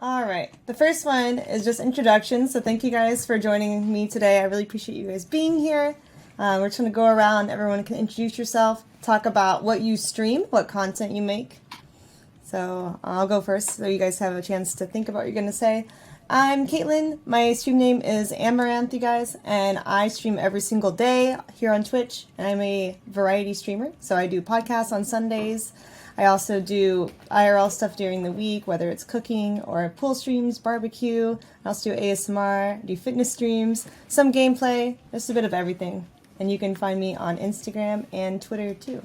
All right. The first one is just introduction. So thank you guys for joining me today. I really appreciate you guys being here. We're just going to go around. Everyone can introduce yourself, talk about what you stream, what content you make. So I'll go first so you guys have a chance to think about what you're going to say. I'm Caitlin. My stream name is Amouranth, you guys, and I stream every single day here on Twitch. And I'm a variety streamer, so I do podcasts on Sundays. I also do IRL stuff during the week, whether it's cooking or pool streams, barbecue. I also do ASMR, do fitness streams, some gameplay, just a bit of everything. And you can find me on Instagram and Twitter too.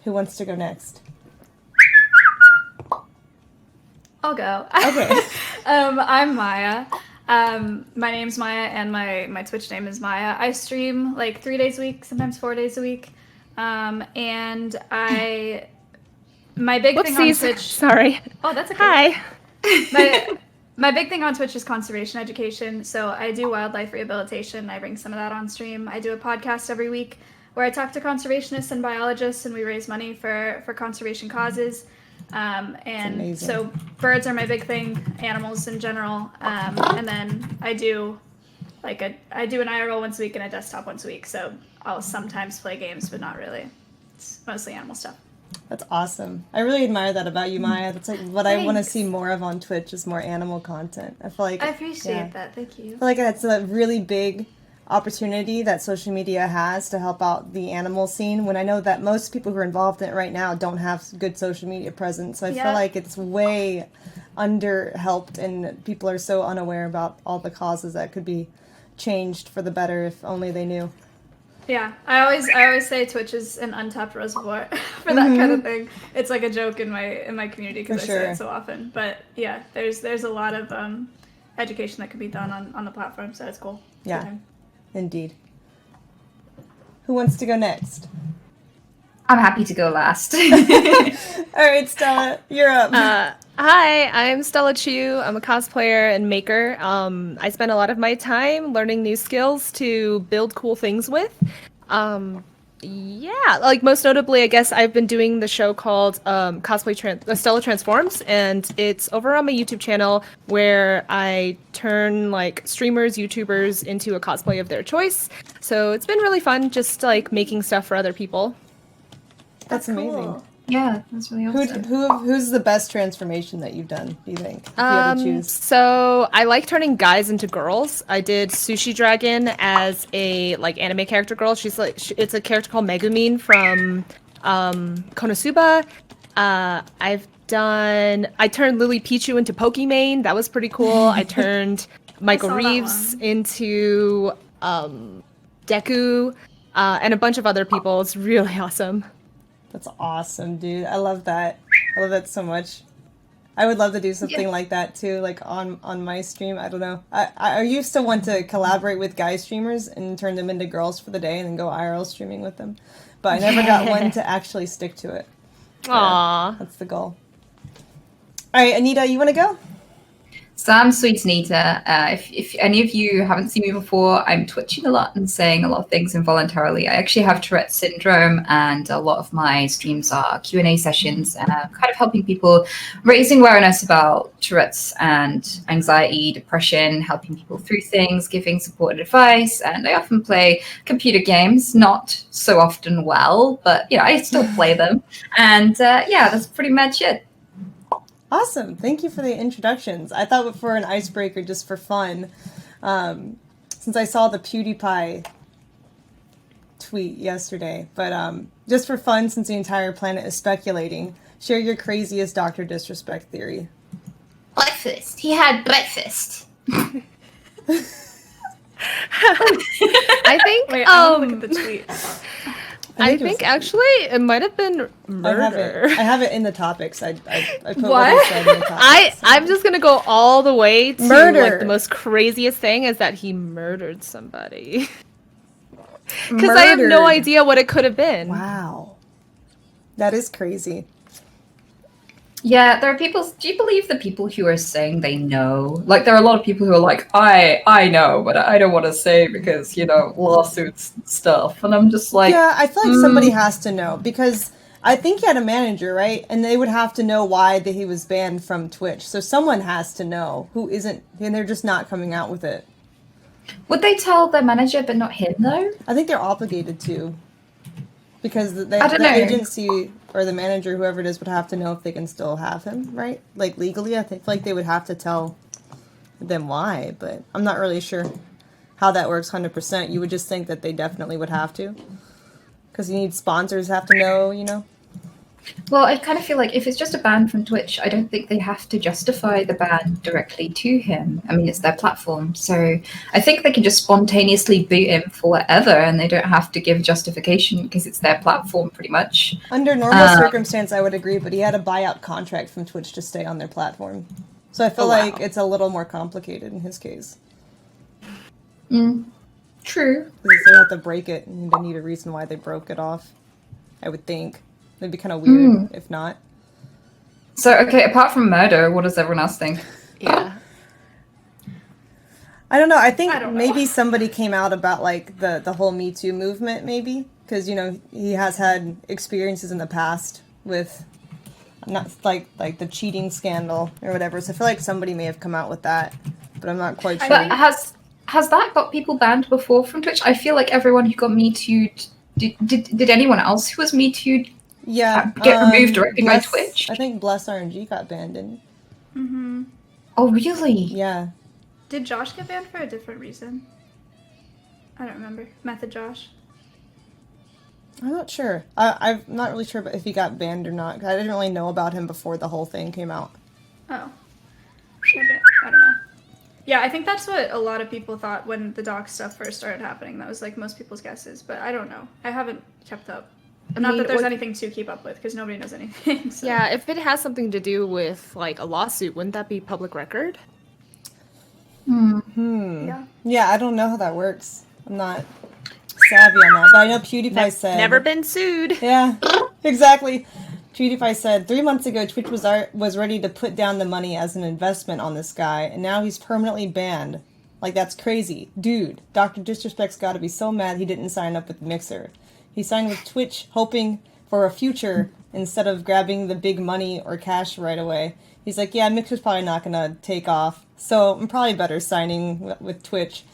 Who wants to go next? I'll go. Okay. I'm Maya. My name's Maya, and my Twitch name is Maya. I stream like 3 days a week, sometimes 4 days a week. And my big thing on Twitch. Sorry. Oh, that's okay. Hi. My big thing on Twitch is conservation education. So I do wildlife rehabilitation. I bring some of that on stream. I do a podcast every week where I talk to conservationists and biologists, and we raise money for conservation causes. And so birds are my big thing, animals in general. And then I do an IRL once a week and a desktop once a week. So I'll sometimes play games, but not really. It's mostly animal stuff. That's awesome. I really admire that about you, Maya. That's like what I want to see more of on Twitch is more animal content. I feel like I appreciate that. Thank you. I feel like it's a really big opportunity that social media has to help out the animal scene, when I know that most people who are involved in it right now don't have good social media presence. So I feel like it's way under-helped, and people are so unaware about all the causes that could be changed for the better if only they knew. Yeah, I always say Twitch is an untapped reservoir for that kind of thing. It's like a joke in my community because I say it so often. But yeah, there's a lot of education that could be done on the platform, so it's cool. Yeah, indeed. Who wants to go next? I'm happy to go last. All right, Stella, you're up. Hi, I'm Stella CHUU. I'm a cosplayer and maker. I spend a lot of my time learning new skills to build cool things with. Like most notably, I guess I've been doing the show called Stella Transforms, and it's over on my YouTube channel where I turn like streamers, YouTubers into a cosplay of their choice. So it's been really fun just like making stuff for other people. That's amazing. Cool. Yeah, that's really awesome. Who's the best transformation that you've done, do you think? If you had to choose? So I like turning guys into girls. I did Sushi Dragon as a like anime character girl. She's like it's a character called Megumine from Konosuba. I turned Lily Pichu into Pokimane. That was pretty cool. I turned Michael Reeves into Deku and a bunch of other people. It's really awesome. That's awesome, dude. I love that. I love that so much. I would love to do something like that too, like on my stream. I don't know. I used to want to collaborate with guy streamers and turn them into girls for the day and then go IRL streaming with them. But I never got one to actually stick to it. Aww. That's the goal. All right, Anita, you want to go? So I'm Sweet Anita. If any of you haven't seen me before, I'm twitching a lot and saying a lot of things involuntarily. I actually have Tourette's syndrome, and a lot of my streams are Q&A sessions, and I'm kind of helping people raising awareness about Tourette's and anxiety, depression, helping people through things, giving supported advice. And I often play computer games, not so often well, but I still play them. And that's pretty much it. Awesome. Thank you for the introductions. I thought for an icebreaker, just for fun, since I saw the PewDiePie tweet yesterday, but just for fun, since the entire planet is speculating, share your craziest Dr. Disrespect theory. Breakfast. He had breakfast. I think. Wait, I'm gonna look at the tweet. I think actually it might have been murder. I have it in the topics. I put What? what he said in the topics. I'm just gonna go all the way to Murder. like the most craziest thing is that he murdered somebody. Because I have no idea what it could have been. Wow. That is crazy. Yeah, there are people. Do you believe the people who are saying they know? Like, there are a lot of people who are like, I know, but I don't want to say because, lawsuits and stuff. And I'm just like... Yeah, I feel like somebody has to know, because I think he had a manager, right? And they would have to know why that he was banned from Twitch. So someone has to know who isn't, and they're just not coming out with it. Would they tell their manager but not him though? I think they're obligated to. Because the I don't know. agency or the manager, whoever it is, would have to know if they can still have him, right? Like legally, I think like they would have to tell them why, but I'm not really sure how that works 100%. You would just think that they definitely would have to. Because you need sponsors have to know, you know? Well, I kind of feel like if it's just a ban from Twitch, I don't think they have to justify the ban directly to him. I mean, it's their platform. So I think they can just spontaneously boot him for whatever, and they don't have to give justification because it's their platform pretty much. Under normal circumstance, I would agree, but he had a buyout contract from Twitch to stay on their platform. So I feel like it's a little more complicated in his case. True. Because they have to break it, and they need a reason why they broke it off, I would think. It'd be kind of weird if not. So, okay, apart from murder, what does everyone else think? Yeah. I don't know. I think maybe somebody came out about, like, the whole Me Too movement, maybe. Because, you know, he has had experiences in the past with, not like the cheating scandal or whatever. So I feel like somebody may have come out with that. But I'm not quite sure. But has that got people banned before from Twitch? I feel like everyone who got Me Too, did anyone else who was Me Too get removed directly by Twitch? I think Bless RNG got banned, didn't he? Oh, really? Yeah. Did Josh get banned for a different reason? I don't remember. Method Josh. I'm not sure. I'm not really sure if he got banned or not. 'Cause I didn't really know about him before the whole thing came out. Oh. I don't know. Yeah, I think that's what a lot of people thought when the doc stuff first started happening. That was like most people's guesses, but I don't know. I haven't kept up. Not that there's anything to keep up with, because nobody knows anything. So. Yeah, if it has something to do with like a lawsuit, wouldn't that be public record? Yeah. Yeah, I don't know how that works. I'm not savvy on that, but I know PewDiePie said Never been sued. Yeah, exactly. PewDiePie said 3 months ago Twitch was ready to put down the money as an investment on this guy, and now he's permanently banned. Like, that's crazy. Dude, Dr. Disrespect's got to be so mad he didn't sign up with Mixer. He signed with Twitch hoping for a future instead of grabbing the big money or cash right away. He's like, yeah, Mixer's probably not going to take off, so I'm probably better signing with Twitch.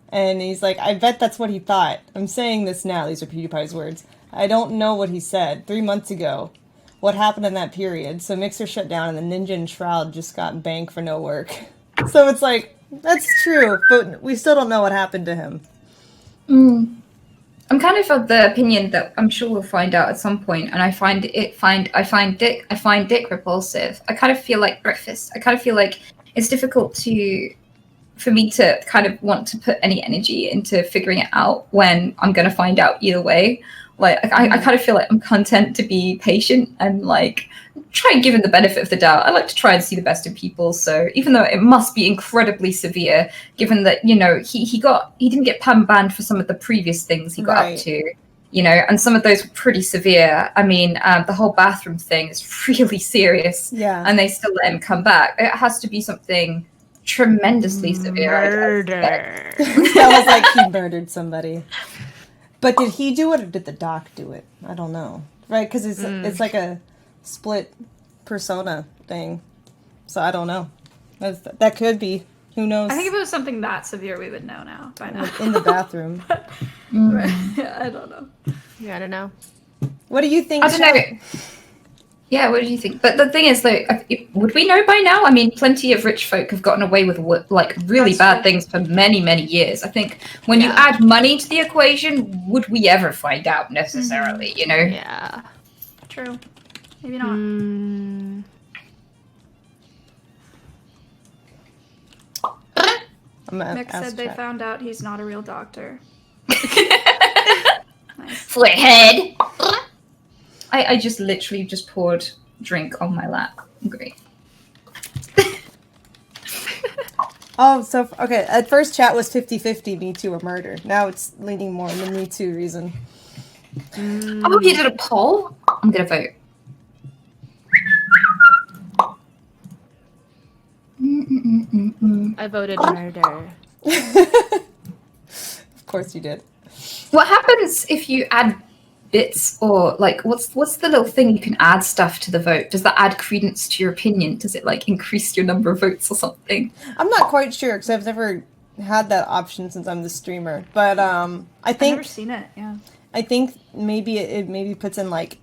And he's like, I bet that's what he thought. I'm saying this now. These are PewDiePie's words. I don't know what he said 3 months ago. What happened in that period? So Mixer shut down and the Ninja and Shroud just got banked for no work. So it's like, that's true, but we still don't know what happened to him. I'm kind of the opinion that I'm sure we'll find out at some point, and I find Dick repulsive. I kind of feel like breakfast. I kind of feel like it's difficult for me to kind of want to put any energy into figuring it out when I'm going to find out either way. Like, I kind of feel like I'm content to be patient and like try and give him the benefit of the doubt. I like to try and see the best in people. So even though it must be incredibly severe, given that, you know, he didn't get banned for some of the previous things he got up to, you know, and some of those were pretty severe. I mean, the whole bathroom thing is really serious. Yeah. And they still let him come back. It has to be something tremendously severe. Murder. That was like he murdered somebody. But did he do it or did the doc do it? I don't know. Right? Because it's like a split persona thing. So I don't know. That could be. Who knows? I think if it was something that severe, we would know now by now. In the bathroom. I don't know. Yeah, I don't know. What do you think? I don't know. Yeah, what do you think? But the thing is, though, would we know by now? I mean, plenty of rich folk have gotten away with like really bad things for many, many years. I think when you add money to the equation, would we ever find out necessarily? You know? Yeah. True. Maybe not. Mick said they found out he's not a real doctor. Nice. Flathead. I just literally just poured drink on my lap. Great. Oh, so, okay. At first chat was 50-50, Me Too or murder. Now it's leaning more on the Me Too reason. Oh, you did a poll? I'm going to vote. I voted murder. Of course you did. What happens if you add bits, or like what's the little thing you can add stuff to the vote? Does that add credence to your opinion? Does it like increase your number of votes or something? I'm not quite sure because I've never had that option since I'm the streamer. But I I've think never seen it. Yeah. I think maybe it maybe puts in like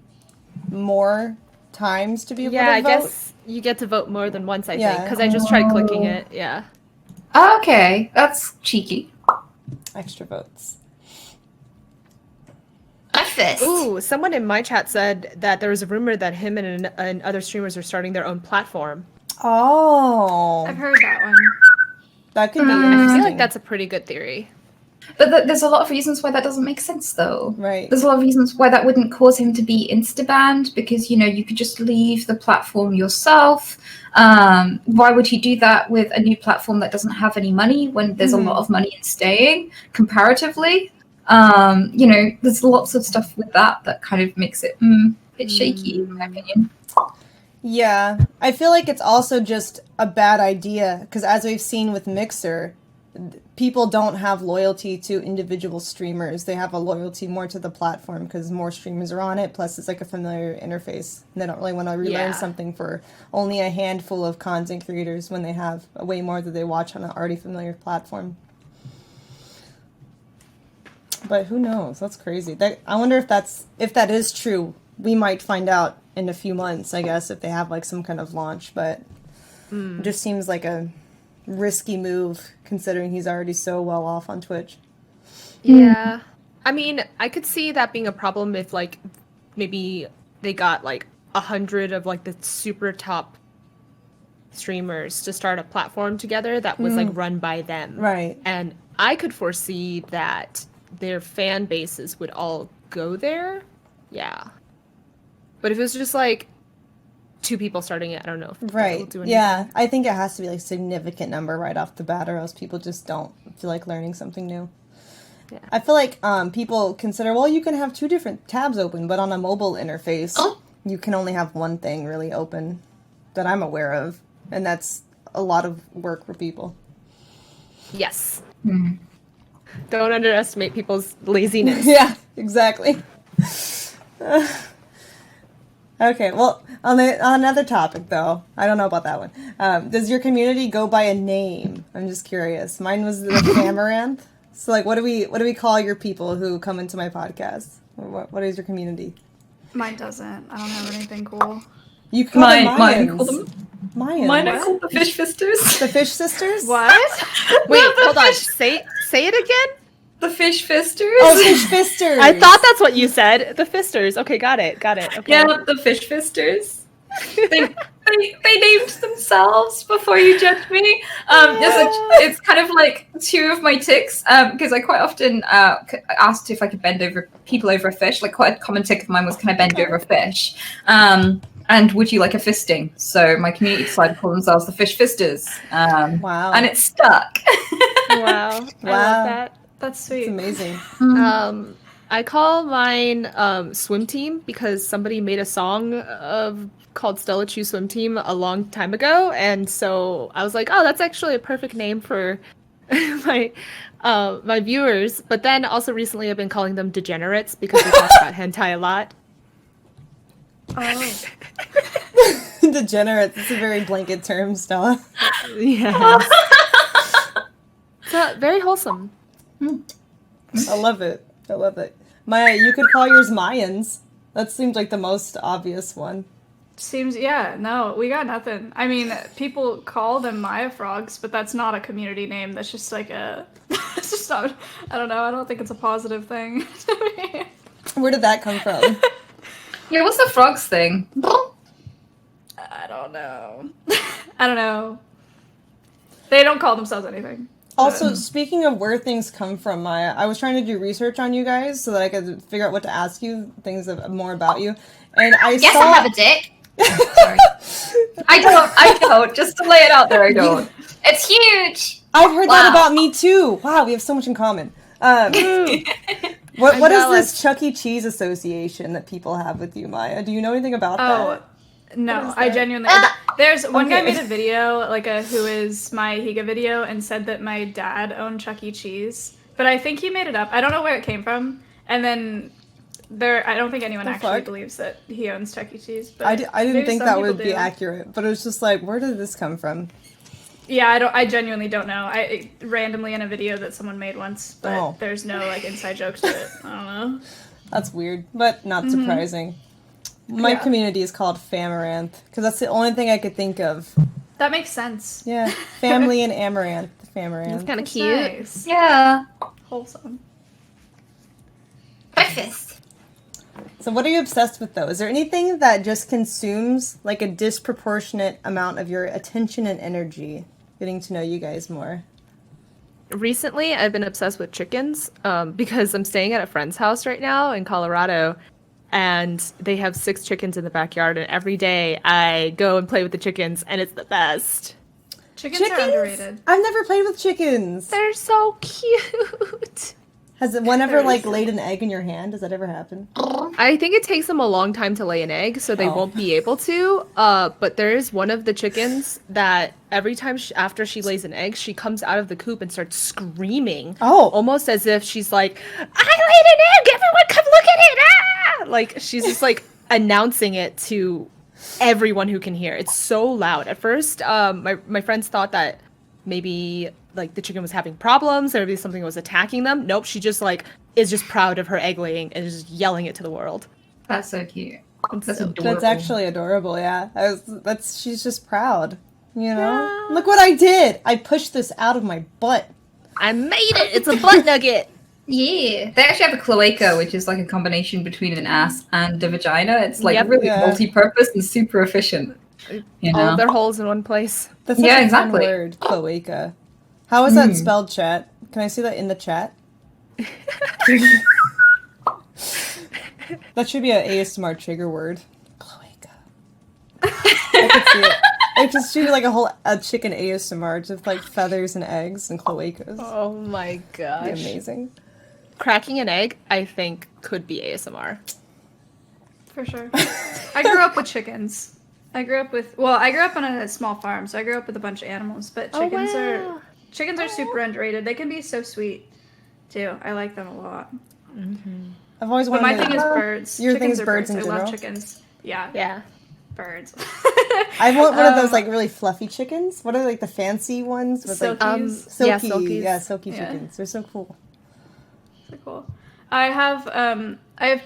more times to be able Yeah, to I vote. guess you get to vote more than once, I think, Yeah. because I just tried clicking it. Yeah. Okay, that's cheeky. Extra votes. A fist. Ooh, someone in my chat said that there was a rumor that him and other streamers are starting their own platform. Oh, I've heard that one. that could be I interesting. feel like that's a pretty good theory. But there's a lot of reasons why that doesn't make sense, though. Right. There's a lot of reasons why that wouldn't cause him to be insta-banned, because, you know, you could just leave the platform yourself. Why would he do that with a new platform that doesn't have any money when there's a lot of money in staying, comparatively? You know, there's lots of stuff with that kind of makes it a bit shaky, in my opinion. Yeah, I feel like it's also just a bad idea because as we've seen with Mixer, people don't have loyalty to individual streamers. They have a loyalty more to the platform because more streamers are on it. Plus, it's like a familiar interface. And they don't really want to relearn something for only a handful of content creators when they have way more that they watch on an already familiar platform. But who knows? That's crazy. I wonder if that is true. We might find out in a few months, I guess, if they have like some kind of launch. But it just seems like a risky move considering he's already so well off on Twitch. Yeah. I mean, I could see that being a problem if like maybe they got like 100 of like the super top streamers to start a platform together that was like run by them. Right. And I could foresee that their fan bases would all go there. Yeah. But if it was just like 2 people starting it, I don't know if that'll Right. do anything. Yeah. I think it has to be like a significant number right off the bat or else people just don't feel like learning something new. Yeah. I feel like people consider, well, you can have 2 different tabs open, but on a mobile interface, you can only have one thing really open that I'm aware of. And that's a lot of work for people. Yes. Don't underestimate people's laziness. Yeah, exactly. Okay, well, on another topic, though, I don't know about that one. Does your community go by a name? I'm just curious. Mine was the Amouranth. So, like, what do we call your people who come into my podcast? What is your community? Mine doesn't. I don't have anything cool. You call them Mine Mayans. call them. Mayans. Mine are called the Fish Fisters. The Fish Sisters? What? Wait, No, the hold on. fish- Say it again? The Fish Fisters. Oh, Fish Fisters. I thought that's what you said. The Fisters. Okay, got it. Okay. Yeah, the Fish Fisters. They named themselves before you judge me. It's kind of like 2 of my tics, because I quite often asked if I could bend over people over a fish. Like quite a common tic of mine was, can I bend over a fish? And would you like a fisting? So my community decided to call themselves the Fish Fisters. Wow. And it stuck. Wow. I love that. That's sweet. It's amazing. I call mine Swim Team because somebody made a song called Stella CHUU Swim Team a long time ago, and so I was like, oh, that's actually a perfect name for my viewers. But then also recently I've been calling them degenerates because we talk about hentai a lot. Oh. Degenerate. It's a very blanket term, Stella. Yeah. So very wholesome. I love it. I love it. Maya, you could call yours Mayans. That seems like the most obvious one. Seems, yeah, no, we got nothing. I mean, people call them Maya frogs, but that's not a community name. That's just like it's just not, I don't know, I don't think it's a positive thing to me. Where did that come from? Yeah, what's the frogs thing? I don't know. I don't know. They don't call themselves anything. Also, speaking of where things come from, Maya, I was trying to do research on you guys so that I could figure out what to ask you, things more about you. And I Yes, saw... I have a dick. Sorry. I don't. Just to lay it out there, I don't. It's huge. I've heard that Wow. about me too. Wow, we have so much in common. What is jealous. this Chuck E. Cheese association that people have with you, Maya? Do you know anything about Oh, that? no, is I that? genuinely. There's one guy Okay. made a video, like who is my HIGA video, and said that my dad owned Chuck E. Cheese. But I think he made it up. I don't know where it came from. And then I don't think anyone The actually fuck? believes that he owns Chuck E. Cheese. But I didn't maybe think some that people would be do. accurate, but it was just like, where did this come from? Yeah, I genuinely don't know. I randomly in a video that someone made once, but there's no like inside joke to it. I don't know. That's weird, but not surprising. My community is called Famaranth, because that's the only thing I could think of. That makes sense. Yeah, family and Amaranth. Famaranth. It's kind of That's cute. nice. Yeah. Wholesome. Breakfast. So what are you obsessed with, though? Is there anything that just consumes, like, a disproportionate amount of your attention and energy? Getting to know you guys more. Recently, I've been obsessed with chickens because I'm staying at a friend's house right now in Colorado, and they have 6 chickens in the backyard, and every day I go and play with the chickens, and it's the best. Chickens are underrated. I've never played with chickens. They're so cute. Has one ever, They're like, so- laid an egg in your hand? Does that ever happen? I think it takes them a long time to lay an egg, so they won't be able to. But there is one of the chickens that every time after she lays an egg, she comes out of the coop and starts screaming. Oh. Almost as if she's like, I laid an egg! Everyone come look at it! Ah! Like, she's just like announcing it to everyone who can hear. It's so loud. At first, my friends thought that maybe like the chicken was having problems or maybe something was attacking them. Nope, she just like is just proud of her egg laying and is just yelling it to the world. That's so cute. That's so- adorable. That's actually adorable, yeah. She's just proud. You know? Yeah. Look what I did! I pushed this out of my butt. I made it! It's a butt nugget! Yeah. They actually have a cloaca, which is like a combination between an ass and a vagina. It's like Yep. really Yeah. multi-purpose and super efficient. You know? All of their holes in one place. That's such Yeah, a fun exactly. word, cloaca. How is that spelled, chat? Can I see that in the chat? That should be an ASMR trigger word. Cloaca. I could see it. It just should be like a chicken ASMR, just like feathers and eggs and cloacas. Oh my gosh. That'd be amazing. Cracking an egg, I think, could be ASMR. For sure. I grew up with chickens. I grew up on a small farm, so I grew up with a bunch of animals, but chickens are super underrated. They can be so sweet, too. I like them a lot. I've always But wanted my to... thing is birds. Your thing Chickens is are birds in I general? love chickens. Yeah, Yeah. birds. I want one of those like really fluffy chickens. What are like the fancy ones? With, like, Silkies. silky, Yeah, silkies. yeah, silky Yeah. chickens. They're so cool. So cool. I have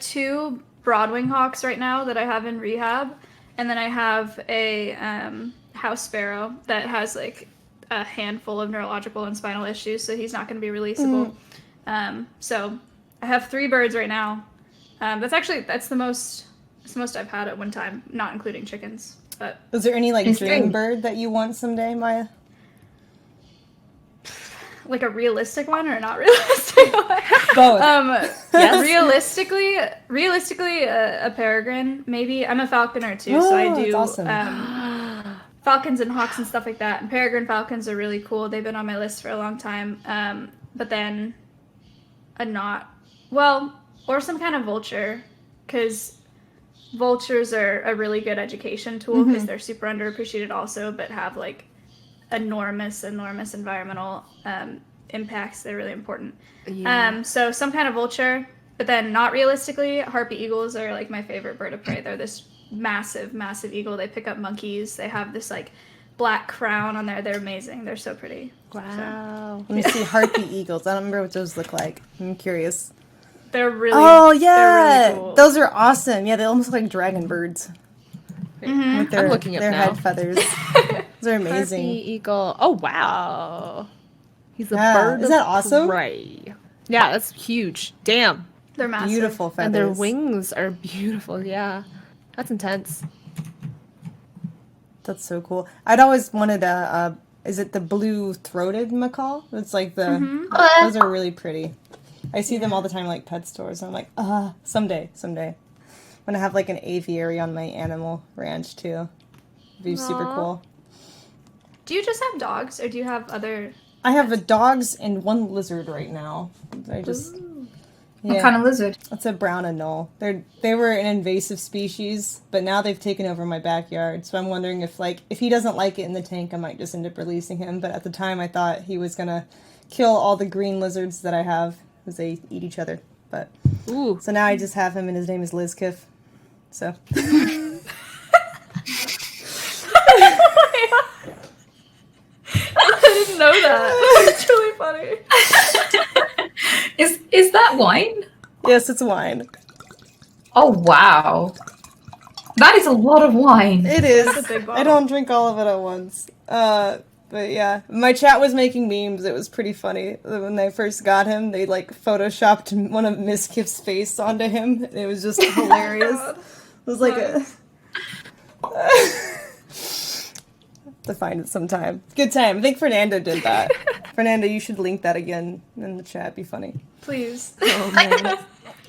2 Broadwing hawks right now that I have in rehab, and then I have a house sparrow that has like a handful of neurological and spinal issues, so he's not going to be releasable. So I have 3 birds right now. That's the most I've had at one time, not including chickens. But Is there any like It's dream good. bird that you want someday, Maya? like a realistic one or not realistic one? Both. Realistically, a peregrine, maybe. I'm a falconer too, so I Oh, do that's awesome. falcons and hawks and stuff like that. And peregrine falcons are really cool. They've been on my list for a long time. But then or some kind of vulture, because vultures are a really good education tool because they're super underappreciated also, but have like enormous environmental impacts. They're really important. Yeah. So some kind of vulture, but then not realistically, harpy eagles are like my favorite bird of prey. They're this massive eagle. They pick up monkeys. They have this like black crown on there. They're amazing. They're so pretty. Wow. Let me see harpy eagles. I don't remember what those look like. I'm curious. They're really Oh yeah, they're really cool. those are awesome. Yeah, they almost look like dragon birds. With their, I'm looking up their now. head feathers. Those are amazing. Harpy eagle. Oh wow. He's a Yeah, bird. isn't that awesome? Prey. Yeah, that's huge. Damn. They're massive. Beautiful feathers. And their wings are beautiful. Yeah. That's intense. That's so cool. I'd always wanted is it the blue-throated macaw? It's like the, those are really pretty. I see them all the time like pet stores. And I'm like, someday. When I have like an aviary on my animal ranch too. It'd be super Aw. cool. Do you just have dogs, or do you have other? I have a dogs and 1 lizard right now. I just, What kind of lizard? It's a brown anole. They were an invasive species, but now they've taken over my backyard. So I'm wondering if he doesn't like it in the tank, I might just end up releasing him. But at the time, I thought he was gonna kill all the green lizards that I have, because they eat each other. But Ooh. so now I just have him, and his name is Lizkiff. So. I didn't know that. It's really funny. Is that wine? Yes, it's wine. Oh wow, that is a lot of wine. It is. That's a big bottle. I don't drink all of it at once. But yeah, my chat was making memes. It was pretty funny. When they first got him, they like photoshopped one of Miss Kiff's face onto him. It was just hilarious. God. It was like Nice. to find it sometime. Good time. I think Fernando did that. Fernando, you should link that again in the chat. It'd be funny. Please. Oh man.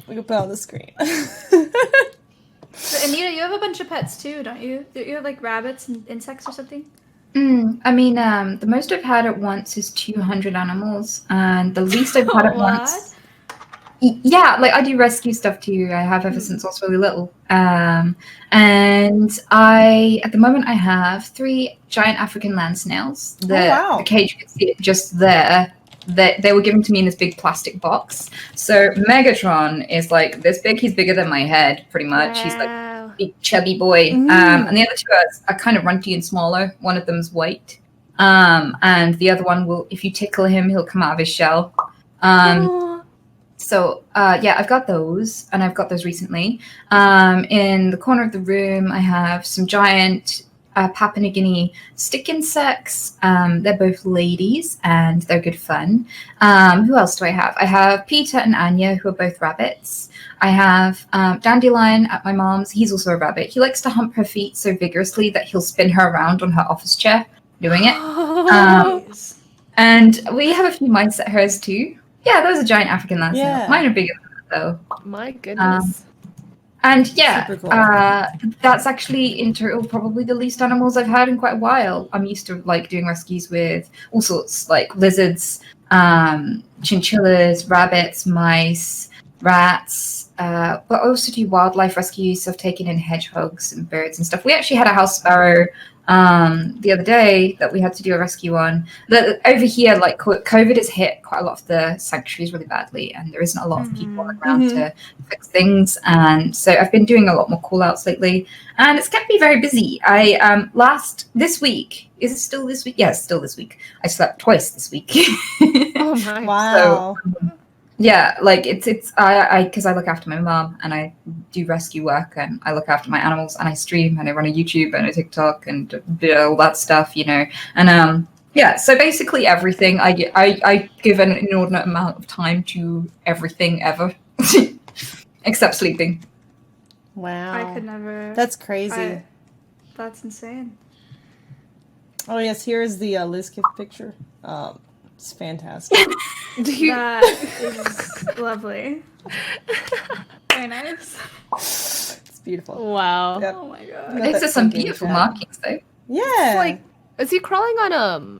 We can put it on the screen. So, Anita, you have a bunch of pets too, don't you? You have like rabbits and insects or something? I mean, the most I've had at once is 200 animals, and the least I've had at once. Yeah, like I do rescue stuff too. I have ever since I was really little. And at the moment, I have 3 giant African land snails. wow. The cage, you can see it just there. They were given to me in this big plastic box. So Megatron is like this big. He's bigger than my head, pretty much. He's like a big chubby boy. And the other 2 are kind of runty and smaller. One of them's white. And the other one will, if you tickle him, he'll come out of his shell. So, yeah, I've got those, and I've got those recently. In the corner of the room, I have some giant Papua New Guinea stick insects. They're both ladies, and they're good fun. Who else do I have? I have Peter and Anya, who are both rabbits. I have Dandelion at my mom's. He's also a rabbit. He likes to hump her feet so vigorously that he'll spin her around on her office chair doing it. Nice. And we have a few mice at hers, too. Yeah, those are giant African land snails. Yeah. Mine are bigger than that, though. My goodness. And yeah, Super cool. that's actually in total probably the least animals I've had in quite a while. I'm used to like doing rescues with all sorts, like lizards, chinchillas, rabbits, mice, rats. But I also do wildlife rescues. So I've taken in hedgehogs and birds and stuff. We actually had a house sparrow the other day that we had to do a rescue on. Over here, like COVID has hit quite a lot of the sanctuaries really badly, and there isn't a lot of people on the ground to fix things. And so I've been doing a lot more call outs lately, and it's kept me very busy. I this week, is it still this week? Yeah, it's still this week. I slept twice this week. Oh my. Wow. So, yeah, like it's I because I look after my mom and I do rescue work and I look after my animals and I stream and I run a YouTube and a TikTok and do all that stuff, you know. And yeah, so basically everything I give an inordinate amount of time to everything ever, except sleeping. Wow. I could never. That's crazy. That's insane. Oh yes, here's the Lizkiff picture. It's fantastic. That is lovely. Very nice. It's beautiful. Wow. Yep. Oh my god. Got These that are some thinking beautiful chat. markings, though. Yeah. Like, is he crawling on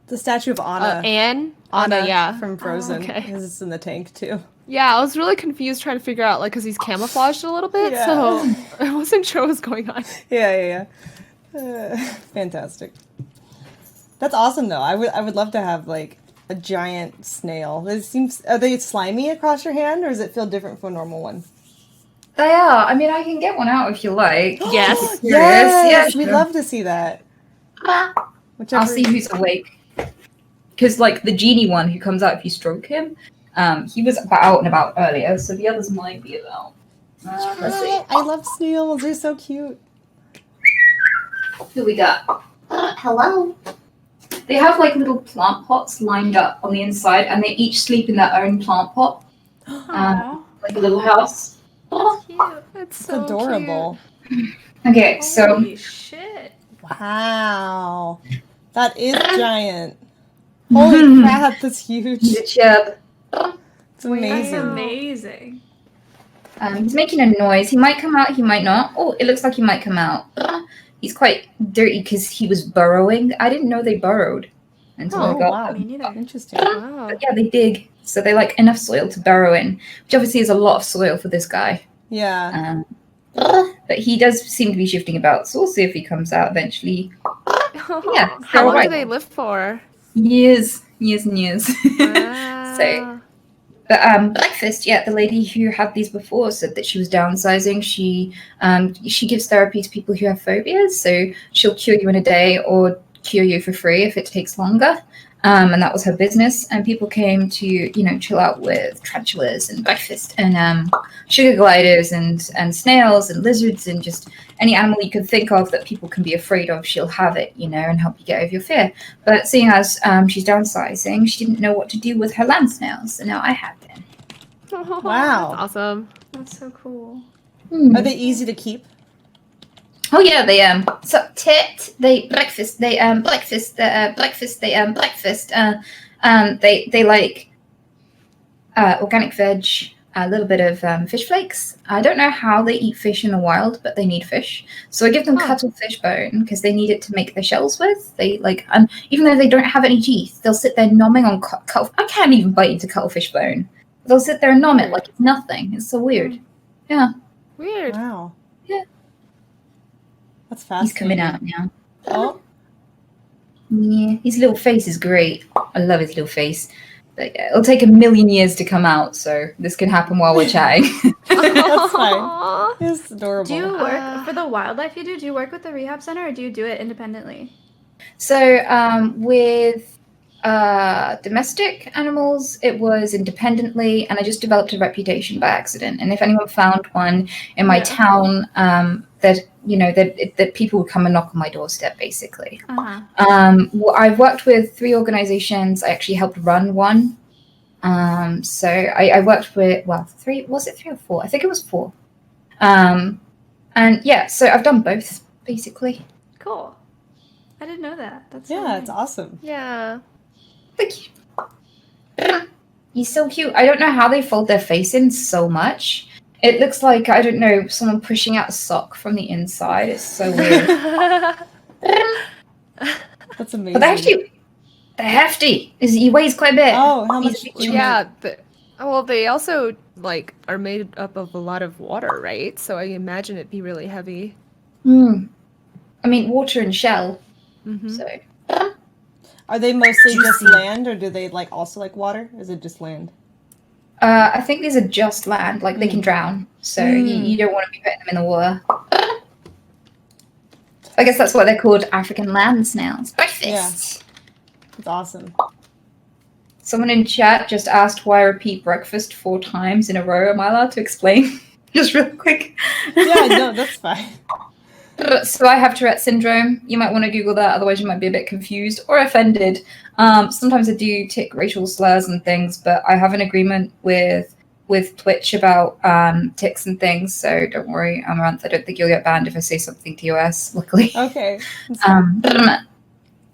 the statue of Anna. Anne? Anna, yeah. From Frozen. okay. Because it's in the tank too. Yeah, I was really confused trying to figure out, like, because he's camouflaged a little bit, Yeah. so I wasn't sure what was going on. Yeah. Fantastic. That's awesome though. I would love to have like a giant snail. Are they slimy across your hand, or does it feel different from a normal one? They are. I mean, I can get one out if you like. Yes. Yes, we'd sure. love to see that. Whichever. I'll see who's awake. Because, like, the genie one who comes out if you stroke him, he was out and about earlier, so the others might be about. Let's see. I love snails. They're so cute. Who we got? Hello. They have, like, little plant pots lined up on the inside, and they each sleep in their own plant pot. Aw. Like a little house. Cute. It's It's so adorable. Okay, so Holy shit. Wow. That is giant. Holy crap, that's huge. good job. It's That's amazing. amazing. He's making a noise. He might come out, he might not. Oh, it looks like he might come out. He's quite dirty because he was burrowing. I didn't know they burrowed until I Oh, got wow. Me neither. Interesting. Wow. But yeah, they dig. So they like enough soil to burrow in, which obviously is a lot of soil for this guy. Yeah. But he does seem to be shifting about, so we'll see if he comes out eventually. Yeah, How they're long alright. do they live for? Years and years. Wow. So But breakfast, yeah, the lady who had these before said that she was downsizing. She gives therapy to people who have phobias, so she'll cure you in a day or cure you for free if it takes longer. And that was her business. And people came to, chill out with tarantulas and breakfast and sugar gliders and snails and lizards and just any animal you can think of that people can be afraid of. She'll have it, and help you get over your fear. But seeing as she's downsizing, she didn't know what to do with her land snails, so now I have them. Wow. That's awesome. That's so cool. Are they easy to keep? Oh yeah, they they breakfast, they breakfast, breakfast, they breakfast. They like organic veg, a little bit of fish flakes. I don't know how they eat fish in the wild, but they need fish. So I give them cuttlefish bone because they need it to make their shells with. They like, even though they don't have any teeth, they'll sit there nomming on cuttle. I can't even bite into cuttlefish bone. They'll sit there and nom it like it's nothing. It's so weird. Yeah. Weird. Wow. Yeah. That's fascinating. He's coming out now. Oh. Yeah, his little face is great. I love his little face. But yeah, it'll take 1,000,000 years to come out, so this can happen while we're chatting. That's fine. It's adorable. Do you work for the wildlife you do? Do you work with the rehab center or do you do it independently? So with domestic animals, it was independently, and I just developed a reputation by accident. And if anyone found one in my town, that people would come and knock on my doorstep, basically. I've worked with 3 organizations. I actually helped run one. So I worked with 3. Was it 3 or 4? I think it was 4. And yeah, so I've done both, basically. Cool. I didn't know that. That's so Yeah, nice. it's awesome. Yeah. Thank you. He's so cute. I don't know how they fold their face in so much. It looks like, I don't know, someone pushing out a sock from the inside. It's so weird. That's amazing. But they're hefty. He weighs quite a bit. Oh, how much? Yeah. Well, they also like are made up of a lot of water, right? So I imagine it'd be really heavy. I mean, water and shell. Mm-hmm. So. Are they mostly just land, or do they like also like water? Or is it just land? I think these are just land, like they can drown. So you don't want to be putting them in the water. I guess that's why they're called African land snails. Breakfast. Yeah. It's awesome. Someone in chat just asked why I repeat breakfast 4 times in a row. Am I allowed to explain? Just real quick. Yeah, no, that's fine. So I have Tourette syndrome. You might want to Google that, otherwise you might be a bit confused or offended. Sometimes I do tick racial slurs and things, but I have an agreement with Twitch about ticks and things, so don't worry, Amouranth. I don't think you'll get banned if I say something TOS, luckily. Okay.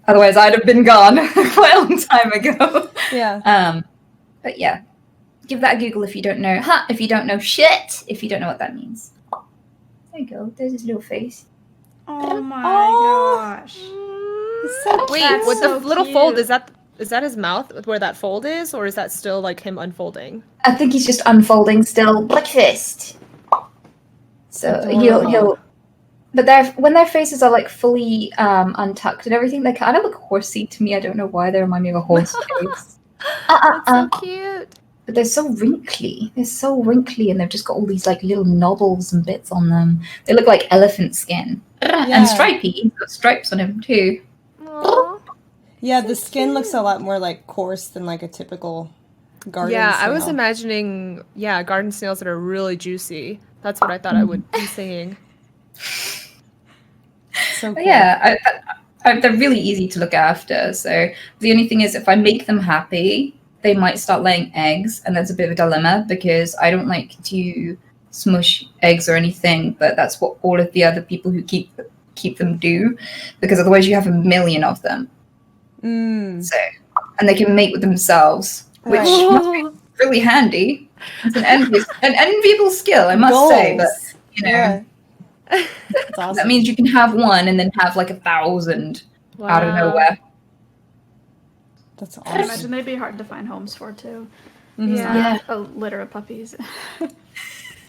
Otherwise I'd have been gone quite a long time ago. Yeah. But yeah, give that a Google if you don't know. If you don't know shit, if you don't know what that means. There you go. There's his little face. Oh my gosh. So Wait, That's with so the little fold, cute. is that his mouth where that fold is, or is that still like him unfolding? I think he's just unfolding still. Breakfast. So he'll. But when their faces are like fully untucked and everything, they kind of look horsey to me. I don't know why they remind me of a horse face. That's so cute. But they're so wrinkly. They're so wrinkly, and they've just got all these like little knobbles and bits on them. They look like elephant skin. And stripy. He's got stripes on him too. Aww. Yeah, the skin looks a lot more like coarse than like a typical garden Yeah, snail. I was imagining, garden snails that are really juicy. That's what I thought I would be saying. So cool. Yeah, they're really easy to look after. So the only thing is, if I make them happy, they might start laying eggs, and that's a bit of a dilemma because I don't like to smush eggs or anything, but that's what all of the other people who keep them do, because otherwise you have 1,000,000 of them. So, and they can mate with themselves, which must be really handy. It's an enviable skill, I must say, but That's awesome. that means you can have one and then have like 1,000 out of nowhere. That's I awesome. imagine they'd be hard to find homes for too. Mhm. Yeah, a litter of puppies.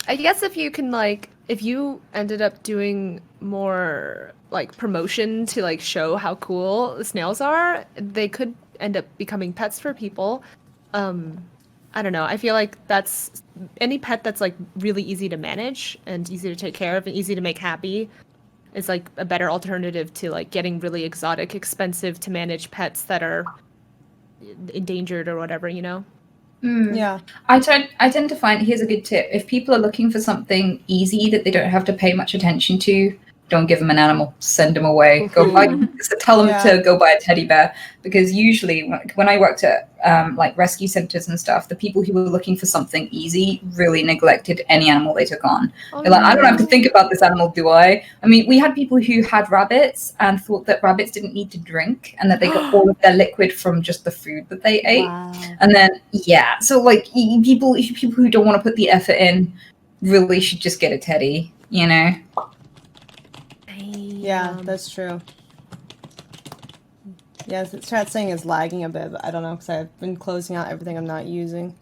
I guess if you ended up doing more like promotion to like show how cool the snails are, they could end up becoming pets for people. I don't know. I feel like that's any pet that's like really easy to manage and easy to take care of and easy to make happy is like a better alternative to like getting really exotic, expensive to manage pets that are endangered or whatever, you know? Yeah. I tend to find, here's a good tip. If people are looking for something easy that they don't have to pay much attention to, don't give them an animal. Send them away. Go buy. So tell them Yeah. to go buy a teddy bear, because usually when I worked at like rescue centers and stuff, the people who were looking for something easy really neglected any animal they took on. They're like, I don't have to think about this animal, do I? I mean, we had people who had rabbits and thought that rabbits didn't need to drink and that they got all of their liquid from just the food that they ate. Wow. And then so like people who don't want to put the effort in really should just get a teddy, you know. Yeah, that's true. Yeah, the chat saying is lagging a bit, but I don't know because I've been closing out everything I'm not using.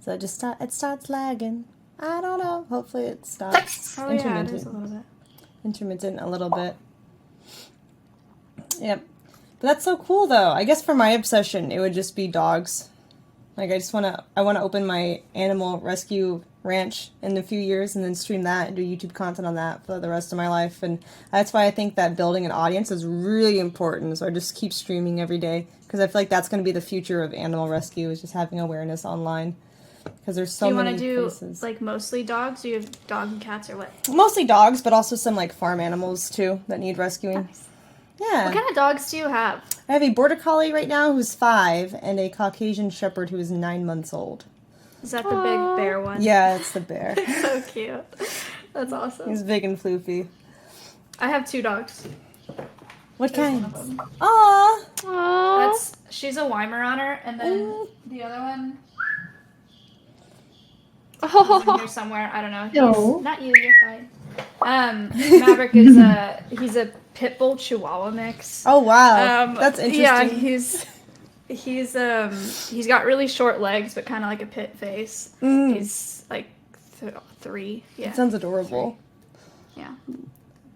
So it starts lagging. I don't know. Hopefully it stops. Oh yeah, it is a little bit. Intermittent a little bit. Yep. But that's so cool though. I guess for my obsession, it would just be dogs. Like I want to open my animal rescue ranch in a few years and then stream that and do YouTube content on that for the rest of my life. And that's why I think that building an audience is really important. So I just keep streaming every day because I feel like that's going to be the future of animal rescue, is just having awareness online. Because there's so many places. Do you want to do like mostly dogs? Do you have dog and cats or what? Mostly dogs, but also some like farm animals too that need rescuing. Nice. Yeah. What kind of dogs do you have? I have a border collie right now who's 5 and a Caucasian shepherd who is 9 months old. Is that the big bear one? Yeah, it's the bear. So cute. That's awesome. He's big and floofy. I have 2 dogs. What There's kind? one of them. Aww. She's a Weimaraner, and then the other one is in here somewhere. I don't know. No. Not you. You're fine. Maverick is he's a pit bull Chihuahua mix. Oh wow, that's interesting. Yeah, he's got really short legs, but kind of like a pit face. He's like 3. Yeah. That sounds adorable. 3. Yeah.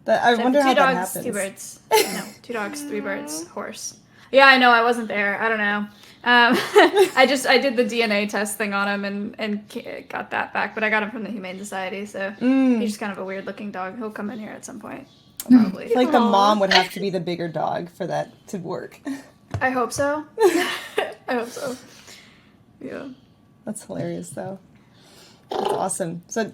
But I wonder how 2 that dogs, happens. 2 birds. No, 2 dogs, 3 birds, horse. Yeah, I know. I wasn't there. I don't know. I did the DNA test thing on him and got that back, but I got him from the Humane Society, so he's just kind of a weird looking dog. He'll come in here at some point, probably. Like the mom would have to be the bigger dog for that to work. I hope so. I hope so. Yeah. That's hilarious, though. That's awesome. So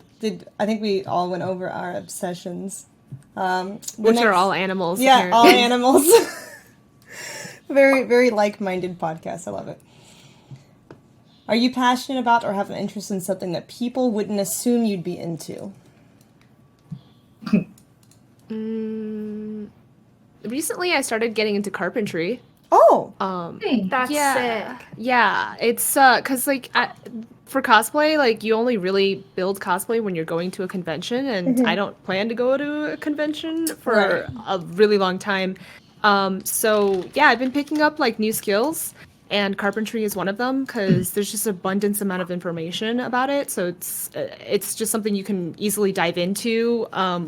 I think we all went over our obsessions. Which are all animals. Yeah, apparently. all animals. Very, very like-minded podcast. I love it. Are you passionate about or have an interest in something that people wouldn't assume you'd be into? Recently, I started getting into carpentry. Oh! That's sick. Yeah, it's because like for cosplay, like you only really build cosplay when you're going to a convention, and I don't plan to go to a convention for a really long time. So yeah, I've been picking up like new skills, and carpentry is one of them because there's just abundance amount of information about it. So it's just something you can easily dive into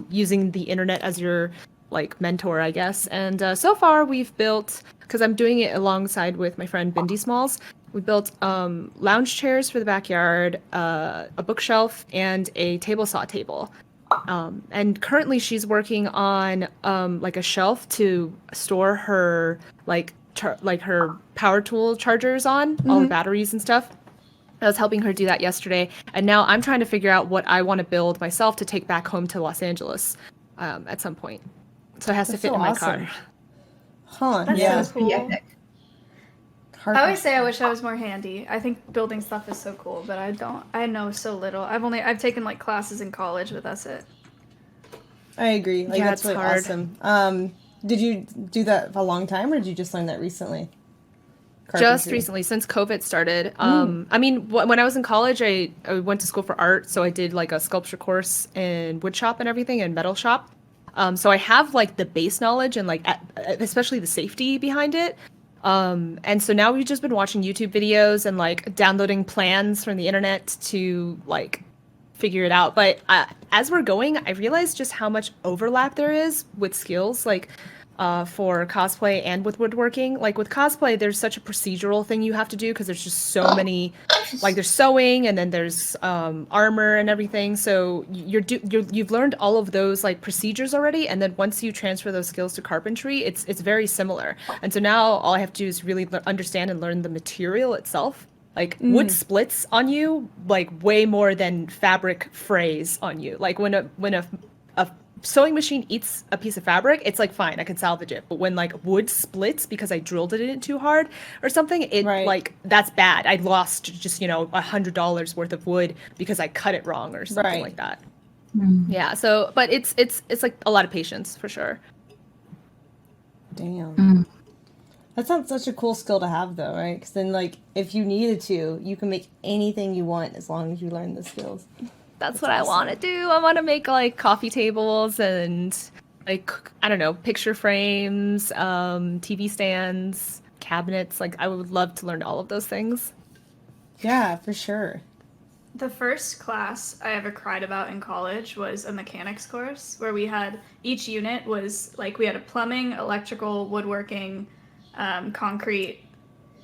using the internet as your like mentor, I guess. And so far we've built, because I'm doing it alongside with my friend Bindi Smalls, we built lounge chairs for the backyard, a bookshelf, and a table saw table. And currently she's working on like a shelf to store her like her power tool chargers on, all the batteries and stuff. I was helping her do that yesterday, and now I'm trying to figure out what I want to build myself to take back home to Los Angeles at some point. So it has to fit so in my awesome. car. Huh, That's yeah. so cool. epic. I always say I wish I was more handy. I think building stuff is so cool, but I know so little. I've taken like classes in college, but that's it. I agree. Like, Yeah, that's it's really hard. awesome. Did you do that for a long time, or did you just learn that recently? Just Carpentry. recently, since COVID started. I mean, when I was in college, I went to school for art, so I did like a sculpture course in wood shop and everything, and metal shop. So I have like the base knowledge and like especially the safety behind it. And so now we've just been watching YouTube videos and like downloading plans from the internet to like figure it out. But as we're going, I realized just how much overlap there is with skills. Like for cosplay and with woodworking. Like with cosplay, there's such a procedural thing you have to do because there's just so many, like there's sewing and then there's armor and everything. So you've learned all of those like procedures already, and then once you transfer those skills to carpentry, it's very similar. And so now all I have to do is really understand and learn the material itself. Like wood splits on you like way more than fabric frays on you. Like when a sewing machine eats a piece of fabric, it's like fine, I can salvage it. But when like wood splits because I drilled it in it too hard or something, it like that's bad. I lost just $100 worth of wood because I cut it wrong or something like that. Yeah. So, but it's like a lot of patience for sure. Damn. That sounds such a cool skill to have, though, right? Because then, like, if you needed to, you can make anything you want as long as you learn the skills. That's what awesome. I want to do. I want to make like coffee tables and like, I don't know, picture frames, TV stands, cabinets. Like I would love to learn all of those things. Yeah, for sure. The first class I ever cried about in college was a mechanics course where we had, each unit was like, we had a plumbing, electrical, woodworking, concrete,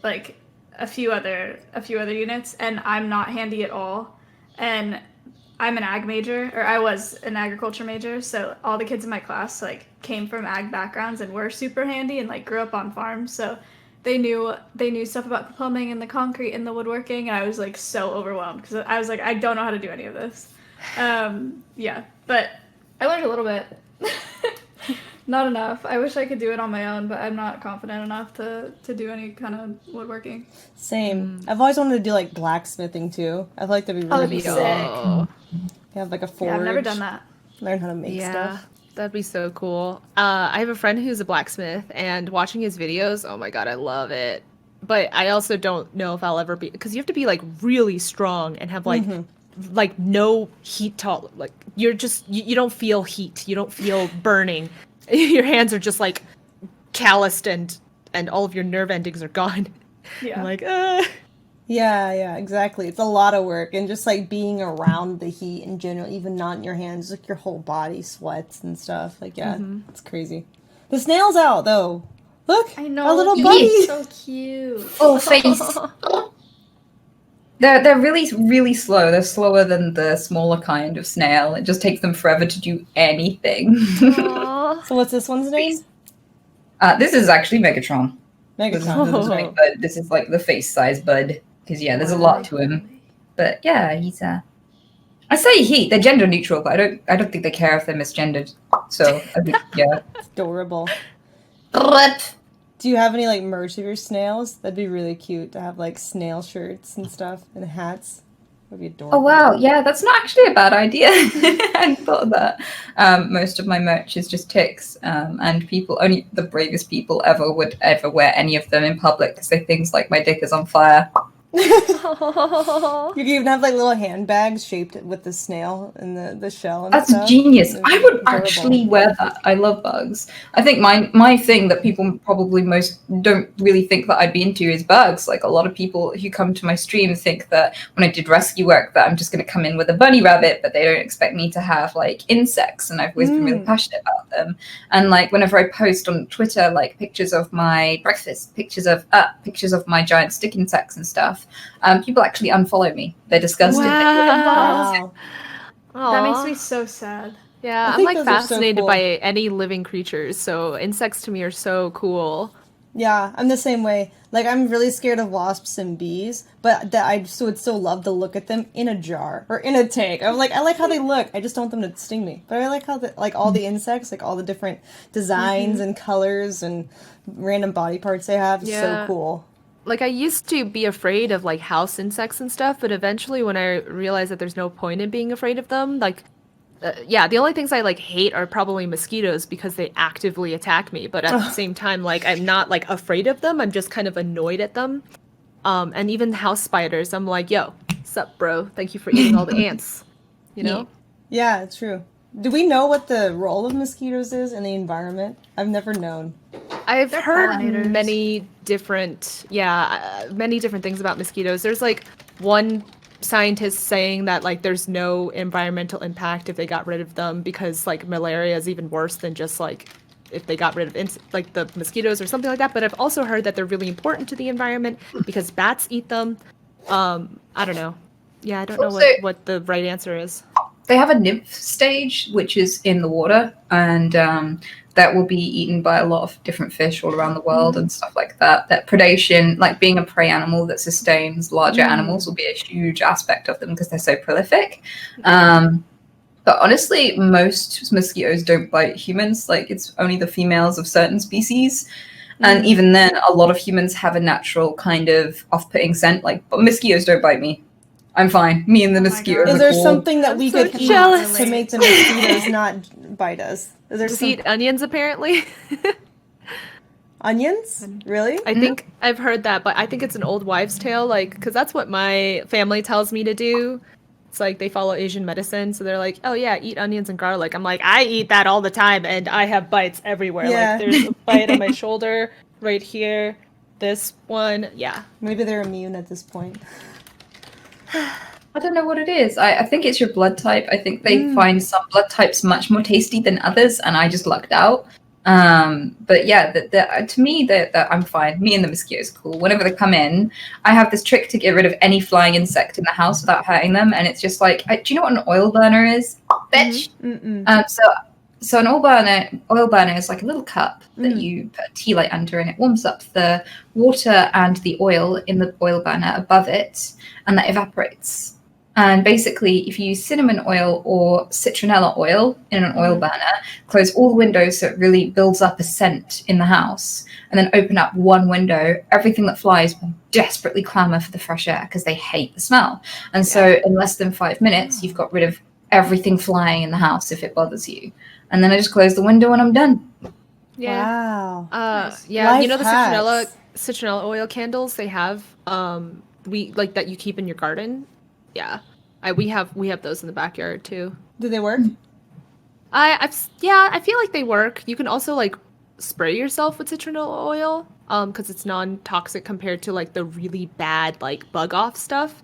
like a few other units, and I'm not handy at all. And I'm an ag major, or I was an agriculture major, so all the kids in my class like came from ag backgrounds and were super handy and like grew up on farms, so they knew stuff about the plumbing and the concrete and the woodworking, and I was like so overwhelmed because I was like, I don't know how to do any of this. Yeah, but I learned a little bit. Not enough. I wish I could do it on my own, but I'm not confident enough to do any kind of woodworking. Same. I've always wanted to do like blacksmithing too. I feel like that'd be really cool. Sick. You have like a forge. Yeah, I've never done that. Learn how to make stuff. That'd be so cool. I have a friend who's a blacksmith, and watching his videos, oh my god, I love it. But I also don't know if I'll ever be, because you have to be like really strong and have like like no heat like you're just you don't feel heat, you don't feel burning. Your hands are just like calloused and all of your nerve endings are gone. Yeah. I'm like, Yeah, exactly. It's a lot of work, and just like being around the heat in general, even not in your hands, like your whole body sweats and stuff. Like, yeah, it's crazy. The snail's out though. Look, I know, our little buddy. So cute. Full face. They're really, really slow. They're slower than the smaller kind of snail. It just takes them forever to do anything. So what's this one's name? This is actually Megatron. Megatron. This is like the face size bud. Because yeah, there's a lot to him. But yeah, he's I say he. They're gender neutral, but I don't think they care if they're misgendered. So I think, yeah. It's adorable. Rip. Do you have any like merch of your snails? That'd be really cute to have like snail shirts and stuff and hats. That'd be adorable. Oh wow, yeah, that's not actually a bad idea. I hadn't thought of that. Most of my merch is just ticks, and only the bravest people ever would ever wear any of them in public to say things like "my dick is on fire." You can even have like little handbags shaped with the snail and the shell and That's stuff. genius. I would adorable. actually wear that. I love bugs. I think my thing that people probably most don't really think that I'd be into is bugs. Like a lot of people who come to my stream think that when I did rescue work that I'm just going to come in with a bunny rabbit, but they don't expect me to have like insects, and I've always been really passionate about them. And like whenever I post on Twitter like pictures of my breakfast, pictures of my giant stick insects and stuff, people actually unfollow me. They're disgusted. Wow. That makes me so sad. Yeah, I'm like fascinated by any living creatures, so insects to me are so cool. Yeah, I'm the same way. Like, I'm really scared of wasps and bees, but I would still love to look at them in a jar or in a tank. I'm like, I like how they look. I just don't want them to sting me. But I like how all the insects, like all the different designs and colors and random body parts they have. It's so cool. Like I used to be afraid of like house insects and stuff, but eventually when I realized that there's no point in being afraid of them, like the only things I like hate are probably mosquitoes because they actively attack me, but at the same time like I'm not like afraid of them, I'm just kind of annoyed at them. And even house spiders, I'm like, yo, sup bro, thank you for eating all the ants, you know? Yeah, it's true. Do we know what the role of mosquitoes is in the environment? I've never known. I've heard many different things about mosquitoes. There's like one scientist saying that like there's no environmental impact if they got rid of them because like malaria is even worse than just like if they got rid of like the mosquitoes or something like that. But I've also heard that they're really important to the environment because bats eat them. I don't know. Yeah, I don't know Also- what the right answer is. They have a nymph stage, which is in the water, and that will be eaten by a lot of different fish all around the world and stuff like that. That predation, like being a prey animal that sustains larger animals, will be a huge aspect of them because they're so prolific. But honestly, most mosquitoes don't bite humans. Like, it's only the females of certain species. And even then, a lot of humans have a natural kind of off-putting scent. Like, but mosquitoes don't bite me. I'm fine. Me and the Oh my mosquitoes God. Is are there cool. something that I'm we so could eat jealous. to make the mosquitoes not bite us? Is there Just some eat onions, apparently. onions? Really? I think I've heard that, but I think it's an old wives' tale, like, because that's what my family tells me to do. It's like they follow Asian medicine, so they're like, oh yeah, eat onions and garlic. I'm like, I eat that all the time, and I have bites everywhere. Yeah. Like, there's a bite on my shoulder, right here, this one, yeah. Maybe they're immune at this point. I don't know what it is. I think it's your blood type. I think they find some blood types much more tasty than others, and I just lucked out. But yeah, to me, that I'm fine. Me and the mosquitoes are cool. Whenever they come in, I have this trick to get rid of any flying insect in the house without hurting them, and it's just like, do you know what an oil burner is? Bitch. So an oil burner is like a little cup that you put a tea light under, and it warms up the water and the oil in the oil burner above it, and that evaporates. And basically, if you use cinnamon oil or citronella oil in an oil burner, close all the windows so it really builds up a scent in the house, and then open up one window, everything that flies will desperately clamor for the fresh air because they hate the smell. And so in less than 5 minutes, you've got rid of everything flying in the house if it bothers you. And then I just close the window and I'm done. Yeah. Wow. Nice. Yeah, Life you know the hacks. citronella oil candles they have we like that you keep in your garden? Yeah. We have those in the backyard too. Do they work? I feel like they work. You can also like spray yourself with citronella oil cuz it's non-toxic compared to like the really bad like bug off stuff.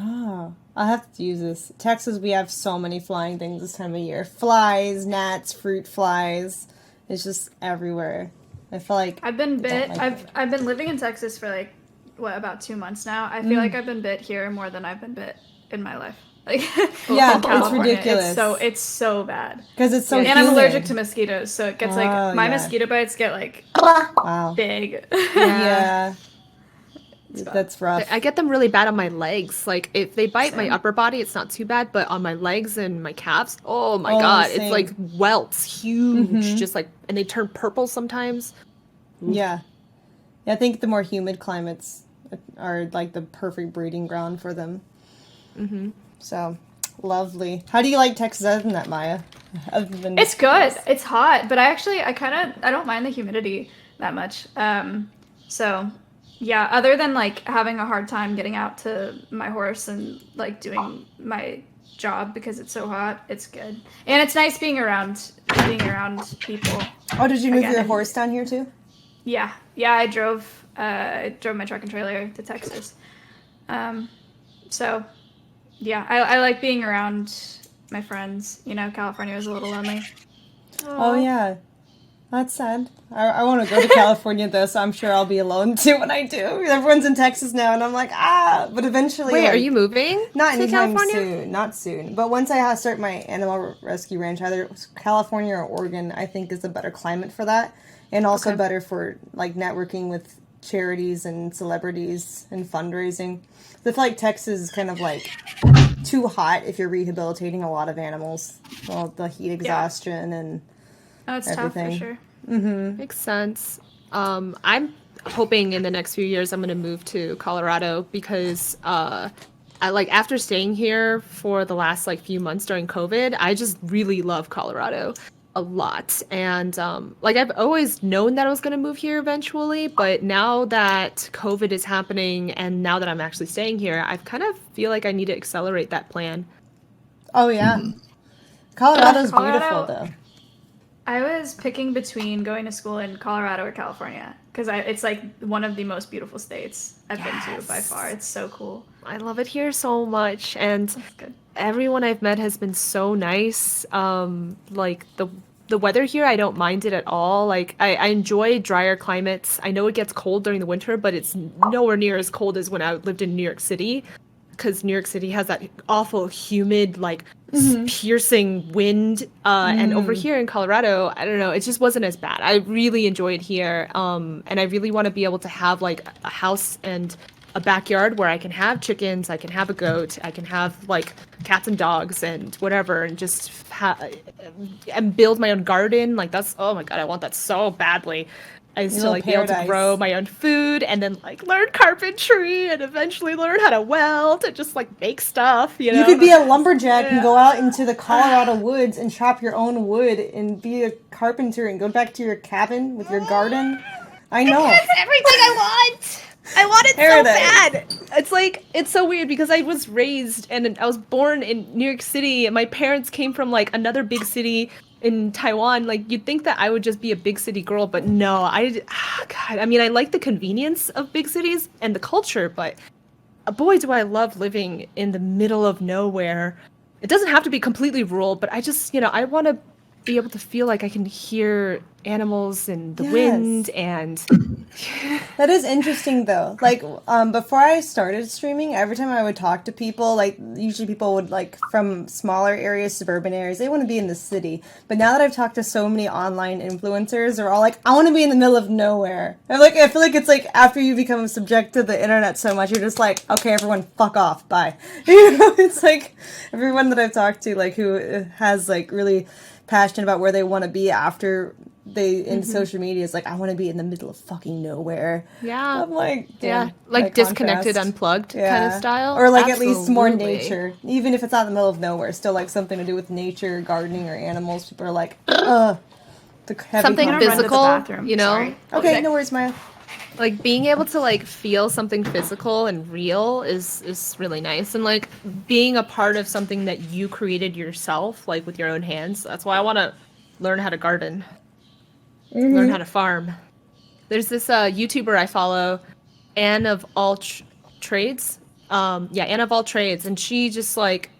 Oh, I'll have to use this. Texas, we have so many flying things this time of year. Flies, gnats, fruit flies. It's just everywhere. I feel like I've been bit. like I've been living in Texas for like about 2 months now. I feel like I've been bit here more than I've been bit in my life. Like Yeah, in it's California. ridiculous. It's so bad. because it's so And I'm humid. allergic to mosquitoes, so it gets like Oh, my yeah. mosquito bites get like Wow. big. Yeah. bad. That's rough. I get them really bad on my legs. Like if they bite my Same. upper body, it's not too bad, but on my legs and my calves, oh my Oh, god, same. it's like welts, huge, Mhm. just like, and they turn purple sometimes. Yeah. I think the more humid climates are like the perfect breeding ground for them. Mm-hmm. So, lovely. How do you like Texas other than that, Maya? Other than It's good. It's hot, but I don't mind the humidity that much. So yeah, other than like having a hard time getting out to my horse and like doing my job because it's so hot, it's good. And it's nice being around people. Oh, did you move Again. your horse down here too? Yeah. I drove my truck and trailer to Texas. So yeah, I like being around my friends. You know, California was a little lonely. Oh, yeah. That's sad. I want to go to California though, so I'm sure I'll be alone too when I do. Everyone's in Texas now, and I'm like, but eventually. Wait, like, are you moving Not to anytime California? soon. Not soon. But once I start my animal rescue ranch, either California or Oregon, I think is a better climate for that, and also Okay. better for like networking with charities and celebrities and fundraising. I feel like Texas is kind of like too hot if you're rehabilitating a lot of animals. Well, the heat exhaustion and Oh, it's tough for Everything. sure. Makes sense. I'm hoping in the next few years I'm gonna move to Colorado because I like after staying here for the last like few months during COVID, I just really love Colorado a lot. And like I've always known that I was gonna move here eventually, but now that COVID is happening and now that I'm actually staying here, I kind of feel like I need to accelerate that plan. oh yeah, Colorado's Colorado- beautiful though. I was picking between going to school in Colorado or California because it's like one of the most beautiful states I've been to by far. It's so cool. I love it here so much, and It's good. everyone I've met has been so nice. Like the weather here, I don't mind it at all. Like I enjoy drier climates. I know it gets cold during the winter, but it's nowhere near as cold as when I lived in New York City, because New York City has that awful humid, like piercing wind. And over here in Colorado, I don't know, it just wasn't as bad. I really enjoyed here. And I really want to be able to have like a house and a backyard where I can have chickens, I can have a goat, I can have like cats and dogs and whatever, and just and build my own garden. Like that's, oh my god, I want that so badly. I used to like be able to grow my own food and then like learn carpentry and eventually learn how to weld and just like make stuff, you know? You could be a lumberjack and go out into the Colorado woods and chop your own wood and be a carpenter and go back to your cabin with your garden. I know. That's everything I want! I want it so bad. It's like, it's so weird because I was raised and I was born in New York City and my parents came from like another big city in Taiwan. Like you'd think that I would just be a big city girl, but no, God, I mean, I like the convenience of big cities and the culture, but boy, do I love living in the middle of nowhere. It doesn't have to be completely rural, but I just, you know, I want to be able to feel like I can hear animals and the wind and that is interesting though. Like before I started streaming, every time I would talk to people, like usually people would like from smaller areas, suburban areas, they want to be in the city. But now that I've talked to so many online influencers, they're all like, I want to be in the middle of nowhere. And like I feel like it's like after you become subject to the internet so much, you're just like, okay, everyone fuck off, bye. You know, it's like everyone that I've talked to like who has like really passionate about where they want to be after they in social media is like, I want to be in the middle of fucking nowhere. Yeah. I'm like, like disconnected, unplugged kind of style. Or like at least more nature. Even if it's not in the middle of nowhere, still like something to do with nature, gardening, or animals. People are like, the heavy something physical, you know? Sorry. Okay, no worries, Maya. Like being able to like feel something physical and real is really nice, and like being a part of something that you created yourself, like with your own hands. That's why I want to learn how to garden, learn how to farm. There's this YouTuber I follow, Anne of All Trades. Anne of All Trades, and she just like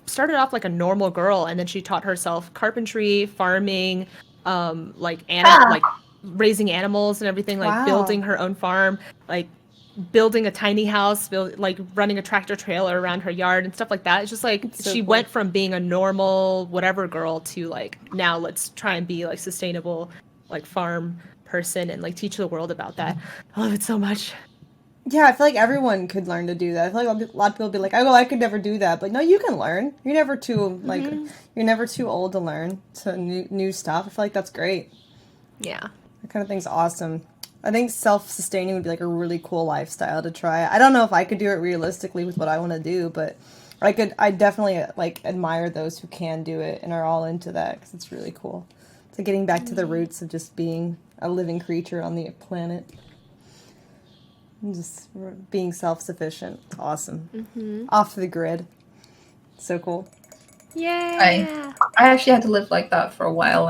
started off like a normal girl, and then she taught herself carpentry, farming, like raising animals and everything, like building her own farm, like building a tiny house, like running a tractor trailer around her yard and stuff like that. It's just like she went from being a normal whatever girl to like, now let's try and be like sustainable, like farm person and like teach the world about that. I love it so much. Yeah, I feel like everyone could learn to do that. I feel like a lot of people be like, oh, I could never do that. But no, you can learn. You're never too you're never too old to learn new stuff. I feel like that's great. Yeah. That kind of thing's awesome. I think self-sustaining would be like a really cool lifestyle to try. I don't know if I could do it realistically with what I want to do, but I definitely like admire those who can do it and are all into that because it's really cool. It's like getting back to the roots of just being a living creature on the planet. And just being self-sufficient. It's awesome. Off the grid. So cool. Yeah. I actually had to live like that for a while.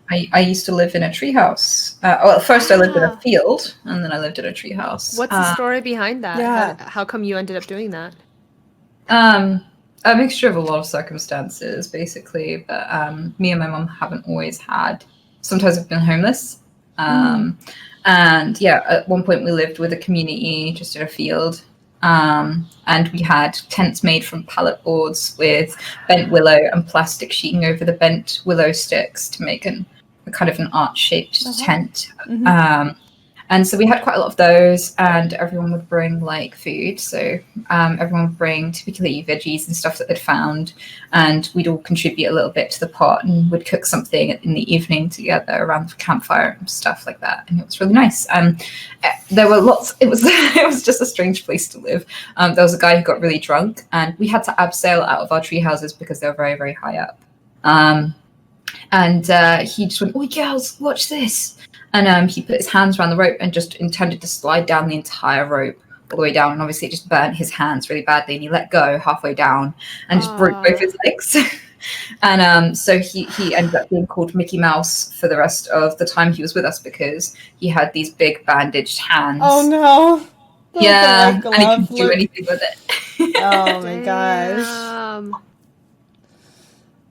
I used to live in a treehouse. Well, first I lived in a field, and then I lived in a treehouse. What's the story behind that? Yeah. How come you ended up doing that? A mixture of a lot of circumstances, basically. But me and my mum haven't always had. Sometimes I've been homeless. And yeah, at one point we lived with a community just in a field. And we had tents made from pallet boards with bent willow and plastic sheeting over the bent willow sticks to make a kind of an arch-shaped tent. And so we had quite a lot of those, and everyone would bring like food. So everyone would bring typically veggies and stuff that they'd found, and we'd all contribute a little bit to the pot and would cook something in the evening together around the campfire and stuff like that. And it was really nice. There were lots. It was it was just a strange place to live. There was a guy who got really drunk, and we had to abseil out of our tree houses because they were very, very high up. And he just went, "Oh, girls, watch this." And he put his hands around the rope and just intended to slide down the entire rope all the way down. And obviously it just burnt his hands really badly. And he let go halfway down and just broke both his legs. And so he ended up being called Mickey Mouse for the rest of the time he was with us because he had these big bandaged hands. Oh, no. Yeah, and he couldn't do anything with it. Oh, my gosh.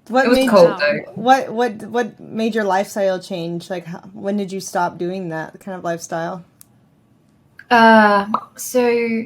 What It was made cold you, though. what made your lifestyle change? Like, when did you stop doing that kind of lifestyle? So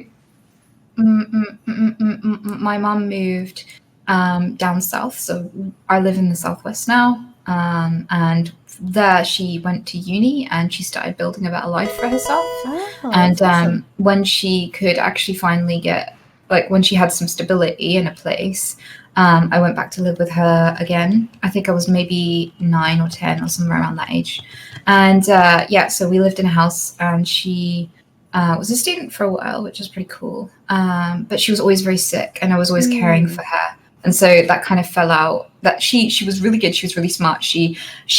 my mum moved down south, so I live in the southwest now. And there she went to uni and she started building a better life for herself. Oh, And that's awesome. when she could actually finally get, like, when she had some stability in a place, I went back to live with her again. I think I was maybe 9 or 10 or somewhere around that age. And yeah, so we lived in a house, and she was a student for a while, which was pretty cool. But she was always very sick, and I was always caring for her. And so that kind of fell out. That she was really good. She was really smart. She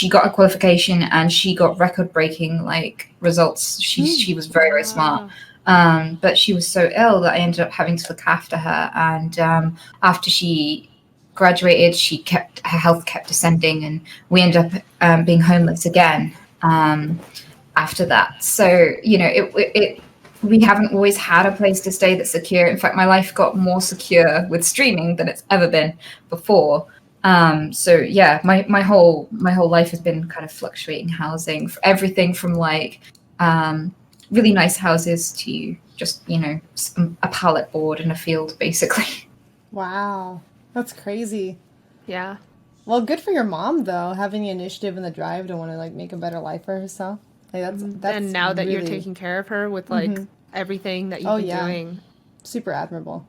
got a qualification and she got record breaking like results. She was very very smart. But she was so ill that I ended up having to look after her. And after she graduated, her health kept descending, and we ended up being homeless again. After that. So, you know, we haven't always had a place to stay that's secure. In fact, my life got more secure with streaming than it's ever been before. So yeah, my whole life has been kind of fluctuating housing, for everything from like really nice houses to just, you know, a pallet board in a field, basically. Wow, that's crazy. Yeah. Well, good for your mom though, having the initiative and the drive to want to like make a better life for herself. Like that's And now that you're really taking care of her with like everything that you've Oh, been yeah. doing. super admirable.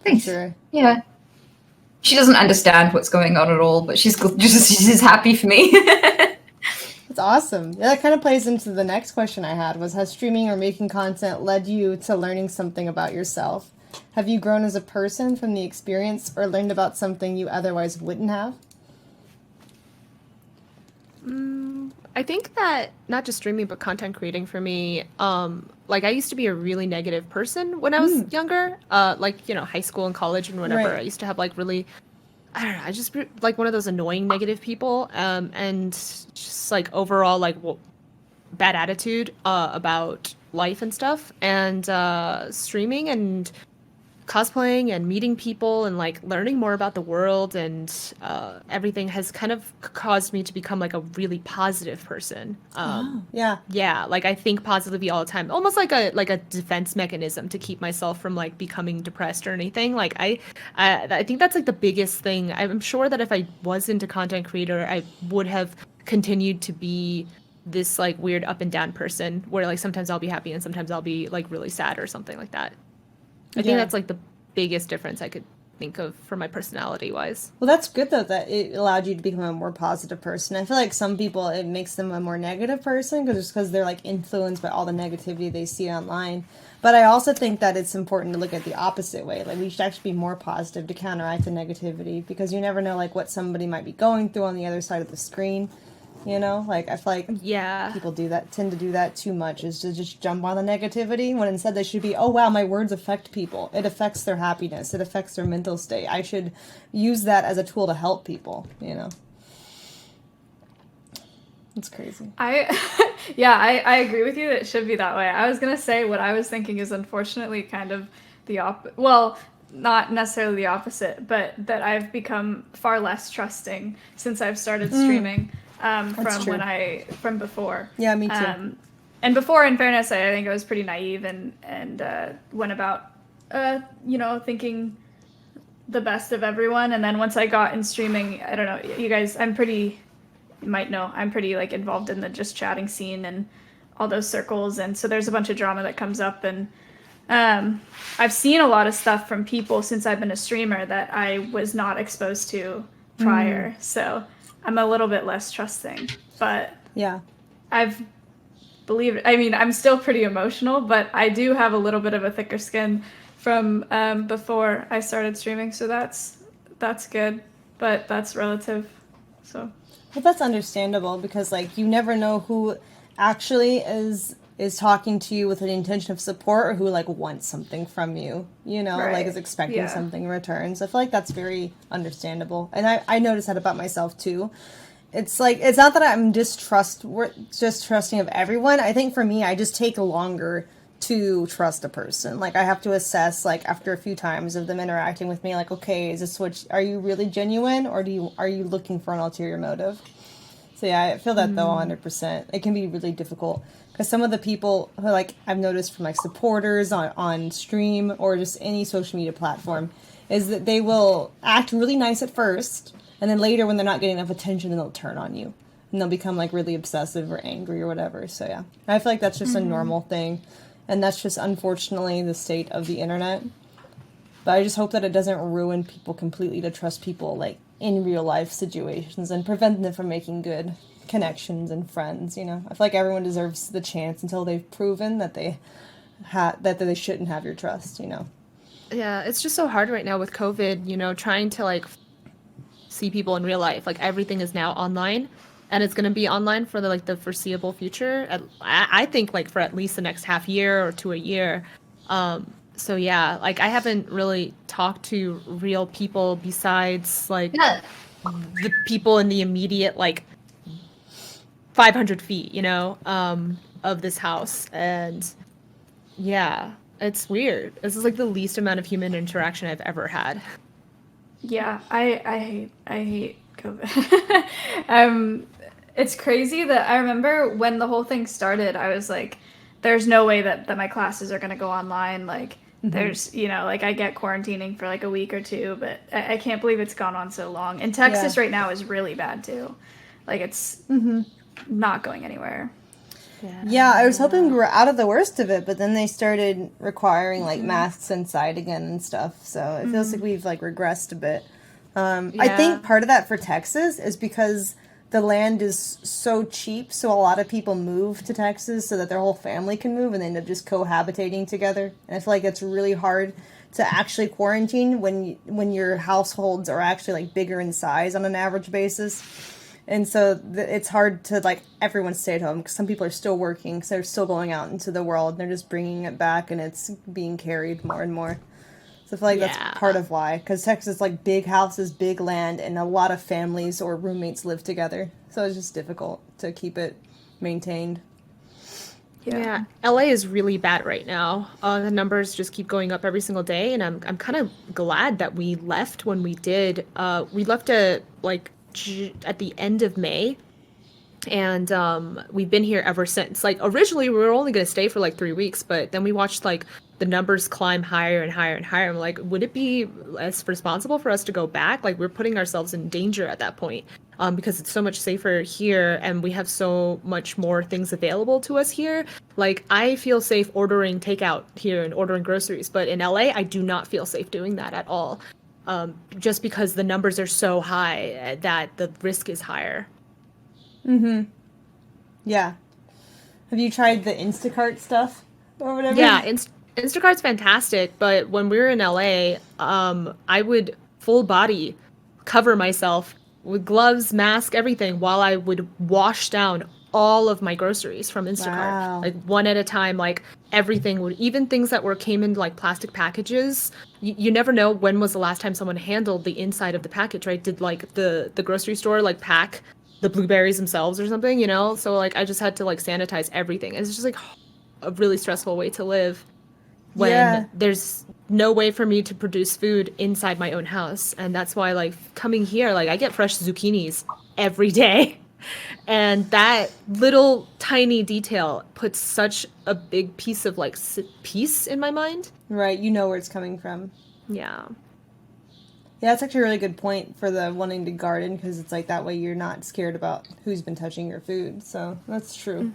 Thanks. Sure. Yeah. She doesn't understand what's going on at all, but she's happy for me. That's awesome. Yeah, that kind of plays into the next question I had was, has streaming or making content led you to learning something about yourself? Have you grown as a person from the experience or learned about something you otherwise wouldn't have? I think that not just streaming but content creating for me, like I used to be a really negative person when I was younger, like, you know, high school and college and whatever. Right. I used to have like really, I don't know, I just like one of those annoying negative people, and just like overall like bad attitude about life and stuff. And streaming and cosplaying and meeting people and like learning more about the world and everything has kind of caused me to become like a really positive person. Yeah. Yeah, like I think positively all the time, almost like a defense mechanism to keep myself from like becoming depressed or anything. Like I think that's like the biggest thing. I'm sure that if I wasn't a content creator, I would have continued to be this like weird up and down person where like sometimes I'll be happy and sometimes I'll be like really sad or something like that. I think Yeah. that's like the biggest difference I could think of for my personality wise. Well, that's good though that it allowed you to become a more positive person. I feel like some people it makes them a more negative person because they're like influenced by all the negativity they see online. But I also think that it's important to look at the opposite way. Like we should actually be more positive to counteract the negativity because you never know like what somebody might be going through on the other side of the screen. You know, like I feel like Yeah. people tend to do that too much, is to just jump on the negativity when instead they should be, oh wow, my words affect people. It affects their happiness. It affects their mental state. I should use that as a tool to help people, you know. It's crazy. I agree with you that it should be that way. I was going to say what I was thinking is unfortunately kind of the well, not necessarily the opposite, but that I've become far less trusting since I've started streaming. From before. Yeah, me too. And before, in fairness, I think I was pretty naive and went about, you know, thinking the best of everyone. And then once I got in streaming, I don't know, you guys, you might know, I'm pretty like involved in the just chatting scene and all those circles. And so there's a bunch of drama that comes up. And I've seen a lot of stuff from people since I've been a streamer that I was not exposed to prior. So I'm a little bit less trusting, but Yeah. I'm still pretty emotional, but I do have a little bit of a thicker skin from before I started streaming, so that's good, but that's relative. So Well, that's understandable because like you never know who actually is talking to you with an intention of support or who like wants something from you, you know, Right. like is expecting Yeah. something in return. So I feel like that's very understandable. And I notice that about myself too. It's like, it's not that I'm distrusting of everyone. I think for me, I just take longer to trust a person. Like I have to assess, like after a few times of them interacting with me, like, okay, is this what, are you really genuine, or are you looking for an ulterior motive? So yeah, I feel that though 100%. It can be really difficult because some of the people who, like, I've noticed from like supporters on stream or just any social media platform, is that they will act really nice at first, and then later when they're not getting enough attention, then they'll turn on you. And they'll become like really obsessive or angry or whatever. So yeah, I feel like that's just a normal thing. And that's just unfortunately the state of the internet. But I just hope that it doesn't ruin people completely to trust people like in real life situations and prevent them from making good connections and friends, you know. I feel like everyone deserves the chance until they've proven that they that they shouldn't have your trust, you know. Yeah, it's just so hard right now with COVID, you know, trying to like see people in real life. Like everything is now online, and it's going to be online for the foreseeable future. I think like for at least the next half year or to a year. So yeah, like I haven't really talked to real people besides like the people in the immediate like 500 feet, you know, of this house. And yeah, it's weird. This is like the least amount of human interaction I've ever had. Yeah, I hate COVID. It's crazy that I remember when the whole thing started, I was like, there's no way that my classes are going to go online. Like, there's, you know, like I get quarantining for like a week or two, but I can't believe it's gone on so long. And Texas right now is really bad too. Like, it's not going anywhere. Yeah, I was hoping we were out of the worst of it, but then they started requiring like masks inside again and stuff. So it feels like we've like regressed a bit. I think part of that for Texas is because the land is so cheap, so a lot of people move to Texas so that their whole family can move and they end up just cohabitating together. And I feel like it's really hard to actually quarantine when your households are actually like bigger in size on an average basis. And so it's hard to, like, everyone stay at home because some people are still working, so they're still going out into the world, and they're just bringing it back, and it's being carried more and more. So I feel like that's part of why, because Texas, like, big houses, big land, and a lot of families or roommates live together. So it's just difficult to keep it maintained. Yeah, LA is really bad right now. The numbers just keep going up every single day, and I'm kind of glad that we left when we did. We left at the end of May, and we've been here ever since. Like originally we were only going to stay for like 3 weeks, but then we watched like the numbers climb higher and higher and higher. I'm like, would it be less responsible for us to go back? Like we're putting ourselves in danger at that point, because it's so much safer here and we have so much more things available to us here. Like I feel safe ordering takeout here and ordering groceries, but in LA I do not feel safe doing that at all. Just because the numbers are so high that the risk is higher. Yeah. Have you tried the Instacart stuff or whatever? Yeah, Instacart's fantastic, but when we were in LA, I would full body cover myself with gloves, mask, everything, while I would wash down all of my groceries from Instacart. Wow. Like one at a time, like everything would, even things that came in like plastic packages. You never know when was the last time someone handled the inside of the package, right? Did like the grocery store like pack the blueberries themselves or something, you know? So like I just had to like sanitize everything. It's just like a really stressful way to live when there's no way for me to produce food inside my own house. And that's why like coming here, like I get fresh zucchinis every day. And that little tiny detail puts such a big piece of like peace in my mind. Right, you know where it's coming from. Yeah. Yeah, that's actually a really good point for the wanting to garden, because it's like that way you're not scared about who's been touching your food. So that's true.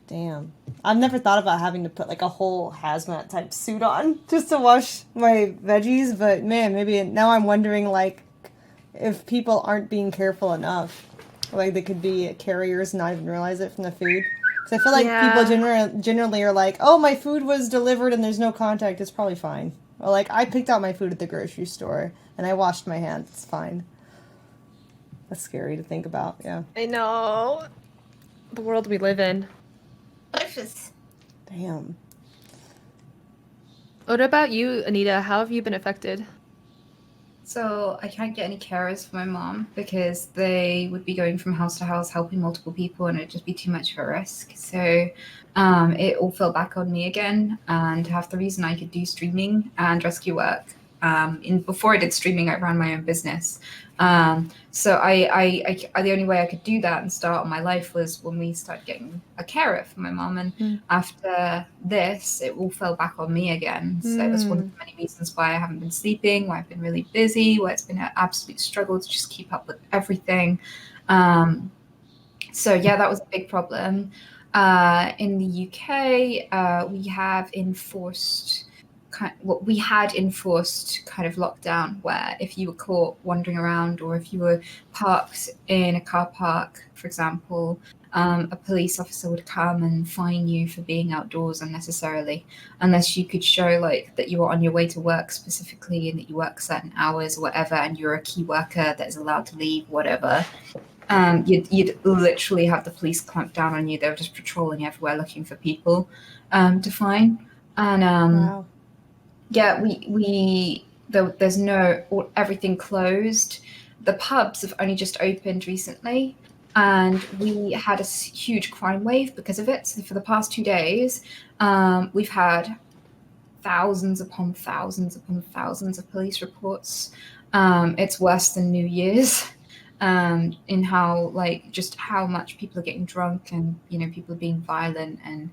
Damn. I've never thought about having to put like a whole hazmat type suit on just to wash my veggies, but man, maybe now I'm wondering like if people aren't being careful enough. Like they could be carriers and not even realize it from the food. So I feel like people generally are like, oh, my food was delivered and there's no contact, it's probably fine. Or like, I picked out my food at the grocery store and I washed my hands, it's fine. That's scary to think about, yeah. I know. The world we live in. Damn. What about you, Anita? How have you been affected? So I can't get any carers for my mom because they would be going from house to house helping multiple people, and it'd just be too much of a risk. So it all fell back on me again. And half the reason I could do streaming and rescue work, before I did streaming, I ran my own business. So the only way I could do that and start my life was when we started getting a carer for my mom. And after this, it all fell back on me again. So that's one of the many reasons why I haven't been sleeping, why I've been really busy, why it's been an absolute struggle to just keep up with everything. So yeah, that was a big problem. In the UK, we have enforced we had enforced kind of lockdown, where if you were caught wandering around or if you were parked in a car park, for example, a police officer would come and fine you for being outdoors unnecessarily, unless you could show like that you were on your way to work specifically and that you work certain hours or whatever, and you're a key worker that is allowed to leave, whatever. You'd literally have the police clamp down on you. They were just patrolling everywhere looking for people to fine. And Wow. yeah, there's everything closed. The pubs have only just opened recently, and we had a huge crime wave because of it. So for the past 2 days, we've had thousands upon thousands upon thousands of police reports. It's worse than New Year's. In how just how much people are getting drunk, and people are being violent and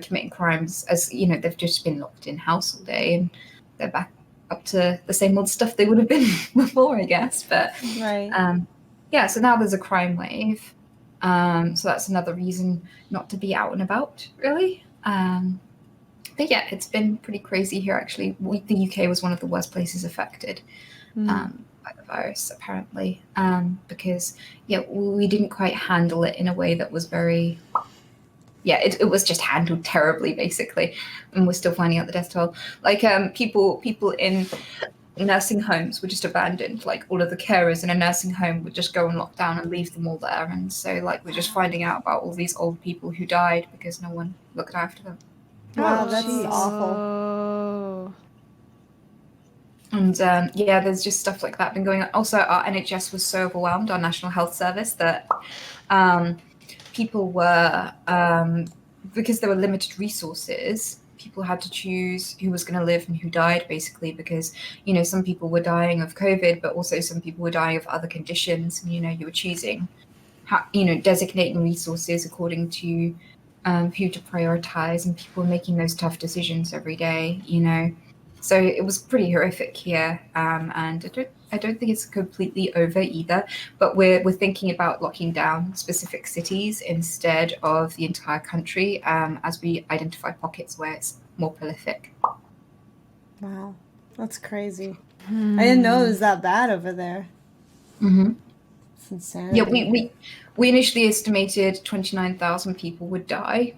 committing crimes, as they've just been locked in house all day and they're back up to the same old stuff they would have been before, I guess. But Right. yeah, so now there's a crime wave, so that's another reason not to be out and about, really. But yeah, it's been pretty crazy here, actually. The UK was one of the worst places affected by the virus, apparently, because we didn't quite handle it in a way that was very it was just handled terribly, basically, and we're still finding out the death toll. People in nursing homes were just abandoned. Like, all of the carers in a nursing home would just go on lockdown and leave them all there, and so we're just finding out about all these old people who died because no one looked after them. Wow, that's jeez. awful. Oh. And there's just stuff like that been going on. Also, our NHS was so overwhelmed, our National Health Service, that people were, because there were limited resources, people had to choose who was going to live and who died, basically, because, some people were dying of COVID, but also some people were dying of other conditions. And, you were choosing, designating resources according to who to prioritize, and people were making those tough decisions every day, So it was pretty horrific here, and I don't think it's completely over either. But we're thinking about locking down specific cities instead of the entire country, as we identify pockets where it's more prolific. Wow, that's crazy. I didn't know it was that bad over there. Mm-hmm. It's insanity. Yeah, we initially estimated 29,000 people would die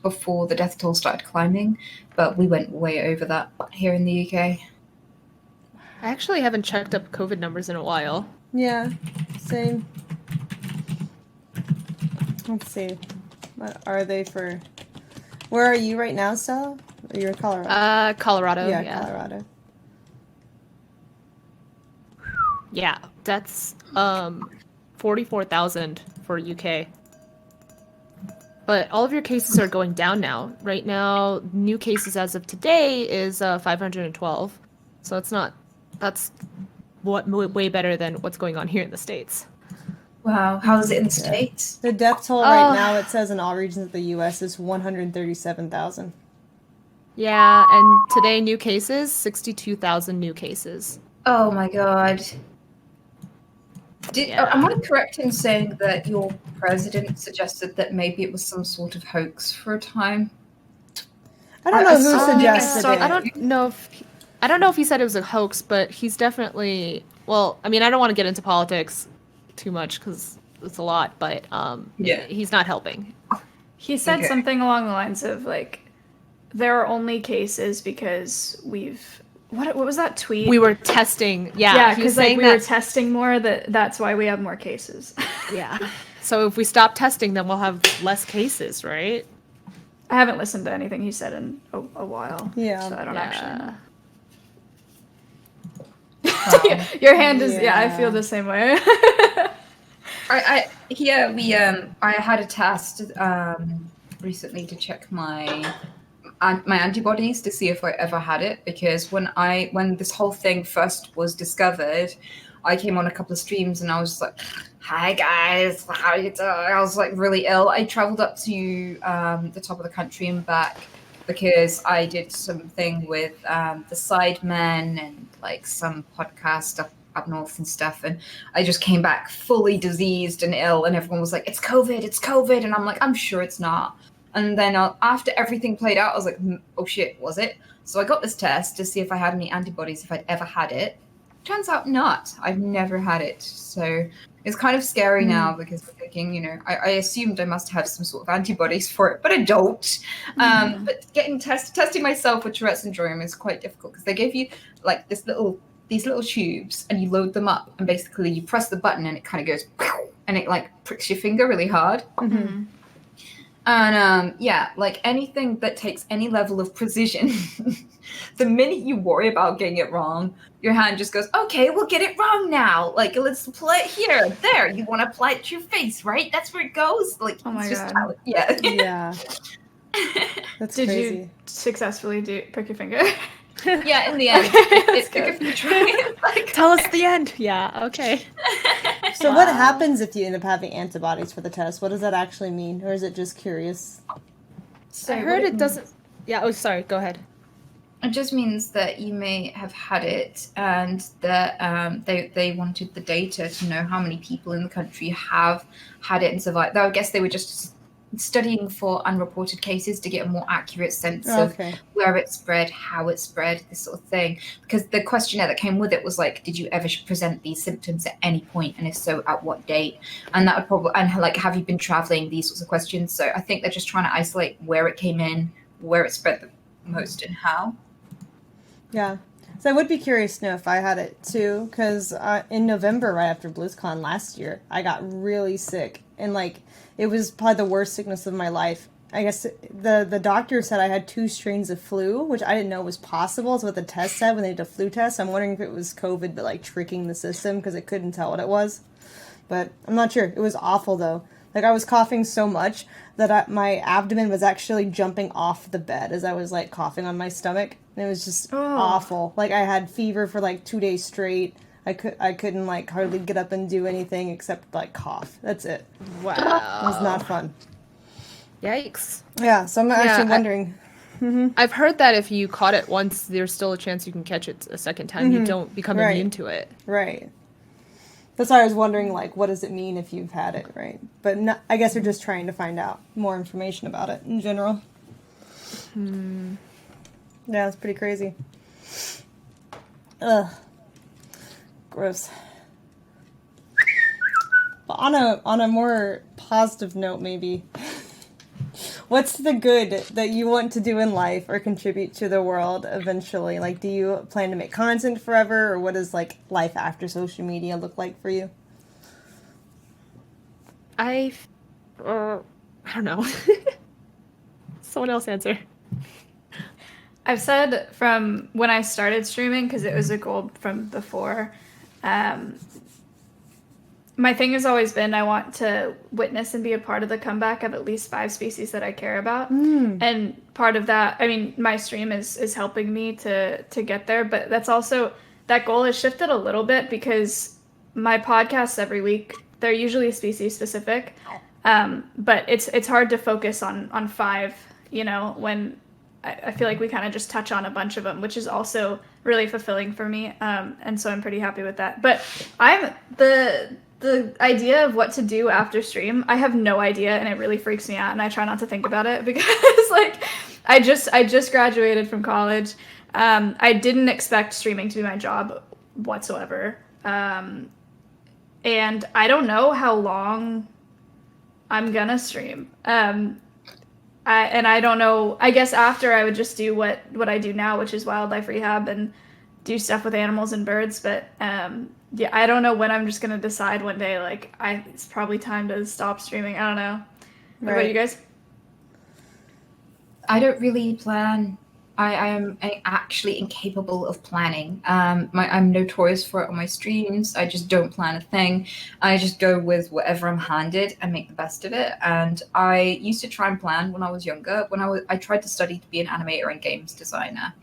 before the death toll started climbing, but we went way over that here in the UK. I actually haven't checked up COVID numbers in a while. Yeah, same. Let's see. What are they for? Where are you right now, Stella? You're in Colorado. Colorado. Yeah, Colorado. Yeah, that's 44,000 for UK. But all of your cases are going down now. Right now, new cases as of today is 512. So that's way better than what's going on here in the States. Wow, how is it in the States? The death toll right now, it says in all regions of the U.S. is 137,000. Yeah, and today new cases, 62,000 new cases. Oh my god. Am I correct in saying that your president suggested that maybe it was some sort of hoax for a time? I don't know who suggested it. I don't know if he said it was a hoax, but he's definitely. Well, I mean, I don't want to get into politics too much because it's a lot, but he's not helping. He said something along the lines of there are only cases because we've. What was that tweet? We were testing. Yeah, because we were testing more. That's why we have more cases. Yeah. So if we stop testing, then we'll have less cases, right? I haven't listened to anything he said in a while. Yeah. So I don't actually know. Your hand is, I Yeah. feel the same way. I had a test recently to check my antibodies to see if I ever had it, because when this whole thing first was discovered, I came on a couple of streams and I was like, "Hi guys, how are you doing?" I was like really ill. I traveled up to the top of the country and back because I did something with the Sidemen and like some podcast up north and stuff, and I just came back fully diseased and ill, and everyone was like, "It's COVID," and I'm like, "I'm sure it's not." And then after everything played out, I was like, "Oh shit, was it?" So I got this test to see if I had any antibodies, if I'd ever had it. Turns out not. I've never had it. So it's kind of scary now because I'm thinking, I assumed I must have some sort of antibodies for it, but I don't. But testing myself with Tourette syndrome is quite difficult because they give you like these little tubes and you load them up, and basically you press the button and it kind of goes and it like pricks your finger really hard. Mm-hmm. And like anything that takes any level of precision, the minute you worry about getting it wrong, your hand just goes, "Okay, we'll get it wrong now. Like, let's apply it here, there. You want to apply it to your face, right? That's where it goes." Like, Oh my it's just God. Yeah. That's Did crazy. you successfully prick your finger? Yeah, in the end, it's good if you try. Like, Tell us the end. Yeah, okay. So what happens if you end up having antibodies for the test? What does that actually mean? Or is it just curious? so I heard what it doesn't. Yeah, oh, sorry, go ahead. It just means that you may have had it, and that they wanted the data to know how many people in the country have had it and survived. Though I guess they were just studying for unreported cases to get a more accurate sense of where it spread, how it spread, this sort of thing. Because the questionnaire that came with it was like, did you ever present these symptoms at any point, and if so, at what date? And that would probably, and like, have you been traveling? These sorts of questions. So I think they're just trying to isolate where it came in, where it spread the most, and how. Yeah. So I would be curious to know if I had it too, because in November, right after BlizzCon last year, I got really sick, and like it was probably the worst sickness of my life. I guess the doctor said I had 2 strains of flu, which I didn't know was possible. Is what the test said when they did a flu test. I'm wondering if it was COVID, but like tricking the system because it couldn't tell what it was. But I'm not sure. It was awful though. Like I was coughing so much that my abdomen was actually jumping off the bed as I was like coughing on my stomach. And it was just awful. Like I had fever for like 2 days straight. I couldn't like hardly get up and do anything except like cough. That's it. Wow. It was not fun. Yikes. Yeah, so I'm actually wondering. I've heard that if you caught it once, there's still a chance you can catch it a second time. You don't become immune to it. Right. That's why I was wondering, like, what does it mean if you've had it, right? But no, I guess they're just trying to find out more information about it in general. Yeah, it's pretty crazy. Ugh. Gross. But on a more positive note, maybe, what's the good that you want to do in life or contribute to the world eventually? Like, do you plan to make content forever, or what does like life after social media look like for you? I don't know. Someone else answer. I've said from when I started streaming, because it was a goal from before, my thing has always been I want to witness and be a part of the comeback of at least 5 species that I care about. And part of that, I mean, my stream is helping me to get there, but that's also, that goal has shifted a little bit because my podcasts every week, they're usually species specific, but it's hard to focus on 5, when I feel like we kind of just touch on a bunch of them, which is also really fulfilling for me. And so I'm pretty happy with that. But I'm the idea of what to do after stream, I have no idea, and it really freaks me out, and I try not to think about it because like I just graduated from college. I didn't expect streaming to be my job whatsoever. And I don't know how long I'm gonna stream. I don't know. I guess after I would just do what I do now, which is wildlife rehab and do stuff with animals and birds. But yeah, I don't know when I'm just gonna decide one day. Like, it's probably time to stop streaming. I don't know. What about you guys? I don't really plan I am actually incapable of planning. I'm notorious for it on my streams. I just don't plan a thing. I just go with whatever I'm handed and make the best of it. And I used to try and plan when I was younger. I tried to study to be an animator and games designer,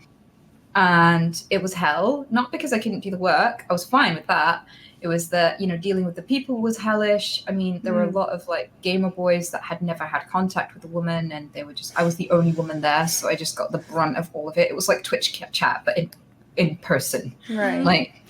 and it was hell. Not because I couldn't do the work. I was fine with that. It was that, dealing with the people was hellish. I mean, there were a lot of like gamer boys that had never had contact with a woman, and I was the only woman there, so I just got the brunt of all of it. It was like Twitch chat, but in person. Right. Like,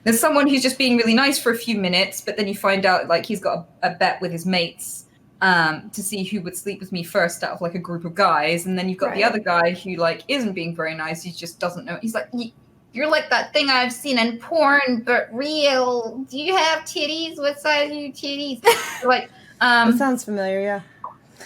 there's someone who's just being really nice for a few minutes, but then you find out like he's got a bet with his mates to see who would sleep with me first out of like a group of guys, and then you've got the other guy who like isn't being very nice. He just doesn't know. He's like, you're like that thing I've seen in porn, but real. Do you have titties? What size are your titties? Like, that sounds familiar, yeah.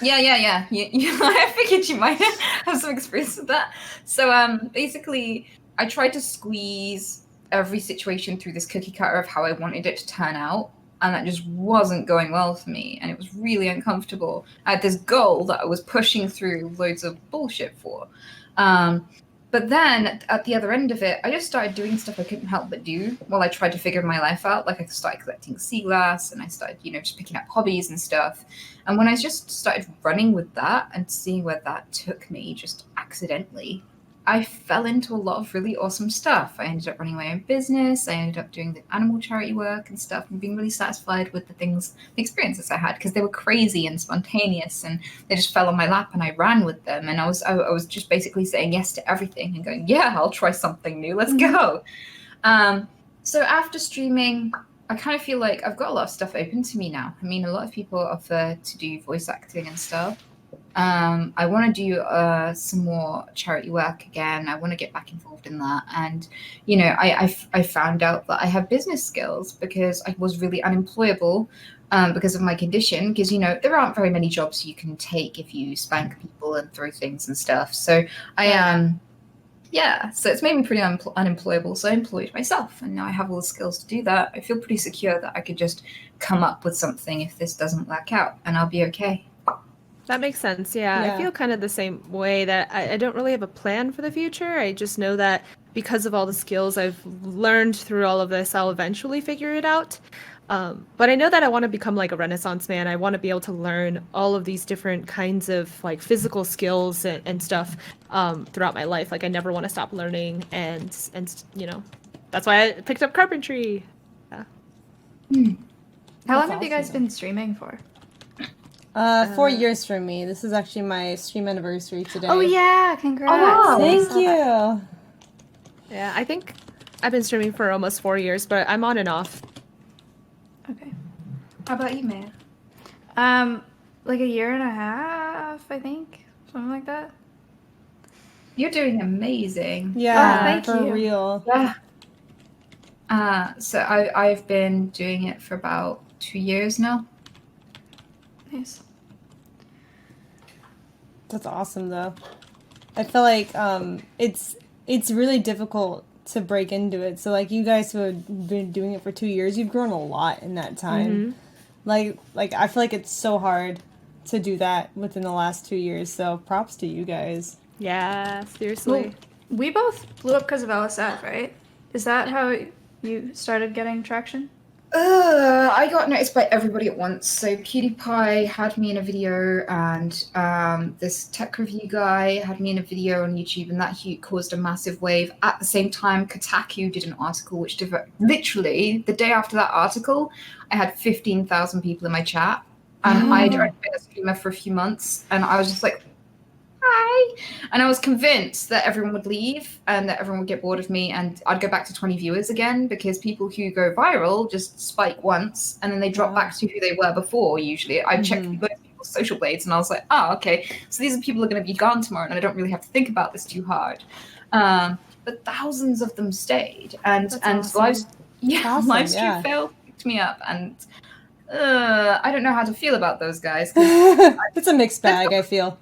Yeah. I figured you might have some experience with that. So basically, I tried to squeeze every situation through this cookie cutter of how I wanted it to turn out, and that just wasn't going well for me, and it was really uncomfortable. I had this goal that I was pushing through loads of bullshit for. But then at the other end of it, I just started doing stuff I couldn't help but do while I tried to figure my life out. Like I started collecting sea glass, and I started, just picking up hobbies and stuff. And when I just started running with that and seeing where that took me just accidentally, I fell into a lot of really awesome stuff. I ended up running my own business. I ended up doing the animal charity work and stuff, and being really satisfied with the experiences I had, because they were crazy and spontaneous, and they just fell on my lap and I ran with them. And I was just basically saying yes to everything and going, yeah, I'll try something new. Let's go. So after streaming, I kind of feel like I've got a lot of stuff open to me now. I mean, a lot of people offer to do voice acting and stuff. I want to do some more charity work again. I want to get back involved in that. And, I found out that I have business skills because I was really unemployable because of my condition. Because, there aren't very many jobs you can take if you spank people and throw things and stuff. So so it's made me pretty unemployable. So I employed myself, and now I have all the skills to do that. I feel pretty secure that I could just come up with something if this doesn't work out, and I'll be okay. That makes sense. Yeah. I feel kind of the same way, that I don't really have a plan for the future. I just know that because of all the skills I've learned through all of this, I'll eventually figure it out. But I know that I want to become like a Renaissance man. I want to be able to learn all of these different kinds of like physical skills and stuff throughout my life. Like I never want to stop learning, and that's why I picked up carpentry. Yeah. How long have you guys been streaming for? 4 years for me. This is actually my stream anniversary today. Oh yeah, congrats. Oh, thank you. Yeah, I think I've been streaming for almost 4 years, but I'm on and off. Okay. How about you, Maya? Like a year and a half, I think. Something like that. You're doing amazing. Yeah, thank for you. real. Yeah. So I've been doing it for about 2 years now. Nice. That's awesome, though. I feel like it's really difficult to break into it. So, like, you guys who have been doing it for 2 years, you've grown a lot in that time. Like I feel like it's so hard to do that within the last 2 years. So, props to you guys. Yeah, seriously. Well, we both blew up because of LSF, right? Is that how you started getting traction? I got noticed by everybody at once. So PewDiePie had me in a video, and this tech review guy had me in a video on YouTube, and that caused a massive wave. At the same time, Kotaku did an article which literally the day after that article, I had 15,000 people in my chat, and I'd already been a streamer for a few months, and I was just like, hi. And I was convinced that everyone would leave and that everyone would get bored of me, and I'd go back to 20 viewers again, because people who go viral just spike once and then they drop back to who they were before. Usually I checked most people's social blades, and I was like, oh, okay, so these are people who are going to be gone tomorrow, and I don't really have to think about this too hard. But thousands of them stayed, and awesome. live stream failed, picked me up, and I don't know how to feel about those guys. It's a mixed bag, I feel.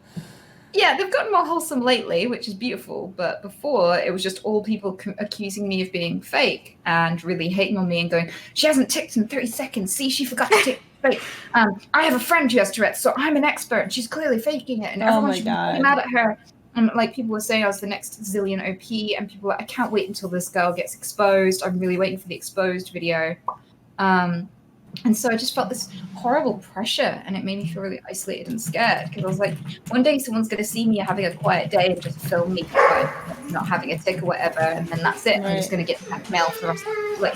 Yeah, they've gotten more wholesome lately, which is beautiful. But before, it was just all people accusing me of being fake and really hating on me and going, she hasn't ticked in 30 seconds. See, she forgot to tick. Fake. I have a friend who has Tourette's, so I'm an expert, and she's clearly faking it. And everyone should be mad at her. And like people were saying I was the next Zillion OP, and people were like, I can't wait until this girl gets exposed. I'm really waiting for the exposed video. And so I just felt this horrible pressure, and it made me feel really isolated and scared, because I was like, one day someone's going to see me having a quiet day and just film me not having a tick or whatever, and then that's it. I'm just going to get mail for the rest,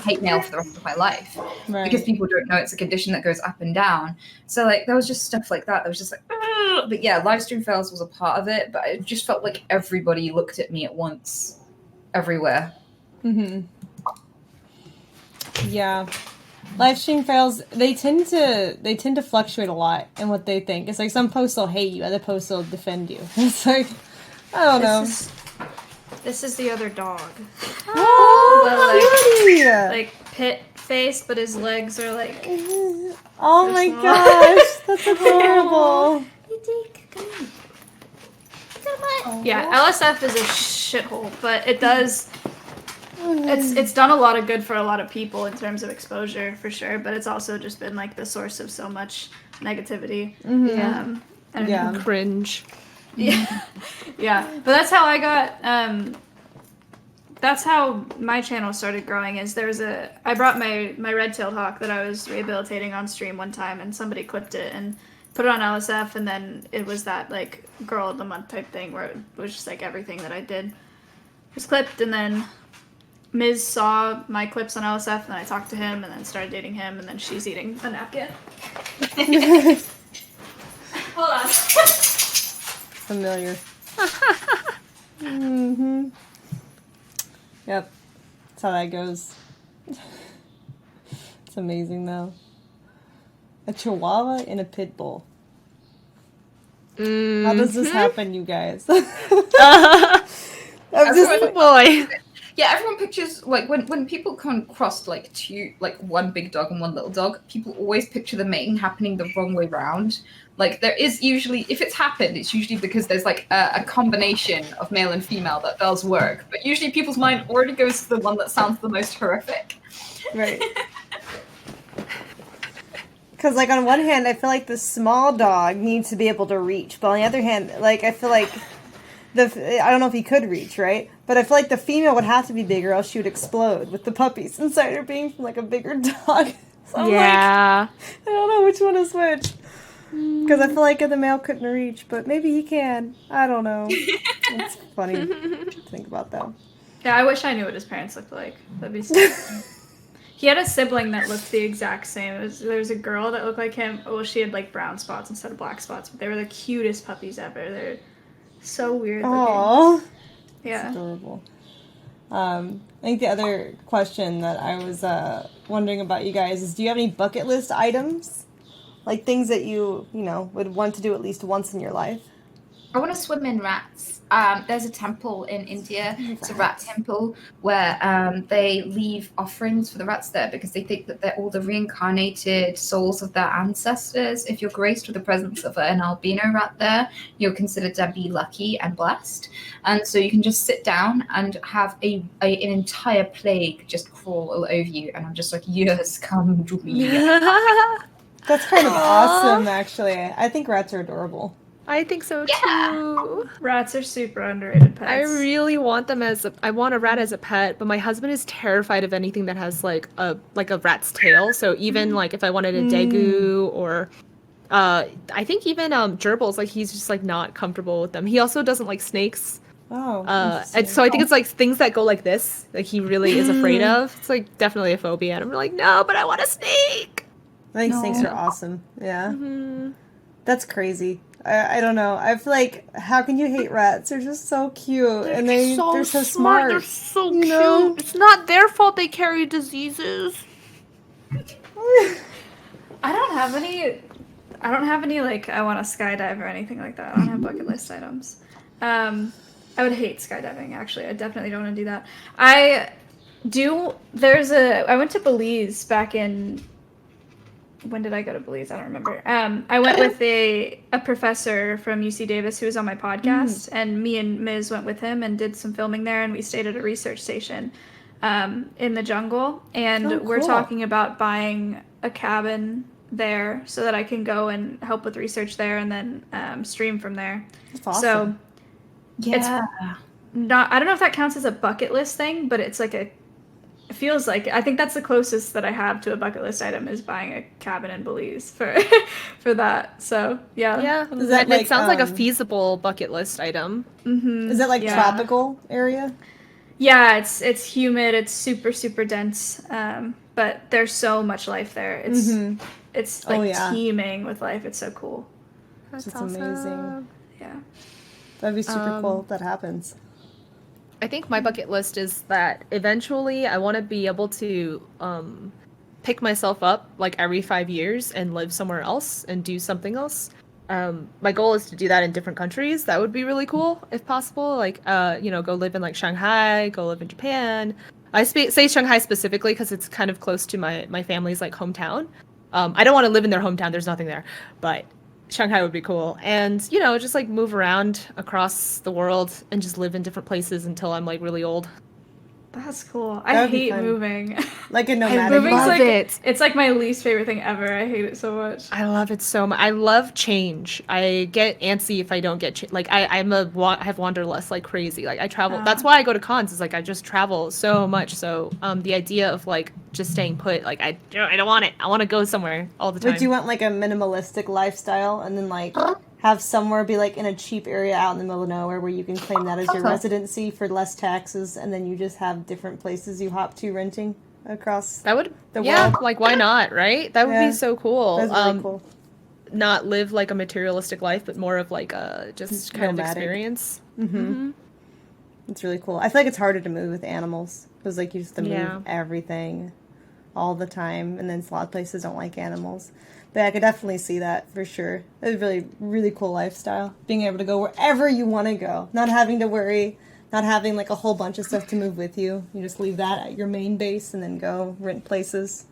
hate mail for the rest of my life, because people don't know it's a condition that goes up and down. So like there was just stuff like that. That was just like, ugh. But yeah, live stream fails was a part of it, but it just felt like everybody looked at me at once, everywhere. Yeah. Live stream fails, they tend to fluctuate a lot in what they think. It's like some posts will hate you, other posts will defend you. It's like, I don't know. This is the other dog. Oh, like pit face, but his legs are like. Oh my gosh, that's adorable. Yeah, LSF is a shithole, but it does. It's done a lot of good for a lot of people in terms of exposure, for sure. But it's also just been like the source of so much negativity. And cringe. Yeah, yeah. But that's how I got. That's how my channel started growing. Is I brought my red-tailed hawk that I was rehabilitating on stream one time, and somebody clipped it and put it on LSF, and then it was that like girl of the month type thing where it was just like everything that I did was clipped, and then Ms. saw my clips on LSF, and then I talked to him, and then started dating him, and then she's eating a napkin. Hold on. Familiar. Yep. That's how that goes. It's amazing, though. A chihuahua in a pit bull. How does this happen, you guys? I'm just... boy. Yeah, everyone pictures, like, when people come across, like, one big dog and one little dog, people always picture the mating happening the wrong way round. Like, there is usually, if it's happened, it's usually because there's, like, a combination of male and female that does work. But usually people's mind already goes to the one that sounds the most horrific. Right. Because, like, on one hand, I feel like the small dog needs to be able to reach. But on the other hand, like, I feel like I don't know if he could reach, right? But I feel like the female would have to be bigger, else she would explode with the puppies inside her being from, like, a bigger dog. So I'm like, I don't know which one is which. Because I feel like the male couldn't reach, but maybe he can. I don't know. It's funny to think about, though. Yeah, I wish I knew what his parents looked like. That'd be so fun. He had a sibling that looked the exact same. There was a girl that looked like him. Well, she had, like, brown spots instead of black spots, but they were the cutest puppies ever. They're so weird looking. Aww. Yeah. That's adorable. I think the other question that I was wondering about you guys is, do you have any bucket list items? Like things that you would want to do at least once in your life? I want to swim in rats. There's a temple in India, it's a rat temple, where they leave offerings for the rats there because they think that they're all the reincarnated souls of their ancestors. If you're graced with the presence of an albino rat there, you're considered to be lucky and blessed. And so you can just sit down and have an entire plague just crawl all over you. And I'm just like, yes, come to me. That's kind of awesome, actually. I think rats are adorable. I think so too. Rats are super underrated pets. I really want them I want a rat as a pet, but my husband is terrified of anything that has like a rat's tail. So even like if I wanted a daegu or I think even gerbils, like he's just like not comfortable with them. He also doesn't like snakes. Oh. And so I think it's like things that go like this, like he really is afraid of. It's like definitely a phobia, and I'm like, no, but I want a snake. I think snakes are awesome. Yeah. That's crazy. I don't know. I feel like, how can you hate rats? They're just so cute. And they're so smart. They're so cute. Know? It's not their fault they carry diseases. I don't have any, like, I want to skydive or anything like that. I don't have bucket list items. I would hate skydiving, actually. I definitely don't want to do that. I went to Belize back in... When did I go to Belize? I don't remember. I went with a professor from UC Davis who was on my podcast, and me and Ms. went with him and did some filming there, and we stayed at a research station in the jungle, and we're talking about buying a cabin there so that I can go and help with research there and then stream from there. That's awesome. So Yeah. Not, I don't know if that counts as a bucket list thing, but it's like it feels like, I think that's the closest that I have to a bucket list item is buying a cabin in Belize for for that. So yeah. Yeah, Is that and it sounds like a like, feasible bucket list item. is that like Yeah. tropical area? Yeah, it's humid, it's super, super dense. But there's so much life there. It's like Oh, yeah. teeming with life. It's so cool. That's It's amazing. Yeah. That'd be super cool if that happens. I think my bucket list is that eventually I want to be able to pick myself up like every 5 years and live somewhere else and do something else. My goal is to do that in different countries. That would be really cool if possible. Like, go live in like Shanghai, go live in Japan. I say Shanghai specifically because it's kind of close to my family's like hometown. I don't want to live in their hometown. There's nothing there, but Shanghai would be cool. And, just like move around across the world and just live in different places until I'm like really old. That's cool. That I would be hate fun. moving. Like a nomadic Moving's love life. like it. it's like my least favorite thing ever. I hate it so much. I love it so much. I love change. I get antsy if I don't get like I have wanderlust like crazy. Like I travel. That's why I go to cons. Is like I just travel so much. So the idea of like just staying put, like I don't want it. I want to go somewhere all the time. Would you want like a minimalistic lifestyle and then like have somewhere be like in a cheap area out in the middle of nowhere where you can claim that as your residency for less taxes, and then you just have different places you hop to renting across That would the yeah, world? like why not, right? That would Yeah. be so cool. That's really cool. Not live like a materialistic life, but more of like a just kind of Nomadic. experience. It's really cool. I feel like it's harder to move with animals because like you just have to move Yeah. everything all the time, and then a lot of places don't like animals. But yeah, I could definitely see that for sure. It's a really, really cool lifestyle. Being able to go wherever you want to go, not having to worry, not having like a whole bunch of stuff to move with you. You just leave that at your main base and then go rent places.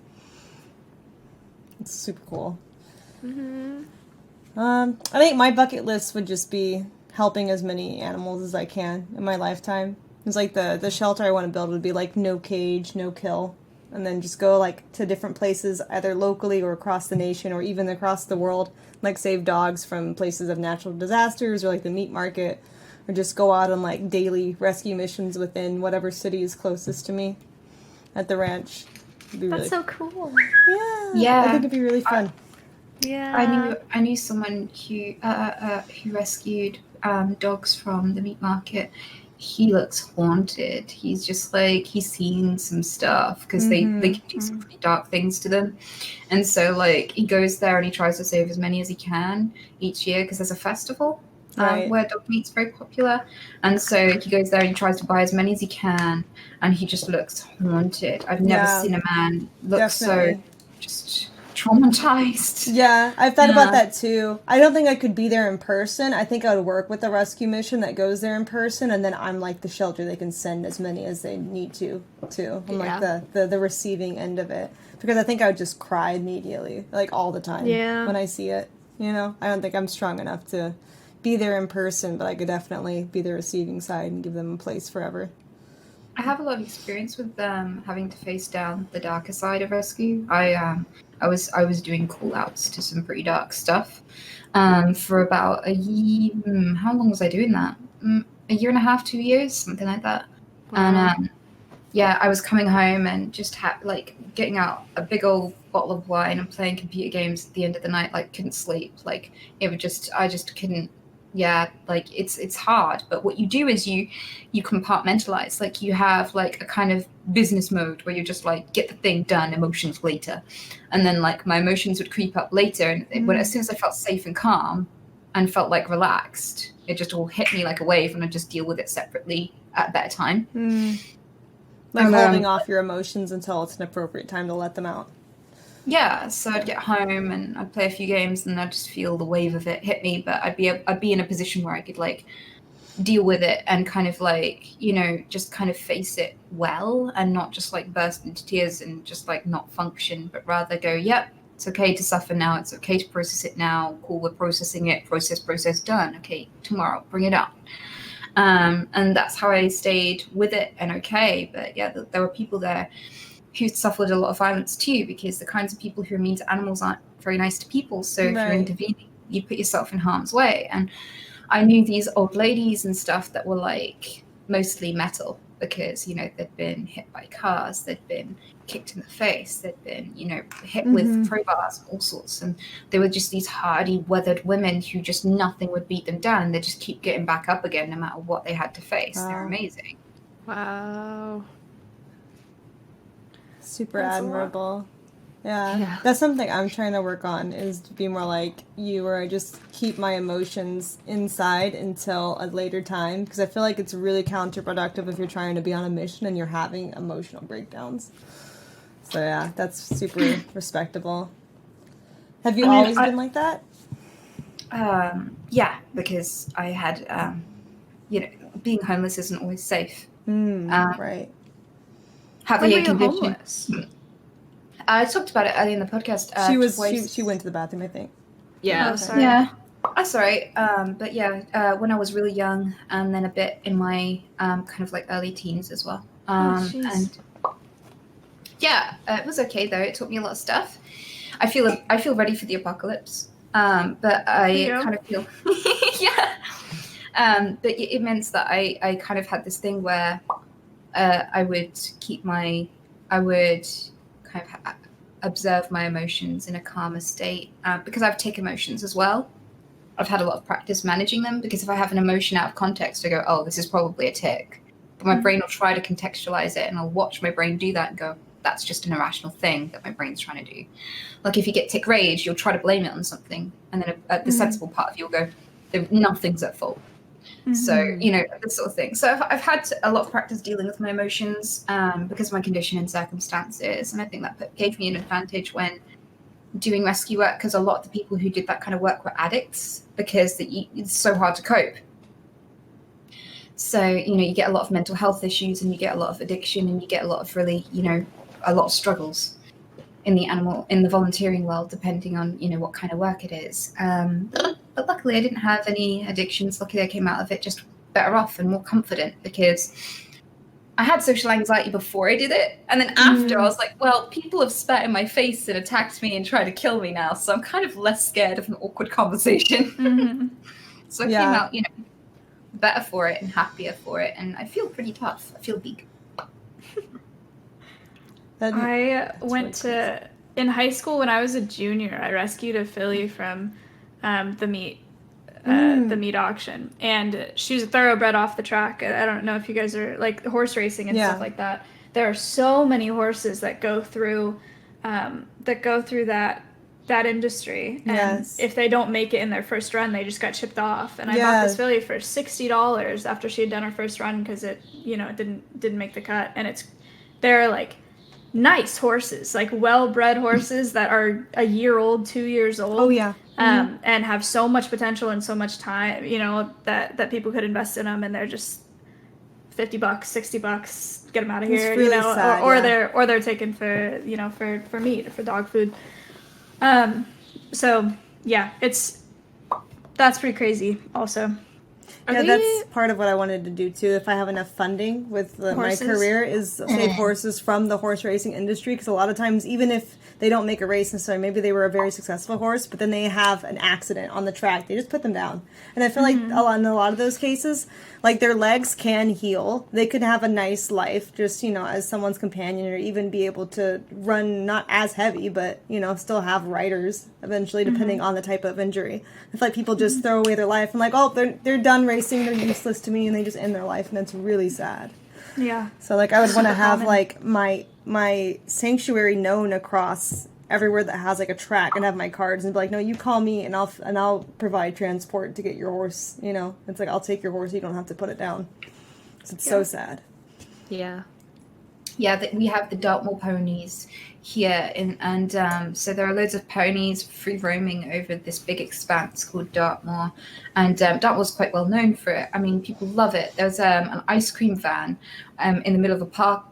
It's super cool. I think my bucket list would just be helping as many animals as I can in my lifetime. It's like the shelter I want to build would be like no cage, no kill, and then just go like to different places either locally or across the nation or even across the world, like save dogs from places of natural disasters or like the meat market, or just go out on like daily rescue missions within whatever city is closest to me at the ranch. It'd be That's really, so cool. Yeah. I think it'd be really fun. Yeah. I knew someone who rescued dogs from the meat market. He looks haunted. He's just like he's seen some stuff because they can do some pretty dark things to them, and so like he goes there and he tries to save as many as he can each year because there's a festival Right. where dog meat's very popular, and so he goes there and he tries to buy as many as he can, and he just looks haunted. I've never Yeah. seen a man look Definitely. so just traumatized. Yeah, I've thought about that too. I don't think I could be there in person. I think I would work with a rescue mission that goes there in person, and then I'm like the shelter they can send as many as they need to, too. I'm like the receiving end of it. Because I think I would just cry immediately, like all the time when I see it. I don't think I'm strong enough to be there in person, but I could definitely be the receiving side and give them a place forever. I have a lot of experience with having to face down the darker side of rescue. I was doing call outs to some pretty dark stuff for about a year. How long was I doing that? A year and a half, 2 years, something like that. Wow. And I was coming home and just like getting out a big old bottle of wine and playing computer games at the end of the night. Like couldn't sleep. Like I just couldn't. Yeah, like it's hard, but what you do is you compartmentalize. Like you have like a kind of business mode where you just like get the thing done, emotions later, and then like my emotions would creep up later, and when as soon as I felt safe and calm and felt like relaxed, it just all hit me like a wave, and I just deal with it separately at a better time. Like holding off your emotions until it's an appropriate time to let them out. Yeah, so I'd get home and I'd play a few games and I'd just feel the wave of it hit me, but I'd be in a position where I could like deal with it and kind of like, just kind of face it well and not just like burst into tears and just like not function, but rather go, yep, it's okay to suffer now. It's okay to process it now. Cool, we're processing it. Process, done. Okay, tomorrow, bring it up. And that's how I stayed with it and okay. But yeah, there were people there who suffered a lot of violence too, because the kinds of people who are mean to animals aren't very nice to people. So if you're intervening, you put yourself in harm's way. And I knew these old ladies and stuff that were like mostly metal because, you know, they'd been hit by cars, they'd been kicked in the face, they'd been, you know, hit with crowbars and all sorts. And they were just these hardy, weathered women who just nothing would beat them down. They just keep getting back up again no matter what they had to face. Wow. They're amazing. Wow. Super That's a lot. admirable. Yeah, that's something I'm trying to work on, is to be more like you, where I just keep my emotions inside until a later time, because I feel like it's really counterproductive if you're trying to be on a mission and you're having emotional breakdowns. So yeah, that's super respectable. Have you always been like that? Yeah, because I had, you know, being homeless isn't always safe. Right. Having When a were you condition. homeless? I talked about it earlier in the podcast. She went to the bathroom, I think. Yeah. Oh, sorry. Yeah, that's all right. But yeah, when I was really young, and then a bit in my kind of like early teens as well. jeez. And yeah, it was okay though. It taught me a lot of stuff. I feel ready for the apocalypse. But I kind of feel yeah. But it meant that I kind of had this thing where I would kind of observe my emotions in a calmer state because I've tick emotions as well. I've had a lot of practice managing them, because if I have an emotion out of context, I go, oh, this is probably a tick. But my brain will try to contextualize it, and I'll watch my brain do that and go, that's just an irrational thing that my brain's trying to do. Like if you get tick rage, you'll try to blame it on something, and then the sensible part of you will go, nothing's at fault. So, you know, this sort of thing. So I've had a lot of practice dealing with my emotions because of my condition and circumstances. And I think that gave me an advantage when doing rescue work, because a lot of the people who did that kind of work were addicts, because it's so hard to cope. So, you know, you get a lot of mental health issues, and you get a lot of addiction, and you get a lot of really, you know, a lot of struggles in the volunteering world, depending on, you know, what kind of work it is. But luckily I didn't have any addictions. Luckily I came out of it just better off and more confident, because I had social anxiety before I did it. And then after I was like, well, people have spat in my face and attacked me and tried to kill me now. So I'm kind of less scared of an awkward conversation. So I came out, you know, better for it and happier for it. And I feel pretty tough. I feel big. In high school when I was a junior, I rescued a filly from the meat auction, and she was a thoroughbred off the track. I don't know if you guys are like horse racing and stuff like that. There are so many horses that go through that industry, and if they don't make it in their first run, they just got chipped off. And I bought this filly for $60 after she had done her first run, because it didn't make the cut. And they're like nice horses, like well-bred horses that are a year old, 2 years old. Oh yeah. And have so much potential and so much time, you know, that people could invest in them, and they're just $50, $60, get them out of here, really you know, sad, or they're taken for, you know, for meat or for dog food. So yeah, that's pretty crazy also. That's part of what I wanted to do too. If I have enough funding with my career, is save horses from the horse racing industry. Because a lot of times, even if they don't make a race necessarily, maybe they were a very successful horse, but then they have an accident on the track, they just put them down. And I feel like in a lot of those cases, like their legs can heal. They could have a nice life, just, you know, as someone's companion, or even be able to run not as heavy, but, you know, still have riders eventually, depending on the type of injury. I feel like people just throw away their life and like, oh, they're done racing, they're useless to me, and they just end their life, and it's really sad. Yeah. So like I would want to have like my sanctuary known across everywhere that has like a track, and have my cards and be like, no, you call me and I'll provide transport to get your horse, you know. It's like, I'll take your horse, you don't have to put it down. So it's so sad. Yeah. Yeah, we have the Dartmoor ponies here, and so there are loads of ponies free roaming over this big expanse called Dartmoor, and Dartmoor's quite well known for it. I mean, people love it. There's an ice cream van in the middle of a car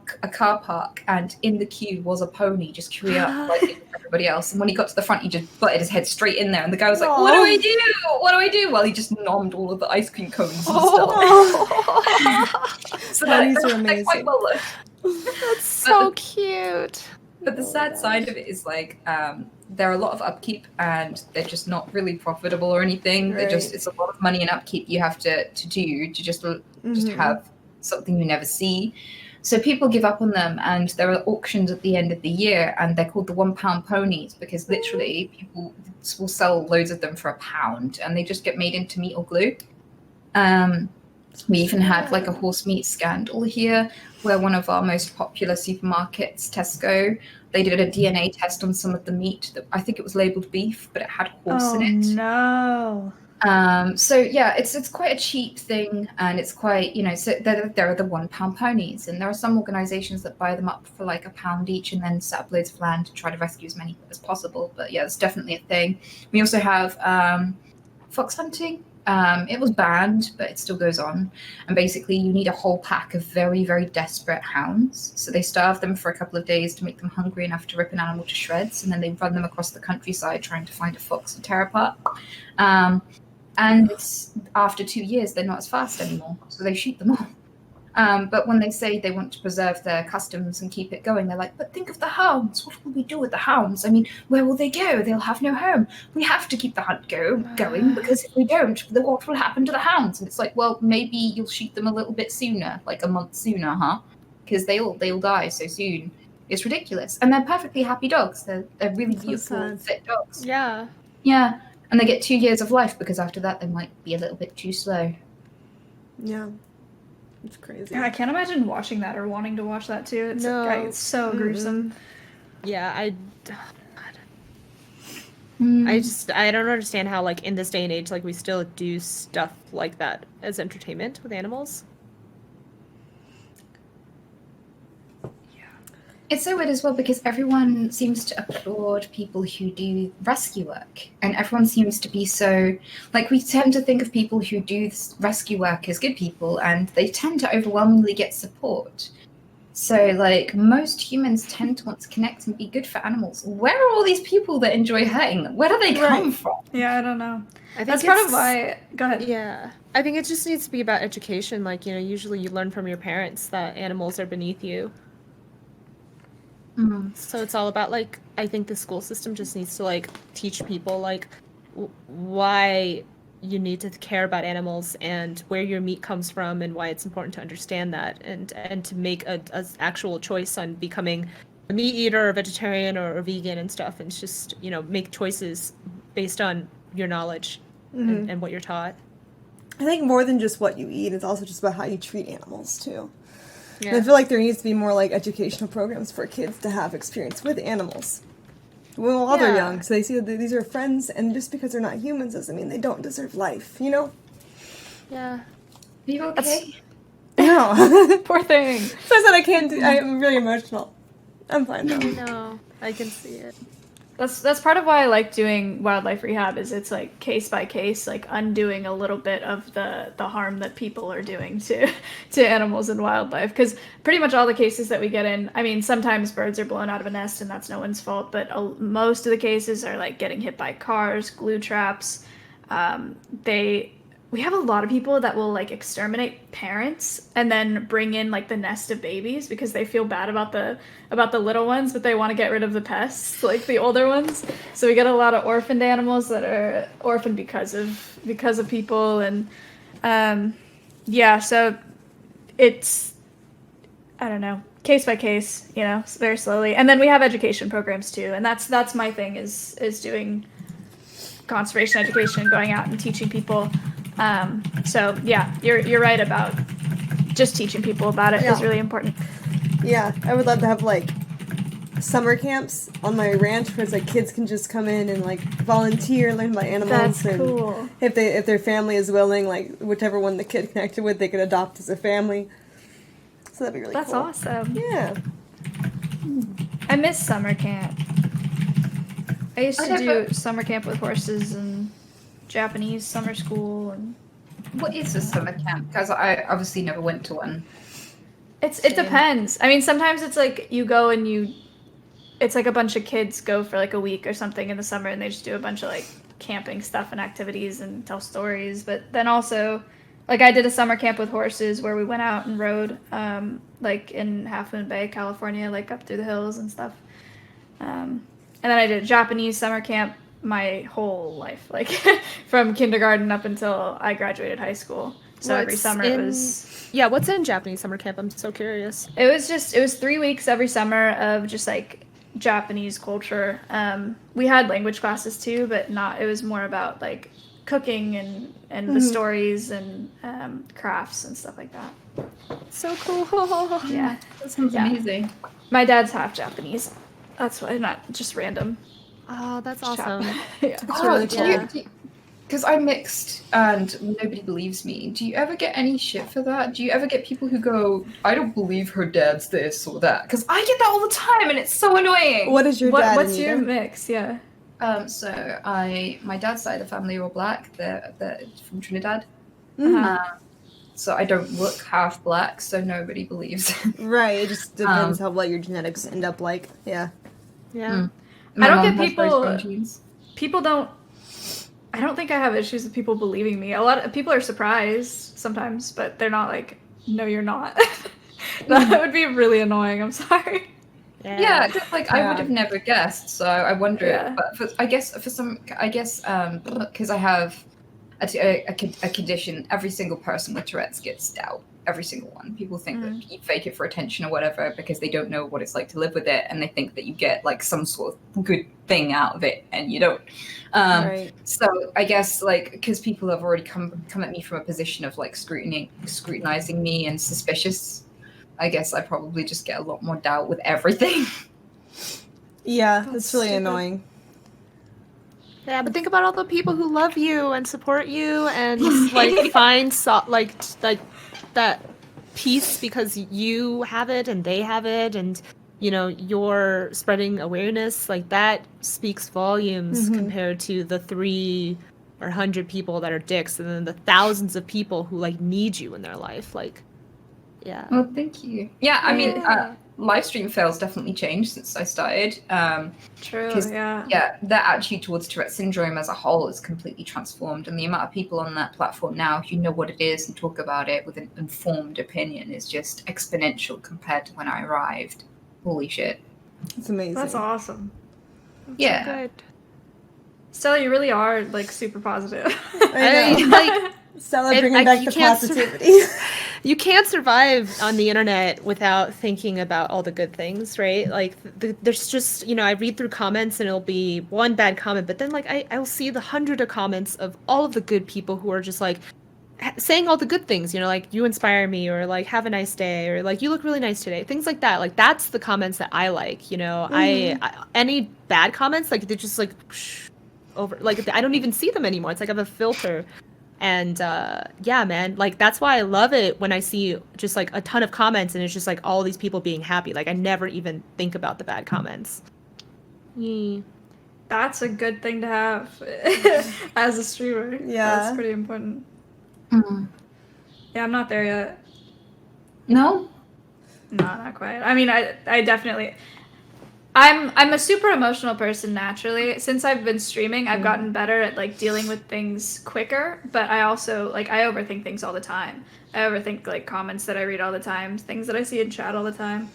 park, and in the queue was a pony just queuing up like everybody else. And when he got to the front, he just butted his head straight in there, and the guy was like, "What do I do? What do I do?" Well, he just nommed all of the ice cream cones and stuff. So Ponies are amazing. quite well loved. That's so cute. But the sad side of it is like they're a lot of upkeep and they're just not really profitable or anything. They're just, Right. it's a lot of money and upkeep you have to do to just have something you never see. So people give up on them, and there are auctions at the end of the year, and they're called the £1 ponies because literally people will sell loads of them for £1, and they just get made into meat or glue. We even had like a horse meat scandal here, where one of our most popular supermarkets, Tesco, they did a DNA test on some of the meat that I think it was labeled beef, but it had horse in it. No. So yeah, it's quite a cheap thing, and it's quite, so there are the £1 ponies, and there are some organizations that buy them up for like £1 each and then set up loads of land to try to rescue as many as possible. But yeah, it's definitely a thing. We also have fox hunting. It was banned, but it still goes on. And basically you need a whole pack of very, very desperate hounds. So they starve them for a couple of days to make them hungry enough to rip an animal to shreds, and then they run them across the countryside trying to find a fox to tear apart. And after 2 years, they're not as fast anymore, so they shoot them all. But when they say they want to preserve their customs and keep it going, they're like, but think of the hounds. What will we do with the hounds? I mean, where will they go? They'll have no home. We have to keep the hunt going, because if we don't, then what will happen to the hounds? And it's like, well, maybe you'll shoot them a little bit sooner, like a month sooner, huh? Because they'll die so soon. It's ridiculous. And they're perfectly happy dogs. They're really beautiful, fit dogs. Yeah. Yeah. And they get 2 years of life, because after that they might be a little bit too slow. Yeah. It's crazy. Yeah, I can't imagine watching that or wanting to watch that too. It's so gruesome. Yeah, I don't understand how, like, in this day and age, like, we still do stuff like that as entertainment with animals. It's so weird as well, because everyone seems to applaud people who do rescue work, and everyone seems to be so, like, we tend to think of people who do rescue work as good people, and they tend to overwhelmingly get support. So, like, most humans tend to want to connect and be good for animals. Where are all these people that enjoy hurting them? Where do they come from? Yeah, I don't know. I think That's part of why. Go ahead. Yeah, I think it just needs to be about education. Like, usually you learn from your parents that animals are beneath you. So it's all about, like, I think the school system just needs to, like, teach people, like, why you need to care about animals and where your meat comes from and why it's important to understand that and to make a actual choice on becoming a meat eater or vegetarian or vegan and stuff, and just, make choices based on your knowledge and what you're taught. I think more than just what you eat, it's also just about how you treat animals too. Yeah. And I feel like there needs to be more, like, educational programs for kids to have experience with animals while they're young, so they see that these are friends, and just because they're not humans doesn't mean they don't deserve life, Yeah. Are you okay? No. Poor thing. So I said I can't do, I'm really emotional. I'm fine though. No, I can see it. That's part of why I like doing wildlife rehab, is it's like case by case, like undoing a little bit of the harm that people are doing to animals and wildlife. Because pretty much all the cases that we get in, I mean, sometimes birds are blown out of a nest and that's no one's fault, but most of the cases are like getting hit by cars, glue traps. We have a lot of people that will, like, exterminate parents and then bring in, like, the nest of babies because they feel bad about the little ones, but they want to get rid of the pests, like the older ones. So we get a lot of orphaned animals that are orphaned because of people, and so it's, I don't know, case by case, very slowly. And then we have education programs too, and that's my thing is doing conservation education, going out and teaching people. So yeah, you're right about just teaching people about it is really important. Yeah, I would love to have, like, summer camps on my ranch where it's like kids can just come in and, like, volunteer, learn about animals. That's and cool. If their family is willing, like, whichever one the kid connected with, they could adopt as a family. So that'd be really cool. That's awesome. Yeah. I miss summer camp. I used to do summer camp with horses and Japanese summer school. And what is a summer camp? Because I obviously never went to one. it depends. I mean, sometimes it's like you go and it's like a bunch of kids go for like a week or something in the summer, and they just do a bunch of, like, camping stuff and activities and tell stories. But then also, like, I did a summer camp with horses where we went out and rode, like, in Half Moon Bay, California, like, up through the hills and stuff. then I did Japanese summer camp my whole life, like from kindergarten up until I graduated high school. So every summer it was. Yeah, what's in Japanese summer camp? I'm so curious. It was 3 weeks every summer of just like Japanese culture. We had language classes too, but it was more about like cooking and the stories and crafts and stuff like that. So cool. Yeah. That sounds amazing. My dad's half Japanese. That's why, not just random. Oh, that's awesome. Yeah. It's really cool. Because I'm mixed and nobody believes me. Do you ever get any shit for that? Do you ever get people who go, I don't believe her dad's this or that? Because I get that all the time and it's so annoying. What is your dad? What's Anita? your mix? Yeah. My dad's side of the family are all black. They're from Trinidad. Uh-huh. So I don't look half black, so nobody believes. Right. It just depends how what your genetics end up like. Yeah. Yeah. My I don't mom get has very people- strong genes. People don't. I don't think I have issues with people believing me. A lot of people are surprised sometimes, but they're not like, no, you're not. That would be really annoying. I'm sorry. Yeah, 'cause, like I would have never guessed, so I wonder. Yeah. But because I have a condition, every single person with Tourette's gets stout. Every single one. People think that you fake it for attention or whatever because they don't know what it's like to live with it, and they think that you get like some sort of good thing out of it, and you don't. Right. So I guess like because people have already come at me from a position of like scrutinizing me and suspicious. I guess I probably just get a lot more doubt with everything. Yeah, it's really stupid. annoying. Yeah, but think about all the people who love you and support you and like find like that peace because you have it and they have it, and you know you're spreading awareness. Like that speaks volumes compared to the 3 or 100 people that are dicks, and then the thousands of people who like need you in their life. Like, yeah. Well, thank you. Yeah, I mean, live stream fails definitely changed since I started. True. 'Cause, Yeah. Yeah, their attitude towards Tourette syndrome as a whole is completely transformed, and the amount of people on that platform now who know what it is and talk about it with an informed opinion is just exponential compared to when I arrived. Holy shit! It's amazing. That's awesome. Yeah, Good. Stella, you really are like super positive. I know. Like, Stella It- bringing I- back you the can't positivity. you can't survive on the internet without thinking about all the good things, right? Like, there's just, you know, I read through comments and it'll be one bad comment, but then, like, I'll see the 100 of comments of all of the good people who are just, like, saying all the good things, you know, like, you inspire me, or, like, have a nice day, or, like, you look really nice today, things like that. Like, that's the comments that I like, you know? I any bad comments, like, they're just, like, over, like, I don't even see them anymore. It's like I have a filter. And yeah, man, like that's why I love it when I see just like a ton of comments and it's just like all these people being happy. Like I never even think about the bad comments. That's a good thing to have as a streamer. Yeah. That's pretty important. Mm. Yeah, I'm not there yet. No. No, not quite. I mean, I definitely. I'm a super emotional person naturally. Since I've been streaming, I've gotten better at like dealing with things quicker, but I also like I overthink things all the time. I overthink like comments that I read all the time, things that I see in chat all the time.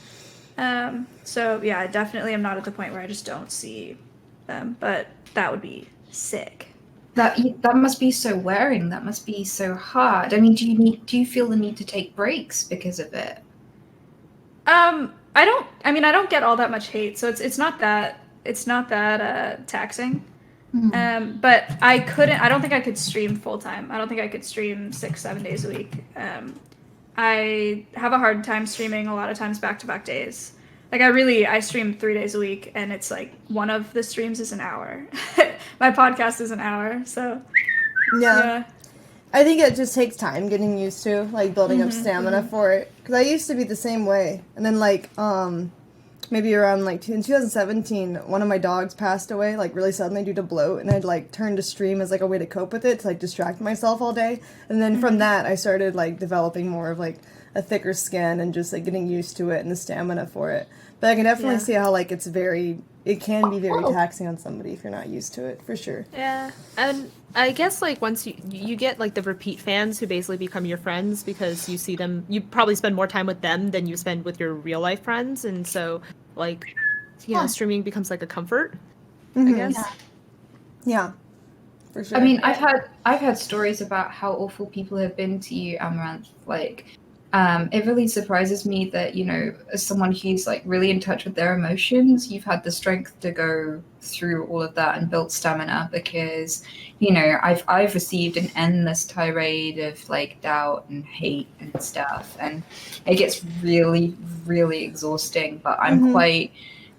So yeah, I definitely am not at the point where I just don't see them, but that would be sick. That must be so wearing. That must be so hard. I mean, do you feel the need to take breaks because of it? I don't get all that much hate, so it's not that taxing. But I don't think I could stream full time. I don't think I could stream 6-7 days a week. I have a hard time streaming a lot of times back-to-back days. Like I stream 3 days a week, and it's like one of the streams is an hour. My podcast is an hour, so Yeah. I think it just takes time getting used to, like, building up stamina for it. Because I used to be the same way. And then, like, maybe around, like, in 2017, one of my dogs passed away, like, really suddenly due to bloat. And I'd, like, turned to stream as, like, a way to cope with it, to, like, distract myself all day. And then from that, I started, like, developing more of, like, a thicker skin and just, like, getting used to it and the stamina for it. But I can definitely see how, like, it can be very taxing on somebody if you're not used to it, for sure. Yeah, and I guess like once you get like the repeat fans who basically become your friends because you see them, you probably spend more time with them than you spend with your real life friends, and so like, you know, streaming becomes like a comfort. I guess. Yeah, for sure. I mean, I've had stories about how awful people have been to you, Amaranth. Like, it really surprises me that, you know, as someone who's like really in touch with their emotions, you've had the strength to go through all of that and build stamina, because, you know, I've received an endless tirade of like doubt and hate and stuff, and it gets really, really exhausting. But I'm quite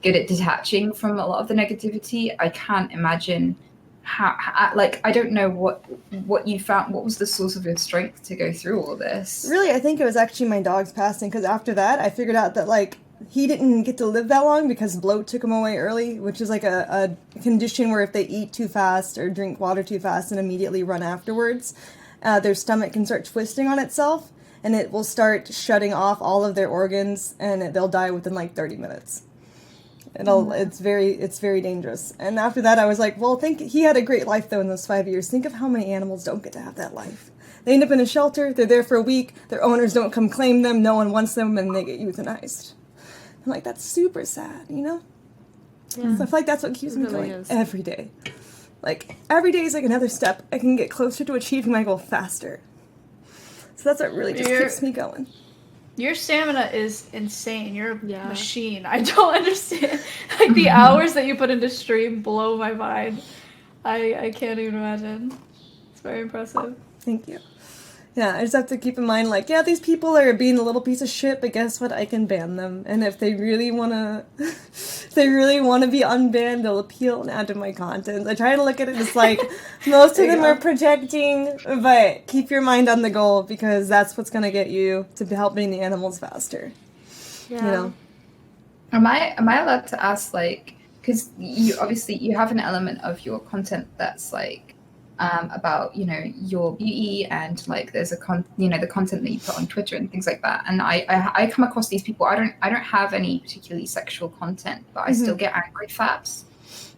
good at detaching from a lot of the negativity. I can't imagine how like, I don't know what you found. What was the source of your strength to go through all this? Really, I think it was actually my dog's passing, because after that, I figured out that, like, he didn't get to live that long because bloat took him away early, which is like a condition where if they eat too fast or drink water too fast and immediately run afterwards, their stomach can start twisting on itself, and it will start shutting off all of their organs, and they'll die within like 30 minutes. It's very dangerous. And after that, I was like, well, he had a great life though in those 5 years. Think of how many animals don't get to have that life. They end up in a shelter. They're there for a week. Their owners don't come claim them. No one wants them, and they get euthanized. I'm like, that's super sad, you know? Yeah. So I feel like that's what keeps me going every day. Like, every day is like another step. I can get closer to achieving my goal faster. So that's what really just keeps me going. Your stamina is insane. You're a machine. I don't understand. Like, the hours that you put into stream blow my mind. I can't even imagine. It's very impressive. Thank you. Yeah, I just have to keep in mind, like, yeah, these people are being a little piece of shit, but guess what? I can ban them. And if they really want to be unbanned, they'll appeal and add to my content. I try to look at it as, like, most of them are projecting, but keep your mind on the goal, because that's what's going to get you to helping the animals faster. Yeah. You know? Am I allowed to ask, like, because you have an element of your content that's, like, about, you know, your beauty, and like there's the content that you put on Twitter and things like that, and I come across these people. I don't have any particularly sexual content, but I still get angry faps,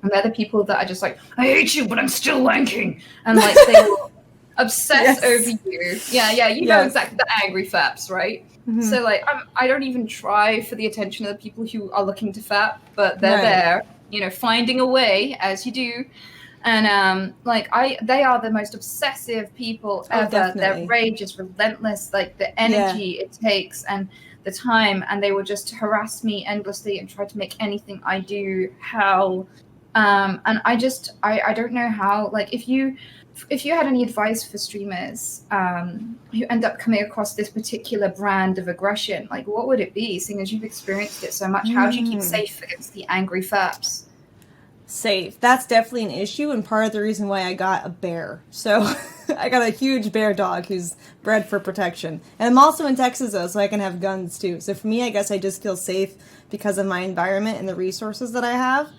and they're the people that are just like, I hate you, but I'm still wanking, and like they will obsess over you. You know exactly, the angry faps, right? So like I don't even try for the attention of the people who are looking to fap, but they're there, you know, finding a way, as you do. And they are the most obsessive people ever. Definitely. Their rage is relentless, like the energy it takes and the time, and they will just harass me endlessly and try to make anything I do hell. And I don't know how, like, if you had any advice for streamers who end up coming across this particular brand of aggression, like, what would it be, seeing as you've experienced it so much? How do you keep safe against the angry faps? Safe. That's definitely an issue, and part of the reason why I got a bear. So I got a huge bear dog who's bred for protection. And I'm also in Texas, though, so I can have guns, too. So for me, I guess I just feel safe because of my environment and the resources that I have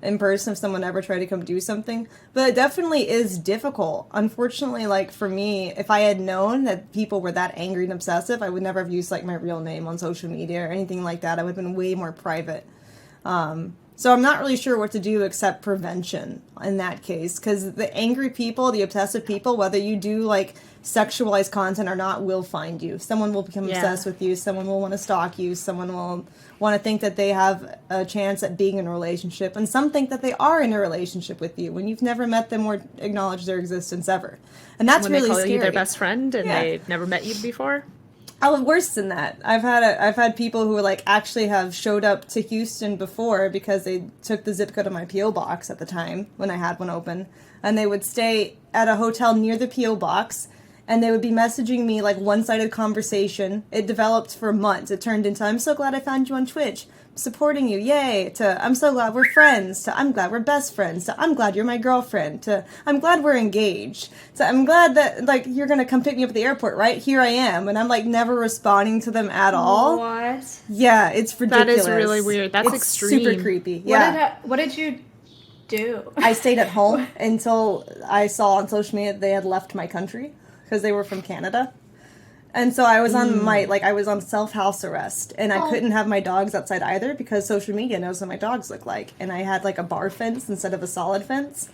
in person if someone ever tried to come do something. But it definitely is difficult. Unfortunately, like, for me, if I had known that people were that angry and obsessive, I would never have used, like, my real name on social media or anything like that. I would have been way more private. So I'm not really sure what to do except prevention in that case, because the angry people, the obsessive people, whether you do like sexualized content or not, will find you. Someone will become obsessed with you. Someone will want to stalk you. Someone will want to think that they have a chance at being in a relationship. And some think that they are in a relationship with you when you've never met them or acknowledged their existence ever. And that's when really they call scary. You their best friend and they've never met you before. Oh, worse than that. I've had people who like actually have showed up to Houston before because they took the zip code of my P.O. box at the time when I had one open, and they would stay at a hotel near the P.O. box, and they would be messaging me like one-sided conversation. It developed for months. It turned into, I'm so glad I found you on Twitch, supporting you, yay, to I'm so glad we're friends, to I'm glad we're best friends, to I'm glad you're my girlfriend, to I'm glad we're engaged, to I'm glad that like you're gonna come pick me up at the airport, right? Here I am, and I'm like never responding to them at all. What? Yeah, it's ridiculous. That is really weird. That's it's extreme. Super creepy. Yeah. What did you do? I stayed at home until I saw on social media that they had left my country because they were from Canada. And so I was on I was on self-house arrest, and I couldn't have my dogs outside either because social media knows what my dogs look like. And I had like a bar fence instead of a solid fence.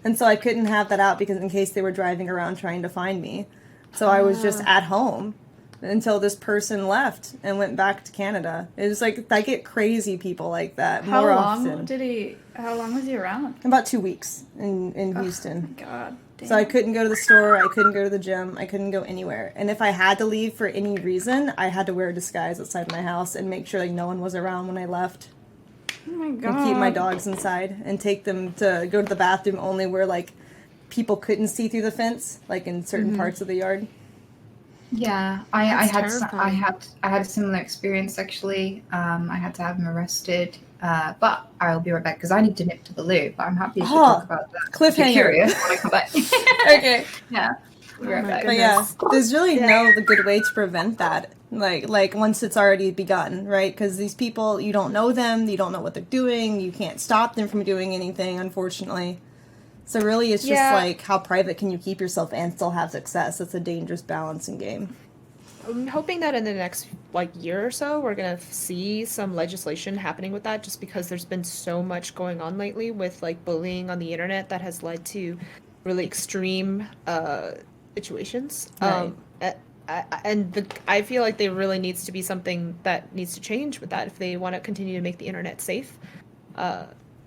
And so I couldn't have that out because in case they were driving around trying to find me. So I was just at home. until this person left and went back to Canada. It was like, I get crazy people like that more often. How long was he around? About 2 weeks in Houston. God damn. So I couldn't go to the store, I couldn't go to the gym, I couldn't go anywhere. And if I had to leave for any reason, I had to wear a disguise outside my house and make sure like no one was around when I left. Oh my God. And keep my dogs inside and take them to go to the bathroom only where like people couldn't see through the fence, like in certain parts of the yard. Yeah, I had a similar experience actually. I had to have him arrested, but I'll be right back because I need to nip to the loo. But I'm happy to talk about that. Cliffhanger. If you're curious when I come back. Okay. Yeah. We'll be right back. But yeah, there's really no good way to prevent that. Like once it's already begun, right? Because these people, you don't know them, you don't know what they're doing, you can't stop them from doing anything, unfortunately. So really, it's just like, how private can you keep yourself and still have success? It's a dangerous balancing game. I'm hoping that in the next year or so, we're gonna see some legislation happening with that, just because there's been so much going on lately with bullying on the internet that has led to really extreme situations. Right. I feel like there really needs to be something that needs to change with that if they want to continue to make the internet safe.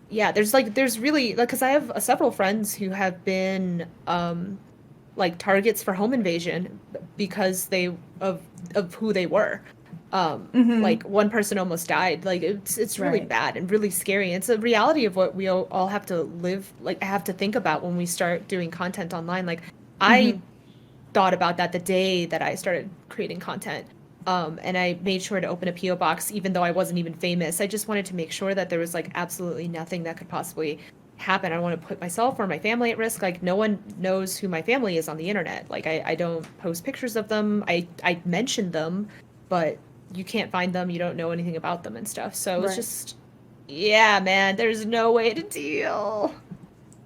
Yeah, there's really, because I have several friends who have been targets for home invasion because of who they were. One person almost died. It's really bad and really scary. It's a reality of what we all have to live, have to think about when we start doing content online. I thought about that the day that I started creating content. And I made sure to open a P.O. box, even though I wasn't even famous. I just wanted to make sure that there was absolutely nothing that could possibly happen. I don't want to put myself or my family at risk. No one knows who my family is on the internet. I don't post pictures of them. I mention them, but you can't find them. You don't know anything about them and stuff. So it's just, yeah, man, there's no way to deal.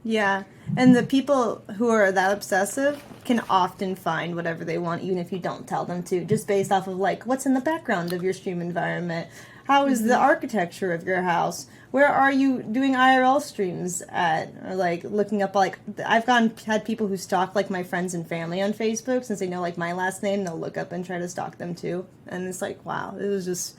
Yeah, and the people who are that obsessive can often find whatever they want, even if you don't tell them to, just based off of what's in the background of your stream environment. How is the architecture of your house? Where are you doing IRL streams at? Or looking up I've had people who stalk my friends and family on Facebook since they know my last name. They'll look up and try to stalk them too, and it's wow, it was just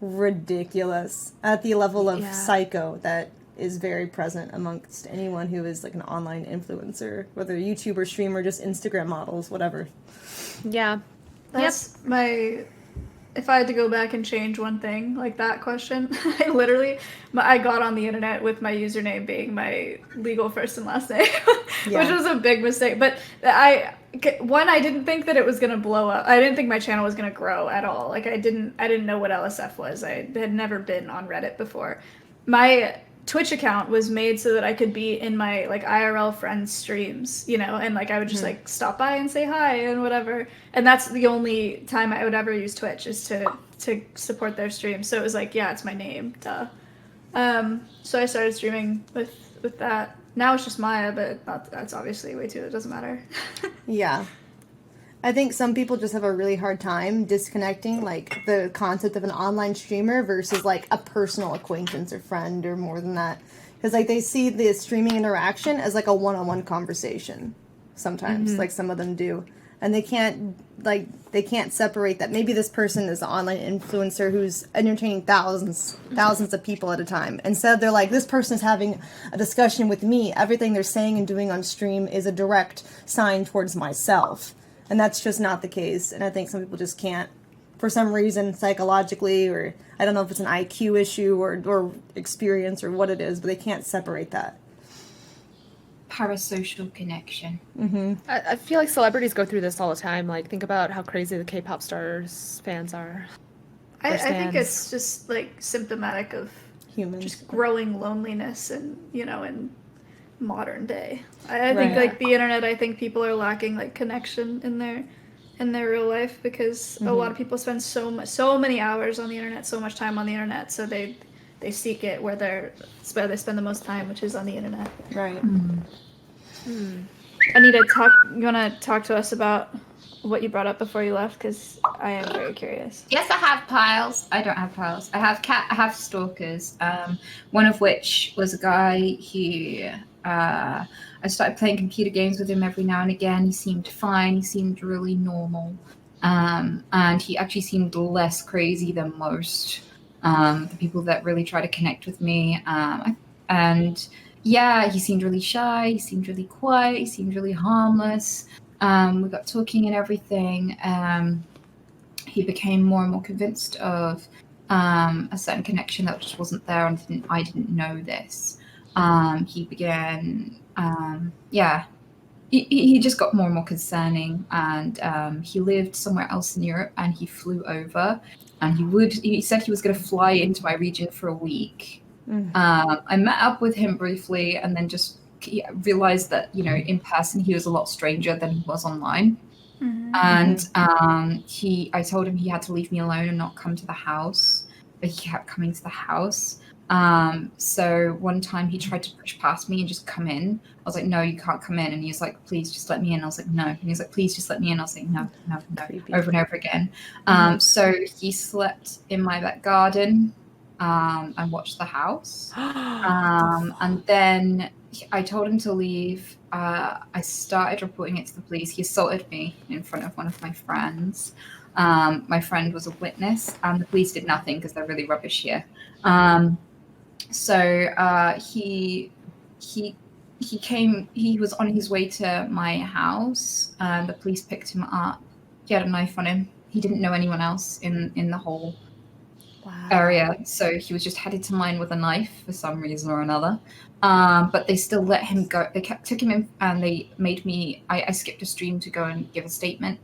ridiculous at the level of psycho that is very present amongst anyone who is an online influencer, whether YouTuber, streamer, just Instagram models, whatever. Yeah. That's if I had to go back and change one thing, that question, I got on the internet with my username being my legal first and last name, which was a big mistake. But I didn't think that it was going to blow up. I didn't think my channel was going to grow at all. I didn't know what LSF was. I had never been on Reddit before. My Twitch account was made so that I could be in my IRL friends streams, and I would just stop by and say hi and whatever. And that's the only time I would ever use Twitch is to support their streams. So it was it's my name, duh. So I started streaming with that. Now it's just Maya, but that's obviously way too, it doesn't matter. Yeah. I think some people just have a really hard time disconnecting the concept of an online streamer versus a personal acquaintance or friend or more than that, because they see the streaming interaction as a one-on-one conversation sometimes, some of them do, and they can't separate that maybe this person is an online influencer who's entertaining thousands of people at a time. Instead they're this person is having a discussion with me, everything they're saying and doing on stream is a direct sign towards myself. And that's just not the case. And I think some people just can't, for some reason, psychologically, or I don't know if it's an IQ issue or experience or what it is, but they can't separate that. Parasocial connection. I feel like celebrities go through this all the time. Think about how crazy the K-pop stars fans are. I think it's just symptomatic of humans just growing loneliness and in modern day. I think the internet, I think people are lacking connection in their real life because a lot of people spend so many hours on the internet, so much time on the internet, so they seek it where they spend the most time, which is on the internet. Right. Anita, you want to talk to us about what you brought up before you left, because I am very curious. Yes, I have piles. I don't have piles. I have stalkers. One of which was a guy who I started playing computer games with him every now and again. He seemed fine. He seemed really normal. And he actually seemed less crazy than most the people that really try to connect with me. And yeah, he seemed really shy. He seemed really quiet. He seemed really harmless. We got talking and everything. He became more and more convinced of a certain connection that just wasn't there, and I didn't know this. He began, he just got more and more concerning, and he lived somewhere else in Europe, and he flew over, and he said he was going to fly into my region for a week. I met up with him briefly, and then just realized that, in person he was a lot stranger than he was online. And I told him he had to leave me alone and not come to the house, but he kept coming to the house. So one time he tried to push past me and just come in. I was like, no, you can't come in. And he was like, please just let me in. I was like, no. And he was like, please just let me in. I was like, no, Creepy. over and over again. So he slept in my back garden and watched the house. And then I told him to leave. I started reporting it to the police. He assaulted me in front of one of my friends. My friend was a witness, and the police did nothing because they're really rubbish here. So he came. He was on his way to my house. The police picked him up. He had a knife on him. He didn't know anyone else in the whole area, so he was just headed to mine with a knife for some reason or another. But they still let him go. They took him in, and they made me. I skipped a stream to go and give a statement,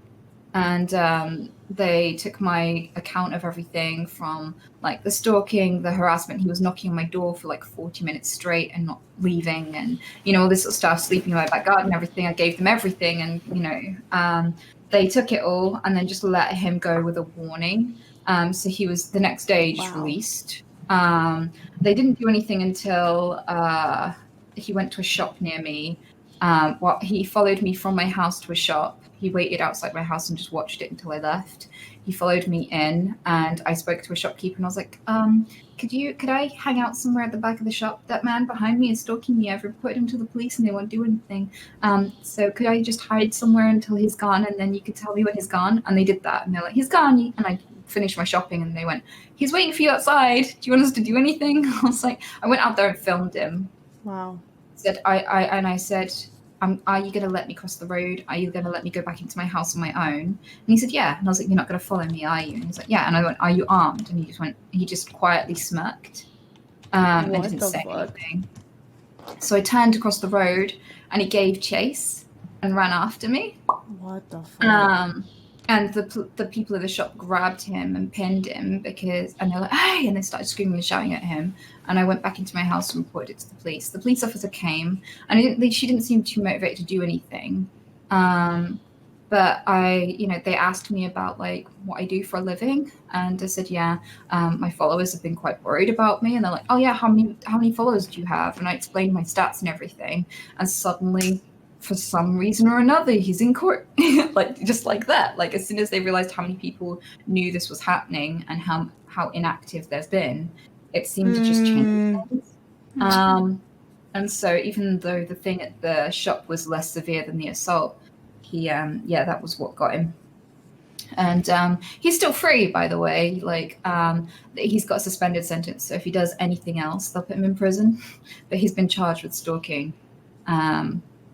and they took my account of everything from like the stalking, the harassment. He was knocking on my door for like 40 minutes straight and not leaving, and all this sort of stuff, sleeping in my back garden, everything. I gave them everything, and they took it all and then just let him go with a warning. So he was the next day just released. They didn't do anything until he went to a shop near me. He followed me from my house to a shop. He waited outside my house and just watched it until I left. He followed me in, and I spoke to a shopkeeper, and I was like, could I hang out somewhere at the back of the shop? That man behind me is stalking me. I've reported him to the police and they won't do anything. So could I just hide somewhere until he's gone, and then you could tell me when he's gone? And they did that, and they're like, he's gone. And I finished my shopping, and they went, he's waiting for you outside. Do you want us to do anything? I was like, I went out there and filmed him. Wow. I said, are you going to let me cross the road? Are you going to let me go back into my house on my own? And he said, yeah. And I was like, you're not going to follow me, are you? And he was like, yeah. And I went, are you armed? And he just quietly smirked and didn't say anything. So I turned across the road, and he gave chase and ran after me. What the fuck? And the people at the shop grabbed him and pinned him and they're like, hey, and they started screaming and shouting at him. And I went back into my house and reported it to the police. The police officer came, and she didn't seem too motivated to do anything. But they asked me about like what I do for a living, and I said, yeah, my followers have been quite worried about me, and they're like, oh yeah, how many followers do you have? And I explained my stats and everything, and suddenly, for some reason or another, he's in court. Like just like that. Like as soon as they realized how many people knew this was happening and how inactive there's been, it seemed to just change things. And so even though the thing at the shop was less severe than the assault, that was what got him. And he's still free, by the way. Like he's got a suspended sentence, so if he does anything else, they'll put him in prison. But he's been charged with stalking.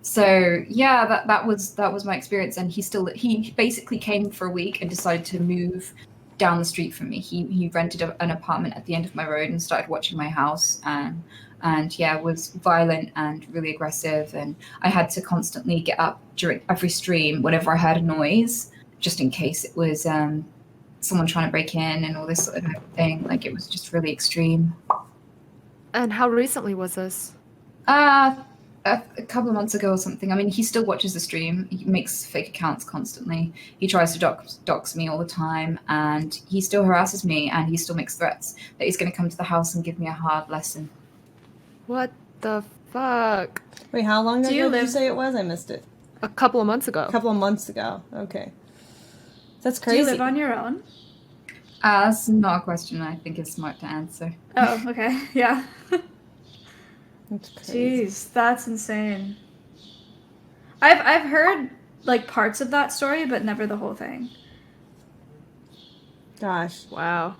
So yeah, that was my experience. And he basically came for a week and decided to move down the street from me. He rented an apartment at the end of my road and started watching my house, and was violent and really aggressive. And I had to constantly get up during every stream whenever I heard a noise, just in case it was someone trying to break in and all this sort of thing. Like it was just really extreme. And how recently was this? A couple of months ago or something. I mean, he still watches the stream. He makes fake accounts constantly. He tries to dox me all the time, and he still harasses me, and he still makes threats that he's going to come to the house and give me a hard lesson. What the fuck? Wait, how long ago did you say it was? I missed it. A couple of months ago. A couple of months ago. Okay. That's Do crazy. you live on your own? That's not a question I think is smart to answer. Oh, okay. Yeah. That's crazy. Jeez, that's insane. I've heard like parts of that story, but never the whole thing. Gosh. Wow.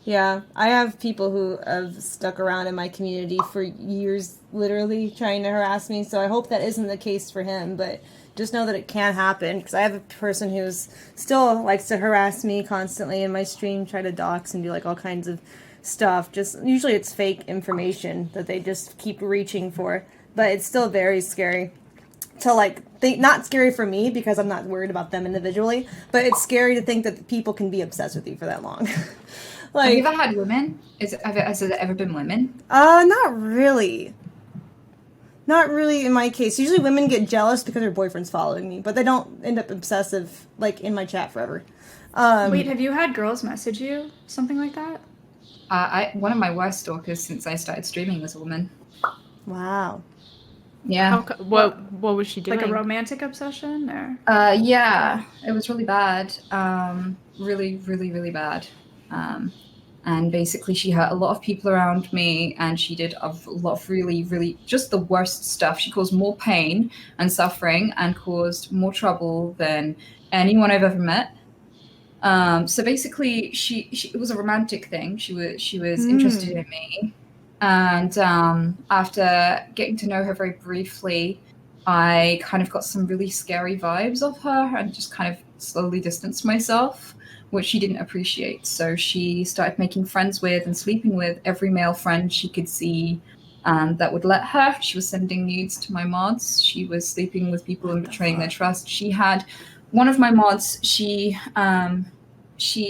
Yeah, I have people who have stuck around in my community for years, literally trying to harass me. So I hope that isn't the case for him, but just know that it can happen because I have a person who's still likes to harass me constantly in my stream, try to dox and do like all kinds of stuff. Just usually it's fake information that they just keep reaching for, but it's still very scary to like think. Not scary for me because I'm not worried about them individually, but it's scary to think that people can be obsessed with you for that long. Have you ever had women? Has there ever been women? Not really. Not really in my case. Usually women get jealous because their boyfriend's following me, but they don't end up obsessive, like, in my chat forever. Wait, have you had girls message you? Something like that? One of my worst stalkers since I started streaming was a woman. Wow. Yeah. What was she doing? Like a romantic obsession, or? Yeah, it was really bad. Really, really, really bad. And basically she hurt a lot of people around me, and she did a lot of really, really just the worst stuff. She caused more pain and suffering and caused more trouble than anyone I've ever met. So basically she it was a romantic thing. She was interested in me. And after getting to know her very briefly, I kind of got some really scary vibes of her and just kind of slowly distanced myself, which she didn't appreciate. So she started making friends with and sleeping with every male friend she could see that would let her. She was sending nudes to my mods. She was sleeping with people and betraying their trust. She had one of my mods, she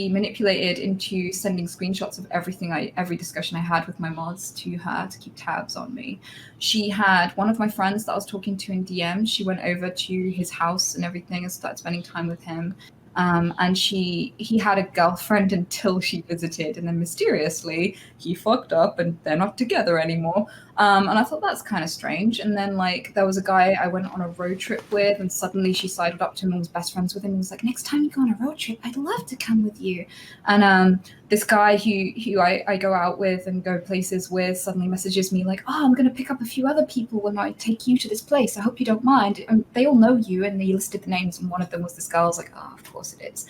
manipulated into sending screenshots of every discussion I had with my mods to her to keep tabs on me. She had one of my friends that I was talking to in DM. She went over to his house and everything and started spending time with him. And he had a girlfriend until she visited, and then mysteriously he fucked up and they're not together anymore. And I thought that's kind of strange. And then like there was a guy I went on a road trip with, and suddenly she sided up to him and was best friends with him and was like, next time you go on a road trip, I'd love to come with you. And this guy who I go out with and go places with suddenly messages me like, oh, I'm going to pick up a few other people when I take you to this place. I hope you don't mind. And they all know you. And he listed the names, and one of them was this girl. I was like, oh, of course it is.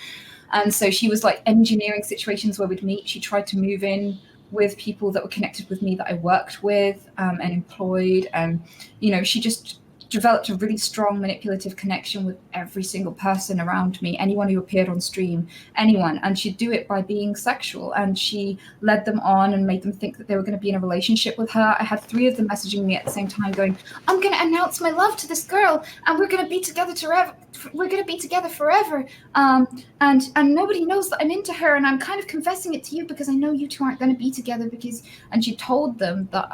And so she was like engineering situations where we'd meet. She tried to move in with people that were connected with me that I worked with and employed. And, you know, she just developed a really strong manipulative connection with every single person around me, anyone who appeared on stream, anyone. And she'd do it by being sexual, and she led them on and made them think that they were going to be in a relationship with her. I had 3 of them messaging me at the same time going, I'm going to announce my love to this girl and we're going to be together forever. We're going to be together forever. And nobody knows that I'm into her, and I'm kind of confessing it to you because I know you two aren't going to be together and she told them that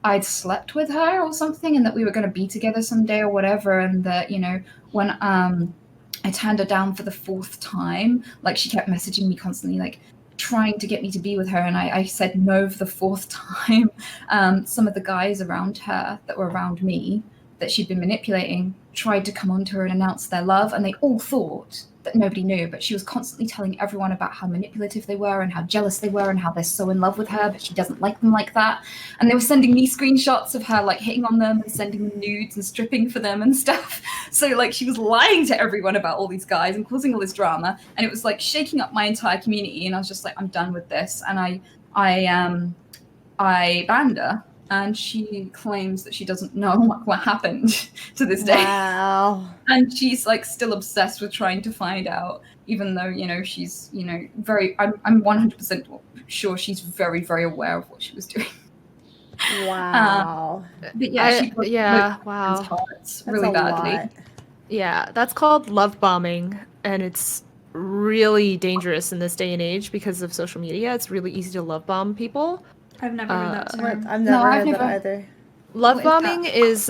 I'd slept with her or something, and that we were going to be together someday or whatever. And that, you know, when I turned her down for the 4th time, like she kept messaging me constantly, like trying to get me to be with her. And I said no for the 4th time. Some of the guys around her that were around me that she'd been manipulating tried to come on to her and announce their love, and they all thought that nobody knew, but she was constantly telling everyone about how manipulative they were and how jealous they were and how they're so in love with her, but she doesn't like them like that. And they were sending me screenshots of her like hitting on them and sending them nudes and stripping for them and stuff. So like she was lying to everyone about all these guys and causing all this drama, and it was like shaking up my entire community. And I was just like, I'm done with this. And I banned her. And she claims that she doesn't know what happened to this day. Wow. And she's like still obsessed with trying to find out, even though, you know, she's, you know, I'm 100% sure she's very, very aware of what she was doing. Wow. But yeah, wow. Hearts really badly. Lot. Yeah, that's called love bombing, and it's really dangerous in this day and age because of social media. It's really easy to love bomb people. I've never heard that term. I've never heard that either. Love bombing is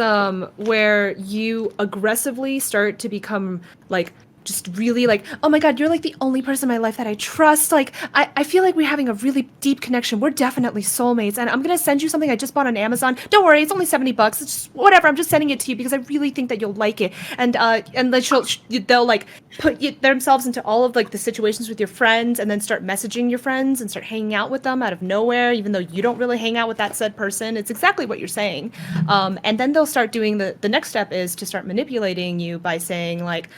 where you aggressively start to become like just really like, oh my god, you're like the only person in my life that I trust. Like I feel like we're having a really deep connection. We're definitely soulmates, and I'm gonna send you something I just bought on Amazon. Don't worry, it's only $70. It's just whatever. I'm just sending it to you because I really think that you'll like it. And then they'll like put themselves into all of like the situations with your friends, and then start messaging your friends and start hanging out with them out of nowhere, even though you don't really hang out with that said person. It's exactly what you're saying. And then they'll start doing the next step is to start manipulating you by saying like,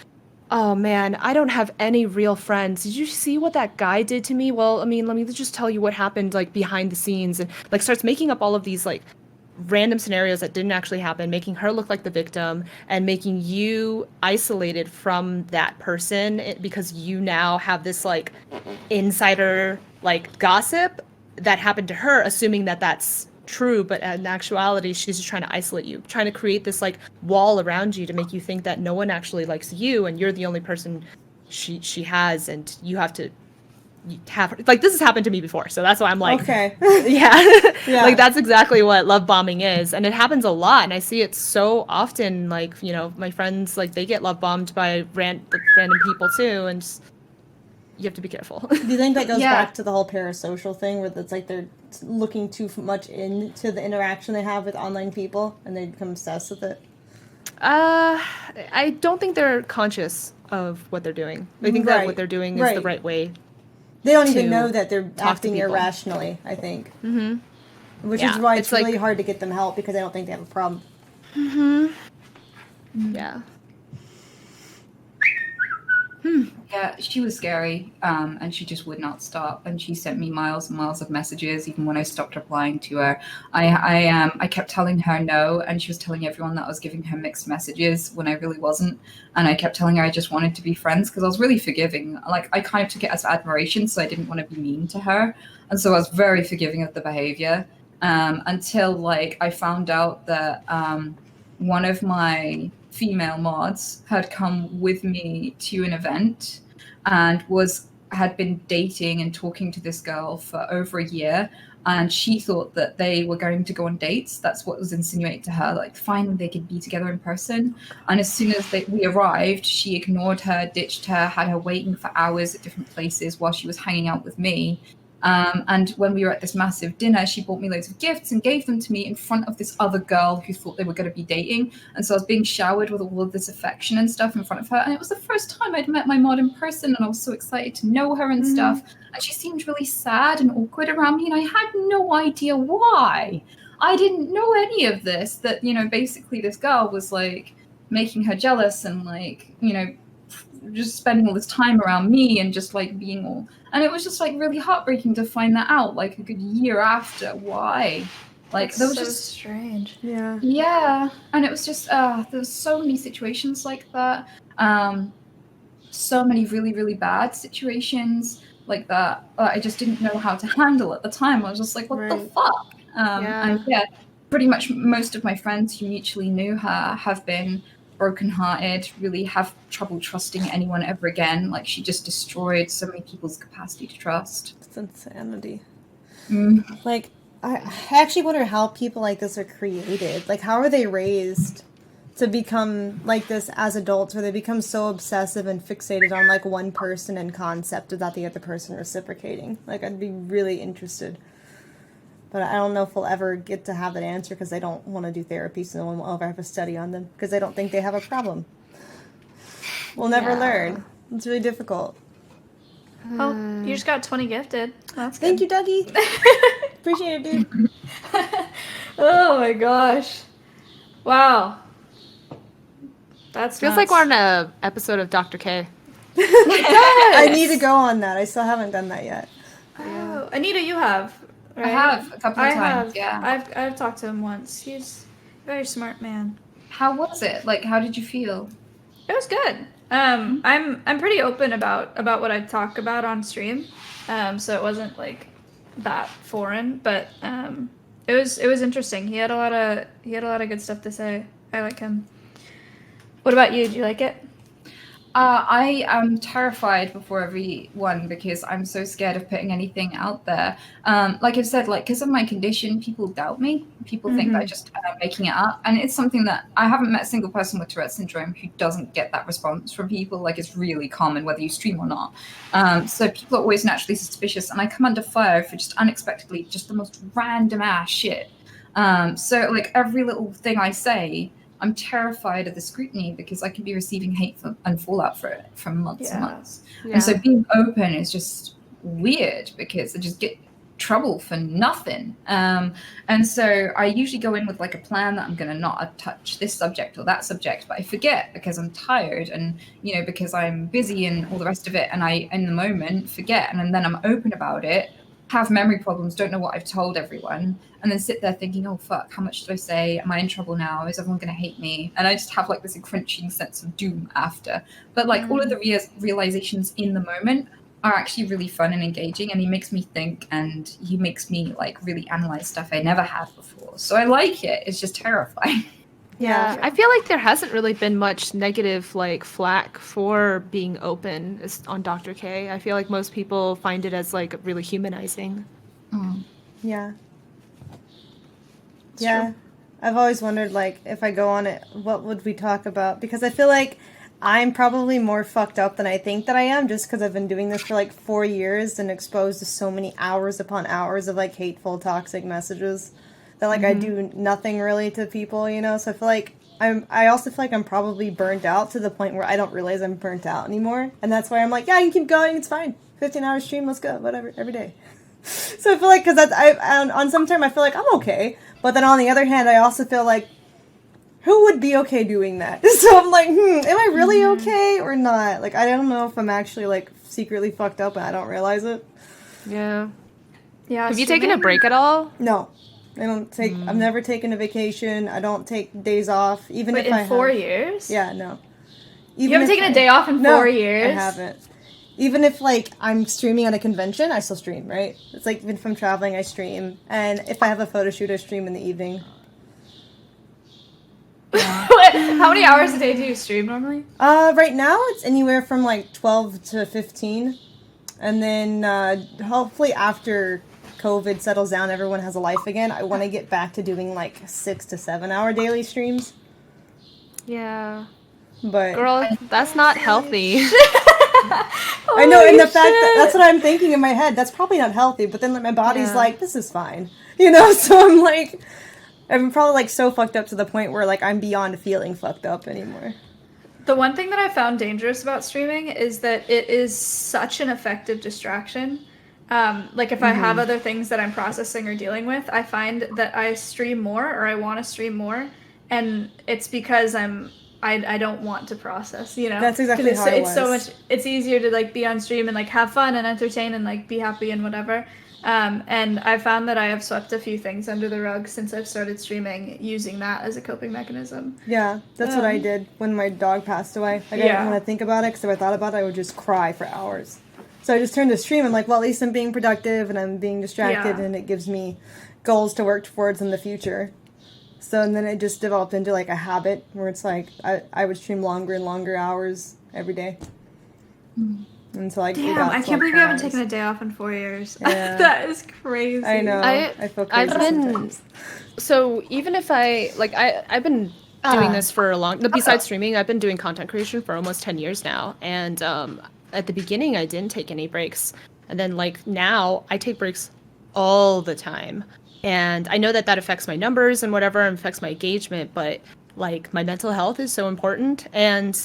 Oh man, I don't have any real friends. Did you see what that guy did to me? Well, I mean, let me just tell you what happened like behind the scenes, and like starts making up all of these like random scenarios that didn't actually happen, making her look like the victim and making you isolated from that person because you now have this like insider like gossip that happened to her, assuming that that's true, but in actuality she's just trying to isolate you, trying to create this like wall around you to make you think that no one actually likes you and you're the only person she has, and you have to have her. Like, this has happened to me before, so that's why I'm like, Okay. yeah. Like, that's exactly what love bombing is, and it happens a lot, and I see it so often. Like, you know, my friends, like, they get love bombed by random people too, and just, you have to be careful. Do you think that goes Yeah. back to the whole parasocial thing, where it's like they're looking too much into the interaction they have with online people, and they become obsessed with it? I don't think they're conscious of what they're doing. I think that what they're doing is the right way. They don't even to know that they're talk to acting people. irrationally, I think. Mm-hmm. Which Yeah, is why it's it's like- really hard to get them help, because they don't think they have a problem. Yeah. Yeah, she was scary, and she just would not stop. And she sent me miles and miles of messages, even when I stopped replying to her. I kept telling her no, and she was telling everyone that I was giving her mixed messages when I really wasn't. And I kept telling her I just wanted to be friends because I was really forgiving. Like, I kind of took it as admiration, so I didn't want to be mean to her, and so I was very forgiving of the behavior. Until like I found out that one of my female mods had come with me to an event and had been dating and talking to this girl for over a year, and she thought that they were going to go on dates. That's what was insinuated to her, like finally they could be together in person. And as soon as we arrived, she ignored her, ditched her, had her waiting for hours at different places while she was hanging out with me. And when we were at this massive dinner, she bought me loads of gifts and gave them to me in front of this other girl who thought they were going to be dating. And so I was being showered with all of this affection and stuff in front of her. And it was the first time I'd met my mod in person, and I was so excited to know her and stuff. And she seemed really sad and awkward around me, and I had no idea why. I didn't know any of this, that, you know, basically this girl was like making her jealous and like, you know, just spending all this time around me and just like being all, and it was just like really heartbreaking to find that out like a good year after. Why? Like, That's there was so just strange. yeah, and it was just there was so many situations like that, so many really, really bad situations like that I just didn't know how to handle at the time. I was just like, what the Right. fuck? Yeah. And yeah, pretty much most of my friends who mutually knew her have been brokenhearted, really have trouble trusting anyone ever again. Like, she just destroyed so many people's capacity to trust. It's insanity. Mm. Like, I actually wonder how people like this are created. Like, how are they raised to become like this as adults, where they become so obsessive and fixated on like one person and concept without the other person reciprocating? Like, I'd be really interested. But I don't know if we'll ever get to have that answer, because they don't want to do therapy, so no one will ever have a study on them, because they don't think they have a problem. We'll never Yeah. learn. It's really difficult. Oh, you just got 20 gifted. That's good. Thank you, Dougie. Appreciate it, dude. Oh my gosh. Wow. That's Feels nuts. like we're on a episode of Dr. K. I need to go on that. I still haven't done that yet. Oh, Anita, you have. Right? I have a couple of I times. have. Yeah. I've talked to him once. He's a very smart man. How was it? Like, how did you feel? It was good. I'm pretty open about what I talk about on stream. So it wasn't like that foreign, but it was interesting. He had a lot of good stuff to say. I like him. What about you? Did you like it? I am terrified before everyone because I'm so scared of putting anything out there. Like I've said, like, because of my condition, people doubt me. People think that I just am making it up. And it's something that I haven't met a single person with Tourette syndrome who doesn't get that response from people. Like, it's really common whether you stream or not. So people are always naturally suspicious. And I come under fire for just unexpectedly just the most random ass shit. So like every little thing I say, I'm terrified of the scrutiny because I could be receiving hate and fallout for it for months and months. Yeah. And so being open is just weird because I just get trouble for nothing. And so I usually go in with like a plan that I'm going to not touch this subject or that subject, but I forget because I'm tired and, you know, because I'm busy and all the rest of it. And I, in the moment, forget. And then I'm open about it, have memory problems, don't know what I've told everyone, and then sit there thinking, oh, fuck, how much did I say? Am I in trouble now? Is everyone going to hate me? And I just have like this crunching sense of doom after. But like all of the realizations in the moment are actually really fun and engaging, and he makes me think, and he makes me like really analyze stuff I never had before. So I like it. It's just terrifying. Yeah, I feel like there hasn't really been much negative like flack for being open on Dr. K. I feel like most people find it as like really humanizing. Yeah. Yeah. True. I've always wondered, like, if I go on it, what would we talk about? Because I feel like I'm probably more fucked up than I think that I am, just because I've been doing this for like 4 years and exposed to so many hours upon hours of like hateful, toxic messages that like I do nothing really to people, you know. So I feel like I also feel like I'm probably burnt out to the point where I don't realize I'm burnt out anymore, and that's why I'm like, yeah, you can keep going, it's fine. 15-hour stream, let's go, whatever, every day. So I feel like, because on some term I feel like I'm okay, but then on the other hand I also feel like, who would be okay doing that? So I'm like, am I really okay or not? Like, I don't know if I'm actually, like, secretly fucked up and I don't realize it. Yeah. Yeah. Have you taken a break at all? No. I don't take, I've never taken a vacation. I don't take days off, even Wait, if I in 4 have. years? Yeah, no. You haven't taken a day off in 4 years? I haven't. Even if, like, I'm streaming at a convention, I still stream, right? It's like, even if I'm traveling, I stream. And if I have a photo shoot, I stream in the evening. How many hours a day do you stream normally? Right now it's anywhere from like 12 to 15. And then hopefully after COVID settles down, everyone has a life again, I want to get back to doing like 6 to 7 hour daily streams. Yeah. But girl, that's not healthy. I know, and the fact that's what I'm thinking in my head. That's probably not healthy, but then like, my body's like, this is fine. You know, so I'm like, I'm probably like so fucked up to the point where like I'm beyond feeling fucked up anymore. The one thing that I found dangerous about streaming is that it is such an effective distraction. Like if I have other things that I'm processing or dealing with, I find that I stream more or I want to stream more, and it's because I don't want to process, you know. That's exactly how it was. It's so much. It's easier to like be on stream and like have fun and entertain and like be happy and whatever. And I found that I have swept a few things under the rug since I've started streaming, using that as a coping mechanism. Yeah, that's what I did when my dog passed away. Like, I didn't want to think about it, because if I thought about it, I would just cry for hours. So I just turned to stream. I'm like, well, at least I'm being productive and I'm being distracted, and it gives me goals to work towards in the future. So, and then it just developed into like a habit where it's like I would stream longer and longer hours every day. Until I can't believe you haven't taken a day off in 4 years. Yeah. That is crazy. I know. I feel crazy sometimes. So even if I've been doing this for a long, besides streaming, I've been doing content creation for almost 10 years now. And at the beginning, I didn't take any breaks. And then like now I take breaks all the time. And I know that that affects my numbers and whatever, and affects my engagement, but like my mental health is so important. And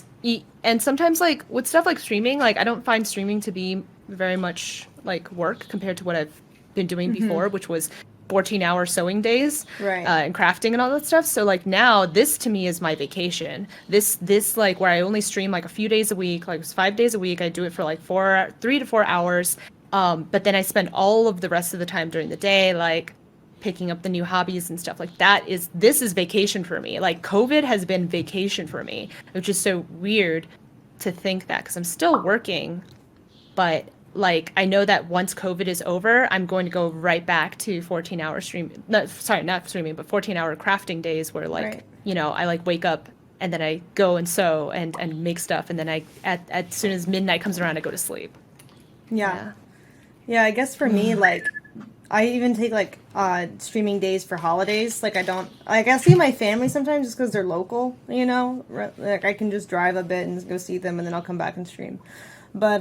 sometimes like with stuff like streaming, like I don't find streaming to be very much like work compared to what I've been doing before, which was 14-hour sewing days, and crafting and all that stuff. So like now this to me is my vacation. This like where I only stream like a few days a week, like 5 days a week. I do it for like 3 to 4 hours. But then I spend all of the rest of the time during the day, like picking up the new hobbies and stuff like that. This is vacation for me. Like COVID has been vacation for me, which is so weird to think that, because I'm still working, but like I know that once COVID is over, I'm going to go right back to 14-hour stream. Not streaming, but 14-hour crafting days where like you know, I like wake up and then I go and sew and make stuff, and then I as soon as midnight comes around, I go to sleep. Yeah, I guess for me, like I even take like streaming days for holidays. Like I see my family sometimes just because they're local, you know. Like I can just drive a bit and go see them, and then I'll come back and stream. But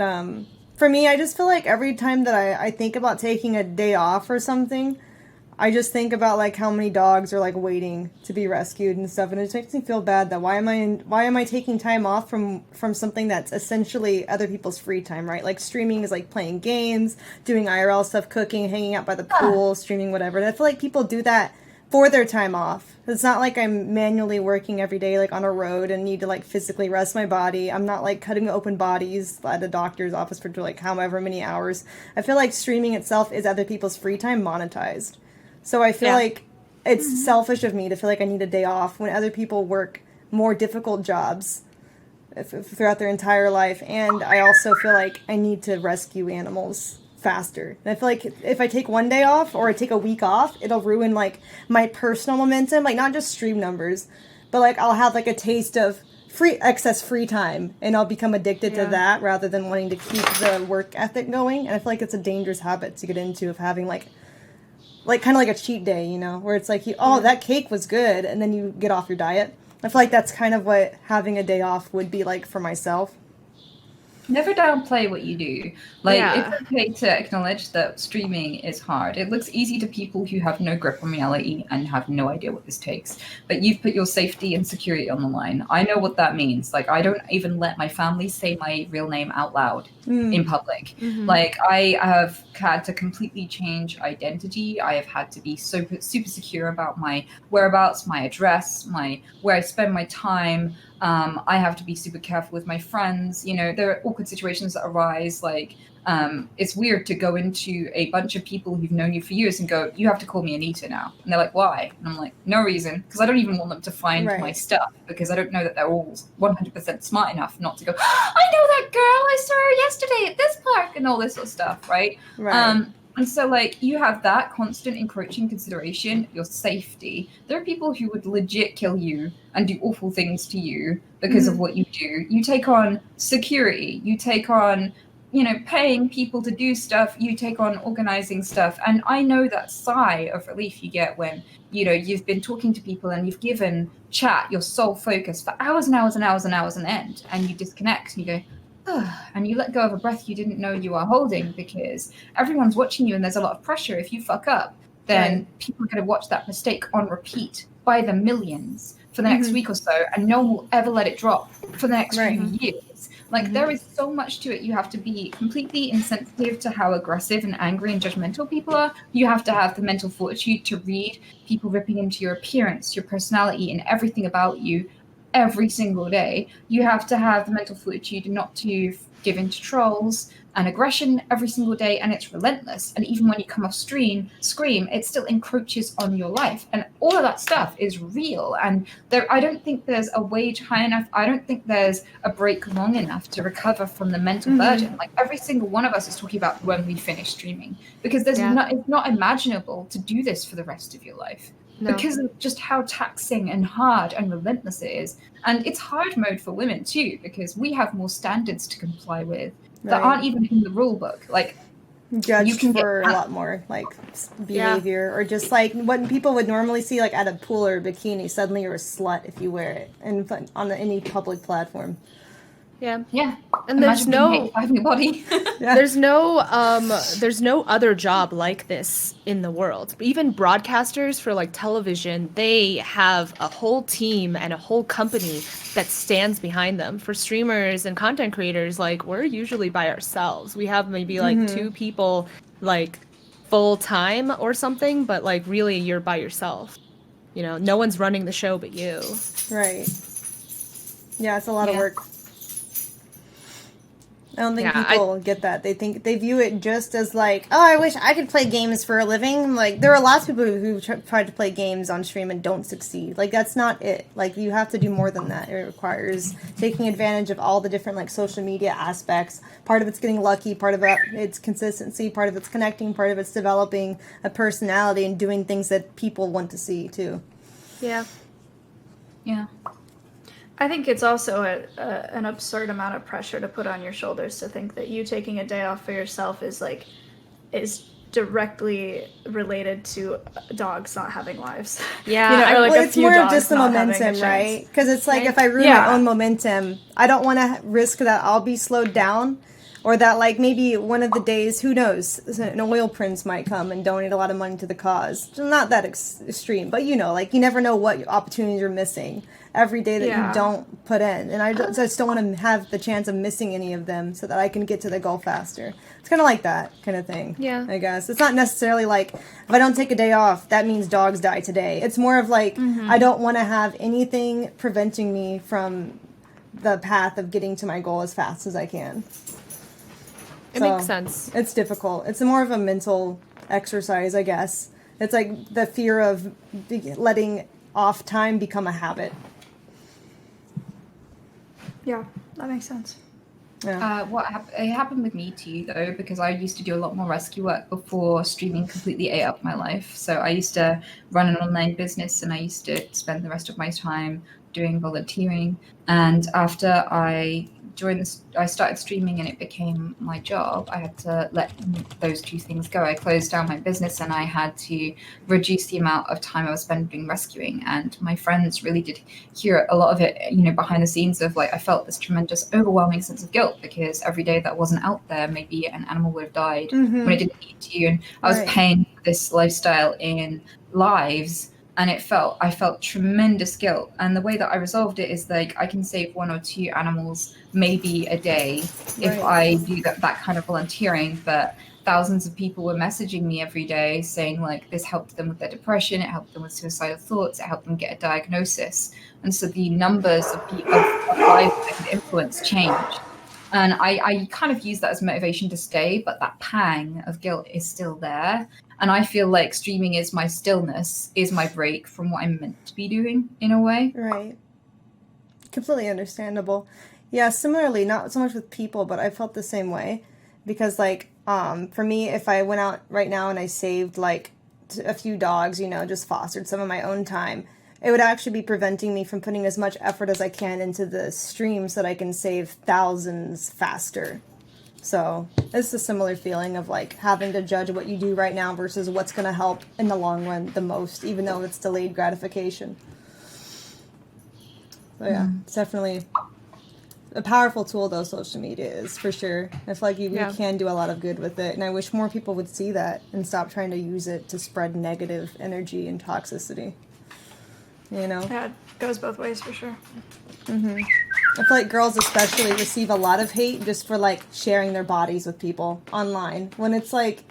for me, I just feel like every time that I think about taking a day off or something, I just think about like how many dogs are like waiting to be rescued and stuff, and it just makes me feel bad that why am I taking time off from something that's essentially other people's free time, right? Like streaming is like playing games, doing IRL stuff, cooking, hanging out by the pool, streaming, whatever. And I feel like people do that for their time off. It's not like I'm manually working every day like on a road and need to like physically rest my body. I'm not like cutting open bodies at a doctor's office for like however many hours. I feel like streaming itself is other people's free time monetized. So I feel like it's selfish of me to feel like I need a day off when other people work more difficult jobs throughout their entire life. And I also feel like I need to rescue animals faster. And I feel like if I take one day off or I take a week off, it'll ruin like my personal momentum, like not just stream numbers, but like I'll have like a taste of excess free time and I'll become addicted to that rather than wanting to keep the work ethic going. And I feel like it's a dangerous habit to get into, of having like kind of like a cheat day, you know, where it's like, that cake was good, and then you get off your diet. I feel like that's kind of what having a day off would be like for myself. Never downplay what you do. Like, it's okay to acknowledge that streaming is hard. It looks easy to people who have no grip on reality and have no idea what this takes. But you've put your safety and security on the line. I know what that means. Like, I don't even let my family say my real name out loud in public. Like, I have had to completely change identity. I have had to be super secure about my whereabouts, my address, where I spend my time. I have to be super careful with my friends. You know, there are awkward situations that arise. Like, it's weird to go into a bunch of people who've known you for years and go, you have to call me Anita now. And they're like, why? And I'm like, no reason. Because I don't even want them to find my stuff, because I don't know that they're all 100% smart enough not to go, I know that girl. I saw her yesterday at this park and all this sort of stuff, right? And so, like, you have that constant encroaching consideration, your safety. There are people who would legit kill you and do awful things to you because of what you do. You take on security. You take on, you know, paying people to do stuff. You take on organizing stuff. And I know that sigh of relief you get when, you know, you've been talking to people and you've given chat your sole focus for hours and hours and hours and hours on end, and you disconnect and you go, and you let go of a breath you didn't know you are holding, because everyone's watching you and there's a lot of pressure. If you fuck up, then people are going to watch that mistake on repeat by the millions for the next week or so, and no one will ever let it drop for the next few years. Like, there is so much to it. You have to be completely insensitive to how aggressive and angry and judgmental people are. You have to have the mental fortitude to read people ripping into your appearance, your personality, and everything about you every single day. You have to have the mental fortitude not to give in to trolls and aggression every single day, and it's relentless. And even when you come off scream, it still encroaches on your life, and all of that stuff is real. And I don't think there's a wage high enough. I don't think there's a break long enough to recover from the mental burden. Like, every single one of us is talking about when we finish streaming, because it's not imaginable to do this for the rest of your life. No. Because of just how taxing and hard and relentless it is. And it's hard mode for women too, because we have more standards to comply with that aren't even in the rule book. Like, judged for a lot more like behavior, or just like what people would normally see like at a pool or a bikini. Suddenly you're a slut if you wear it and on any public platform. And Imagine there's no having your body. there's no other job like this in the world. Even broadcasters for like television, they have a whole team and a whole company that stands behind them. For streamers and content creators, like, we're usually by ourselves. We have maybe like two people like full time or something, but like really you're by yourself. You know, no one's running the show but you. Right. Yeah, it's a lot of work. I don't think people get that. They view it just as like, oh, I wish I could play games for a living. Like, there are lots of people who try to play games on stream and don't succeed. Like, that's not it. Like, you have to do more than that. It requires taking advantage of all the different like social media aspects. Part of it's getting lucky. Part of it's consistency. Part of it's connecting. Part of it's developing a personality and doing things that people want to see too. Yeah. I think it's also an absurd amount of pressure to put on your shoulders to think that you taking a day off for yourself is directly related to dogs not having lives. Yeah, you know, or like it's more of just the momentum, right? Because it's like if I ruin my own momentum, I don't want to risk that I'll be slowed down. Or that, like, maybe one of the days, who knows, an oil prince might come and donate a lot of money to the cause. Not that extreme, but, you know, like, you never know what opportunities you're missing every day that Yeah. you don't put in. And I just don't want to have the chance of missing any of them so that I can get to the goal faster. It's kind of like that kind of thing, Yeah. I guess. It's not necessarily like, if I don't take a day off, that means dogs die today. It's more of like, I don't want to have anything preventing me from the path of getting to my goal as fast as I can. It makes sense. It's difficult. It's more of a mental exercise, I guess. It's like the fear of letting off time become a habit. Yeah, that makes sense. Yeah. It happened with me too, though, because I used to do a lot more rescue work before streaming completely ate up my life. So I used to run an online business, and I used to spend the rest of my time doing volunteering. And after I started streaming and it became my job, I had to let those two things go. I closed down my business and I had to reduce the amount of time I was spending doing rescuing. And my friends really did hear a lot of it, you know, behind the scenes of like, I felt this tremendous, overwhelming sense of guilt because every day that wasn't out there, maybe an animal would have died when it didn't need to. And I was paying for this lifestyle in lives. And I felt tremendous guilt. And the way that I resolved it is like I can save 1 or 2 animals maybe a day if I do that kind of volunteering. But thousands of people were messaging me every day saying like this helped them with their depression, it helped them with suicidal thoughts, it helped them get a diagnosis. And so the numbers of lives I could influence changed. And I kind of use that as motivation to stay, but that pang of guilt is still there. And I feel like streaming is my stillness, is my break from what I'm meant to be doing in a way. Right. Completely understandable. Yeah, similarly, not so much with people, but I felt the same way. Because, like, for me, if I went out right now and I saved, like, a few dogs, you know, just fostered some of my own time, it would actually be preventing me from putting as much effort as I can into the stream so that I can save thousands faster. So it's a similar feeling of like having to judge what you do right now versus what's going to help in the long run the most, even though it's delayed gratification. So yeah, it's definitely a powerful tool though, social media is, for sure. I feel like you can do a lot of good with it, and I wish more people would see that and stop trying to use it to spread negative energy and toxicity. You know? Yeah, it goes both ways for sure. I feel like girls especially receive a lot of hate just for like sharing their bodies with people online. When it's like,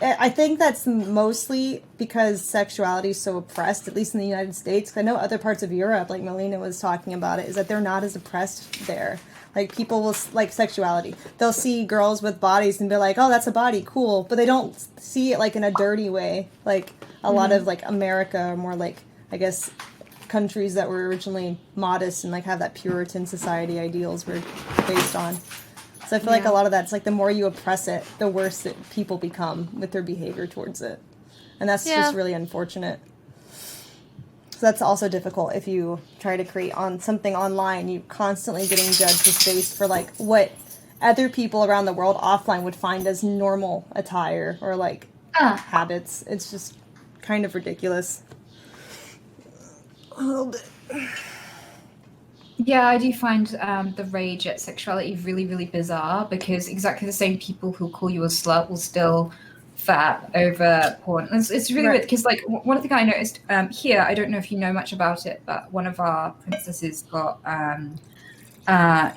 I think that's mostly because sexuality is so oppressed, at least in the United States. 'Cause I know other parts of Europe, like Melina was talking about it, is that they're not as oppressed there. Like people will, like sexuality, they'll see girls with bodies and be like, oh, that's a body, cool. But they don't see it like in a dirty way. Like a lot of like America, or more like, I guess, countries that were originally modest and like have that Puritan society ideals were based on. So I feel like a lot of that's like the more you oppress it, the worse it, people become with their behavior towards it. And that's just really unfortunate. So that's also difficult if you try to create on something online. You constantly getting judged just based for like what other people around the world offline would find as normal attire or like habits. It's just kind of ridiculous. A little bit. Yeah, I do find the rage at sexuality really, really bizarre because exactly the same people who call you a slut will still fat over porn. It's really weird because, like, one of the things I noticed here, I don't know if you know much about it, but one of our princesses got,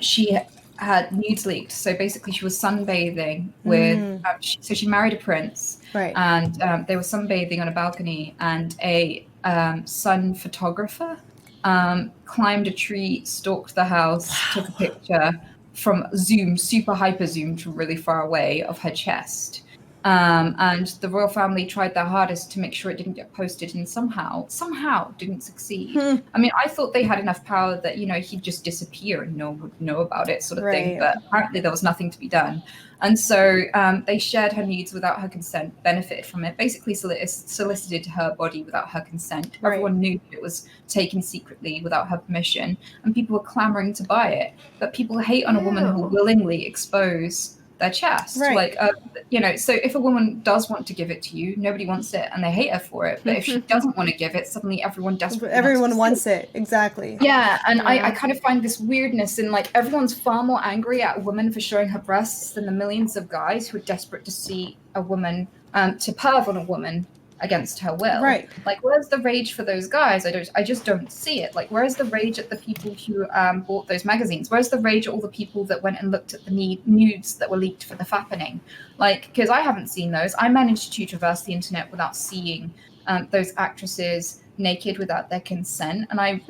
she had nudes leaked. So basically, she was sunbathing with, so she married a prince, and they were sunbathing on a balcony, and a sun photographer climbed a tree, stalked the house, took a picture from super hyper zoomed from really far away of her chest. And the royal family tried their hardest to make sure it didn't get posted, and somehow didn't succeed. I mean, I thought they had enough power that, you know, he'd just disappear and no one would know about it, sort of thing. But apparently there was nothing to be done. And so they shared her nudes without her consent, benefited from it, basically solicited her body without her consent. Everyone knew it was taken secretly without her permission, and people were clamoring to buy it. But people hate on a woman who will willingly expose their chest. Right. Like, so if a woman does want to give it to you, nobody wants it and they hate her for it. But if she doesn't want to give it, suddenly everyone desperately wants it. Exactly. Yeah, and I kind of find this weirdness in, like, everyone's far more angry at a woman for showing her breasts than the millions of guys who are desperate to see a woman, to perv on a woman against her will. Right. Like, where's the rage for those guys? I just don't see it. Like, where's the rage at the people who bought those magazines? Where's the rage at all the people that went and looked at the nudes that were leaked for the fappening? Like, because I haven't seen those. I managed to traverse the internet without seeing those actresses naked without their consent, and I'm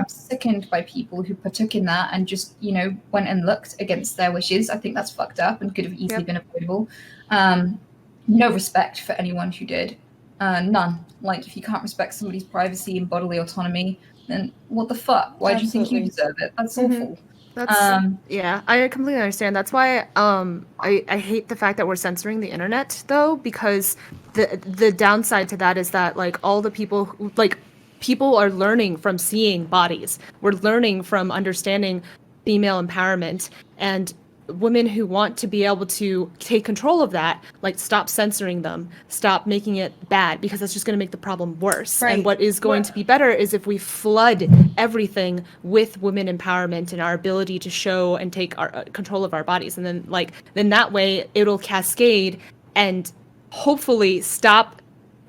sickened by people who partook in that and just went and looked against their wishes. I think that's fucked up and could have easily been avoidable. No respect for anyone who did. None. Like, if you can't respect somebody's privacy and bodily autonomy, then what the fuck? Why do you think you deserve it? That's awful. That's I completely understand. That's why I hate the fact that we're censoring the internet, though, because the downside to that is that, like, all the people who, like, people are learning from seeing bodies. We're learning from understanding female empowerment, and women who want to be able to take control of that, like, stop censoring them, stop making it bad, because that's just going to make the problem worse. Right. And what is going to be better is if we flood everything with women empowerment and our ability to show and take our control of our bodies, and then that way it'll cascade and hopefully stop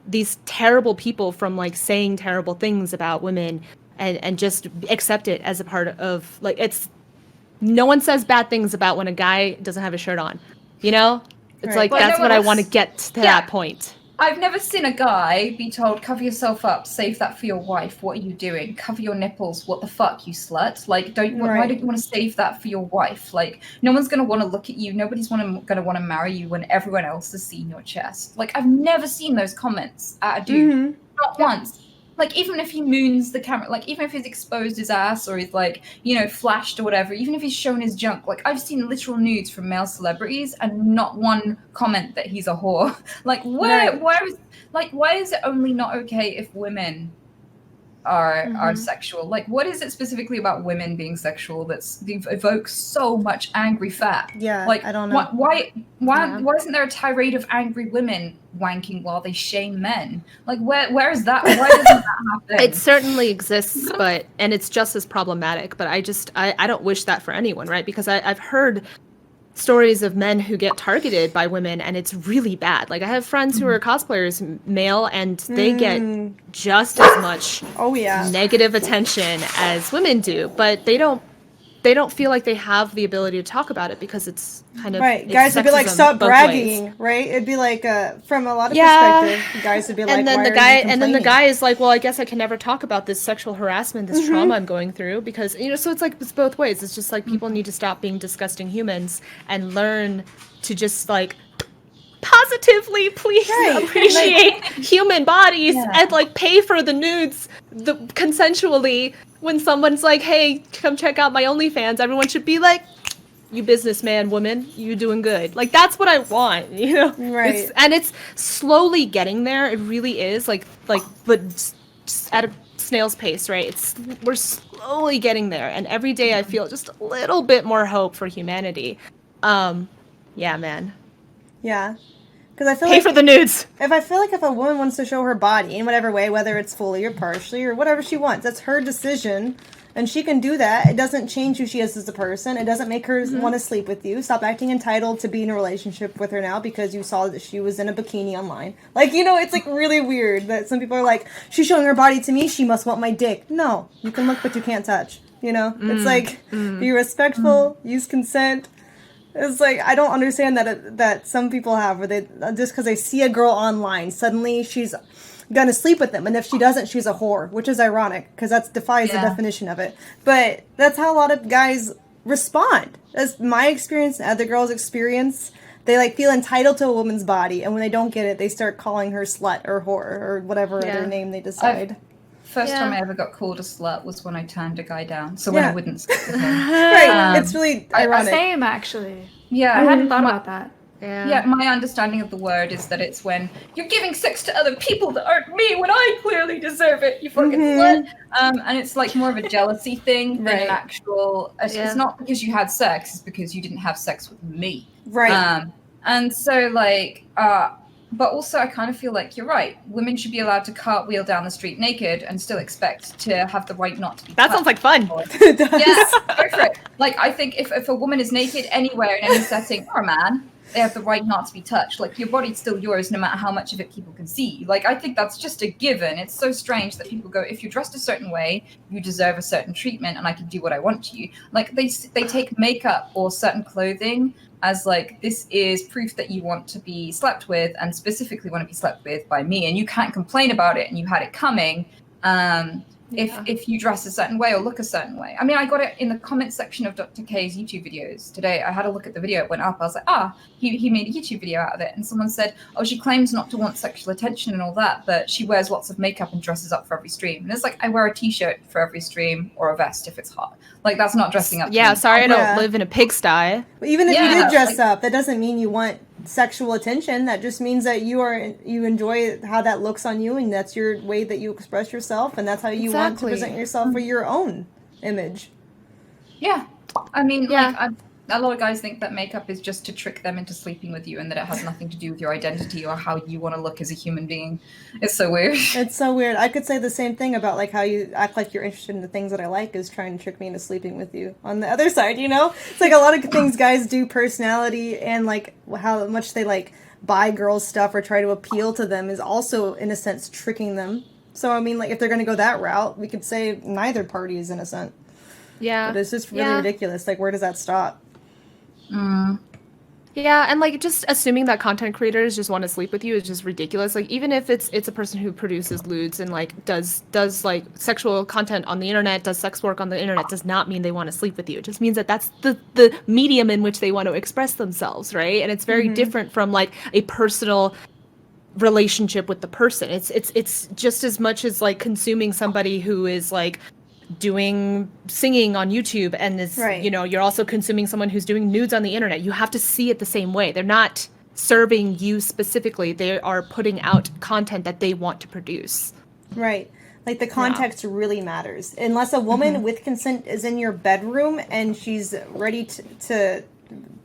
these terrible people from, like, saying terrible things about women, and just accept it as a part of, like, it's no one says bad things about when a guy doesn't have a shirt on, It's Right. like, Well, that's no, what I that's- want to get to that point. I've never seen a guy be told, cover yourself up, save that for your wife. What are you doing? Cover your nipples. What the fuck, you slut? Like, why don't you want to save that for your wife? Like, no one's going to want to look at you. Nobody's going to want to marry you when everyone else has seen your chest. Like, I've never seen those comments at a dude. Not once. Like, even if he moons the camera, like, even if he's exposed his ass or he's, like, flashed or whatever, even if he's shown his junk, like, I've seen literal nudes from male celebrities and not one comment that he's a whore. Like, why is it only not okay if women are sexual? Like, what is it specifically about women being sexual that's evokes so much angry fat? Yeah, like, I don't know. Why isn't there a tirade of angry women wanking while they shame men? Like, where is that? Why doesn't that happen? It certainly exists, and it's just as problematic, but I don't wish that for anyone, right? Because I've heard stories of men who get targeted by women, and it's really bad. Like, I have friends who are cosplayers, male, and they get just as much negative attention as women do, but they don't feel like they have the ability to talk about it because it's kind of right. Guys would be like, stop bragging, right? It'd be like, from a lot of perspective, guys would be like, and then the guy is like, well, I guess I can never talk about this sexual harassment, this trauma I'm going through, because so it's like, it's both ways. It's just like, people need to stop being disgusting humans and learn to just, like, positively please appreciate human bodies and, like, pay for the nudes consensually. When someone's like, hey, come check out my OnlyFans, everyone should be like, you businessman woman, you doing good. Like, that's what I want, Right. It's slowly getting there. It really is, like but just at a snail's pace, right? We're slowly getting there, and every day I feel just a little bit more hope for humanity. Yeah, man. Yeah. Because I feel Pay for the nudes. If a woman wants to show her body in whatever way, whether it's fully or partially or whatever she wants, that's her decision, and she can do that. It doesn't change who she is as a person. It doesn't make her want to sleep with you. Stop acting entitled to be in a relationship with her now because you saw that she was in a bikini online. Like, it's like really weird that some people are like, she's showing her body to me, she must want my dick. No, you can look but you can't touch. It's like, be respectful, use consent. It's like, I don't understand that some people have, where they, just because they see a girl online, suddenly she's gonna sleep with them, and if she doesn't, she's a whore, which is ironic, because that defies the definition of it. But that's how a lot of guys respond. That's my experience and other girls' experience. They, like, feel entitled to a woman's body, and when they don't get it, they start calling her slut or whore or whatever other name they decide. First time I ever got called a slut was when I turned a guy down. So when I wouldn't sleep with him. Right. It's really ironic. Same, actually. Yeah. I hadn't thought about that. Yeah, my understanding of the word is that it's when you're giving sex to other people that aren't me when I clearly deserve it, you fucking slut. And it's like more of a jealousy thing than an actual. It's not because you had sex; it's because you didn't have sex with me. Right. And so, like, but also, I kind of feel like you're right. Women should be allowed to cartwheel down the street naked and still expect to have the right not to be. That sounds like fun. It does. Yeah, go for it. Like, I think if a woman is naked anywhere in any setting, or a man, they have the right not to be touched. Like, your body's still yours no matter how much of it people can see. Like, I think that's just a given. It's so strange that people go, if you're dressed a certain way, you deserve a certain treatment and I can do what I want to you. Like, they take makeup or certain clothing as, like, this is proof that you want to be slept with and specifically want to be slept with by me. And you can't complain about it and you had it coming. If you dress a certain way or look a certain way. I mean, I got it in the comment section of Dr. K's YouTube videos today. I had a look at the video, it went up. I was like, he made a YouTube video out of it. And someone said, oh, she claims not to want sexual attention and all that, but she wears lots of makeup and dresses up for every stream. And it's like, I wear a t-shirt for every stream or a vest if it's hot. Like, that's not dressing up. Yeah, sorry I don't live in a pigsty. Even if you did dress up, that doesn't mean you want sexual attention. That just means that you enjoy how that looks on you, and that's your way that you express yourself, and that's how you want to present yourself for your own image. Yeah. I mean, like, a lot of guys think that makeup is just to trick them into sleeping with you and that it has nothing to do with your identity or how you want to look as a human being. It's so weird. It's so weird. I could say the same thing about, like, how you act like you're interested in the things that I like is trying to trick me into sleeping with you. On the other side, you know? It's like a lot of things guys do, personality and, like, how much they, like, buy girls stuff or try to appeal to them is also, in a sense, tricking them. So, I mean, like, if they're going to go that route, we could say neither party is innocent. Yeah. But it's just really ridiculous. Like, where does that stop? Yeah, and like just assuming that content creators just want to sleep with you is just ridiculous. Like even if it's a person who produces lewds and like does like sexual content on the internet, does sex work on the internet, does not mean they want to sleep with you. It just means that that's the medium in which they want to express themselves, right? And it's very different from like a personal relationship with the person. It's just as much as like consuming somebody who is like doing singing on YouTube and is you know, you're also consuming someone who's doing nudes on the internet. You have to see it the same way. They're not serving you specifically. They are putting out content that they want to produce. Right. Like the context really matters. Unless a woman with consent is in your bedroom and she's ready to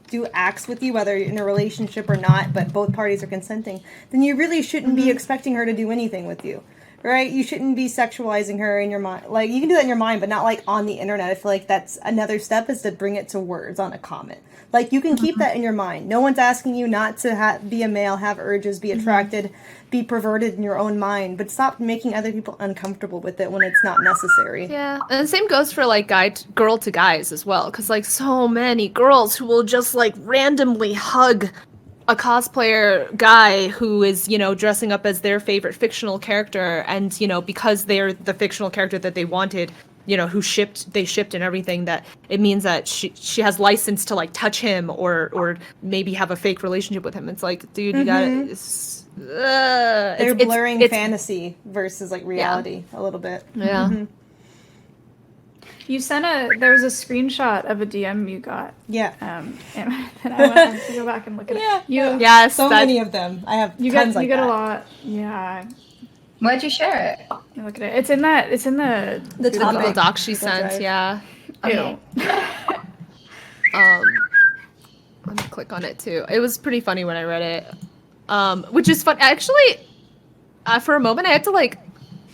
do acts with you, whether you're in a relationship or not, but both parties are consenting, then you really shouldn't be expecting her to do anything with you. Right? You shouldn't be sexualizing her in your mind. Like, you can do that in your mind, but not, like, on the internet. I feel like that's another step is to bring it to words on a comment. Like, you can keep that in your mind. No one's asking you not to be a male, have urges, be attracted, be perverted in your own mind, but stop making other people uncomfortable with it when it's not necessary. Yeah, and the same goes for, like, girl to guys as well, because, like, so many girls who will just, like, randomly hug a cosplayer guy who is, you know, dressing up as their favorite fictional character, and, you know, because they're the fictional character that they wanted, you know, they shipped and everything, that it means that she has license to, like, touch him or maybe have a fake relationship with him. It's like, dude, you gotta... They're blurring fantasy versus, like, reality a little bit. Yeah. You there was a screenshot of a DM you got. Yeah. And I went to go back and look at it. Yes. So many of them. I have tons like that. You get a lot. Yeah. Where'd you share it? Look at it. It's in the Google Doc she sent. Drive. Yeah. Ew. Let me click on it too. It was pretty funny when I read it. Which is fun. Actually, for a moment, I had to like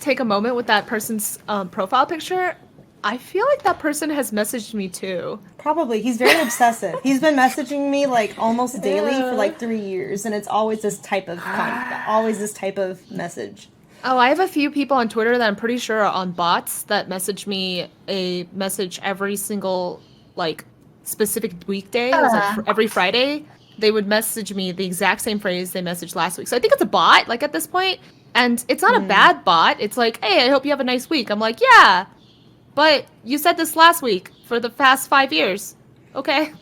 take a moment with that person's profile picture. I feel like that person has messaged me too. Probably. He's very obsessive. He's been messaging me like almost daily for like 3 years, and it's always this type of always this type of message. Oh, I have a few people on Twitter that I'm pretty sure are on bots that message me a message every single like specific weekday. It was like every Friday. They would message me the exact same phrase they messaged last week. So I think it's a bot, like at this point. And it's not a bad bot. It's like, hey, I hope you have a nice week. I'm like, yeah. But you said this last week for the past 5 years. Okay.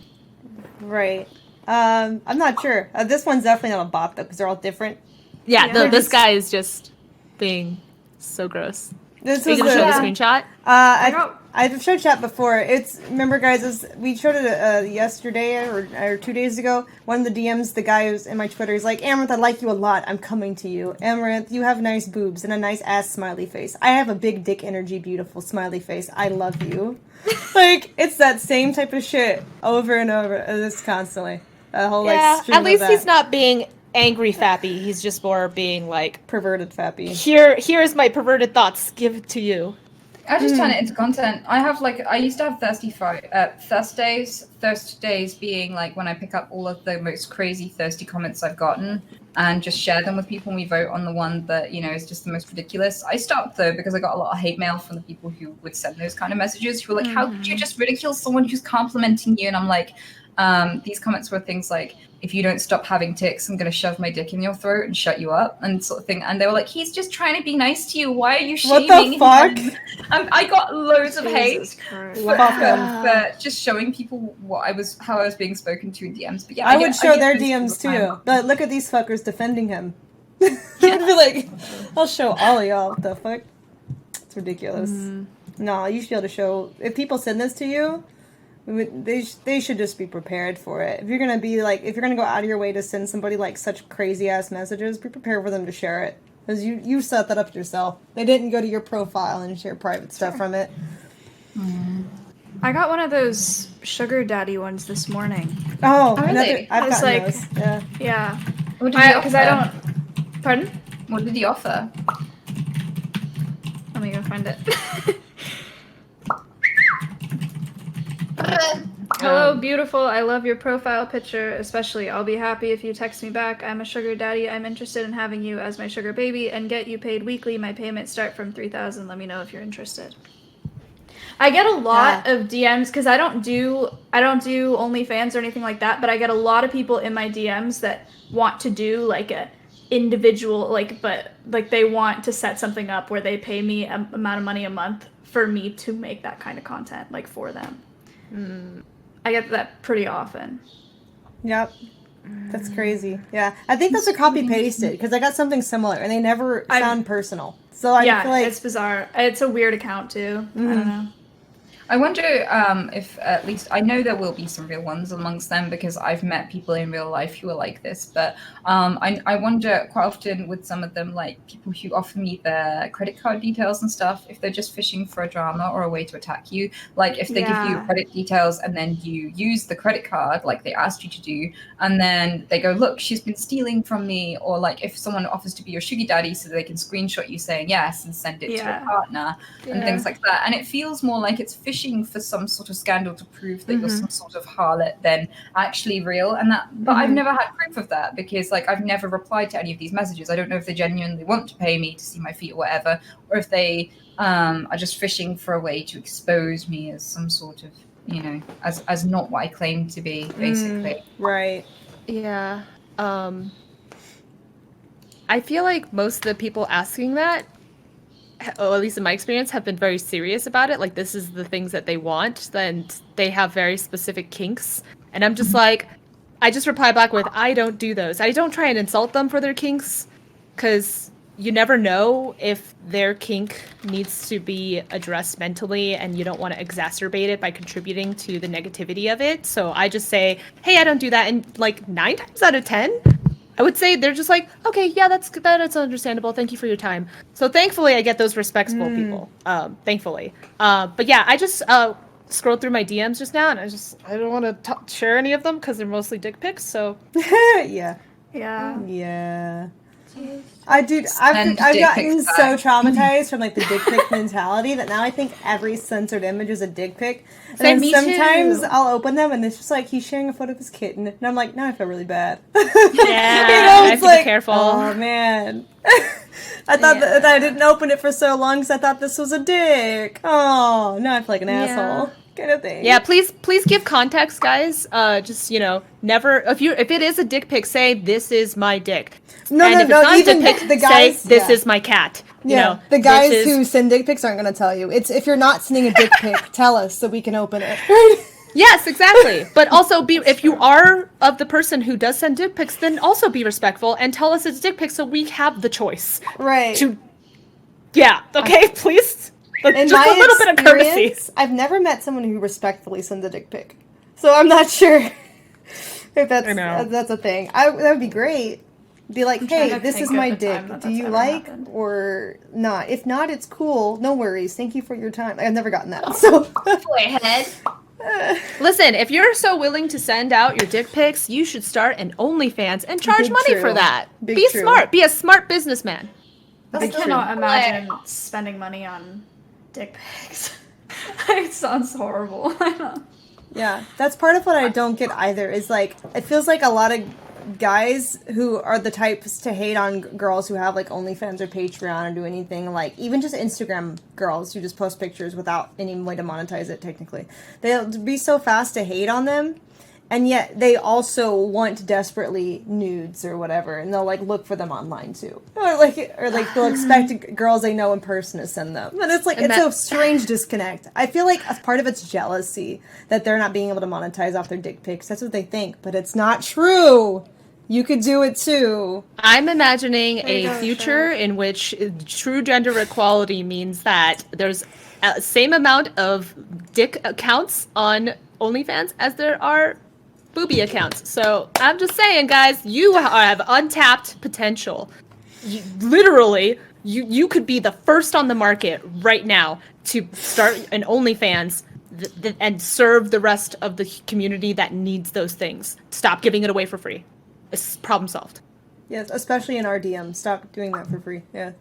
Right. I'm not sure. This one's definitely not a bot, though, because they're all different. Yeah, this guy is just being so gross. This Are you was gonna show the, the screenshot? I've showed chat before. Remember, guys, we showed it yesterday or 2 days ago. One of the DMs, the guy who's in my Twitter, he's like, Amouranth, I like you a lot. I'm coming to you. Amouranth, you have nice boobs and a nice ass smiley face. I have a big dick energy, beautiful smiley face. I love you. Like, it's that same type of shit over and over. It's constantly. A whole, stream at least of he's that. not being angry fappy. He's just more being like, Perverted fappy. here's my perverted thoughts. Give it to you. I just turn it into content. I used to have thirst days. Thirst days being like when I pick up all of the most crazy thirsty comments I've gotten and just share them with people and we vote on the one that, is just the most ridiculous. I stopped though because I got a lot of hate mail from the people who would send those kind of messages who were like, how could you just ridicule someone who's complimenting you? And I'm like, these comments were things like, if you don't stop having tics, I'm going to shove my dick in your throat and shut you up and sort of thing. And they were like, he's just trying to be nice to you. Why are you shaming him? What the fuck? I got loads of hate Fuck for just showing people how I was being spoken to in DMs. But yeah, I would show get their those all DMs the time. too. But look at these fuckers defending him. I'd be like, I'll show all of y'all. What the fuck? It's ridiculous. No, you should be able to show. If people send this to you, they should just be prepared for it. If you're gonna go out of your way to send somebody like such crazy ass messages, be prepared for them to share it. Because you set that up yourself. They didn't go to your profile and share private stuff from it. I got one of those sugar daddy ones this morning. Oh, really? I've It's gotten like- those. Yeah. Yeah. What did he Because I offer? don't... Pardon? What did he offer? Let me go find it. Hello, beautiful. I love your profile picture, especially. I'll be happy if you text me back. I'm a sugar daddy. I'm interested in having you as my sugar baby and get you paid weekly. My payments start from $3,000. Let me know if you're interested. I get a lot of DMs because I don't do OnlyFans or anything like that, but I get a lot of people in my DMs that want to do like a individual but they want to set something up where they pay me an amount of money a month for me to make that kind of content like for them. I get that pretty often. Yep. That's crazy. Yeah. I think those are copy pasted because I got something similar and they never sound personal. So I feel like it's bizarre. It's a weird account too. I don't know. I wonder if at least I know there will be some real ones amongst them because I've met people in real life who are like this. But I wonder quite often with some of them, like people who offer me their credit card details and stuff, if they're just fishing for a drama or a way to attack you. Like if they give you credit details and then you use the credit card like they asked you to do, and then they go, look, she's been stealing from me. Or like if someone offers to be your sugar daddy so they can screenshot you saying yes and send it to a partner and things like that. And it feels more like it's fishing for some sort of scandal to prove that you're some sort of harlot than actually real. And that, but I've never had proof of that because like I've never replied to any of these messages. I don't know if they genuinely want to pay me to see my feet or whatever, or if they are just fishing for a way to expose me as some sort of, as not what I claim to be, basically. right. Yeah. I feel like most of the people asking that, or at least in my experience, have been very serious about it. Like, this is the things that they want, and they have very specific kinks. And I'm just like, I just reply back with, I don't do those. I don't try and insult them for their kinks, because you never know if their kink needs to be addressed mentally, and you don't want to exacerbate it by contributing to the negativity of it. So I just say, hey, I don't do that. And like 9 times out of 10, I would say they're just like, okay, yeah, that's understandable. Thank you for your time. So thankfully, I get those respectful people. Thankfully, but yeah, I just scrolled through my DMs just now, and I don't want to share any of them because they're mostly dick pics. So Yeah. I've gotten so traumatized from like the dick pic mentality that now I think every censored image is a dick pic. And then me sometimes too. I'll open them and it's just like he's sharing a photo of his kitten, and I'm like, now I feel really bad. yeah, I have to be careful. Oh man, I thought that I didn't open it for so long because I thought this was a dick. Oh, now I feel like an asshole. Kind of thing. Yeah, please give context, guys. Just never if it is a dick pic, say this is my dick. No. Even the guys, say this is my cat. The guys who send dick pics aren't going to tell you. It's if you're not sending a dick pic, tell us so we can open it. Yes, exactly. But also if you are of the person who does send dick pics, then also be respectful and tell us it's a dick pic so we have the choice. Right. To Yeah. Okay, please. In Just my a little bit of courtesy. experience, I've never met someone who respectfully sends a dick pic. So I'm not sure if I know. that's a thing. That would be great. Be like, I'm trying hey, to this think is of my the dick. time that Do that's you ever like happened. or not? If not, it's cool. No worries. Thank you for your time. I've never gotten that. So Forehead. Listen, if you're so willing to send out your dick pics, you should start an OnlyFans and charge Big money true. for that. Big Be true. smart. Be a smart businessman. I Big true. cannot imagine spending money on dick pics. It sounds horrible. I know. Yeah, that's part of what I don't get either. Is like it feels like a lot of guys who are the types to hate on girls who have like OnlyFans or Patreon or do anything like even just Instagram girls who just post pictures without any way to monetize it. Technically, they'll be so fast to hate on them, and yet they also want desperately nudes or whatever, and they'll like look for them online too, or like they'll expect girls they know in person to send them, and it's like it's a strange disconnect. I feel like a part of it's jealousy that they're not being able to monetize off their dick pics. That's what they think, but it's not true. You could do it too. I'm imagining There you a go, future in which true gender equality means that there's a same amount of dick accounts on OnlyFans as there are booby accounts. So I'm just saying, guys, you have untapped potential. Literally, you could be the first on the market right now to start an OnlyFans and serve the rest of the community that needs those things. Stop giving it away for free. It's problem solved. Yes, especially in our DM. Stop doing that for free. Yeah.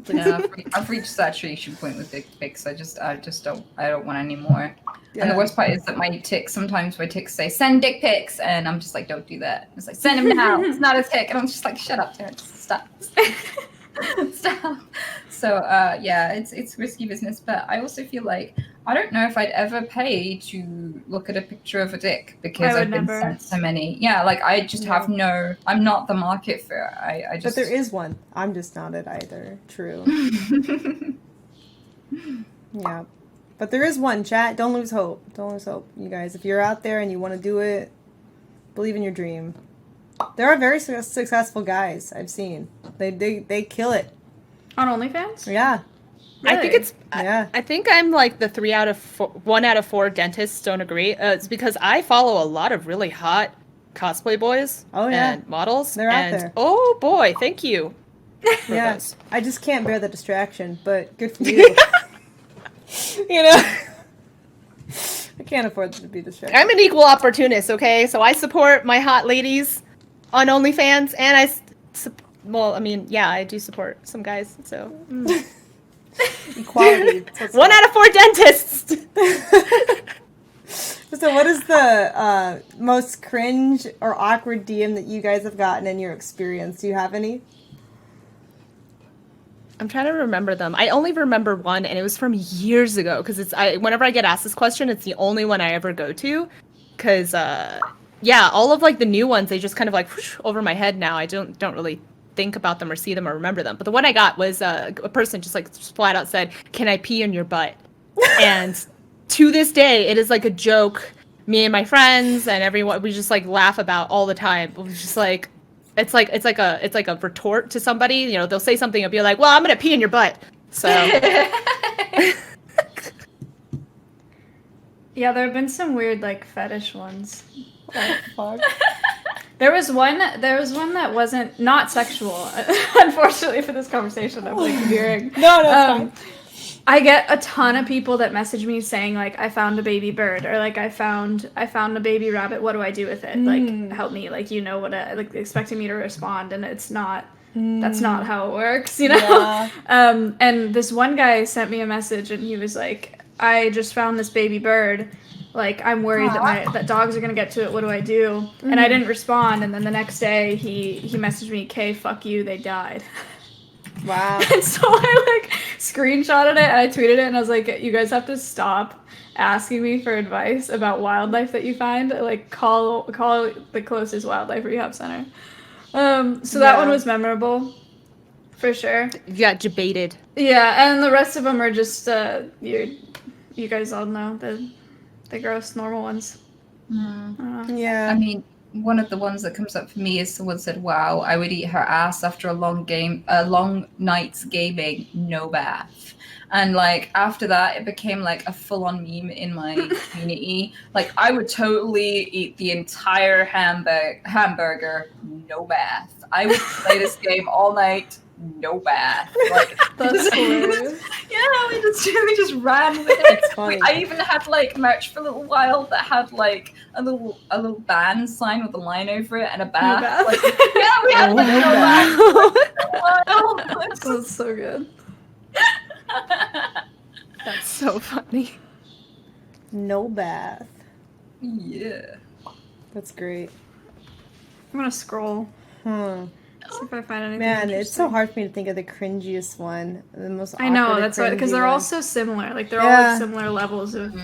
Yeah, I've reached saturation point with dick pics. I don't want any more. Yeah. And the worst part is that my ticks say send dick pics, and I'm just like, don't do that. It's like send them now. It's not a tick, and I'm just like, shut up, Terrence. Stop. Stop. So yeah, it's risky business, but I also feel like I don't know if I'd ever pay to look at a picture of a dick because I I've would been never. sent so many. Yeah, like I just have no. I'm not the market for it. I just. But there is one. I'm just not it either. True. Yeah. But there is one, chat. Don't lose hope. Don't lose hope, you guys. If you're out there and you want to do it, believe in your dream. There are very successful guys I've seen. They kill it. On OnlyFans? Yeah. I think it's. Yeah. I think I'm like the 1 out of 4 dentists don't agree. It's because I follow a lot of really hot cosplay boys. Oh, yeah. And models. They're out and, there. Oh boy, thank you. For Yeah. those. I just can't bear the distraction, but good for you. You know? I can't afford to be distracted. I'm an equal opportunist, okay? So I support my hot ladies on OnlyFans, and well, I mean, yeah, I do support some guys. So Equality. 1 out of 4 dentists. So what is the most cringe or awkward DM that you guys have gotten in your experience? Do you have any? I'm trying to remember them. I only remember one, and it was from years ago. Because whenever I get asked this question, it's the only one I ever go to. Because yeah, all of like the new ones, they just kind of like whoosh, over my head now. I don't really think about them or see them or remember them. But the one I got was a person just like flat out said, "Can I pee in your butt?" And to this day, it is like a joke. Me and my friends and everyone, we just like laugh about all the time. It was just like. It's like a retort to somebody. You know, they'll say something and be like, "Well, I'm gonna pee in your butt." So Yeah, there have been some weird like fetish ones. Oh, fuck. There was one that wasn't not sexual. Unfortunately for this conversation, I'm like veering. No, that's fine. I get a ton of people that message me saying like I found a baby bird or like I found a baby rabbit. What do I do with it? Like help me. Like you know what? Like expecting me to respond, and it's not. That's not how it works, you know. Yeah. And this one guy sent me a message, and he was like, "I just found this baby bird. Like I'm worried that dogs are gonna get to it. What do I do?" And I didn't respond. And then the next day, he messaged me, "Kay, fuck you. They died." Wow. And so I like screenshotted it and I tweeted it and I was like, you guys have to stop asking me for advice about wildlife that you find. Like call the closest wildlife rehab center. So that one was memorable for sure. you got debated. Yeah, and the rest of them are just you guys all know the gross normal ones. Yeah. I mean, one of the ones that comes up for me is someone said, "Wow, I would eat her ass after a long night's gaming, no bath." And like after that, it became like a full-on meme in my community. Like I would totally eat the entire hamburger, no bath. I would play this game all night, no bath. Like That's hilarious. yeah, we just ran with it. It's funny. I even had like merch for a little while that had like a little band sign with a line over it and a bath. bath. Like, yeah, we had like no bath. That's so good. That's so funny. No bath. Yeah. That's great. I'm gonna scroll. Hmm. See if I find anything. Man, it's so interesting. hard for me to think of the cringiest one. The most I know, awkward or that's why, because cringy they're all one. so similar. Like they're all Yeah. like similar levels of.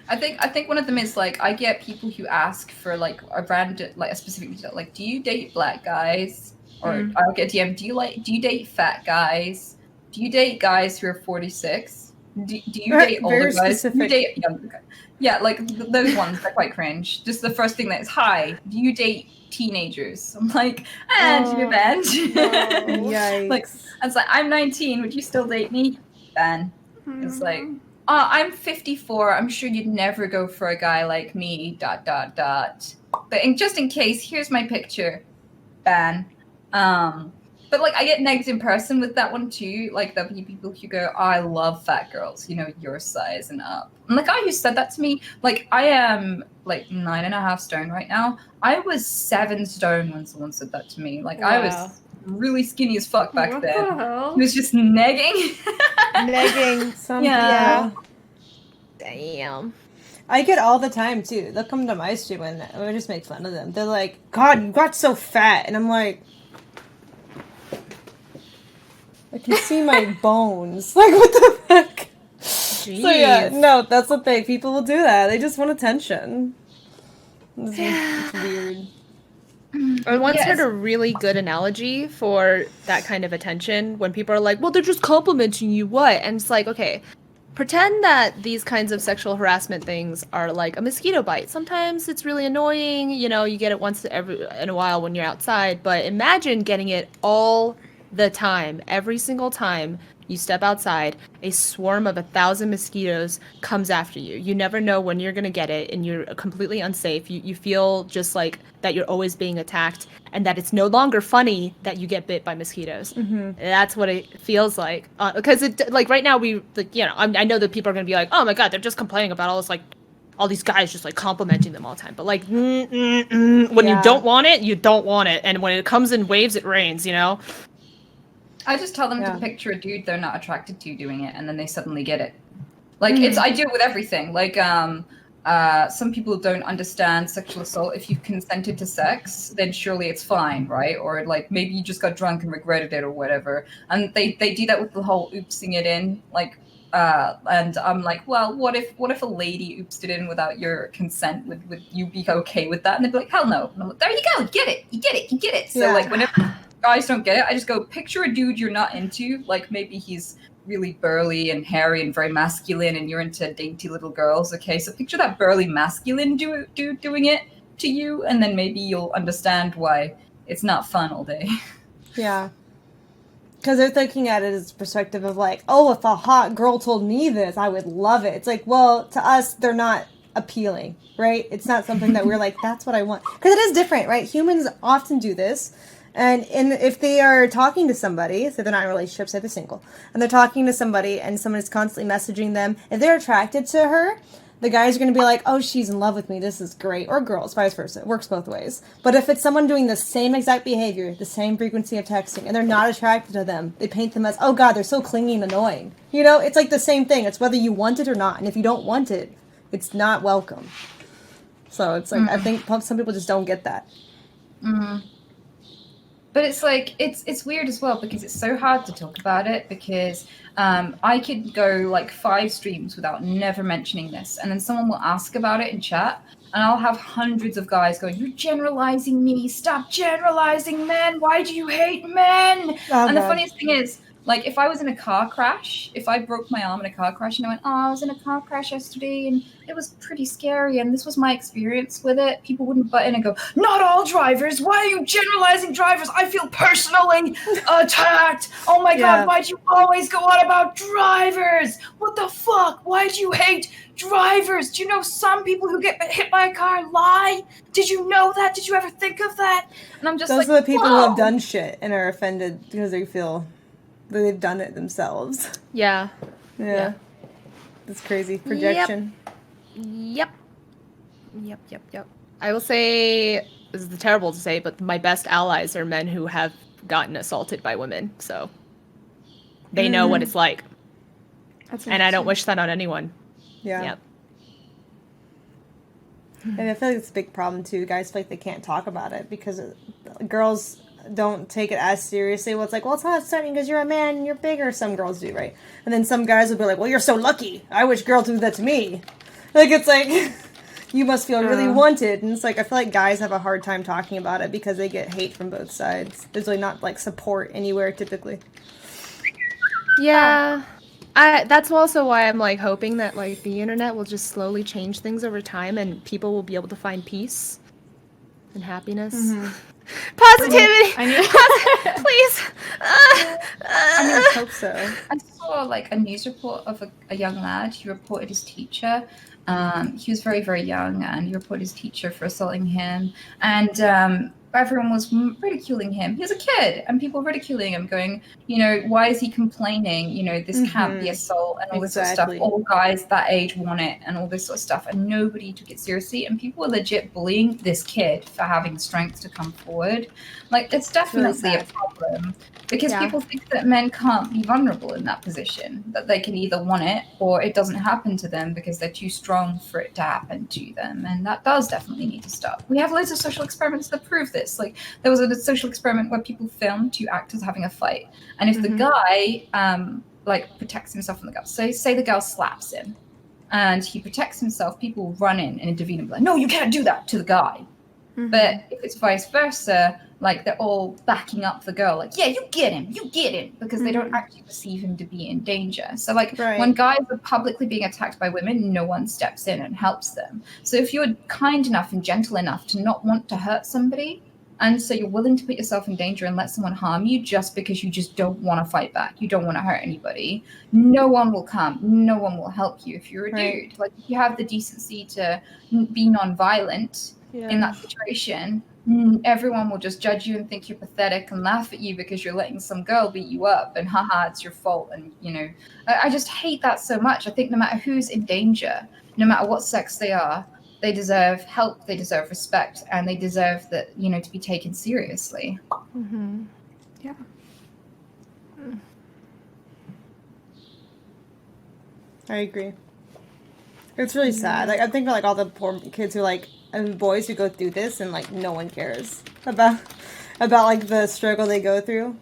I think one of them is like I get people who ask for like a brand like a specific detail, like do you date black guys? Or I'll get DM, do you date fat guys? Do you date guys who are 46? Do you date older Very guys? Do you specific. date younger guys? Yeah, like those ones are quite cringe. Just the first thing that is, hi, do you date teenagers? I'm like, too bad. Yikes. Like, it's like, I'm 19, would you still date me? Ben. It's like, I'm 54, I'm sure you'd never go for a guy like me, ... But just in case, here's my picture. Ban. But like I get negged in person with that one too. Like there'll be people who go, oh, I love fat girls, you know, your size and up. And the guy who said that to me, like I am like 9.5 stone right now. I was 7 stone when someone said that to me. Like I Wow. was really skinny as fuck back What then. the hell? He was just negging. Negging some Yeah. people. Damn. I get all the time too. They'll come to my stream and we just make fun of them. They're like, God, you got so fat. And I'm like, I can see my bones. Like, what the heck? Jeez. So yeah, no, that's the thing. People will do that. They just want attention. It's weird. I once Yes. heard a really good analogy for that kind of attention when people are like, well, they're just complimenting you, what? And it's like, okay, pretend that these kinds of sexual harassment things are like a mosquito bite. Sometimes it's really annoying, you know, you get it once in a while when you're outside, but imagine getting it all the time, every single time you step outside, a swarm of 1,000 mosquitoes comes after you. You never know when you're going to get it, and you're completely unsafe. You feel just like that you're always being attacked, and that it's no longer funny that you get bit by mosquitoes. That's what it feels like. Because it, like right now, I know that people are going to be like, oh my God, they're just complaining about all this, like, all these guys just like complimenting them all the time. But like, when Yeah. you don't want it, you don't want it. And when it comes in waves, it rains, you know? I just tell them Yeah. to picture a dude they're not attracted to doing it, and then they suddenly get it. Like I do it with everything. Like some people don't understand sexual assault. If you've consented to sex, then surely it's fine, right? Or like maybe you just got drunk and regretted it or whatever. And they do that with the whole oopsing it in, like. And I'm like, well, what if a lady oopsed it in without your consent? Would you be okay with that? And they'd be like, hell no. And I'm like, there you go, get it. So Yeah. like whenever guys don't get it, I just go picture a dude you're not into, like maybe he's really burly and hairy and very masculine and you're into dainty little girls. Okay, so picture that burly masculine dude doing it to you, and then maybe you'll understand why it's not fun all day. Yeah. Because they're thinking at it as a perspective of like, oh, if a hot girl told me this, I would love it. It's like, well, to us, they're not appealing, right? It's not something that we're like, that's what I want. Because it is different, right? Humans often do this. And if they are talking to somebody, so they're not in a relationship, say they're single, and they're talking to somebody and someone is constantly messaging them, if they're attracted to her, the guys are going to be like, oh, she's in love with me, this is great. Or girls, vice versa. It works both ways. But if it's someone doing the same exact behavior, the same frequency of texting, and they're not attracted to them, they paint them as, oh God, they're so clingy and annoying. You know, it's like the same thing. It's whether you want it or not. And if you don't want it, it's not welcome. So it's like, I think some people just don't get that. But it's like it's weird as well because it's so hard to talk about it because I could go like 5 streams without never mentioning this, and then someone will ask about it in chat, and I'll have hundreds of guys going, "You're generalizing me. Stop generalizing men. Why do you hate men?" Oh, And the God. funniest thing is, Like, if I was in a car crash, if I broke my arm in a car crash and I went, oh, I was in a car crash yesterday and it was pretty scary and this was my experience with it, people wouldn't butt in and go, not all drivers. Why are you generalizing drivers? I feel personally attacked. Oh my God, why'd you always go on about drivers? What the fuck? Why do you hate drivers? Do you know some people who get hit by a car lie? Did you know that? Did you ever think of that? And I'm just Those like, are the people who whoa. have done shit and are offended because they feel that they've done it themselves. Yeah. Yeah. That's crazy. Projection. Yep. I will say, this is terrible to say, but my best allies are men who have gotten assaulted by women. So they know what it's like. And I don't wish that on anyone. Yeah. Yep. And I feel like it's a big problem too. Guys feel like they can't talk about it because girls don't take it as seriously. Well, it's like, well, it's not upsetting because you're a man and you're bigger. Some girls do, right? And then some guys will be like, well, you're so lucky. I wish girls would do that to me. Like, it's like, you must feel really wanted. And it's like, I feel like guys have a hard time talking about it because they get hate from both sides. There's really not, like, support anywhere typically. Yeah. That's also why I'm, like, hoping that, like, the internet will just slowly change things over time and people will be able to find peace and happiness. Positivity! Please! I mean, I hope so. I saw like a news report of a young lad. He reported his teacher. He was very, very young, and he reported his teacher for assaulting him. And everyone was ridiculing him. He was a kid, and people ridiculing him, going, you know, why is he complaining? You know, this can't be assault, and all this sort of stuff. All guys that age want it, and all this sort of stuff. And nobody took it seriously. And people were legit bullying this kid for having the strength to come forward. Like, it's definitely a problem. Because people think that men can't be vulnerable in that position, that they can either want it or it doesn't happen to them because they're too strong for it to happen to them. And that does definitely need to stop. We have loads of social experiments that prove this. Like, there was a social experiment where people filmed two actors having a fight. And if the guy, like, protects himself from the girl, so say the girl slaps him and he protects himself, people will run in and intervene and be like, no, you can't do that to the guy. But if it's vice versa, like, they're all backing up the girl, like, yeah, you get him, because they don't actually perceive him to be in danger. So, like, when guys are publicly being attacked by women, no one steps in and helps them. So if you're kind enough and gentle enough to not want to hurt somebody, and so you're willing to put yourself in danger and let someone harm you just because you just don't want to fight back, you don't want to hurt anybody, no one will come, no one will help you if you're a dude. Like, if you have the decency to be non-violent in that situation, everyone will just judge you and think you're pathetic and laugh at you because you're letting some girl beat you up and haha, it's your fault. And, you know, I just hate that so much. I think no matter who's in danger, no matter what sex they are, they deserve help, they deserve respect, and they deserve that, you know, to be taken seriously. Yeah. I agree. It's really sad. Like, I think of, like, all the poor kids who, like, and boys who go through this and, like, no one cares about like, the struggle they go through.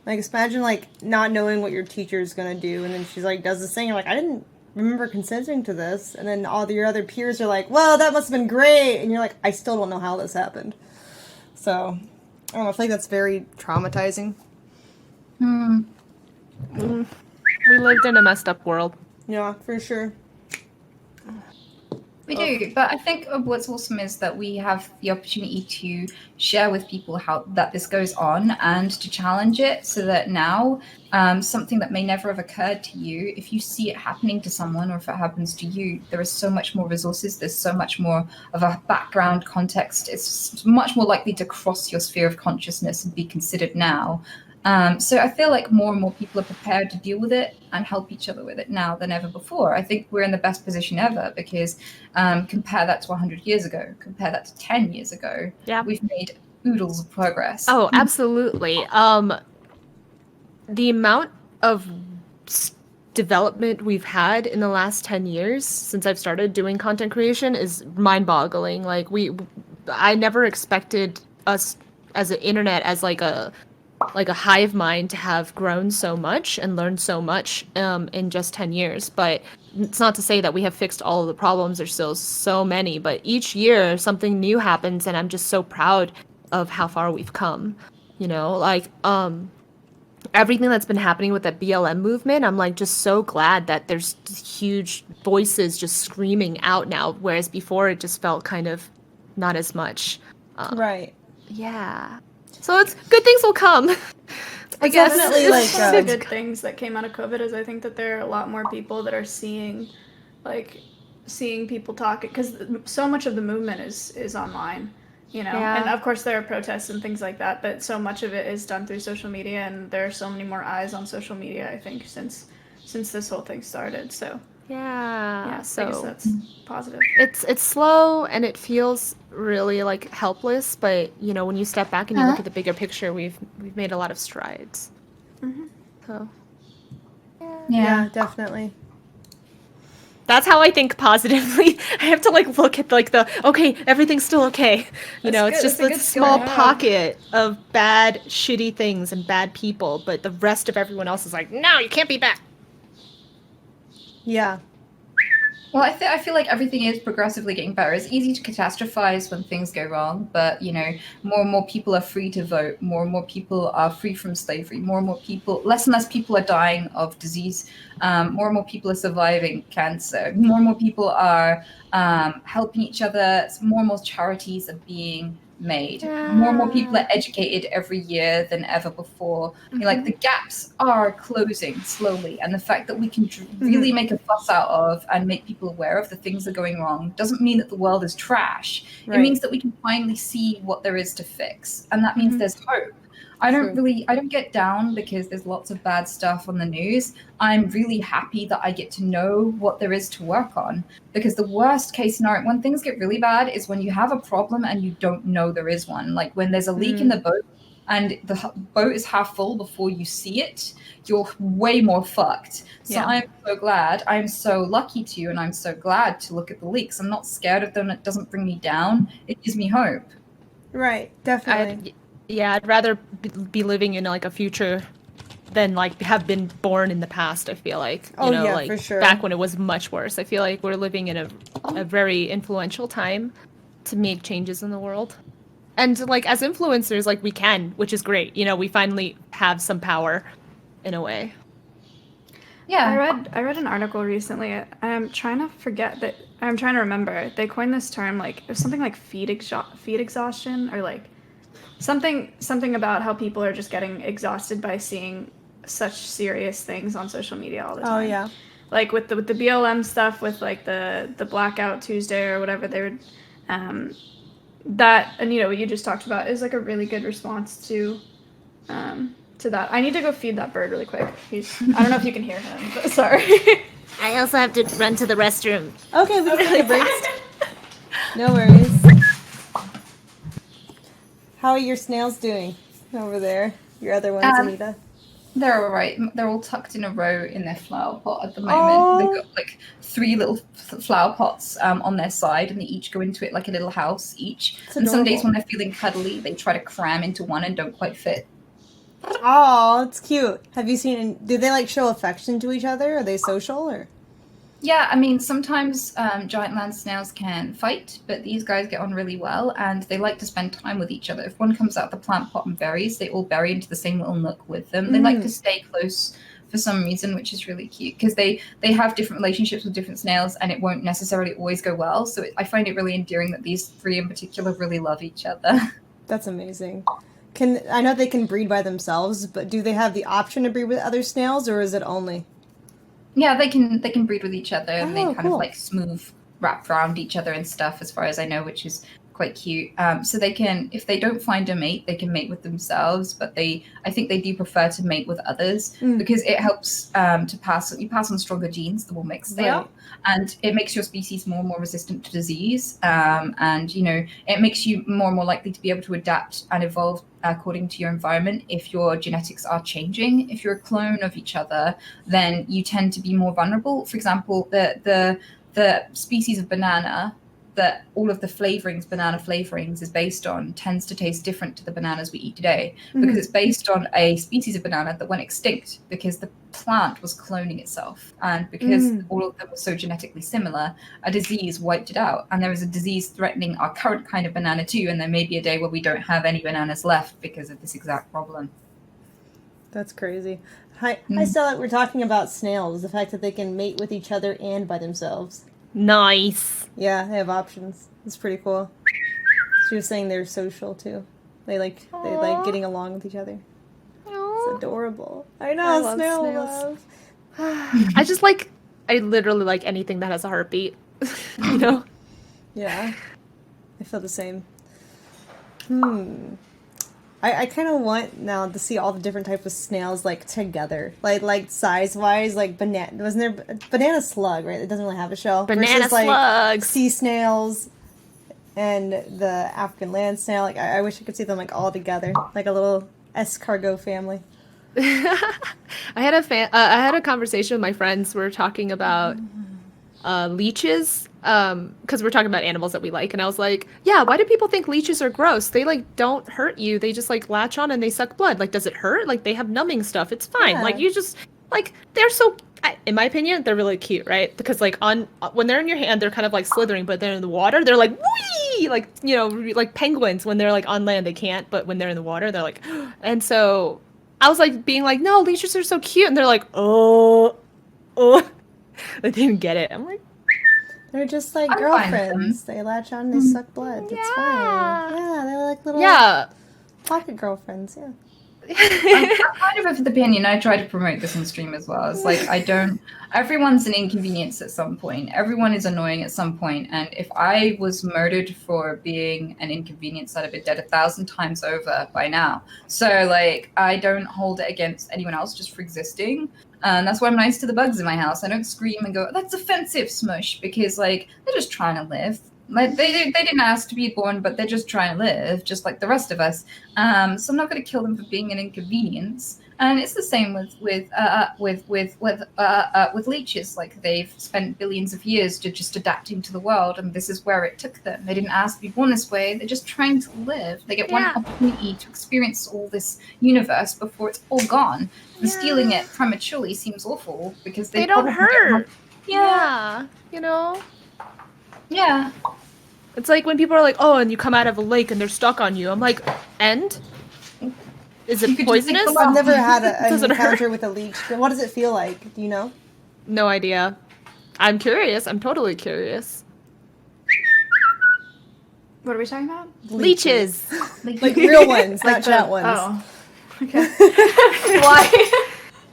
Like, imagine, like, not knowing what your teacher's gonna do, and then she's, like, does this thing, you're like, I didn't remember consenting to this, and then all your other peers are like, well, that must have been great, and you're like, I still don't know how this happened. So, I don't know, I feel like that's very traumatizing. We lived in a messed up world. Yeah, for sure. We do, but I think what's awesome is that we have the opportunity to share with people how that this goes on and to challenge it, so that now something that may never have occurred to you, if you see it happening to someone or if it happens to you, there is so much more resources, there's so much more of a background context, it's much more likely to cross your sphere of consciousness and be considered now. So I feel like more and more people are prepared to deal with it and help each other with it now than ever before. I think we're in the best position ever because compare that to 100 years ago, compare that to 10 years ago. Yeah. We've made oodles of progress. Oh, absolutely. The amount of development we've had in the last 10 years since I've started doing content creation is mind-boggling. Like, I never expected us as an internet, as like a hive mind, to have grown so much and learned so much in just 10 years. But it's not to say that we have fixed all of the problems. There's still so many, but each year something new happens, and I'm just so proud of how far we've come. You know, like everything that's been happening with that BLM movement, I'm like just so glad that there's huge voices just screaming out now, whereas before it just felt kind of not as much. Right. Yeah. So it's good things will come. I It's guess. definitely One of the like good things that came out of COVID is I think that there are a lot more people that are seeing people talk, because so much of the movement is online, Yeah. and of course there are protests and things like that, but so much of it is done through social media, and there are so many more eyes on social media, I think, since this whole thing started. So Yeah. I guess So that's positive. it's slow and it feels really like helpless, but when you step back and you look at the bigger picture, we've made a lot of strides. Mm-hmm. So yeah, definitely. that's how I think positively. I have to look at okay, everything's still okay. It's just That's a this good skill small to have. pocket of bad, shitty things and bad people, but the rest of everyone else is like, no, you can't be bad. Yeah. Well, I feel like everything is progressively getting better. It's easy to catastrophize when things go wrong, but more and more people are free to vote. More and more people are free from slavery. More and more people, less and less people are dying of disease. More and more people are surviving cancer. More and more people are helping each other. More and more charities are being made. More and more people are educated every year than ever before. The gaps are closing slowly, and the fact that we can really make a fuss out of and make people aware of the things that are going wrong doesn't mean that the world is trash. Right. It means that we can finally see what there is to fix, and that means there's hope. I don't get down because there's lots of bad stuff on the news. I'm really happy that I get to know what there is to work on, because the worst case scenario, when things get really bad, is when you have a problem and you don't know there is one. Like when there's a leak in the boat and the boat is half full before you see it, you're way more fucked. So Yeah. I'm so glad. I'm so lucky to, and I'm so glad to look at the leaks. I'm not scared of them. It doesn't bring me down. It gives me hope. Right. Definitely. I'd rather be living in a future than have been born in the past. I feel like for sure. back when it was much worse. I feel like we're living in a very influential time to make changes in the world, and as influencers, we can, which is great. We finally have some power in a way. Yeah. I read an article recently. I'm trying to remember. They coined this term, it was something like feed exhaustion, or something about how people are just getting exhausted by seeing such serious things on social media all the time. Oh yeah. With the BLM stuff, with the Blackout Tuesday or whatever they would, that, and what you just talked about is a really good response to that. I need to go feed that bird really quick. I don't know if you can hear him, but sorry. I also have to run to the restroom. Okay, we can take a break. No worries. How are your snails doing over there? Your other ones, Anita? They're all right. They're all tucked in a row in their flower pot at the moment. They've got 3 little flower pots on their side, and they each go into it like a little house each. And some days when they're feeling cuddly, they try to cram into one and don't quite fit. Oh, it's cute. Have you seen? Do they show affection to each other? Are they social or? Yeah, I mean, sometimes giant land snails can fight, but these guys get on really well, and they like to spend time with each other. If one comes out of the plant pot and buries, they all bury into the same little nook with them. They like to stay close for some reason, which is really cute, because they have different relationships with different snails, and it won't necessarily always go well. So I find it really endearing that these 3 in particular really love each other. That's amazing. I know they can breed by themselves, but do they have the option to breed with other snails, or is it only? Yeah, they can breed with each other, and they kind cool. of smooth wrap around each other and stuff, as far as I know, which is quite cute. So they can, if they don't find a mate, they can mate with themselves, but I think they do prefer to mate with others because it helps you pass on stronger genes the more mixed they are, and it makes your species more and more resistant to disease, and it makes you more and more likely to be able to adapt and evolve according to your environment if your genetics are changing. If you're a clone of each other, then you tend to be more vulnerable. For example, the species of banana that all of the banana flavorings is based on, tends to taste different to the bananas we eat today, because it's based on a species of banana that went extinct because the plant was cloning itself, and because all of them were so genetically similar, a disease wiped it out. And there is a disease threatening our current kind of banana too, and there may be a day where we don't have any bananas left because of this exact problem. That's crazy. Hi, Stella. We're talking about snails. The fact that they can mate with each other and by themselves. Nice. Yeah, they have options. It's pretty cool. She was saying they're social too. They like getting along with each other. It's adorable. I know, I love snail snails. love. I literally like anything that has a heartbeat. You know? Yeah, I feel the same. I kind of want now to see all the different types of snails like together, like size wise, like banana. Wasn't there banana slug? Right, it doesn't really have a shell. Banana versus, like, slugs. sea snails, and the African land snail. Like I wish I could see them like all together, like a little escargot family. I had a conversation with my friends. We were talking about leeches, because we're talking about animals that we like, and I was like, yeah, why do people think leeches are gross? They like don't hurt you. They just like latch on and they suck blood. Like, does it hurt? Like, they have numbing stuff. It's fine. Yeah. Like, you just like, they're so, in my opinion, they're really cute, right? Because like when they're in your hand, they're kind of like slithering, but they're in the water, they're like wee, like, you know, like penguins. When they're like on land, they can't, but when they're in the water, they're like, and so I was like being like, no, leeches are so cute, and they're like, oh, they didn't get it. I'm like, They're just like I'm fine with girlfriends. They latch on, they suck blood. It's fine. Yeah, they're like little yeah. pocket girlfriends. Yeah. I'm kind of the opinion. I try to promote this on stream as well. It's like everyone's an inconvenience at some point. Everyone is annoying at some point. And if I was murdered for being an inconvenience, I'd have been dead 1,000 times over by now. So like, I don't hold it against anyone else just for existing. And that's why I'm nice to the bugs in my house. I don't scream and go, that's offensive, smush, because like, they're just trying to live. Like they didn't ask to be born, but they're just trying to live, just like the rest of us. So I'm not going to kill them for being an inconvenience. And it's the same with leeches. Like, they've spent billions of years just adapting to the world, and this is where it took them. They didn't ask to be born this way. They're just trying to live. They get one opportunity to experience all this universe before it's all gone. And stealing it prematurely seems awful because they don't probably hurt. Yeah. You know? Yeah. It's like when people are like, oh, and you come out of a lake and they're stuck on you. I'm like, and? Is You it could just take poisonous? them off. I've never had an Does it hurt? encounter with a leech. What does it feel like? Do you know? No idea. I'm curious. I'm totally curious. What are we talking about? Leeches. Like real ones, not the- chat ones. Oh. Okay. Why?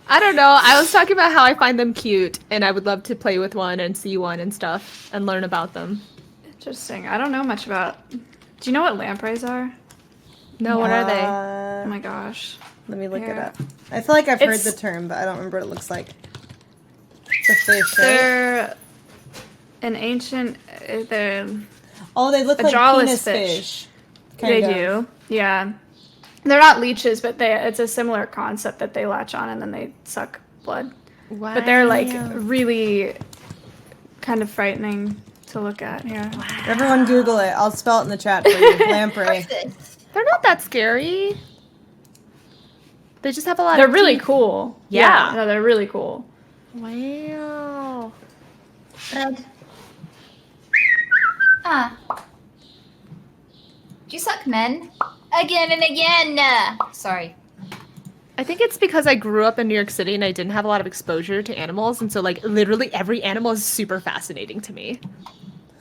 I don't know. I was talking about how I find them cute, and I would love to play with one and see one and stuff and learn about them. Interesting. I don't know much about. Do you know what lampreys are? No, what are they? Oh my gosh. Let me look it Yeah. up. I feel like I've heard It's- the term, but I don't remember what it looks like. It's a fish, right? They're an ancient. They're Oh, they look a like jawless penis fish. fish. They Kind of. do. Yeah. They're not leeches, but it's a similar concept that they latch on and then they suck blood. Wow. But they're like really kind of frightening to look at. Yeah. Everyone Google it. I'll spell it in the chat for you. Lamprey. They're not that scary. They just have a lot They're of really teeth. cool. Yeah. No, they're really cool. Wow. Do you suck men? Again and again. Sorry. I think it's because I grew up in New York City and I didn't have a lot of exposure to animals, and so like literally every animal is super fascinating to me.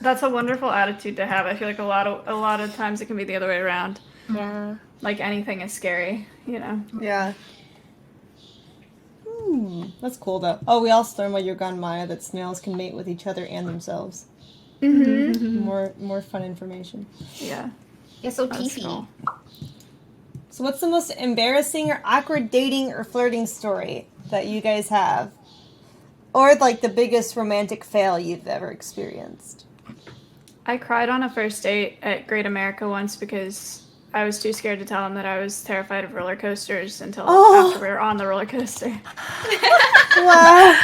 That's a wonderful attitude to have. I feel like a lot of times it can be the other way around. Yeah. Like anything is scary, you know. Yeah. That's cool though. Oh, we also learned while you were gone, Maya, that snails can mate with each other and themselves. Mm-hmm. More fun information. Yeah. You're so That's teethy. cool. So what's the most embarrassing or awkward dating or flirting story that you guys have? Or like the biggest romantic fail you've ever experienced? I cried on a first date at Great America once because I was too scared to tell him that I was terrified of roller coasters until after we were on the roller coaster. Wow.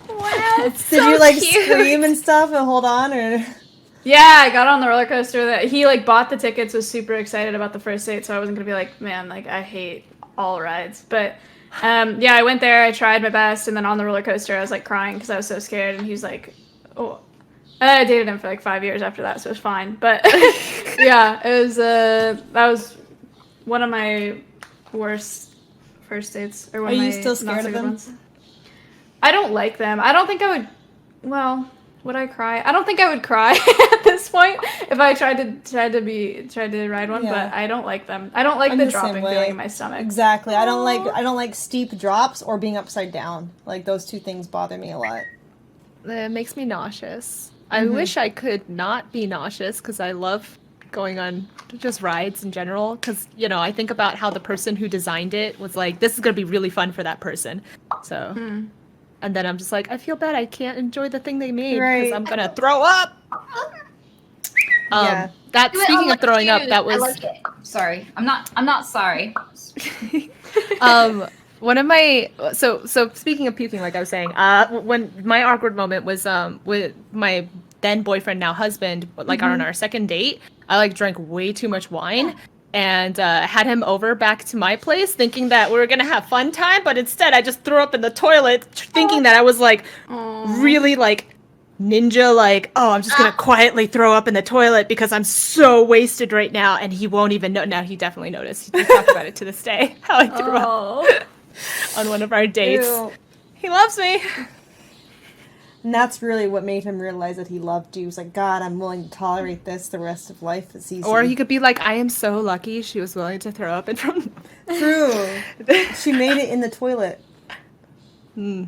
Wow. Did you like scream and stuff and hold on, or? Yeah, I got on the roller coaster. That he like bought the tickets, was super excited about the first date, so I wasn't gonna be like, man, like I hate all rides. But yeah, I went there, I tried my best, and then on the roller coaster, I was like crying because I was so scared. And he's like, oh, I dated him for like 5 years after that, so it was fine. But yeah, it was that was one of my worst first dates. Or one Are of you my still scared not so of good them? ones. I don't like them. I don't think I would. Well, would I cry? I don't think I would cry at this point if I tried to ride one. Yeah. But I don't like them. I don't like I'm the the same dropping way. feeling in my stomach. Exactly. I don't like steep drops or being upside down. Like those two things bother me a lot. It makes me nauseous. I wish I could not be nauseous because I love going on just rides in general. Because, I think about how the person who designed it was like, this is going to be really fun for that person. So, and then I'm just like, I feel bad I can't enjoy the thing they made because Right. I'm going to throw up. Yeah. That, speaking of throwing up, that was... I like it. Sorry. I'm not sorry. One of my so speaking of puking, like I was saying, when my awkward moment was with my then boyfriend, now husband, like on our second date, I like drank way too much wine and had him over back to my place, thinking that we were gonna have fun time, but instead I just threw up in the toilet, thinking that I was like really like ninja, like, oh, I'm just gonna quietly throw up in the toilet because I'm so wasted right now, and he won't even know. Now he definitely noticed. We talk about it to this day, how I threw up on one of our dates. Ew. He loves me. And that's really what made him realize that he loved you. He was like, God, I'm willing to tolerate this the rest of life. It's easy. Or he could be like, I am so lucky she was willing to throw up in front. True. She made it in the toilet. I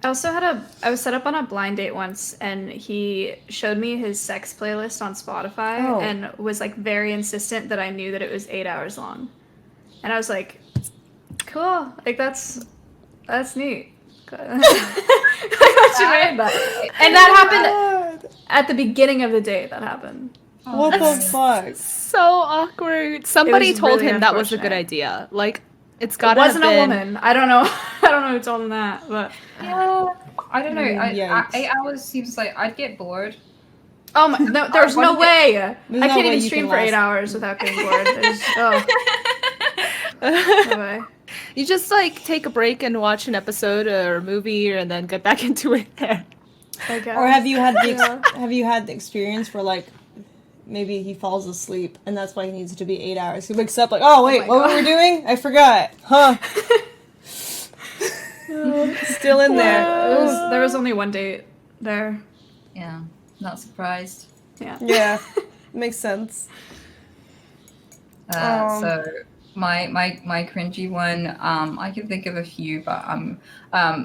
also I was set up on a blind date once, and he showed me his sex playlist on Spotify and was like very insistent that I knew that it was 8 hours long. And I was like, cool, like that's neat. What you made that. And that happened at the beginning of the date. That happened. What the fuck? So awkward. Somebody was told really him that was a good unfortunate. idea. Like, it's It gotta have wasn't a been... woman. I don't know. I don't know who told him that, but Yeah. I don't know. Yikes. 8 hours seems like I'd get bored. oh my, no, there's no way. I no can't way even you stream can for last. 8 hours without getting bored. No way. You just, like, take a break and watch an episode or a movie and then get back into it there. Okay. Or have you had the experience where like maybe he falls asleep and that's why he needs it to be 8 hours? He wakes up like, oh wait, my what were we doing? I forgot. Huh? Still in there. There was only one date there. Yeah. Not surprised. Yeah. Yeah, makes sense. So my cringy one, I can think of a few, but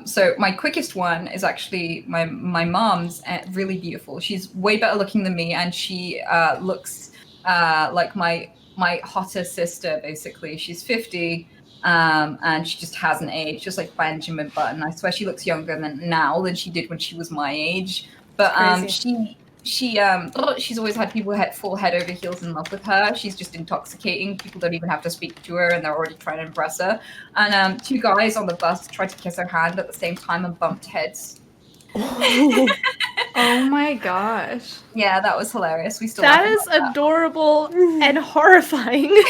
so my quickest one is actually my mom's, really beautiful. She's way better looking than me, and she looks like my hotter sister, basically. She's 50, and she just hasn't aged, just like Benjamin Button. I swear she looks younger now than she did when she was my age. But she's always had people fall head over heels in love with her. She's just intoxicating. People don't even have to speak to her, and they're already trying to impress her. And two guys on the bus tried to kiss her hand at the same time and bumped heads. Oh my gosh. Yeah, that was hilarious. We still That laugh is about that. adorable and horrifying.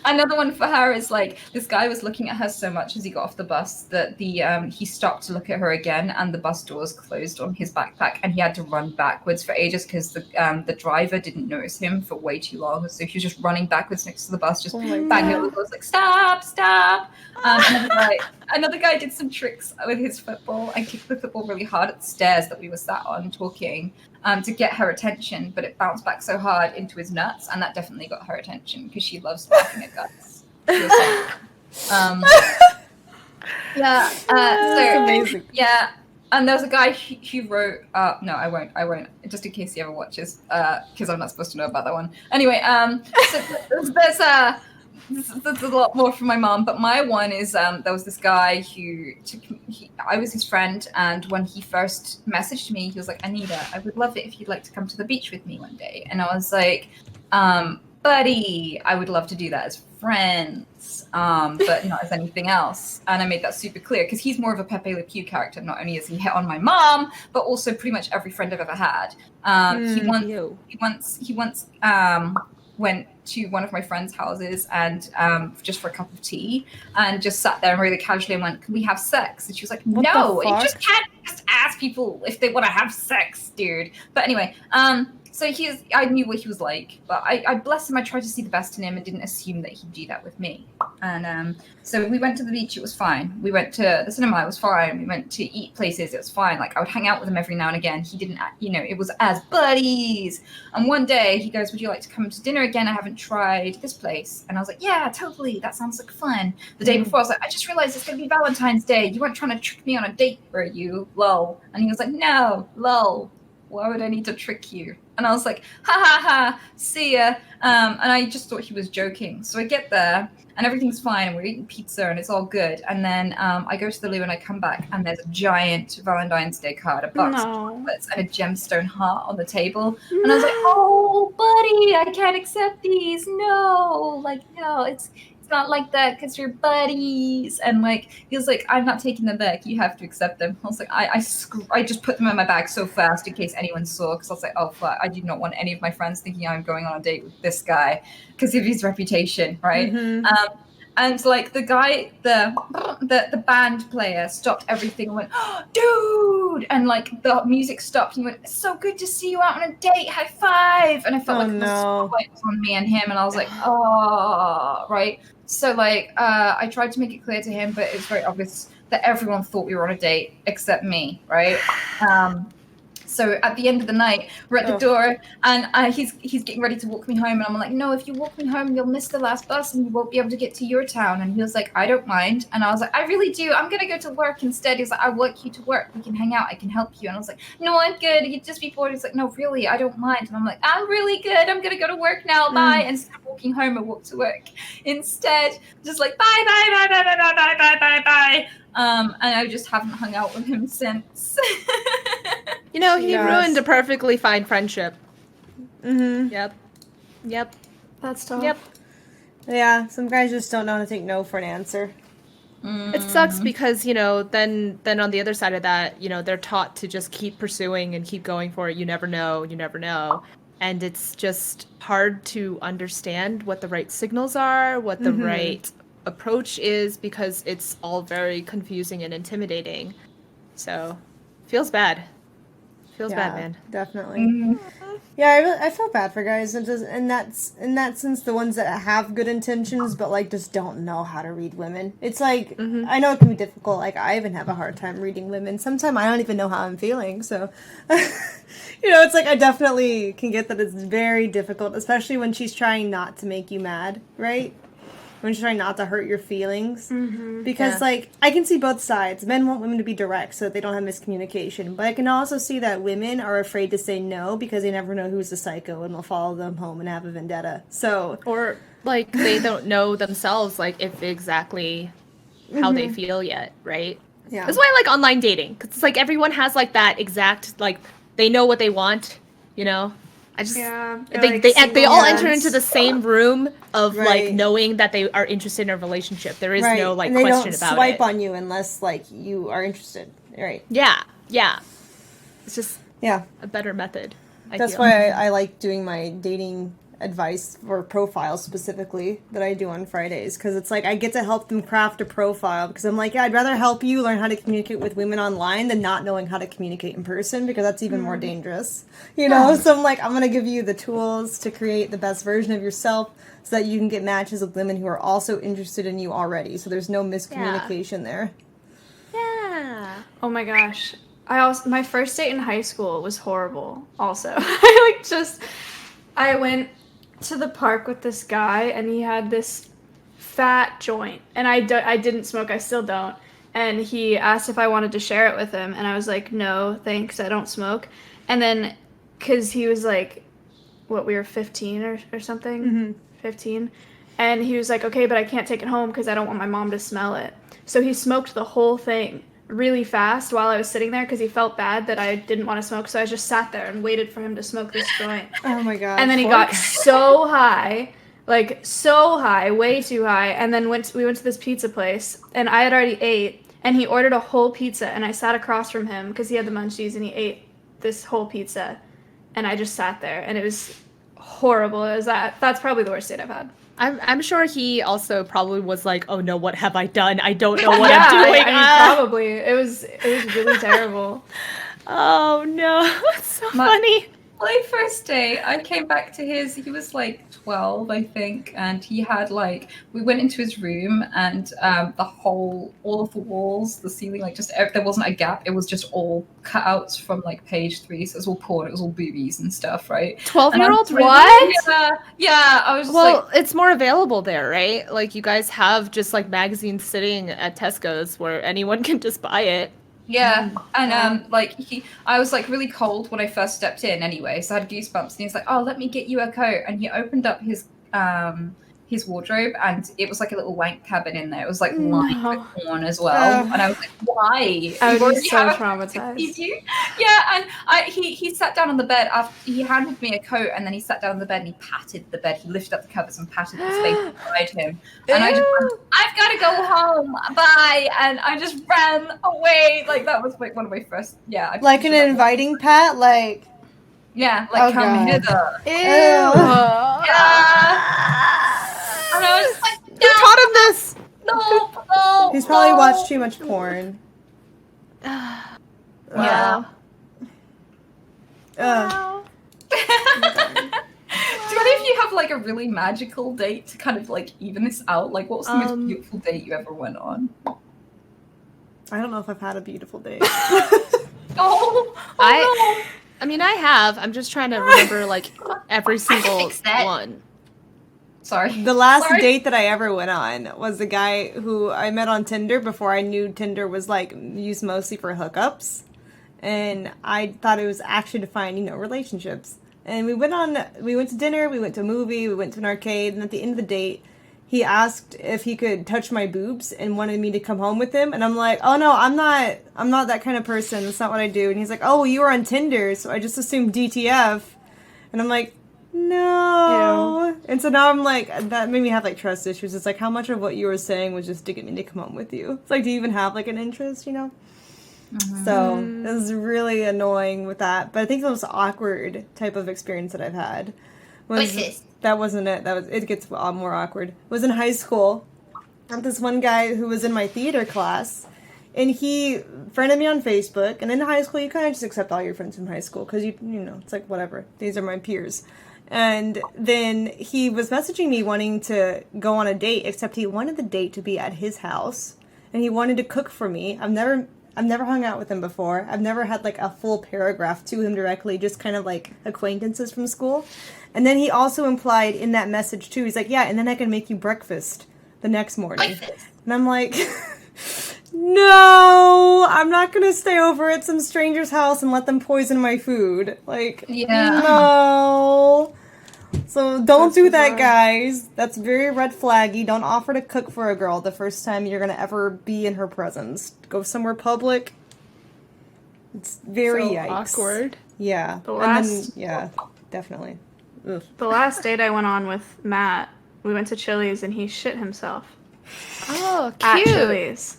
Another one for her is like this guy was looking at her so much as he got off the bus that he stopped to look at her again, and the bus doors closed on his backpack, and he had to run backwards for ages because the driver didn't notice him for way too long. So he was just running backwards next to the bus, just banging on the doors like stop. Another guy did some tricks with his football and kicked the football really hard at the stairs that we were sat on talking. To get her attention, but it bounced back so hard into his nuts, and that definitely got her attention because she loves laughing at guts. So Amazing. yeah, and there was a guy who wrote. No, I won't. Just in case he ever watches, because I'm not supposed to know about that one. Anyway, so there's a lot more from my mom, but my one is there was this guy who I was his friend, and when he first messaged me, he was like, Anita, I would love it if you'd like to come to the beach with me one day. And I was like, buddy, I would love to do that as friends, but not as anything else. And I made that super clear because he's more of a Pepe Le Pew character. Not only is he hit on my mom, but also pretty much every friend I've ever had. He once went to one of my friends' houses and just for a cup of tea, and just sat there and really casually and went, can we have sex? And she was like, What no, the you fuck? just can't just ask people if they want to have sex, dude. But anyway, So I knew what he was like, but I bless him. I tried to see the best in him and didn't assume that he'd do that with me. And so we went to the beach. It was fine. We went to the cinema. It was fine. We went to eat places. It was fine. Like I would hang out with him every now and again. He didn't, it was as buddies. And one day he goes, "Would you like to come to dinner again? I haven't tried this place." And I was like, "Yeah, totally. That sounds like fun." The day before, I was like, "I just realized it's going to be Valentine's Day. You weren't trying to trick me on a date, were you? Lol." And he was like, "No, lol. Why would I need to trick you?" And I was like, "Ha ha ha, see ya." And I just thought he was joking. So I get there and everything's fine and we're eating pizza and it's all good. And then I go to the loo and I come back and there's a giant Valentine's Day card, a box of chocolates and a gemstone heart on the table. And I was like, "Oh, buddy, I can't accept these. No, no, it's not like that because you're buddies." And he was like, "I'm not taking them back. You have to accept them." I was like, I just put them in my bag so fast in case anyone saw, because I was like, "Oh fuck, I do not want any of my friends thinking I'm going on a date with this guy because of his reputation," right? And the guy, the band player stopped everything and went, "Oh, dude!" And the music stopped and he went, "It's so good to see you out on a date. High five!" And I felt the spotlight was on me and him, and I was like, "Oh," right. So I tried to make it clear to him, but it's very obvious that everyone thought we were on a date except me, right? So at the end of the night, we're at the door, and he's getting ready to walk me home, and I'm like, "No, if you walk me home, you'll miss the last bus, and you won't be able to get to your town." And he was like, "I don't mind." And I was like, "I really do. I'm gonna go to work instead." He's like, "I want you to work. We can hang out. I can help you." And I was like, "No, I'm good. You'd just be bored." He's like, "No, really, I don't mind." And I'm like, "I'm really good. I'm gonna go to work now. Bye." And instead of walking home, I walked to work. Instead, just bye, bye, bye, bye, bye, bye, bye, bye, bye, bye. And I just haven't hung out with him since. He ruined a perfectly fine friendship. Yep. That's tough. Yep. Yeah, some guys just don't know how to take no for an answer. It sucks because, then on the other side of that, they're taught to just keep pursuing and keep going for it. You never know. And it's just hard to understand what the right signals are, what the right approach is, because it's all very confusing and intimidating. So, feels bad. Feels bad, man. Definitely. Yeah, I feel bad for guys, and in that sense, the ones that have good intentions but just don't know how to read women. It's I know it can be difficult. I even have a hard time reading women. Sometimes I don't even know how I'm feeling. So, it's I definitely can get that it's very difficult, especially when she's trying not to make you mad, right? When she's trying not to hurt your feelings. Because, I can see both sides. Men want women to be direct so that they don't have miscommunication. But I can also see that women are afraid to say no because they never know who's the psycho and will follow them home and have a vendetta. So... Or, they don't know themselves, if exactly how they feel yet, right? Yeah. That's why I like online dating. Because it's everyone has, that exact, they know what they want, I just they all enter into the same room of knowing that they are interested in a relationship. There is no and they question don't about swipe it. on you unless you are interested. Right. Yeah. It's just a better method. That's why I like doing my dating advice for profiles specifically that I do on Fridays, because it's I get to help them craft a profile, because I'm I'd rather help you learn how to communicate with women online than not knowing how to communicate in person, because that's even more dangerous, so I'm I'm gonna give you the tools to create the best version of yourself so that you can get matches with women who are also interested in you already, so there's no miscommunication there. Oh my gosh, my first date in high school was horrible also. I went to the park with this guy, and he had this fat joint, and I didn't smoke. I still don't. And he asked if I wanted to share it with him, and I was like, "No, thanks, I don't smoke." And then, because he was we were 15 or something, 15, and he was like, "Okay, but I can't take it home because I don't want my mom to smell it." So he smoked the whole thing really fast while I was sitting there because he felt bad that I didn't want to smoke. So I just sat there and waited for him to smoke this joint. Oh my god! And then he got so high, so high, way too high. And then we went to this pizza place, and I had already ate, and he ordered a whole pizza, and I sat across from him because he had the munchies, and he ate this whole pizza, and I just sat there, and it was horrible. That's probably the worst date I've had. I'm sure he also probably was "Oh no, what have I done? I don't know what I'm doing." Probably. It was really terrible. Oh no, that's so funny. my first day, I came back to his. He was like 12, I think, and he had like we went into his room, and all of the walls, the ceiling, like just there wasn't a gap. It was just all cutouts from like page 3. So it was all porn. It was all boobies and stuff, right? 12-year-old? And What? Yeah. I was just Well, like, it's more available there, right? Like, you guys have just like magazines sitting at Tesco's where anyone can just buy it. yeah, and I was like really cold when I first stepped in anyway, so I had goosebumps. And he was like, "Oh, let me get you a coat," and he opened up his wardrobe, and it was like a little wank cabin in there. It was like lined with porn as well, and I was like, "Why?" I You would be already so have a traumatized. preview? Yeah, and he sat down on the bed after he handed me a coat, and then he sat down on the bed and he patted the bed. He lifted up the covers and patted the space beside him, and I just went, "I've got to go home, bye," and I just ran away. Like that was like one of my first, Like an inviting pat, like. yeah, like Oh, come God. hither. Ew. Yeah. And I was just like, Who taught him this? no. He's probably watched too much porn. Yeah. Ugh. Do any of you have like a really magical date to kind of like even this out? Like, what was the most beautiful date you ever went on? I don't know if I've had a beautiful day. I mean, I have. I'm just trying to remember like every single one. Sorry. The last date that I ever went on was a guy who I met on Tinder before I knew Tinder was like used mostly for hookups. And I thought it was actually to find, relationships. And we went to dinner, we went to a movie, we went to an arcade, and at the end of the date, he asked if he could touch my boobs and wanted me to come home with him. And I'm like, oh no, I'm not that kind of person. That's not what I do. And he's like, oh, you were on Tinder, so I just assumed DTF. And I'm like, no. Ew. And so now I'm like, that made me have like trust issues. It's like, how much of what you were saying was just to get me to come home with you? It's like, do you even have like an interest, Mm-hmm. So it was really annoying with that. But I think the most awkward type of experience that I've had was that wasn't it. It gets more awkward. It was in high school. I had this one guy who was in my theater class, and he friended me on Facebook. And in high school, you kind of just accept all your friends from high school because it's like whatever. These are my peers. And then he was messaging me wanting to go on a date, except he wanted the date to be at his house, and he wanted to cook for me. I've never hung out with him before. I've never had like a full paragraph to him directly, just kind of like acquaintances from school. And then he also implied in that message too, he's like, yeah, and then I can make you breakfast the next morning. And I'm like, no, I'm not going to stay over at some stranger's house and let them poison my food. Like, no. So don't do that, guys. That's very red flaggy. Don't offer to cook for a girl the first time you're going to ever be in her presence. Go somewhere public. It's very yikes. Awkward. Yeah. Definitely. Ugh. The last date I went on with Matt, we went to Chili's and he shit himself. Oh, cute. At Chili's.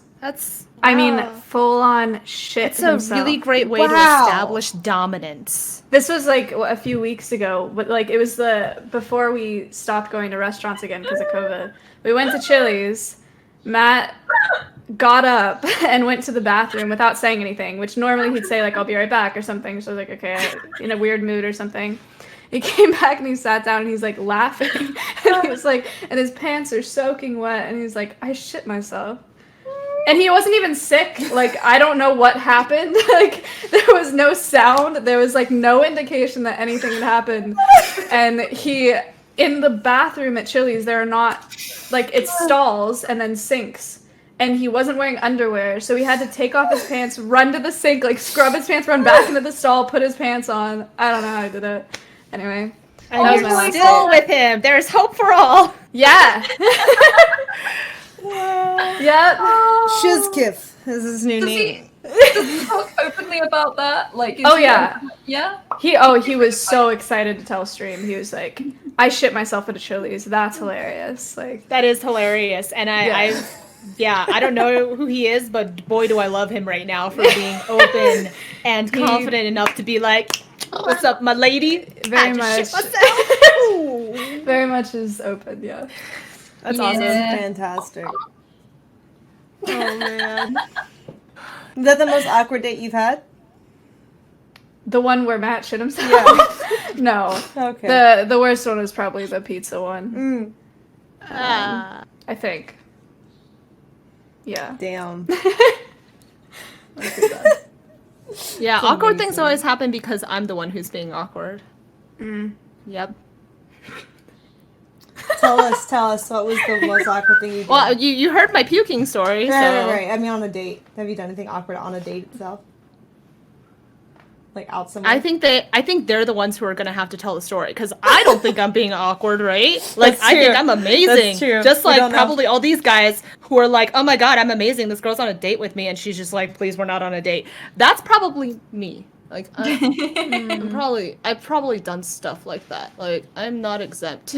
I mean, full on shit It's himself. a really great way to establish dominance. This was like a few weeks ago, but like it was before we stopped going to restaurants again because of COVID. We went to Chili's. Matt got up and went to the bathroom without saying anything, which normally he'd say like, I'll be right back or something. So I was like, okay, in a weird mood or something. He came back and he sat down and he's like laughing. And he was like, and his pants are soaking wet. And he's like, I shit myself. And he wasn't even sick. Like, I don't know what happened. Like, there was no sound. There was, like, no indication that anything had happened. And in the bathroom at Chili's, there are not, like, it's stalls and then sinks. And he wasn't wearing underwear, so he had to take off his pants, run to the sink, like, scrub his pants, run back into the stall, put his pants on. I don't know how I did it. Anyway. And you're still with him. There's hope for all. Yeah. Yep. Shizkif is his new name. Does he talk openly about that? Like, yeah. Yeah? He was so excited to tell stream. He was like, I shit myself at a Chili's. That's hilarious. Like, that is hilarious. And I don't know who he is, but boy, do I love him right now for being open and confident enough to be like, what's up, my lady? Very much is open, yeah. That's awesome. Fantastic. Oh, man. Is that the most awkward date you've had? The one where Matt shit himself? Yeah. No. Okay. The worst one was probably the pizza one. Ah. I think. Yeah. Damn. Yeah, It's awkward things amazing. always happen because I'm the one who's being awkward. Mm. Yep. Tell us what was the most awkward thing you did? Well, you heard my puking story, so... Right. I mean, on a date. Have you done anything awkward on a date itself? Like out somewhere? I think they're the ones who are gonna have to tell the story because I don't think I'm being awkward, right? Like That's I think true. I'm amazing. That's true. Just We like don't know. probably all these guys who are like, oh my god, I'm amazing. This girl's on a date with me, and she's just like, please, we're not on a date. That's probably me. Like I've probably done stuff like that. Like I'm not exempt.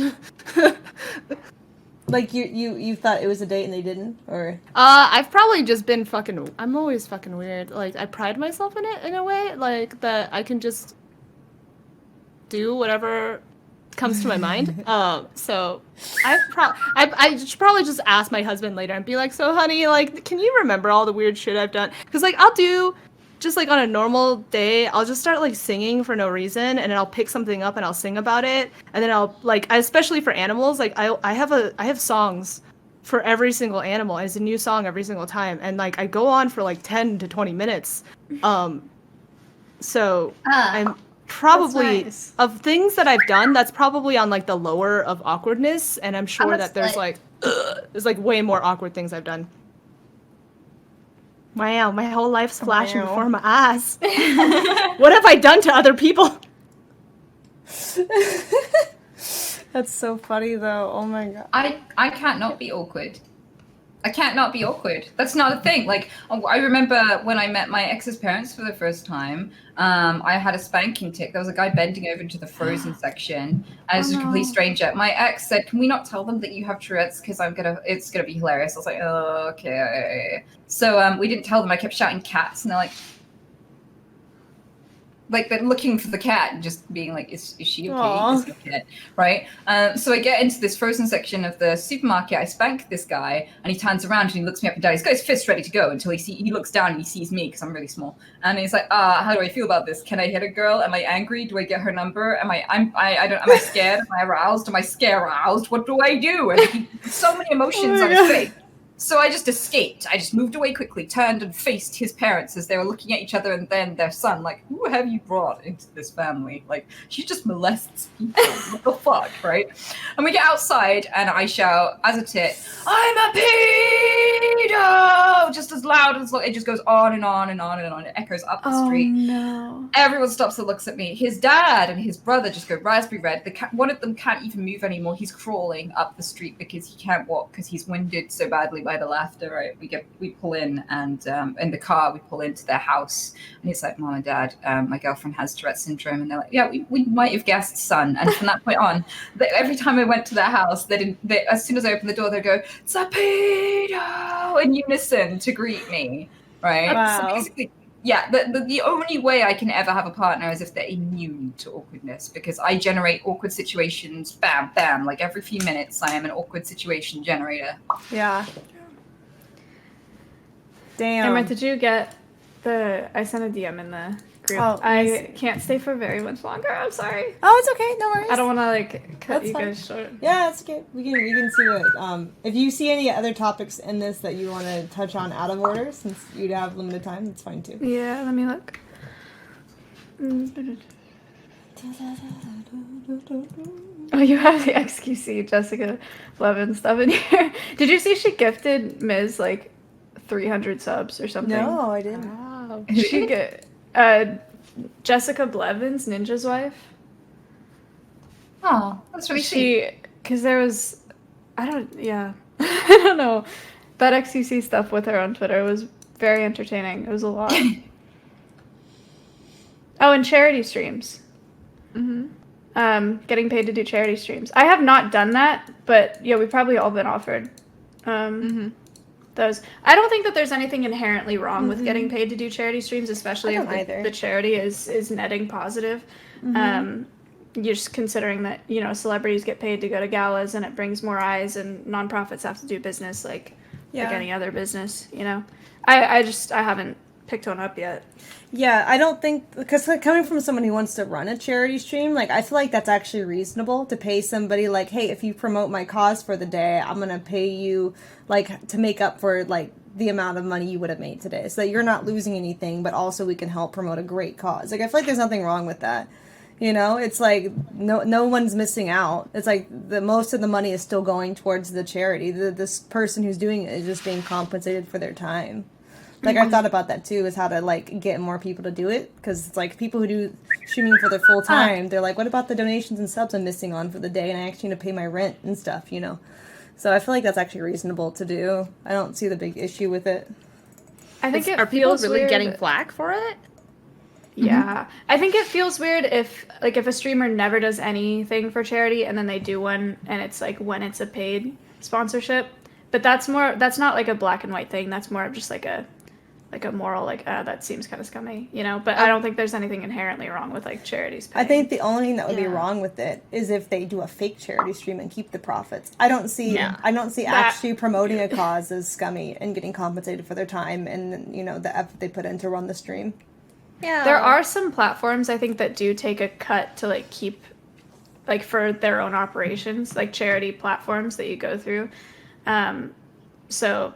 Like you thought it was a date and they didn't, or I've probably just been fucking. I'm always fucking weird. Like I pride myself in it in a way, like that I can just do whatever comes to my mind. So I should probably just ask my husband later and be like, so honey, like, can you remember all the weird shit I've done? Because like I'll do. Just like on a normal day, I'll just start like singing for no reason, and then I'll pick something up and I'll sing about it, and then I'll like, especially for animals, like I have songs for every single animal. It's a new song every single time, and like I go on for like 10 to 20 minutes. So I'm probably That's nice. of things that I've done. That's probably on like the lower of awkwardness, and I'm sure that there's like there's like way more awkward things I've done. Wow, my whole life's flashing Wow. before my eyes. What have I done to other people? that's so funny though. Oh my god. I can't not be awkward. I can't not be awkward. That's not a thing. Like, I remember when I met my ex's parents for the first time, I had a spanking tick. There was a guy bending over into the frozen section, and it's a complete stranger. My ex said, "Can we not tell them that you have Tourette's? Because it's gonna be hilarious." I was like, "Oh, okay." So we didn't tell them. I kept shouting cats, and they're like they're looking for the cat and just being like, is she okay? Aw. Is the cat right? So I get into this frozen section of the supermarket. I spank this guy, and he turns around and he looks me up and down. He's got his fist ready to go until he looks down and he sees me because I'm really small. And he's like, how do I feel about this? Can I hit a girl? Am I angry? Do I get her number? Am I scared? Am I aroused? Am I scare-aroused? What do I do? And so many emotions on his face. So I just escaped. I just moved away quickly, turned and faced his parents as they were looking at each other and then their son, like, who have you brought into this family? Like, she just molests people. What the fuck, right? And we get outside and I shout, as a tit, I'm a pedo! Just as loud as, it just goes on and on and on and on. It echoes up the street. No. Everyone stops and looks at me. His dad and his brother just go raspberry red. One of them can't even move anymore. He's crawling up the street because he can't walk because he's winded so badly by the laughter. Right? We pull in, and in the car we pull into their house, and he's like, "Mom and Dad, my girlfriend has Tourette's syndrome," and they're like, "Yeah, we might have guessed, son." And from that point on, every time I went to their house, as soon as I opened the door, they'd go, "It's a pedo!" in unison to greet me. Right? Wow. So basically. Yeah, the only way I can ever have a partner is if they're immune to awkwardness, because I generate awkward situations, bam, bam, like every few minutes I am an awkward situation generator. Yeah. Damn. Amouranth, did you get I sent a DM in the group. Oh, I can't stay for very much longer. I'm sorry. Oh, it's okay. No worries. I don't want to like cut That's you fine. guys short. Yeah, it's okay. We can see what if you see any other topics in this that you want to touch on out of order, since you'd have limited time, that's fine too. Yeah, let me look. Oh, you have the XQC Jessica Levin stuff in here. Did you see she gifted Ms. like 300 subs or something? No, I didn't. Wow. She get Jessica Blevins, Ninja's wife. Oh, that's really sweet. Because there was, I don't know. That XQC stuff with her on Twitter was very entertaining. It was a lot. Oh, and charity streams. Getting paid to do charity streams. I have not done that, but yeah, we've probably all been offered those. I don't think that there's anything inherently wrong with getting paid to do charity streams, especially if the charity is netting positive. You're just considering that, celebrities get paid to go to galas and it brings more eyes, and nonprofits have to do business like any other business, I haven't picked one up yet. Yeah, I don't think, because coming from someone who wants to run a charity stream, like, I feel like that's actually reasonable to pay somebody, like, hey, if you promote my cause for the day, I'm going to pay you, like, to make up for, like, the amount of money you would have made today, so that you're not losing anything, but also we can help promote a great cause. Like, I feel like there's nothing wrong with that. You know, it's like no one's missing out. It's like the most of the money is still going towards the charity. This person who's doing it is just being compensated for their time. Like, I thought about that too, is how to, like, get more people to do it, because it's like people who do streaming for their full time, they're like, what about the donations and subs I'm missing on for the day, and I actually need to pay my rent and stuff, you know. So I feel like that's actually reasonable to do. I don't see the big issue with it. I think it Are people feels really weird. getting flack for it? Yeah. I think it feels weird if a streamer never does anything for charity and then they do one and it's like when it's a paid sponsorship. But that's not like a black and white thing. That's more of just like a moral, like, that seems kind of scummy, you know? But I don't think there's anything inherently wrong with, like, charities paying. I think the only thing that would be wrong with it is if they do a fake charity stream and keep the profits. I don't see actually promoting a cause as scummy and getting compensated for their time and, you know, the effort they put in to run the stream. Yeah. There are some platforms, I think, that do take a cut to, like, keep, like, for their own operations, like charity platforms that you go through. So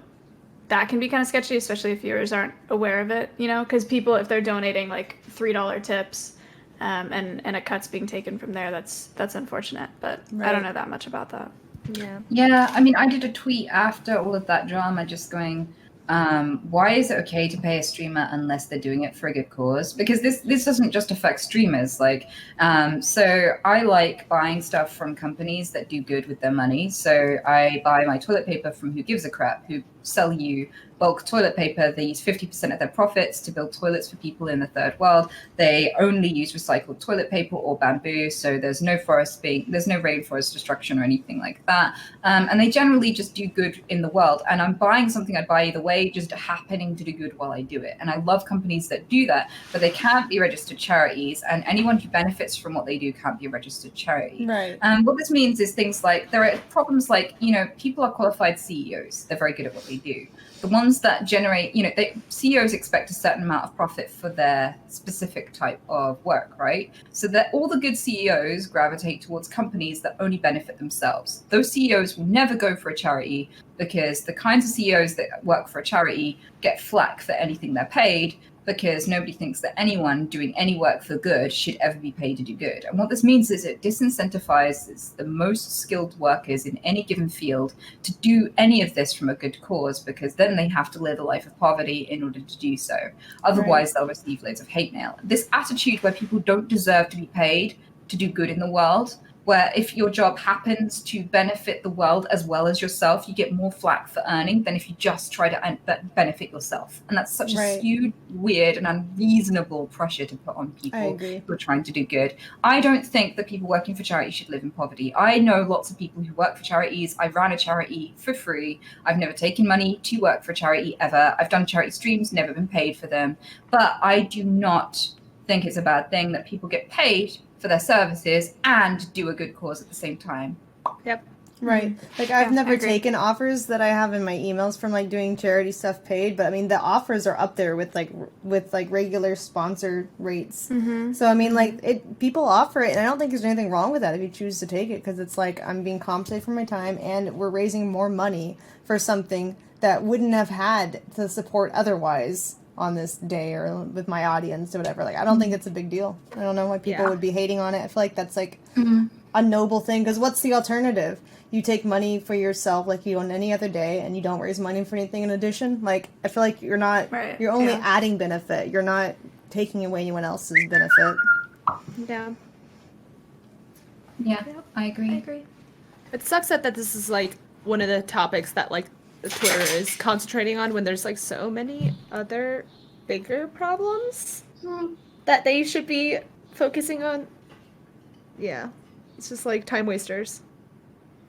that can be kind of sketchy, especially if viewers aren't aware of it, you know, because people, if they're donating like $3 tips, and a cut's being taken from there, that's unfortunate. But I don't know that much about that. Yeah, I mean, I did a tweet after all of that drama just going, why is it okay to pay a streamer unless they're doing it for a good cause? Because this doesn't just affect streamers. Like, so I like buying stuff from companies that do good with their money. So I buy my toilet paper from Who Gives a Crap, who sell you bulk toilet paper. They use 50% of their profits to build toilets for people in the third world. They only use recycled toilet paper or bamboo, so there's no rainforest destruction or anything like that. And they generally just do good in the world. And I'm buying something I'd buy either way, just happening to do good while I do it. And I love companies that do that, but they can't be registered charities, and anyone who benefits from what they do can't be a registered charity. Right. What this means is things like, there are problems like, you know, people are qualified CEOs. They're very good at what they do. The ones that generate, you know, CEOs expect a certain amount of profit for their specific type of work, right? So that all the good CEOs gravitate towards companies that only benefit themselves. Those CEOs will never go for a charity, because the kinds of CEOs that work for a charity get flack for anything they're paid, because nobody thinks that anyone doing any work for good should ever be paid to do good. And what this means is it disincentivizes the most skilled workers in any given field to do any of this from a good cause, because then they have to live a life of poverty in order to do so. Otherwise, they'll receive loads of hate mail. This attitude where people don't deserve to be paid to do good in the world, where if your job happens to benefit the world as well as yourself, you get more flack for earning than if you just try to benefit yourself. And that's such a skewed, weird, and unreasonable pressure to put on people who are trying to do good. I don't think that people working for charity should live in poverty. I know lots of people who work for charities. I ran a charity for free. I've never taken money to work for a charity ever. I've done charity streams, never been paid for them. But I do not think it's a bad thing that people get paid for their services and do a good cause at the same time. Yep. Right. Like, I've never taken offers that I have in my emails from, like, doing charity stuff paid, but I mean, the offers are up there with regular sponsor rates. Mm-hmm. So I mean, like, people offer it, and I don't think there's anything wrong with that if you choose to take it, because it's like, I'm being compensated for my time, and we're raising more money for something that wouldn't have had to support otherwise on this day or with my audience or whatever. Like, I don't think it's a big deal. I don't know why people would be hating on it. I feel like that's like a noble thing, because what's the alternative? You take money for yourself like you do on any other day, and you don't raise money for anything in addition. Like, I feel like you're not, you're only adding benefit. You're not taking away anyone else's benefit. Yeah. Yeah, I agree. It sucks that this is like one of the topics that like Twitter is concentrating on, when there's like so many other bigger problems that they should be focusing on. Yeah, it's just like time wasters.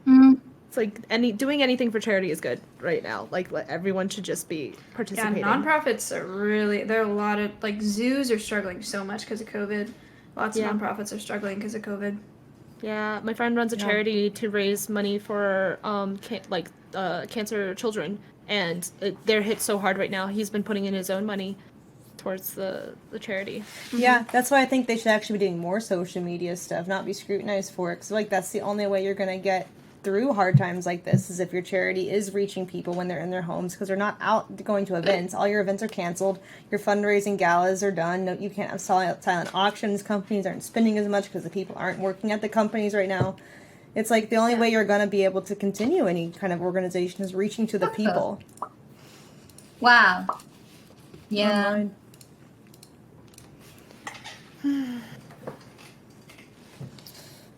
It's like doing anything for charity is good right now. Like, everyone should just be participating. Yeah, nonprofits are there are a lot of, like, zoos are struggling so much because of COVID. Lots of nonprofits are struggling because of COVID. Yeah, my friend runs a charity to raise money for cancer children, and they're hit so hard right now. He's been putting in his own money towards the charity. Yeah, that's why I think they should actually be doing more social media stuff, not be scrutinized for it. Because like that's the only way you're gonna get through hard times like this is if your charity is reaching people when they're in their homes, because they're not out going to events. All your events are canceled. Your fundraising galas are done. No, you can't have silent auctions. Companies aren't spending as much because the people aren't working at the companies right now. It's like the only way you're going to be able to continue any kind of organization is reaching to the people. Wow. Yeah. Online.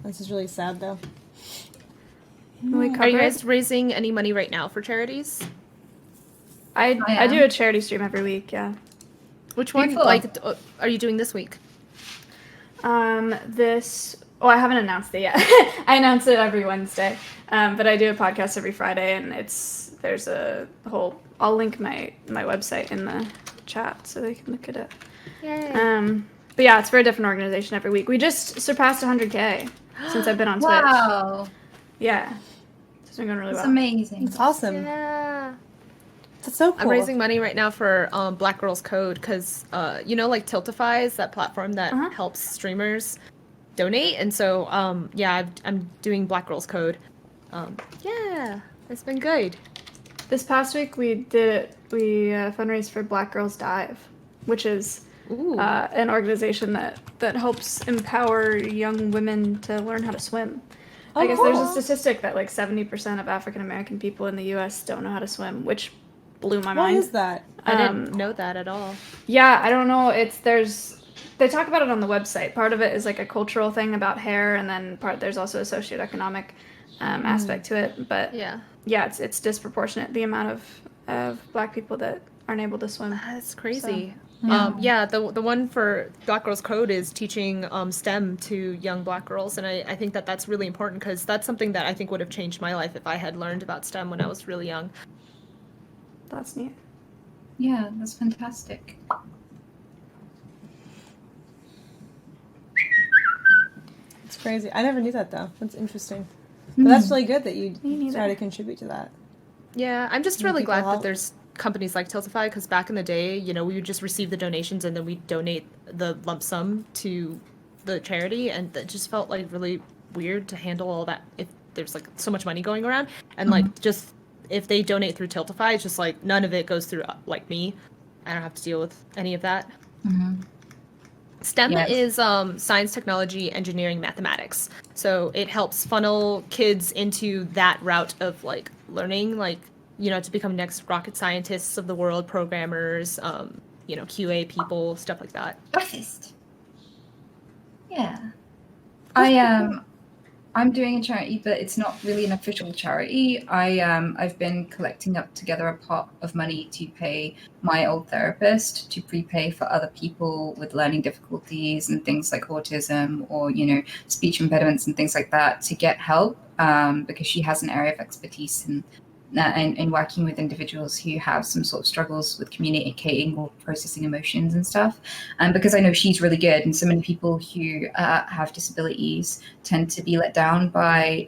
This is really sad, though. Are you guys raising any money right now for charities? I do a charity stream every week. Yeah. Which one? Beautiful. Like, are you doing this week? I haven't announced it yet. I announce it every Wednesday, but I do a podcast every Friday, and there's a whole. I'll link my website in the chat so they can look at it. Yay. But yeah, it's for a different organization every week. We just surpassed 100K since I've been on Twitch. Wow. Yeah, it's been going really That's well. amazing. It's awesome. Yeah. That's so cool. I'm raising money right now for Black Girls Code because, like Tiltify is that platform that helps streamers donate. And so, I'm doing Black Girls Code. It's been good. This past week we fundraised for Black Girls Dive, which is an organization that helps empower young women to learn how to swim. I guess there's a statistic that like 70% of African American people in the U.S. don't know how to swim, which blew my mind. What is that? I didn't know that at all. Yeah, I don't know. They talk about it on the website. Part of it is like a cultural thing about hair, and then there's also a socioeconomic aspect to it. But yeah, it's disproportionate the amount of Black people that aren't able to swim. That's crazy. So, the one for Black Girls Code is teaching STEM to young Black girls, and I think that's really important because that's something that I think would have changed my life if I had learned about STEM when I was really young. That's neat. Yeah, that's fantastic. It's crazy. I never knew that, though. That's interesting. But that's really good that you try to contribute to that. Yeah, I'm just really people glad help. that there's companies like Tiltify because back in the day, we would just receive the donations and then we'd donate the lump sum to the charity, and that just felt like really weird to handle all that if there's like so much money going around, and like just if they donate through Tiltify, it's just like none of it goes through like me. I don't have to deal with any of that. STEM is science, technology, engineering, mathematics. So it helps funnel kids into that route of like learning, like to become next rocket scientists of the world, programmers, QA people, stuff like that. Breakfast. Yeah. I'm doing a charity, but it's not really an official charity. I've been collecting up together a pot of money to pay my old therapist to prepay for other people with learning difficulties and things like autism or, speech impediments and things like that to get help because she has an area of expertise in working with individuals who have some sort of struggles with communicating or processing emotions and stuff. And because I know she's really good, and so many people who have disabilities tend to be let down by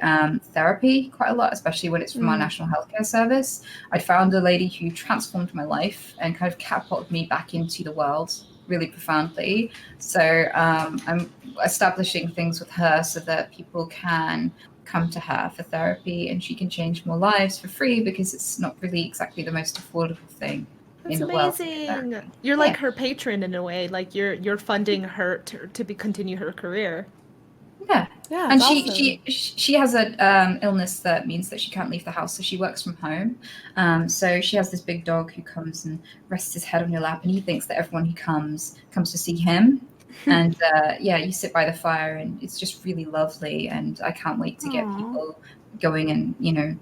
therapy quite a lot, especially when it's from our National Healthcare Service. I found a lady who transformed my life and kind of catapulted me back into the world really profoundly. So I'm establishing things with her so that people can come to her for therapy and she can change more lives for free because it's not really exactly the most affordable thing in the world. That's amazing. You're like her patron in a way, like you're funding her to continue her career. Yeah. Yeah, And she has an illness that means that she can't leave the house, so she works from home. So she has this big dog who comes and rests his head on your lap, and he thinks that everyone who comes to see him. And you sit by the fire and it's just really lovely, and I can't wait to get people going and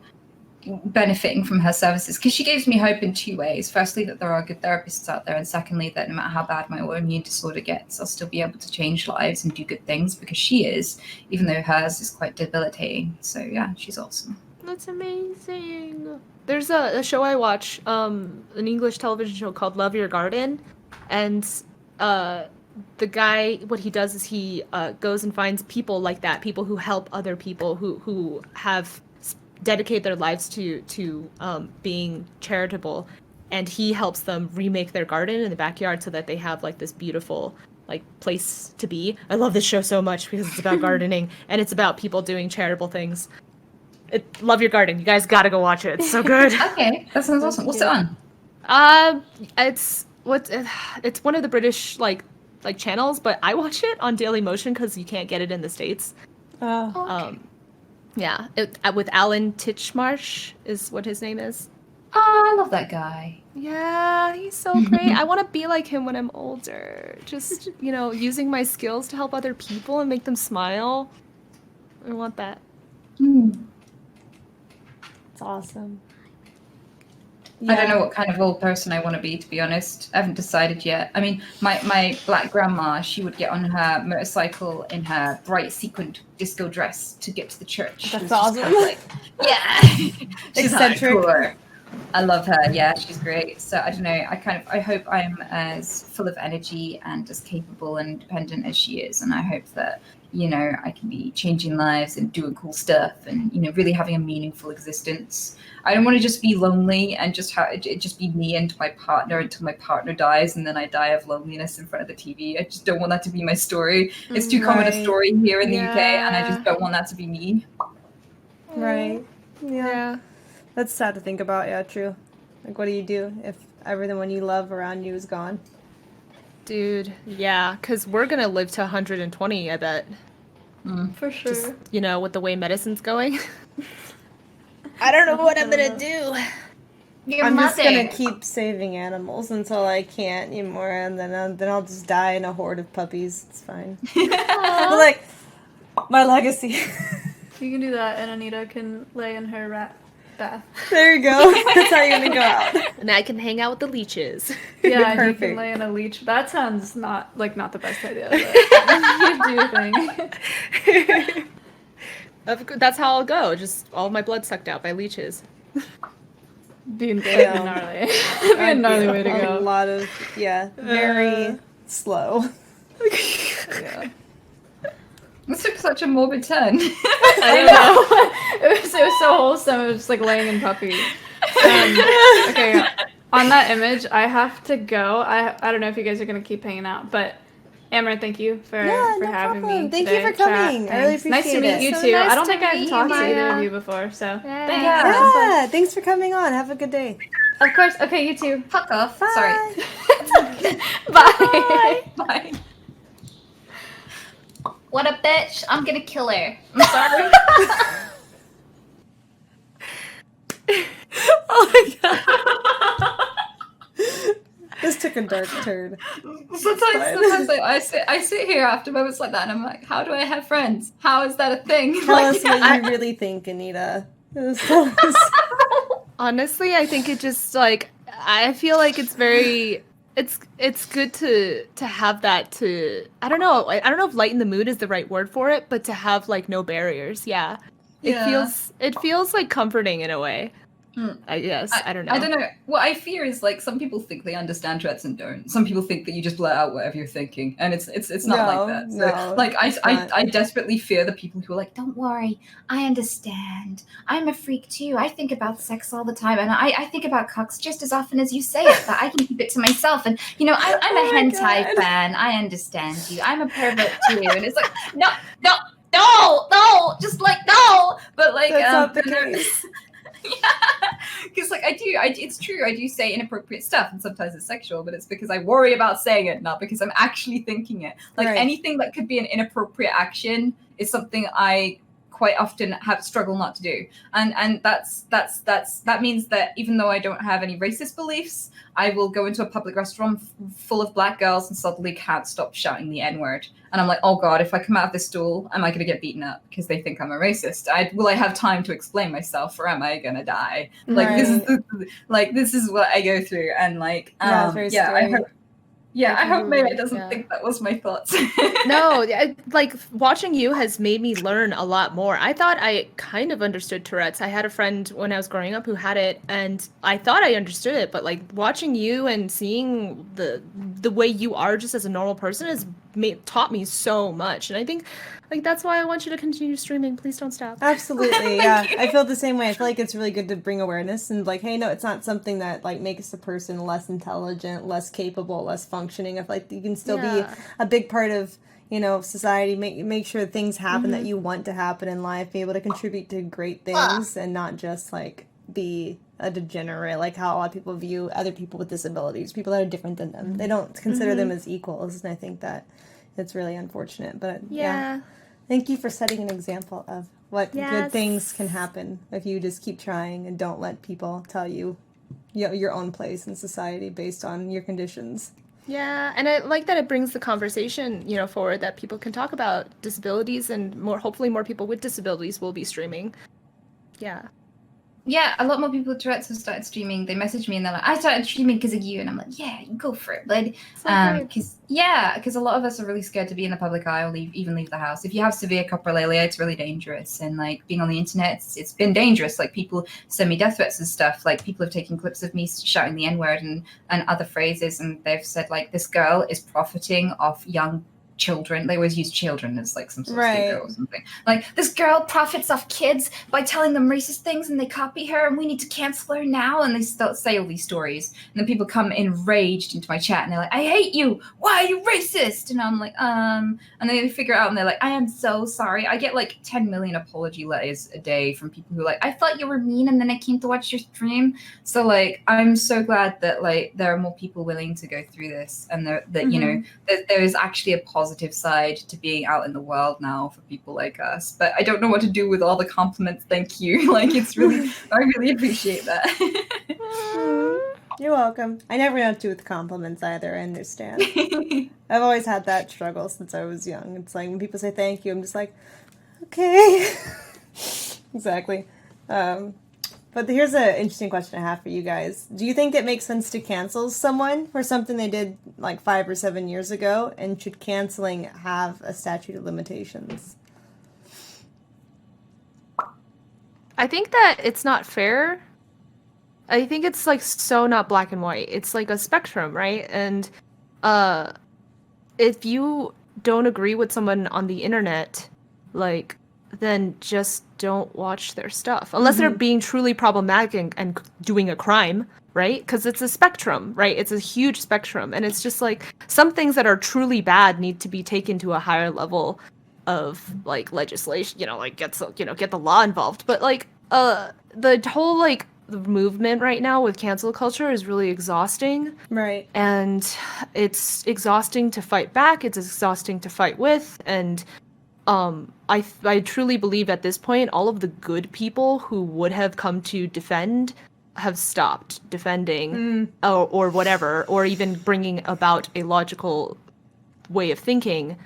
benefiting from her services, because she gives me hope in two ways. Firstly, that there are good therapists out there, and secondly, that no matter how bad my autoimmune disorder gets, I'll still be able to change lives and do good things, because she is, even though hers is quite debilitating. So yeah, she's awesome. That's amazing. There's a show I watch, an English television show called Love Your Garden, and the guy, what he does is he goes and finds people like that, people who help other people who have dedicate their lives to being charitable, and he helps them remake their garden in the backyard so that they have like this beautiful like place to be. I love this show so much because it's about gardening and it's about people doing charitable things. Love your garden. You guys gotta go watch it. It's so good. Okay, that sounds awesome. What's it on? It's one of the British like channels, but I watch it on Daily Motion because you can't get it in the States. Oh. Yeah, with Alan Titchmarsh is what his name is. Oh, I love that guy. Yeah, he's so great. I want to be like him when I'm older. Just, using my skills to help other people and make them smile. I want that. It's awesome. I don't know what kind of old person I want to be honest. I haven't decided yet. I mean, my black grandma, she would get on her motorcycle in her bright sequined disco dress to get to the church. That's awesome. Kind of like, yeah. She's Eccentric. hardcore. I love her. Yeah, she's great. So I don't know. I hope I'm as full of energy and as capable and independent as she is. And I hope that, I can be changing lives and doing cool stuff and, really having a meaningful existence. I don't want to just be lonely and just be me and my partner until my partner dies and then I die of loneliness in front of the TV. I just don't want that to be my story. It's too common a story here in the UK, and I just don't want that to be me. Right. Yeah. That's sad to think about. Yeah, true. Like, what do you do if everyone you love around you is gone? Dude, yeah, because we're going to live to 120, I bet. For sure. Just, with the way medicine's going. I don't know what I'm going to do. I'm just going to keep saving animals until I can't anymore, and then I'll just die in a horde of puppies. It's fine. But, like, my legacy. You can do that, and Anita can lay in her rat bath. There you go. That's how you're going to go out. And I can hang out with the leeches. Yeah, and you Perfect. can lay in a leech. That sounds not the best idea. But you do your thing. That's how I'll go. Just all my blood sucked out by leeches. Being big and gnarly. Be a gnarly way to A go. lot of, very slow. Yeah. This took such a morbid turn. I know. It was so wholesome. It was just like laying in puppy. Okay, on that image, I have to go. I don't know if you guys are gonna keep hanging out, but Amouranth, thank you for having problem. me. Thank today. you for coming. Chat. I really Thanks. Nice to appreciate meet it. you So too. nice I don't to think I've meet you, talked to either Maya. of you before, so Yeah. thanks. Yeah, thanks for coming on. Have a good day. Of course. Okay, you too. Fuck off. Bye. Sorry. Bye. Bye. What a bitch. I'm gonna kill her. I'm sorry. Oh my god. This took a dark turn. Sometimes I sit here after moments like that and I'm like, how do I have friends? How is that a thing? Tell Like, us what you really think, Anita. Tell us. Honestly, I think it just I feel like it's very it's good to have that to I don't know if lighten the mood is the right word for it, but to have like no barriers. Yeah. It feels like comforting in a way. I guess. I don't know. I don't know. What I fear is like some people think they understand Tourette's and don't. Some people think that you just let out whatever you're thinking, and it's not like that. So No, like it's I desperately fear the people who are like, don't worry, I understand. I'm a freak too. I think about sex all the time, and I think about cocks just as often as you say it. But I can keep it to myself. And I'm a hentai fan. I understand you. I'm a pervert too. And it's like no, just like no. But like That's not the case. Yeah, because like it's true. I do say inappropriate stuff, and sometimes it's sexual, but it's because I worry about saying it, not because I'm actually thinking it. Like anything that could be an inappropriate action is something I quite often struggle not to do, and that means that even though I don't have any racist beliefs, I will go into a public restaurant full of black girls and suddenly can't stop shouting the N-word. And I'm like, oh God, if I come out of this stool, am I going to get beaten up because they think I'm a racist? Will I have time to explain myself, or am I going to die? Like this is what I go through, and like Very scary. I hope Maya doesn't think that was my thoughts. No, like watching you has made me learn a lot more. I thought I kind of understood Tourette's. I had a friend when I was growing up who had it, and I thought I understood it, but like watching you and seeing the way you are just as a normal person has taught me so much. And I think like that's why I want you to continue streaming. Please don't stop. Absolutely, yeah. I feel the same way. I feel like it's really good to bring awareness and like, hey, no, it's not something that like makes a person less intelligent, less capable, less functioning. I feel like you can still be a big part of, you know, society. Make sure things happen that you want to happen in life. Be able to contribute to great things and not just like be a degenerate, like how a lot of people view other people with disabilities, people that are different than them. They don't consider them as equals, and I think that it's really unfortunate. But yeah. Thank you for setting an example of what good things can happen if you just keep trying and don't let people tell you, you know, your own place in society based on your conditions. Yeah, and I like that it brings the conversation, you know, forward that people can talk about disabilities, and hopefully more people with disabilities will be streaming. Yeah. Yeah, a lot more people with Tourette's have started streaming. They message me and they're like, I started streaming because of you. And I'm like, yeah, you go for it, bud. Because a lot of us are really scared to be in the public eye or even leave the house. If you have severe coprolalia, it's really dangerous. And like being on the internet, it's been dangerous. Like people send me death threats and stuff. Like people have taken clips of me shouting the N-word and other phrases. And they've said like, this girl is profiting off young children. They always use children as like some sort of scapegoat or something. Like, this girl profits off kids by telling them racist things and they copy her and we need to cancel her now. And they start say all these stories. And then people come enraged into my chat and they're like, I hate you. Why are you racist? And I'm like, and then they figure out and they're like, I am so sorry. I get like 10 million apology letters a day from people who are like, I thought you were mean and then I came to watch your stream. So like, I'm so glad that like there are more people willing to go through this and that you know, there is actually a positive side to being out in the world now for people like us. But I don't know what to do with all the compliments. Thank you. Like, it's really, I really appreciate that. You're welcome. I never know what to do with compliments either. I understand. I've always had that struggle since I was young. It's like when people say thank you, I'm just like, okay. Exactly. But here's an interesting question I have for you guys. Do you think it makes sense to cancel someone for something they did like 5 or 7 years ago? And should canceling have a statute of limitations? I think that it's not fair. I think it's like so not black and white. It's like a spectrum, right? And if you don't agree with someone on the internet, like, then just don't watch their stuff. Unless they're being truly problematic and doing a crime, right? Because it's a spectrum, right? It's a huge spectrum. And it's just like some things that are truly bad need to be taken to a higher level of like legislation, you know, like get the law involved. But like the whole like the movement right now with cancel culture is really exhausting. Right. And it's exhausting to fight back. It's exhausting to fight with. And I truly believe at this point, all of the good people who would have come to defend have stopped defending or whatever, or even bringing about a logical way of thinking.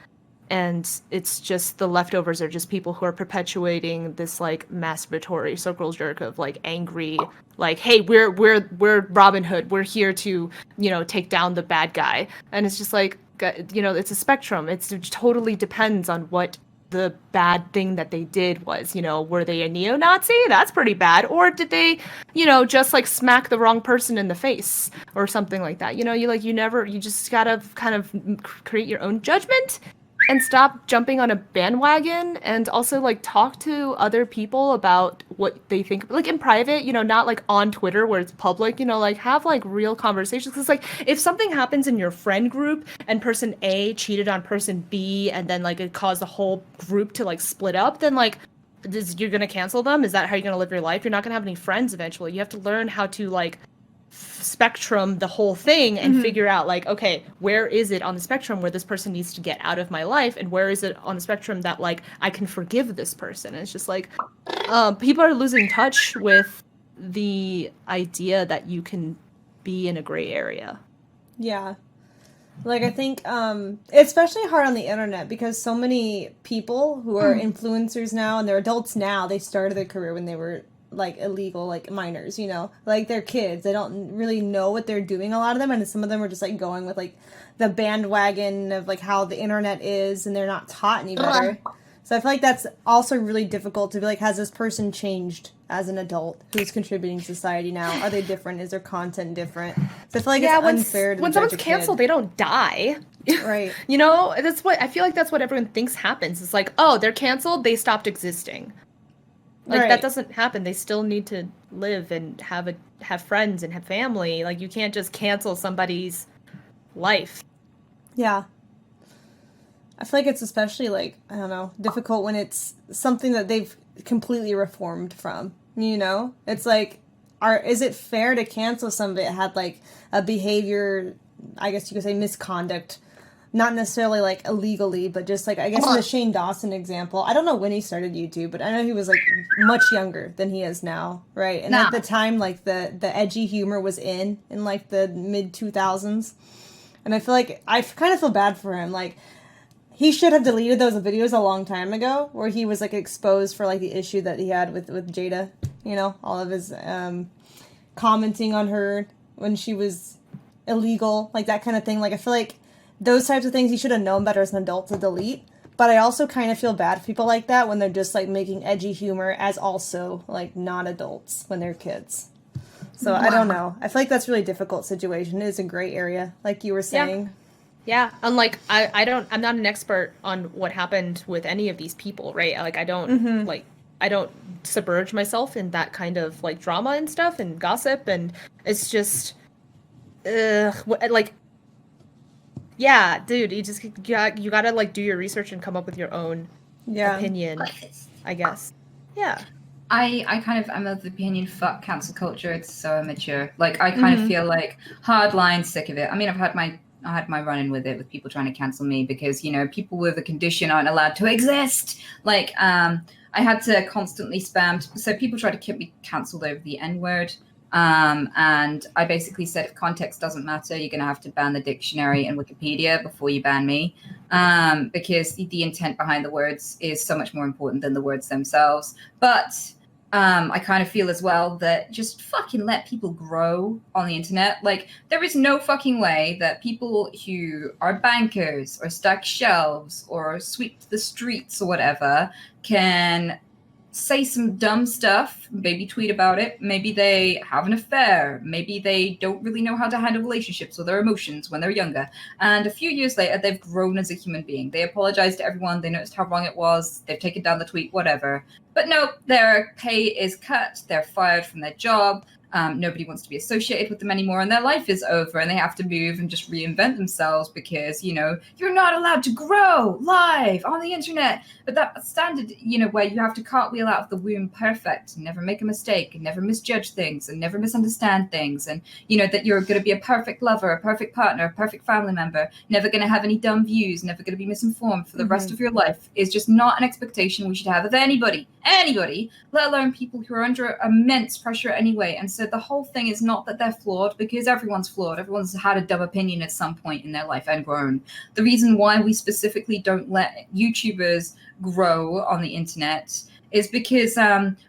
And it's just the leftovers are just people who are perpetuating this like masturbatory circle jerk of like angry, like, hey, we're Robin Hood. We're here to, you know, take down the bad guy. And it's just like, you know, it's a spectrum. It totally depends on what the bad thing that they did was. You know, were they a neo-Nazi? That's pretty bad. Or did they, you know, just like smack the wrong person in the face or something like that? You know, you just gotta kind of create your own judgment and stop jumping on a bandwagon, and also like talk to other people about what they think, like in private, you know, not like on Twitter where it's public, you know, like have like real conversations. Because like if something happens in your friend group and person A cheated on person B and then like it caused the whole group to like split up, then like you're gonna cancel them? Is that how you're gonna live your life? You're not gonna have any friends eventually. You have to learn how to like spectrum the whole thing and figure out like, okay, where is it on the spectrum where this person needs to get out of my life, and where is it on the spectrum that like I can forgive this person? And it's just like people are losing touch with the idea that you can be in a gray area. Yeah. Like, I think it's especially hard on the internet because so many people who are influencers now, and they're adults now, they started their career when they were like illegal, like minors, you know, like they're kids. They don't really know what they're doing, a lot of them, and some of them are just like going with like the bandwagon of like how the internet is, and they're not taught any better. So I feel like that's also really difficult to be like, has this person changed as an adult who's contributing to society now? Are they different? Is their content different? So I feel like it's unfair to when someone's canceled, they don't die. Right. You know, that's what I feel like that's what everyone thinks happens. It's like, oh, they're canceled, they stopped existing. Like Right. that doesn't happen. They still need to live and have friends and have family. Like you can't just cancel somebody's life. Yeah. I feel like it's especially like, I don't know, difficult when it's something that they've completely reformed from. You know? It's like, is it fair to cancel somebody that had like a behavior, I guess you could say misconduct, not necessarily like illegally, but just like, I guess in the Shane Dawson example, I don't know when he started YouTube, but I know he was like much younger than he is now, right? And at the time, like the edgy humor was in like the mid 2000s. And I feel like, I kind of feel bad for him. Like, he should have deleted those videos a long time ago, where he was like exposed for like the issue that he had with Jada. You know, all of his commenting on her when she was illegal, like that kind of thing. Like, I feel like those types of things he should have known better as an adult to delete. But I also kind of feel bad for people like that when they're just like making edgy humor as also like non-adults when they're kids. So I don't know. I feel like that's a really difficult situation. It is a gray area, like you were saying. Yeah, and like I'm not an expert on what happened with any of these people, right? Like I don't I don't submerge myself in that kind of like drama and stuff and gossip, and it's just like, yeah, dude, you gotta like do your research and come up with your own opinion, I guess. Yeah. I'm of the opinion, fuck cancel culture. It's so immature. Like, I kind of feel like hardline sick of it. I mean, I had my run-in with it, with people trying to cancel me because, you know, people with a condition aren't allowed to exist. Like, I had to constantly spam. So people tried to keep me cancelled over the N-word. And I basically said, if context doesn't matter, you're going to have to ban the dictionary and Wikipedia before you ban me. Because the intent behind the words is so much more important than the words themselves. But I kind of feel as well that just fucking let people grow on the internet. Like, there is no fucking way that people who are bankers or stack shelves or sweep the streets or whatever can say some dumb stuff, maybe tweet about it, maybe they have an affair, maybe they don't really know how to handle relationships or their emotions when they're younger, and a few years later they've grown as a human being. They apologized to everyone, they noticed how wrong it was, they've taken down the tweet, whatever. But no, their pay is cut, they're fired from their job, nobody wants to be associated with them anymore, and their life is over, and they have to move and just reinvent themselves because, you know, you're not allowed to grow live on the internet. But that standard, you know, where you have to cartwheel out of the womb perfect, and never make a mistake, and never misjudge things, and never misunderstand things, and, you know, that you're going to be a perfect lover, a perfect partner, a perfect family member, never going to have any dumb views, never going to be misinformed for the rest of your life, is just not an expectation we should have of anybody, let alone people who are under immense pressure anyway. And so the whole thing is not that they're flawed, because everyone's flawed. Everyone's had a dumb opinion at some point in their life and grown. The reason why we specifically don't let YouTubers grow on the internet is because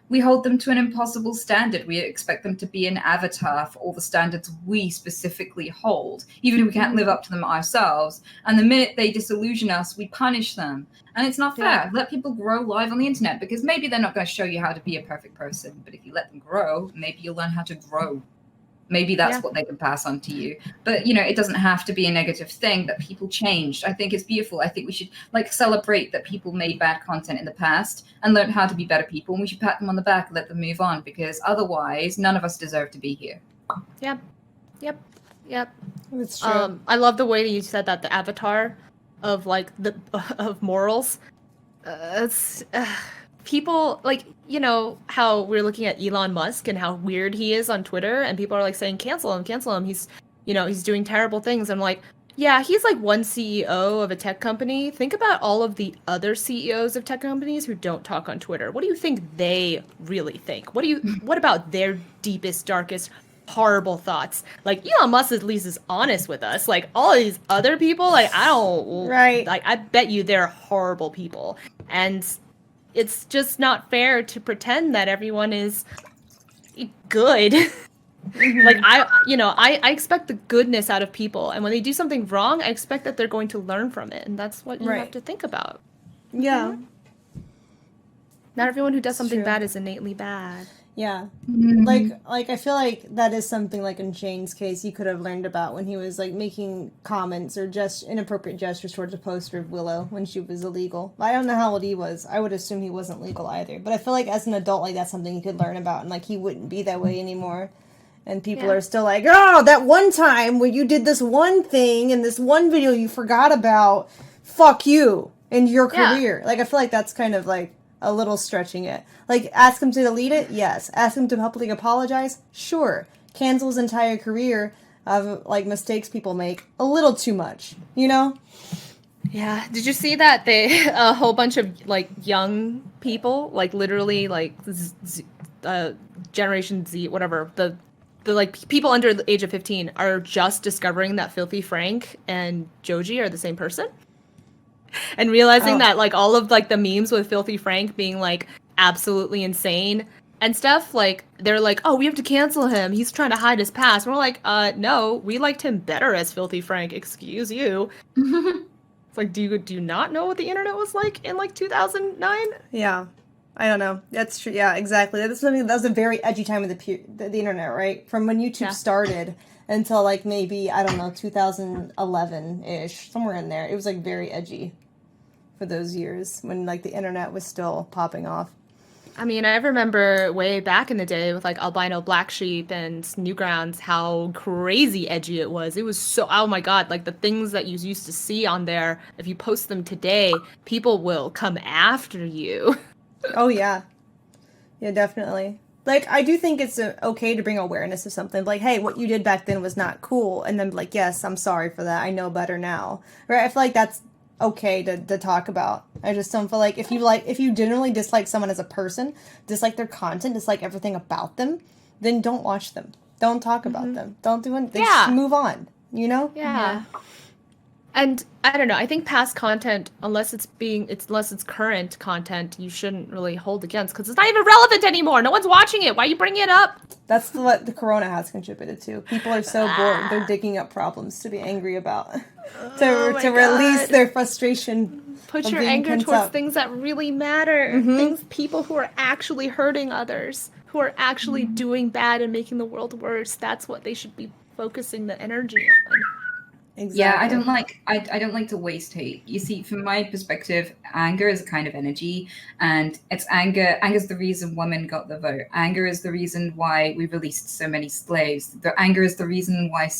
we hold them to an impossible standard. We expect them to be an avatar for all the standards we specifically hold, even if we can't live up to them ourselves. And the minute they disillusion us, we punish them. And it's not fair. Yeah. Let people grow live on the internet, because maybe they're not going to show you how to be a perfect person, but if you let them grow, maybe you'll learn how to grow. Maybe that's what they can pass on to you. But, you know, it doesn't have to be a negative thing that people changed. I think it's beautiful. I think we should, like, celebrate that people made bad content in the past and learned how to be better people. And we should pat them on the back and let them move on, because otherwise none of us deserve to be here. Yep. It's true. I love the way that you said that, the avatar of, like, of morals. People, like, you know, how we're looking at Elon Musk and how weird he is on Twitter, and people are like saying, cancel him. He's, you know, he's doing terrible things. I'm like, yeah, he's like one CEO of a tech company. Think about all of the other CEOs of tech companies who don't talk on Twitter. What do you think they really think? What about their deepest, darkest, horrible thoughts? Like, Elon Musk at least is honest with us. Like, all of these other people, like, I bet you they're horrible people. And it's just not fair to pretend that everyone is good. Like, I expect the goodness out of people, and when they do something wrong, I expect that they're going to learn from it, and that's what you have to think about. Yeah. Not everyone who does something bad is innately bad. Yeah. Mm. Like I feel like that is something like in Shane's case he could have learned about when he was like making comments or just inappropriate gestures towards a poster of Willow when she was illegal. I don't know how old he was. I would assume he wasn't legal either. But I feel like as an adult, like that's something he could learn about, and like he wouldn't be that way anymore. And people Yeah. are still like, oh, that one time when you did this one thing in this one video you forgot about, fuck you and your Yeah. career. Like I feel like that's kind of like a little stretching it. Like, ask him to delete it? Yes. Ask him to publicly apologize? Sure. Cancel his entire career of, like, mistakes people make? A little too much, you know? Yeah. Did you see that a whole bunch of like young people, like literally like Generation Z, whatever, the like people under the age of 15 are just discovering that Filthy Frank and Joji are the same person? And realizing that like all of like the memes with Filthy Frank being like absolutely insane and stuff, like they're like, oh, we have to cancel him, he's trying to hide his past. And we're like, no, we liked him better as Filthy Frank, excuse you. It's like, do you not know what the internet was like in like 2009? Yeah. I don't know. That's true. Yeah, exactly. That's something that was a very edgy time of the internet, right? From when YouTube started until like maybe, I don't know, 2011-ish, somewhere in there. It was like very edgy for those years when like the internet was still popping off. I mean, I remember way back in the day with like Albino Black Sheep and Newgrounds how crazy edgy it was. It was so, oh my god, like the things that you used to see on there, if you post them today, people will come after you. Oh, yeah. Yeah, definitely. Like, I do think it's okay to bring awareness of something. Like, hey, what you did back then was not cool. And then, like, yes, I'm sorry for that. I know better now. Right? I feel like that's okay to talk about. I just don't feel like if you generally dislike someone as a person, dislike their content, dislike everything about them, then don't watch them. Don't talk about them. Don't do anything. Just move on. You know? Yeah. And I don't know, I think past content, unless it's current content, you shouldn't really hold against, because it's not even relevant anymore. No one's watching it. Why are you bringing it up? That's what the corona has contributed to. People are so bored. They're digging up problems to be angry about. to release their frustration. Put your anger towards things that really matter. People who are actually hurting others, who are actually doing bad and making the world worse. That's what they should be focusing the energy on. Exactly. Yeah, I don't like to waste hate. You see, from my perspective, anger is a kind of energy, and it's anger. Anger is the reason women got the vote. Anger is the reason why we released so many slaves. The anger is the reason why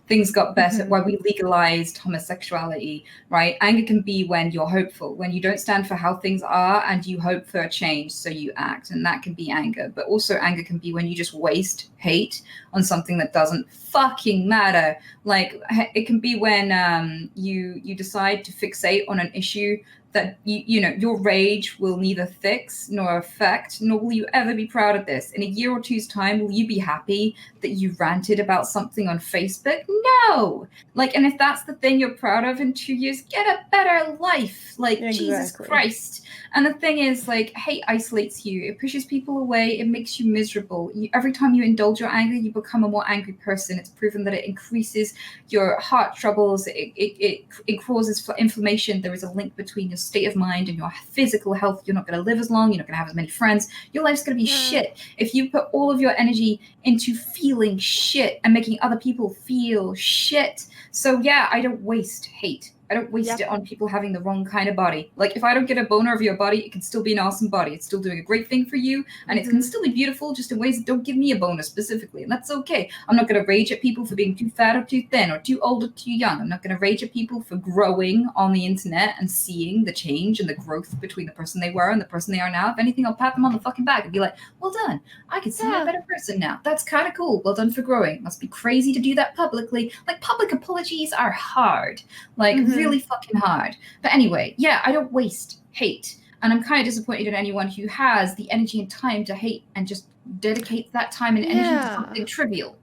things got better, why we legalized homosexuality, right? Anger can be when you're hopeful, when you don't stand for how things are and you hope for a change, so you act, and that can be anger. But also anger can be when you just waste hate on something that doesn't fucking matter. Like, it can be when you decide to fixate on an issue that you know your rage will neither fix nor affect, nor will you ever be proud of this. In a year or two's time, will you be happy that you ranted about something on Facebook? No. Like, and if that's the thing you're proud of in 2 years, get a better life. Like, Jesus Christ. And the thing is, like, hate isolates you. It pushes people away. It makes you miserable. Every time you indulge your anger, you become a more angry person. It's proven that it increases your heart troubles. It causes inflammation. There is a link between your state of mind and your physical health. You're not going to live as long. You're not going to have as many friends. Your life's going to be shit. If you put all of your energy into feeling shit and making other people feel shit. So yeah, I don't waste hate. I don't waste it on people having the wrong kind of body. Like, if I don't get a boner of your body, it can still be an awesome body. It's still doing a great thing for you, and it can still be beautiful, just in ways that don't give me a boner specifically, and that's okay. I'm not going to rage at people for being too fat or too thin or too old or too young. I'm not going to rage at people for growing on the internet and seeing the change and the growth between the person they were and the person they are now. If anything, I'll pat them on the fucking back and be like, well done. I can see you're a better person now. That's kind of cool. Well done for growing. Must be crazy to do that publicly. Like, public apologies are hard. Like, really fucking hard. But anyway, yeah, I don't waste hate. And I'm kind of disappointed in anyone who has the energy and time to hate and just dedicates that time and energy to something trivial.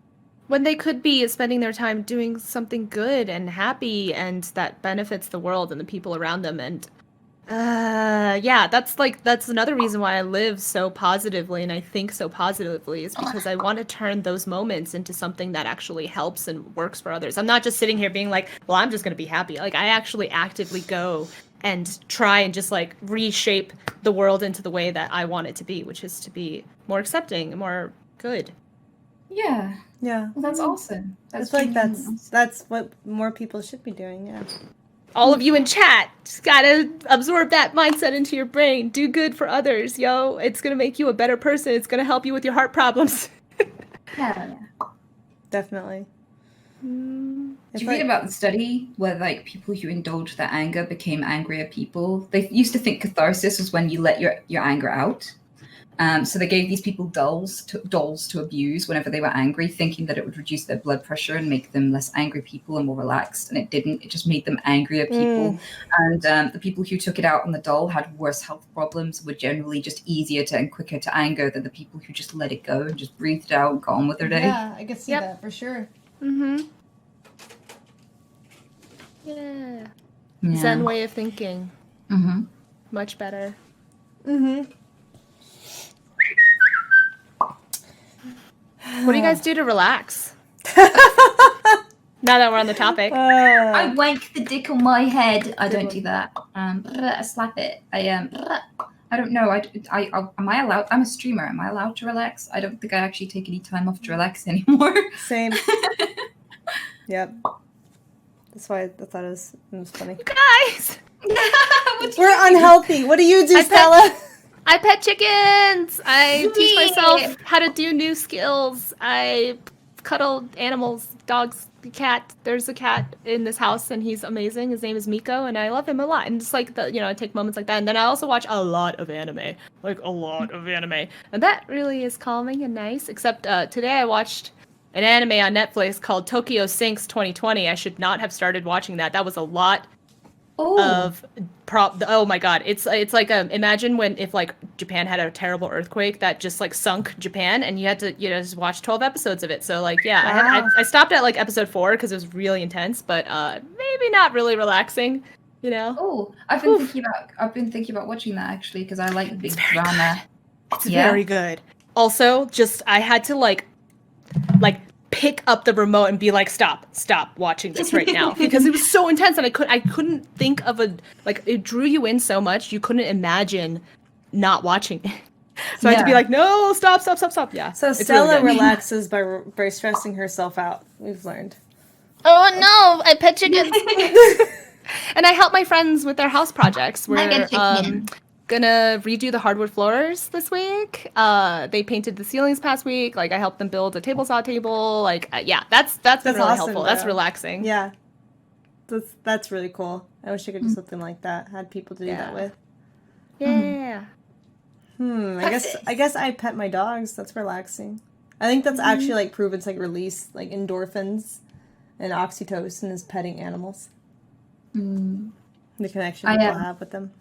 When they could be spending their time doing something good and happy and that benefits the world and the people around them. And that's another reason why I live so positively and I think so positively, is because I want to turn those moments into something that actually helps and works for others. I'm not just sitting here being like, well, I'm just going to be happy. Like, I actually actively go and try and just like reshape the world into the way that I want it to be, which is to be more accepting and more good. Yeah. Yeah. Well, that's awesome. I feel like that's what more people should be doing. Yeah. All of you in chat, just gotta absorb that mindset into your brain. Do good for others, yo. It's gonna make you a better person. It's gonna help you with your heart problems. Yeah. Definitely. Did you read about the study where like people who indulged their anger became angrier people? They used to think catharsis was when you let your anger out. So they gave these people dolls to abuse whenever they were angry, thinking that it would reduce their blood pressure and make them less angry people and more relaxed. And it didn't. It just made them angrier people. And the people who took it out on the doll had worse health problems, were generally just easier and quicker to anger than the people who just let it go and just breathed it out and got on with their day. Yeah, I can see that for sure. Mm-hmm. Yeah. Zen way of thinking. Mm-hmm. Much better. Mm-hmm. What do you guys do to relax? Now that we're on the topic. I wank the dick on my head. I don't do that. I slap it. I don't know. Am I allowed? I'm a streamer. Am I allowed to relax? I don't think I actually take any time off to relax anymore. Same. Yep. That's why I thought it was funny. Guys! We're unhealthy. What do you do, Stella? I pet chickens! I teach myself how to do new skills. I cuddle animals, dogs, cat. There's a cat in this house and he's amazing. His name is Miko and I love him a lot. And just like I take moments like that. And then I also watch a lot of anime. Like a lot of anime. And that really is calming and nice. Except today I watched an anime on Netflix called Tokyo Sinks 2020. I should not have started watching that. That was a lot of oh my god, it's like imagine if like Japan had a terrible earthquake that just like sunk Japan and you had to just watch 12 episodes of it. So like I stopped at like episode 4 because it was really intense, but maybe not really relaxing, Oh, I've been thinking about watching that actually because I like big drama. It's very good. Also, just I had to like pick up the remote and be like, stop watching this right now, because it was so intense and I couldn't think of it drew you in so much you couldn't imagine not watching it. So I had to be like, no, stop. Yeah. So Stella relaxes by stressing herself out. We've learned. Oh no, I pet chickens. And I help my friends with their house projects. We're gonna redo the hardwood floors this week. They painted the ceilings past week. Like I helped them build a table saw table. Like that's really awesome, helpful. bro. That's relaxing. Yeah, that's really cool. I wish I could do something like that. Had people to do that with. Yeah. I guess I pet my dogs. That's relaxing. I think that's actually like proven to like release like endorphins and oxytocin is petting animals. The connection people have with them.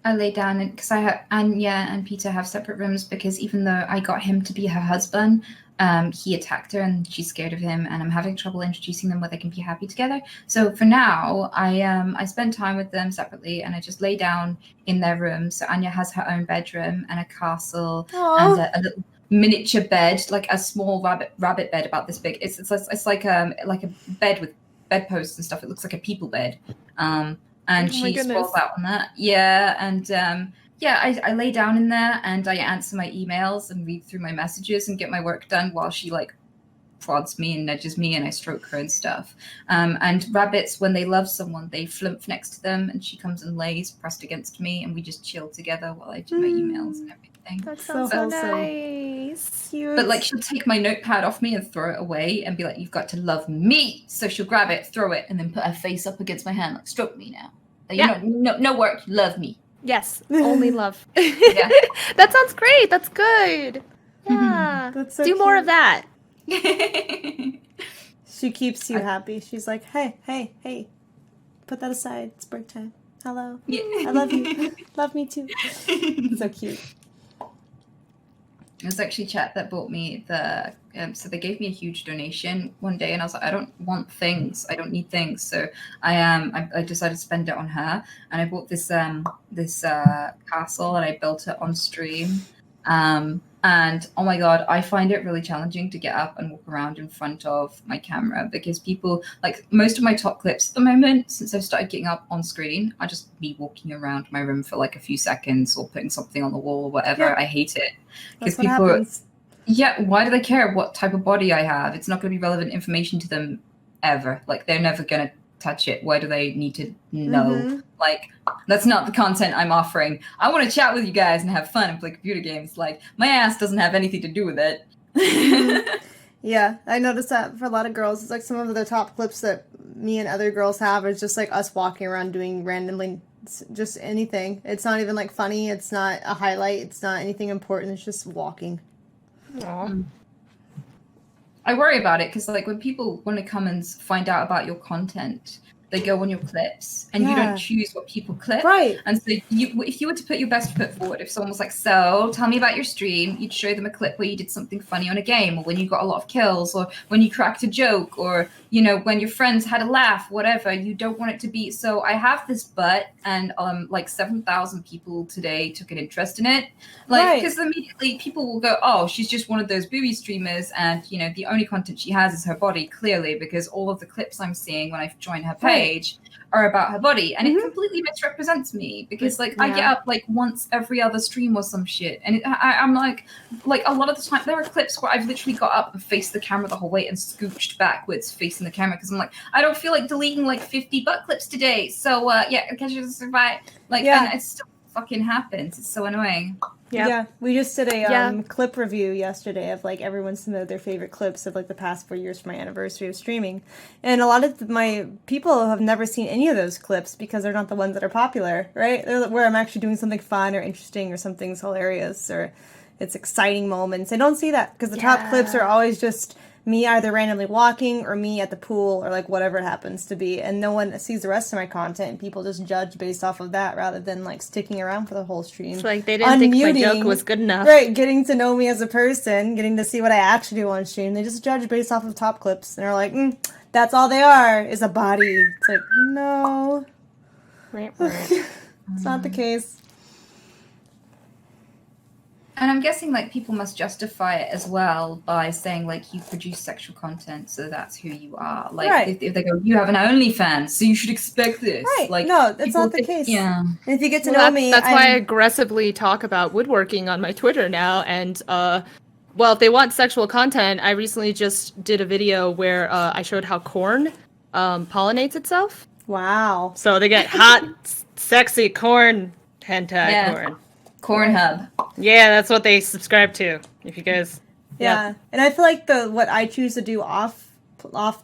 I lay down because Anya and Peter have separate rooms because even though I got him to be her husband, he attacked her and she's scared of him and I'm having trouble introducing them where they can be happy together. So for now, I spend time with them separately and I just lay down in their room. So Anya has her own bedroom and a castle and a little miniature bed, like a small rabbit bed about this big. It's like a bed with bedposts and stuff. It looks like a people bed. And she sprawls out on that. Yeah, and I lay down in there and I answer my emails and read through my messages and get my work done while she like prods me and nudges me and I stroke her and stuff. And rabbits, when they love someone, they flimp next to them and she comes and lays pressed against me and we just chill together while I do my emails and everything. That sounds so nice. Cute. But like she'll take my notepad off me and throw it away and be like, "You've got to love me." So she'll grab it, throw it, and then put her face up against my hand, like, "Stroke me now. No work, love me." Yes, only love. Yeah. That sounds great. That's good. Yeah. That's so Do more of that. She keeps you happy. She's like, hey, put that aside. It's break time. Hello. Yeah. I love you. Love me too. So cute. It was actually chat that bought me the so they gave me a huge donation one day and I was like, I don't want things, I don't need things, so I decided to spend it on her and I bought this castle and I built it on stream and And oh my God, I find it really challenging to get up and walk around in front of my camera because people, like most of my top clips at the moment, since I've started getting up on screen, are just me walking around my room for like a few seconds or putting something on the wall or whatever. Yeah. I hate it. That's Because what people, happens. yeah, why do they care what type of body I have? It's not going to be relevant information to them ever. Like they're never going to touch it. Why do they need to know? Mhm. Like, that's not the content I'm offering. I want to chat with you guys and have fun and play computer games. Like, my ass doesn't have anything to do with it. Yeah, I noticed that for a lot of girls. It's like some of the top clips that me and other girls have is just like us walking around doing randomly just anything. It's not even like funny. It's not a highlight. It's not anything important. It's just walking. Aw. I worry about it because, like, when people want to come and find out about your content, they go on your clips and you Yeah. don't choose what people clip. Right. And so if you were to put your best foot forward, if someone was like, so tell me about your stream, you'd show them a clip where you did something funny on a game, or when you got a lot of kills, or when you cracked a joke, or, you know, when your friends had a laugh, whatever. You don't want it to be, so I have this butt and like 7,000 people today took an interest in it. Like, because immediately people will go, oh, she's just one of those booby streamers, and, you know, the only content she has is her body, clearly, because all of the clips I'm seeing when I join her page are about her body, and it completely misrepresents me because, like, I get up like once every other stream or some shit, and I'm like a lot of the time there are clips where I've literally got up and faced the camera the whole way and scooched backwards facing the camera because I'm like, I don't feel like deleting like 50 butt clips today, so yeah, I guess you survive. Like, and it still fucking happens. It's so annoying. Yeah, we just did a clip review yesterday of like everyone submitted their favorite clips of like the past 4 years for my anniversary of streaming, and a lot of my people have never seen any of those clips because they're not the ones that are popular, right? They're where I'm actually doing something fun or interesting or something's hilarious or it's exciting moments. They don't see that because the top clips are always just me either randomly walking or me at the pool or like whatever it happens to be, and no one sees the rest of my content, and people just judge based off of that rather than like sticking around for the whole stream. It's like they didn't think my joke was good enough. Right, getting to know me as a person, getting to see what I actually do on stream. They just judge based off of top clips, and they're like, that's all they are, is a body. It's like, no. It's not the case. And I'm guessing, like, people must justify it as well by saying, like, you produce sexual content, so that's who you are. Like, if they go, you have an OnlyFans, so you should expect this. Right. Like, no, that's not the case. Yeah. And if you get to know me... That's why I aggressively talk about woodworking on my Twitter now, and, well, if they want sexual content, I recently just did a video where I showed how corn pollinates itself. Wow. So they get hot, sexy corn hentai corn. Cornhub. Yeah, that's what they subscribe to. If you guys, and I feel like what I choose to do off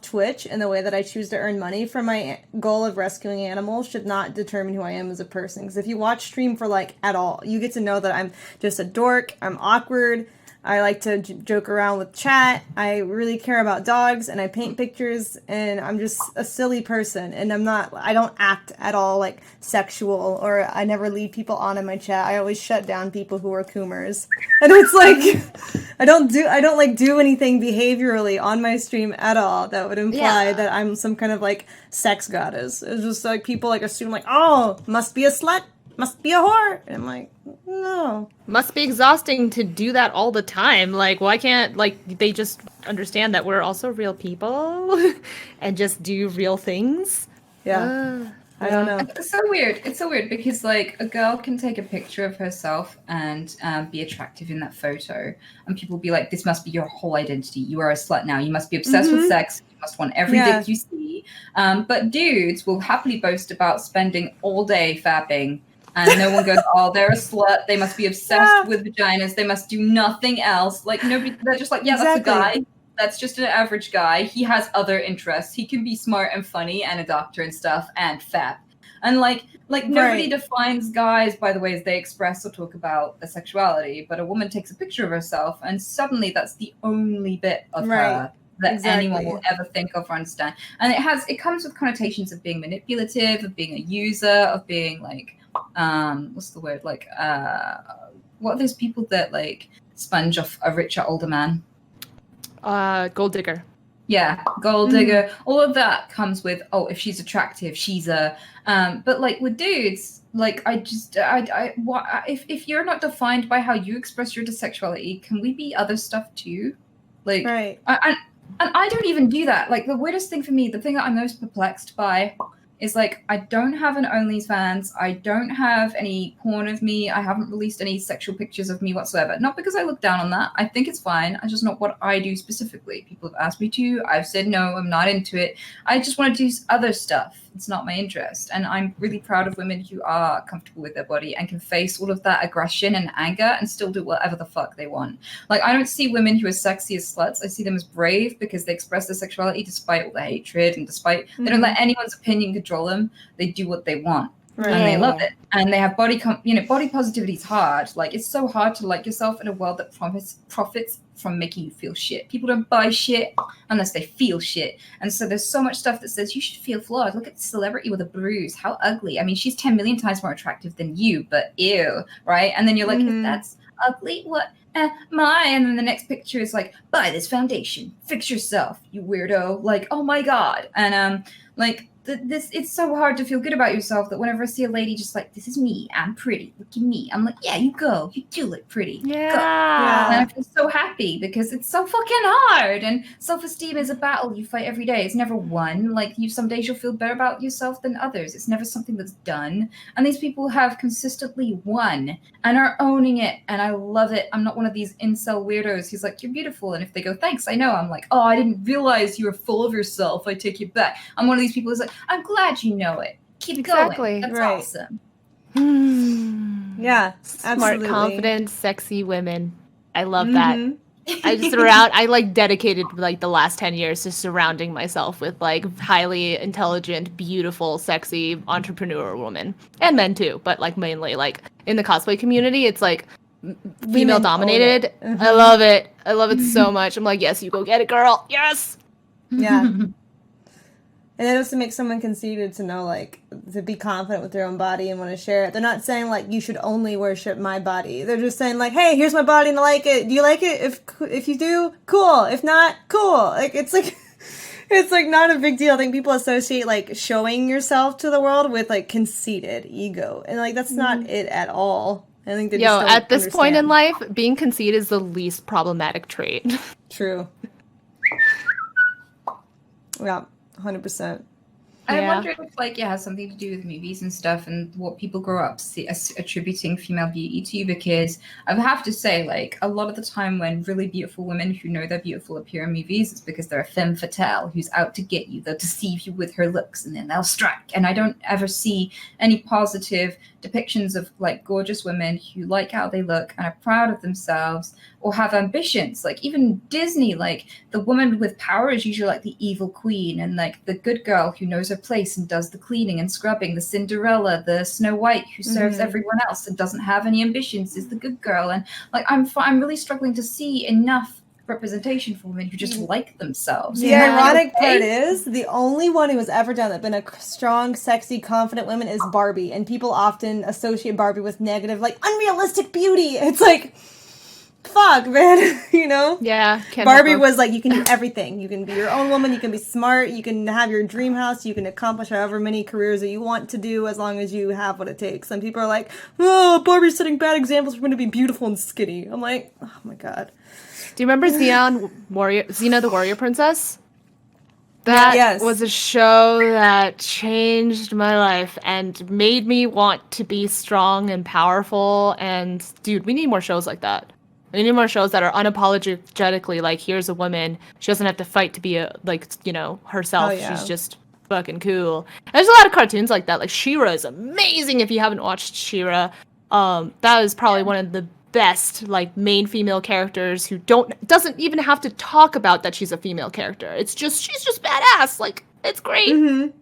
Twitch and the way that I choose to earn money from my goal of rescuing animals should not determine who I am as a person. Because if you watch stream for like at all, you get to know that I'm just a dork. I'm awkward. I like to joke around with chat. I really care about dogs, and I paint pictures, and I'm just a silly person, and I don't act at all like sexual, or I never lead people on in my chat. I always shut down people who are coomers. And it's like, I don't do anything behaviorally on my stream at all that would imply that I'm some kind of like sex goddess. It's just like people like assume like, oh, must be a slut, must be a whore. And I'm like, no. Must be exhausting to do that all the time. Like, why can't, like, they just understand that we're also real people and just do real things? Yeah. I don't know. It's so weird. It's so weird because, like, a girl can take a picture of herself and be attractive in that photo, and people will be like, this must be your whole identity. You are a slut now. You must be obsessed with sex. You must want every dick you see. But dudes will happily boast about spending all day fapping. And no one goes, oh, they're a slut. They must be obsessed with vaginas. They must do nothing else. Like, nobody, they're just like, yeah, that's a guy. That's just an average guy. He has other interests. He can be smart and funny and a doctor and stuff and fap. And like nobody defines guys by the ways they express or talk about their sexuality. But a woman takes a picture of herself, and suddenly that's the only bit of her that anyone will ever think of or understand. And it comes with connotations of being manipulative, of being a user, of being like, what's the word? Like, what are those people that like sponge off a richer older man? Gold digger. Yeah, gold digger, all of that comes with, oh, if she's attractive, she's a but like with dudes, like if you're not defined by how you express your sexuality, can we be other stuff too? Like Right. and I don't even do that. Like the weirdest thing for me, the thing that I'm most perplexed by is like I don't have an OnlyFans, I don't have any porn of me, I haven't released any sexual pictures of me whatsoever. Not because I look down on that. I think it's fine. It's just not what I do specifically. People have asked me to. I've said no, I'm not into it. I just want to do other stuff. It's not my interest. And I'm really proud of women who are comfortable with their body and can face all of that aggression and anger and still do whatever the fuck they want. Like, I don't see women who are sexy as sluts. I see them as brave because they express their sexuality despite all the hatred and despite they don't let anyone's opinion control them. They do what they want. Right. And they love it. And they have body positivity is hard. Like, it's so hard to like yourself in a world that profits from making you feel shit. People don't buy shit unless they feel shit. And so there's so much stuff that says you should feel flawed. Look at the celebrity with a bruise. How ugly. I mean, she's 10 million times more attractive than you, but ew, right? And then you're like, if that's ugly, what my? And then the next picture is like, buy this foundation. Fix yourself, you weirdo. Like, oh my God. And like, it's so hard to feel good about yourself that whenever I see a lady just like, this is me, I'm pretty, look at me, I'm like, yeah, you go, you do look pretty, Yeah. go. And I feel so happy because it's so fucking hard, and self-esteem is a battle you fight every day. It's never won. Like, some days you'll feel better about yourself than others. It's never something that's done, and these people have consistently won and are owning it, and I love it. I'm not one of these incel weirdos who's like, you're beautiful, and if they go, thanks, I know, I'm like, oh, I didn't realize you were full of yourself, I take it back. I'm one of these people who's like, I'm glad you know it. Keep going. That's right. awesome. Yeah, Smart, absolutely. confident, sexy women. I love that. I just I like dedicated like the last 10 years to surrounding myself with like highly intelligent, beautiful, sexy entrepreneur women and men too, but like mainly like in the cosplay community, it's like female dominated. I love it. I love it so much. I'm like, yes, you go get it, girl. Yes. Yeah. And it also makes someone conceited to know, like, to be confident with their own body and want to share it. They're not saying, like, you should only worship my body. They're just saying, like, hey, here's my body and I like it. Do you like it? If you do, cool. If not, cool. Like, it's like not a big deal. I think people associate, like, showing yourself to the world with, like, conceited ego. And, like, that's not it at all. I think they just don't at this point in understand. life, being conceited is the least problematic trait. True. Yeah. 100%. I Yeah. wonder if, like, it has something to do with movies and stuff and what people grow up attributing female beauty to, because I have to say, like, a lot of the time when really beautiful women who know they're beautiful appear in movies, it's because they're a femme fatale who's out to get you. They'll deceive you with her looks and then they'll strike. And I don't ever see any positive depictions of, like, gorgeous women who like how they look and are proud of themselves or have ambitions. Like, even Disney, like, the woman with power is usually like the evil queen, and like the good girl who knows her place and does the cleaning and scrubbing, the Cinderella, the Snow White who serves everyone else and doesn't have any ambitions is the good girl. And like, I'm really struggling to see enough representation for women who just like themselves. The ironic part is the only one who has ever done that, been a strong, sexy, confident woman, is Barbie, and people often associate Barbie with negative, like, unrealistic beauty. It's like, fuck, man, you know? Yeah. Barbie was like, you can do everything. You can be your own woman, you can be smart, you can have your dream house, you can accomplish however many careers that you want to do as long as you have what it takes. Some people are like, oh, Barbie's setting bad examples for women to be beautiful and skinny. I'm like, oh my God. Do you remember Xena the Warrior Princess? That was a show that changed my life and made me want to be strong and powerful. And dude, we need more shows like that. We need more shows that are unapologetically like, here's a woman. She doesn't have to fight to be herself. She's just fucking cool. And there's a lot of cartoons like that. Like She-Ra is amazing if you haven't watched She-Ra. That is probably one of the best like main female characters who doesn't even have to talk about that she's a female character. It's just she's just badass. Like, it's great. 10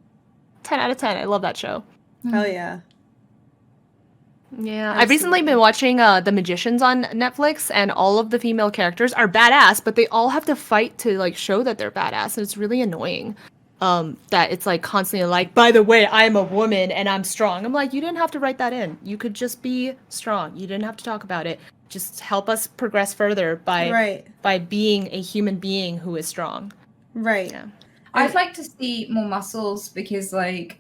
out of 10. I love that show. Hell yeah. Yeah, absolutely. I've recently been watching The Magicians on Netflix, and all of the female characters are badass, but they all have to fight to like show that they're badass, and it's really annoying. That it's like constantly like, by the way, I'm a woman and I'm strong. I'm like, you didn't have to write that in. You could just be strong. You didn't have to talk about it. Just help us progress further by being a human being who is strong. Right. Yeah. I'd like to see more muscles because, like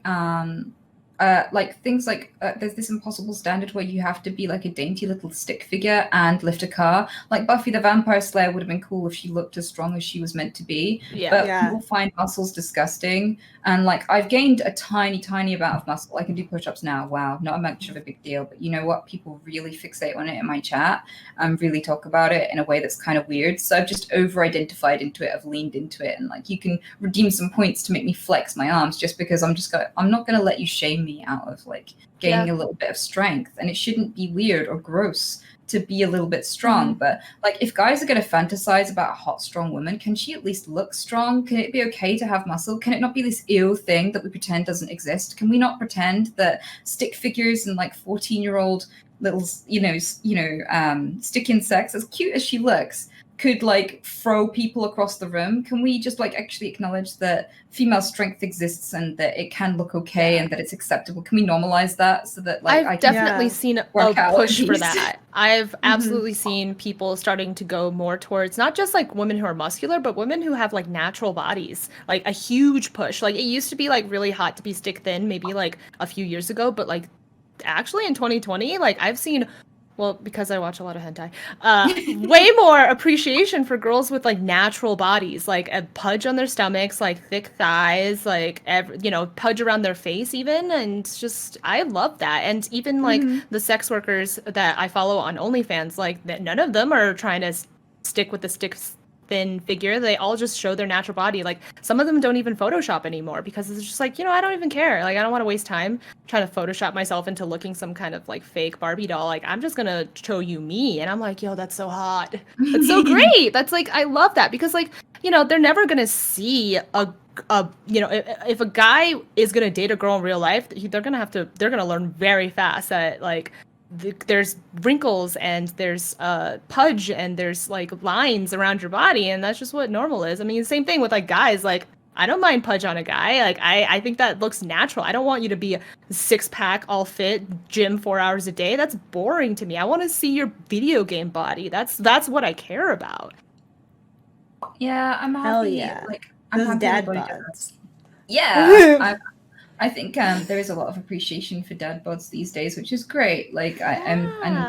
things like there's this impossible standard where you have to be like a dainty little stick figure and lift a car. Like Buffy the Vampire Slayer would have been cool if she looked as strong as she was meant to be. Yeah. But Yeah. people find muscles disgusting. And like I've gained a tiny amount of muscle. I can do push-ups now. Wow, not much of a big deal. But you know what? People really fixate on it in my chat and really talk about it in a way that's kind of weird. So I've just over-identified into it. I've leaned into it, and like you can redeem some points to make me flex my arms just because I'm not gonna let you shame me out of like gaining a little bit of strength. And it shouldn't be weird or gross to be a little bit strong. But like if guys are going to fantasize about a hot strong woman, can she at least look strong? Can it be okay to have muscle? Can it not be this ill thing that we pretend doesn't exist? Can we not pretend that stick figures and like 14-year-old little stick insects, as cute as she looks, could like throw people across the room? Can we just like actually acknowledge that female strength exists and that it can look okay and that it's acceptable? Can we normalize that so that like I've definitely seen a push for that. I've absolutely seen people starting to go more towards not just like women who are muscular, but women who have like natural bodies. Like a huge push. Like it used to be like really hot to be stick thin, maybe like a few years ago, but like actually in 2020, like I've seen, well, because I watch a lot of hentai, way more appreciation for girls with like natural bodies, like a pudge on their stomachs, like thick thighs, like pudge around their face even, and just I love that. And even like the sex workers that I follow on OnlyFans, like none of them are trying to stick with the stick thin figure. They all just show their natural body. Like some of them don't even Photoshop anymore because it's just like, I don't even care. Like I don't want to waste time trying to Photoshop myself into looking some kind of like fake Barbie doll. Like I'm just gonna show you me. And I'm like, yo, that's so hot. That's so great. That's like, I love that because like, they're never gonna see if a guy is gonna date a girl in real life, they're gonna learn very fast that like there's wrinkles and there's pudge and there's like lines around your body, and that's just what normal is. I mean, same thing with like guys. Like I don't mind pudge on a guy. Like I think that looks natural. I don't want you to be a 6-pack, all fit, gym 4 hours a day. That's boring to me. I want to see your video game body. That's what I care about. Yeah, I'm happy. Hell yeah. Like I'm Those happy dad everybody bods. does. Yeah, I think there is a lot of appreciation for dad bods these days, which is great. Like and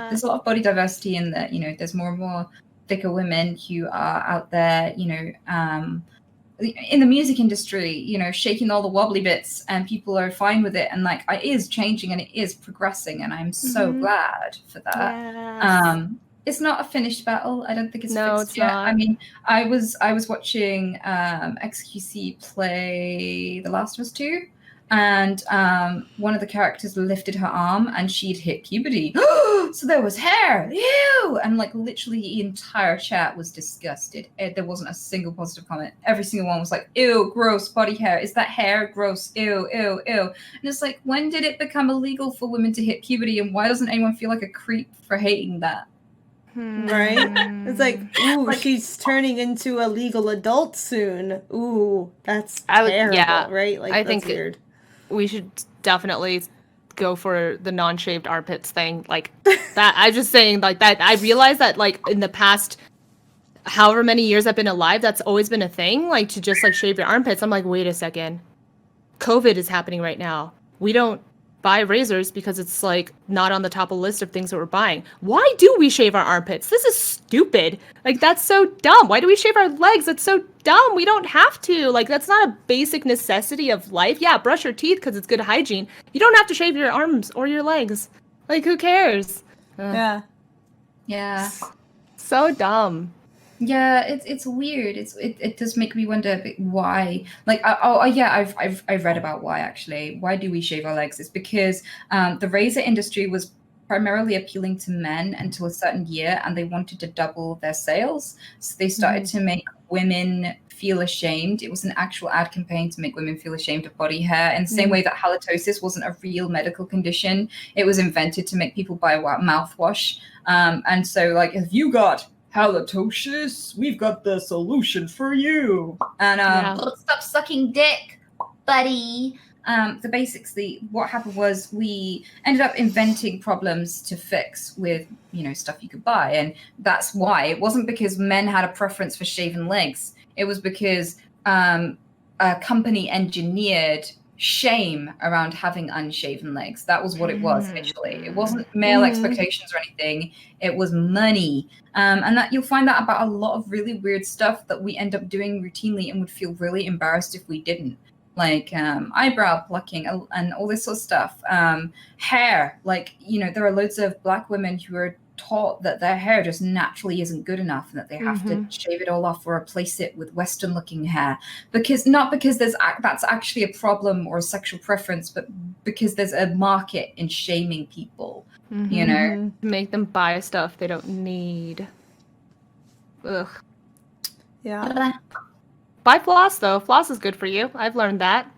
there's a lot of body diversity in that. There's more and more thicker women who are out there. In the music industry, shaking all the wobbly bits, and people are fine with it. And like, it is changing and it is progressing, and I'm so glad for that. Yes. It's not a finished battle. I don't think it's No, fixed it's yet. not. I mean, I was watching XQC play The Last of Us 2, and one of the characters lifted her arm and she'd hit puberty. So there was hair. Ew! And like literally the entire chat was disgusted. There wasn't a single positive comment. Every single one was like, ew, gross, body hair. Is that hair? Gross, ew, ew, ew. And it's like, when did it become illegal for women to hit puberty, and why doesn't anyone feel like a creep for hating that? Right? It's like, ooh, she's turning into a legal adult soon. Ooh, that's terrible, right? Like, I that's think weird. We should definitely go for the non-shaved armpits thing. Like that, I'm just saying like that. I realize that like in the past, however many years I've been alive, that's always been a thing. Like to just like shave your armpits. I'm like, wait a second. COVID is happening right now. We don't buy razors because it's like not on the top of the list of things that we're buying. Why do we shave our armpits? This is stupid. Like that's so dumb. Why do we shave our legs? That's so dumb. We don't have to. Like that's not a basic necessity of life. Yeah, brush your teeth because it's good hygiene. You don't have to shave your arms or your legs. Like who cares? Yeah. So dumb. Yeah, it's weird. It does make me wonder a bit why. Like, I've read about why actually. Why do we shave our legs? It's because the razor industry was primarily appealing to men until a certain year, and they wanted to double their sales. So they started to make women feel ashamed. It was an actual ad campaign to make women feel ashamed of body hair. In the same way that halitosis wasn't a real medical condition, it was invented to make people buy mouthwash. And so, like, if you got halitosis, we've got the solution for you. And stop sucking dick, buddy. The basics, what happened was we ended up inventing problems to fix with, stuff you could buy. And that's why. It wasn't because men had a preference for shaven legs. It was because a company engineered shame around having unshaven legs. That was what it was initially. It wasn't male expectations or anything. It was money. And that you'll find that about a lot of really weird stuff that we end up doing routinely and would feel really embarrassed if we didn't. Like eyebrow plucking and all this sort of stuff. Hair, like, there are loads of Black women who are taught that their hair just naturally isn't good enough and that they have to shave it all off or replace it with Western looking hair, not because that's actually a problem or a sexual preference, but because there's a market in shaming people, Make them buy stuff they don't need. Ugh. Yeah. Buy floss though. Floss is good for you. I've learned that.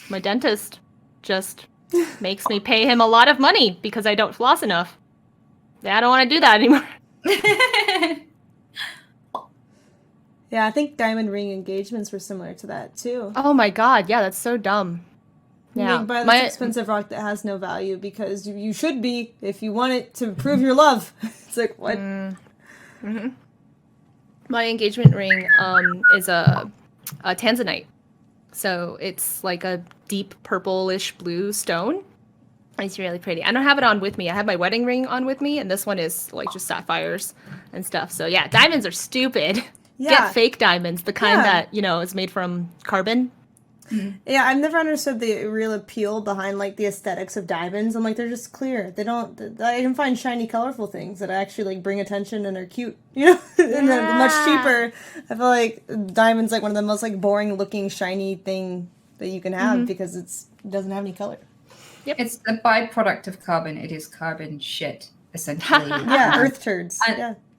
My dentist just makes me pay him a lot of money because I don't floss enough. Yeah, I don't want to do that anymore. Yeah, I think diamond ring engagements were similar to that too. Oh my god, yeah, that's so dumb. Yeah, Buy this expensive rock that has no value because you should be if you want it to prove your love. It's like, what? My engagement ring is a tanzanite, so it's like a deep purplish blue stone. It's really pretty. I don't have it on with me. I have my wedding ring on with me, and this one is like just sapphires and stuff. So yeah, diamonds are stupid. Yeah. Get fake diamonds, the kind that, is made from carbon. Yeah, I've never understood the real appeal behind like the aesthetics of diamonds. I'm like, they're just clear. They don't. I can find shiny, colorful things that actually like bring attention and are cute. And they're much cheaper. I feel like diamonds like one of the most like boring looking shiny thing that you can have because it doesn't have any color. Yep. It's a byproduct of carbon. It is carbon shit, essentially. Yeah, earth turds.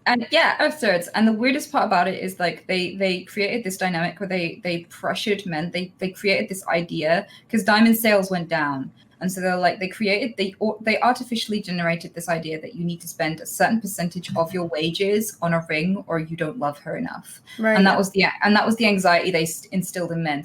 And earth turds. And the weirdest part about it is like they created this dynamic where they pressured men. They created this idea because diamond sales went down. And so they artificially generated this idea that you need to spend a certain percentage of your wages on a ring or you don't love her enough. Right. And that was the anxiety they instilled in men.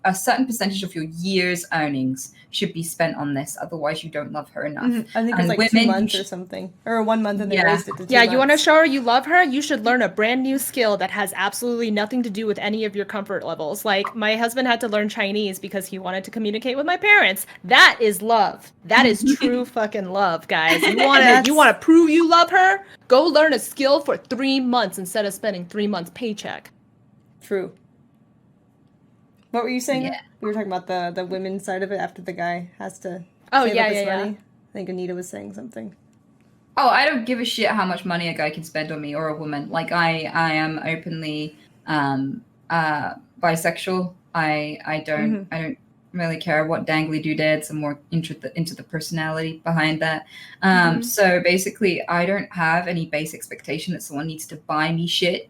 A certain percentage of your year's earnings should be spent on this, otherwise you don't love her enough. I think it's like 2 months or something, or 1 month, and they raised it to 2 months. Yeah, you want to show her you love her? You should learn a brand new skill that has absolutely nothing to do with any of your comfort levels. Like my husband had to learn Chinese because he wanted to communicate with my parents. That is love. That is true fucking love, guys. You want to prove you love her? Go learn a skill for 3 months instead of spending 3 months paycheck. True. What were you saying? Yeah. We were talking about the women's side of it after the guy has to save up his money. I think Anita was saying something. Oh, I don't give a shit how much money a guy can spend on me or a woman. Like I am openly bisexual. I don't really care what dangly doodads. I'm more into the personality behind that. So basically, I don't have any base expectation that someone needs to buy me shit.